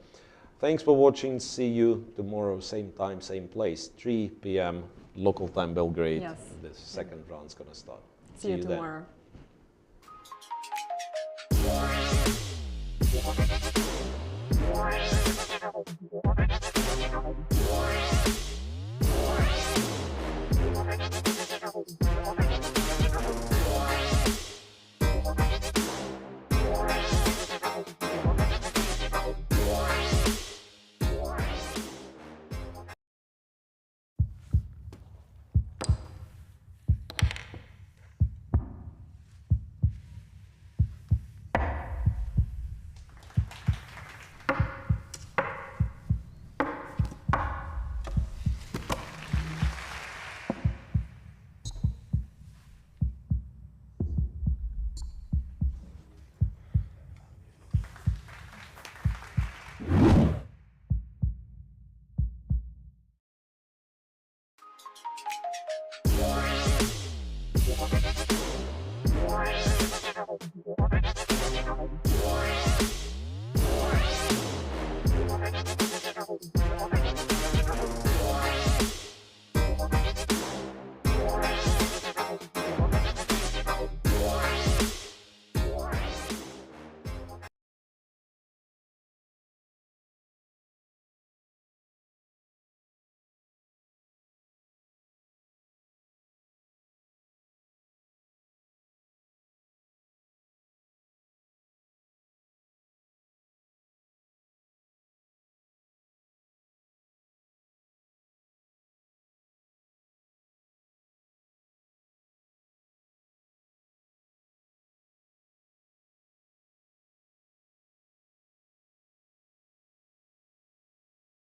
Thanks for watching. See you tomorrow, same time, same place, 3 p.m. local time, Belgrade. Yes. The second round's going to start. See you tomorrow. What?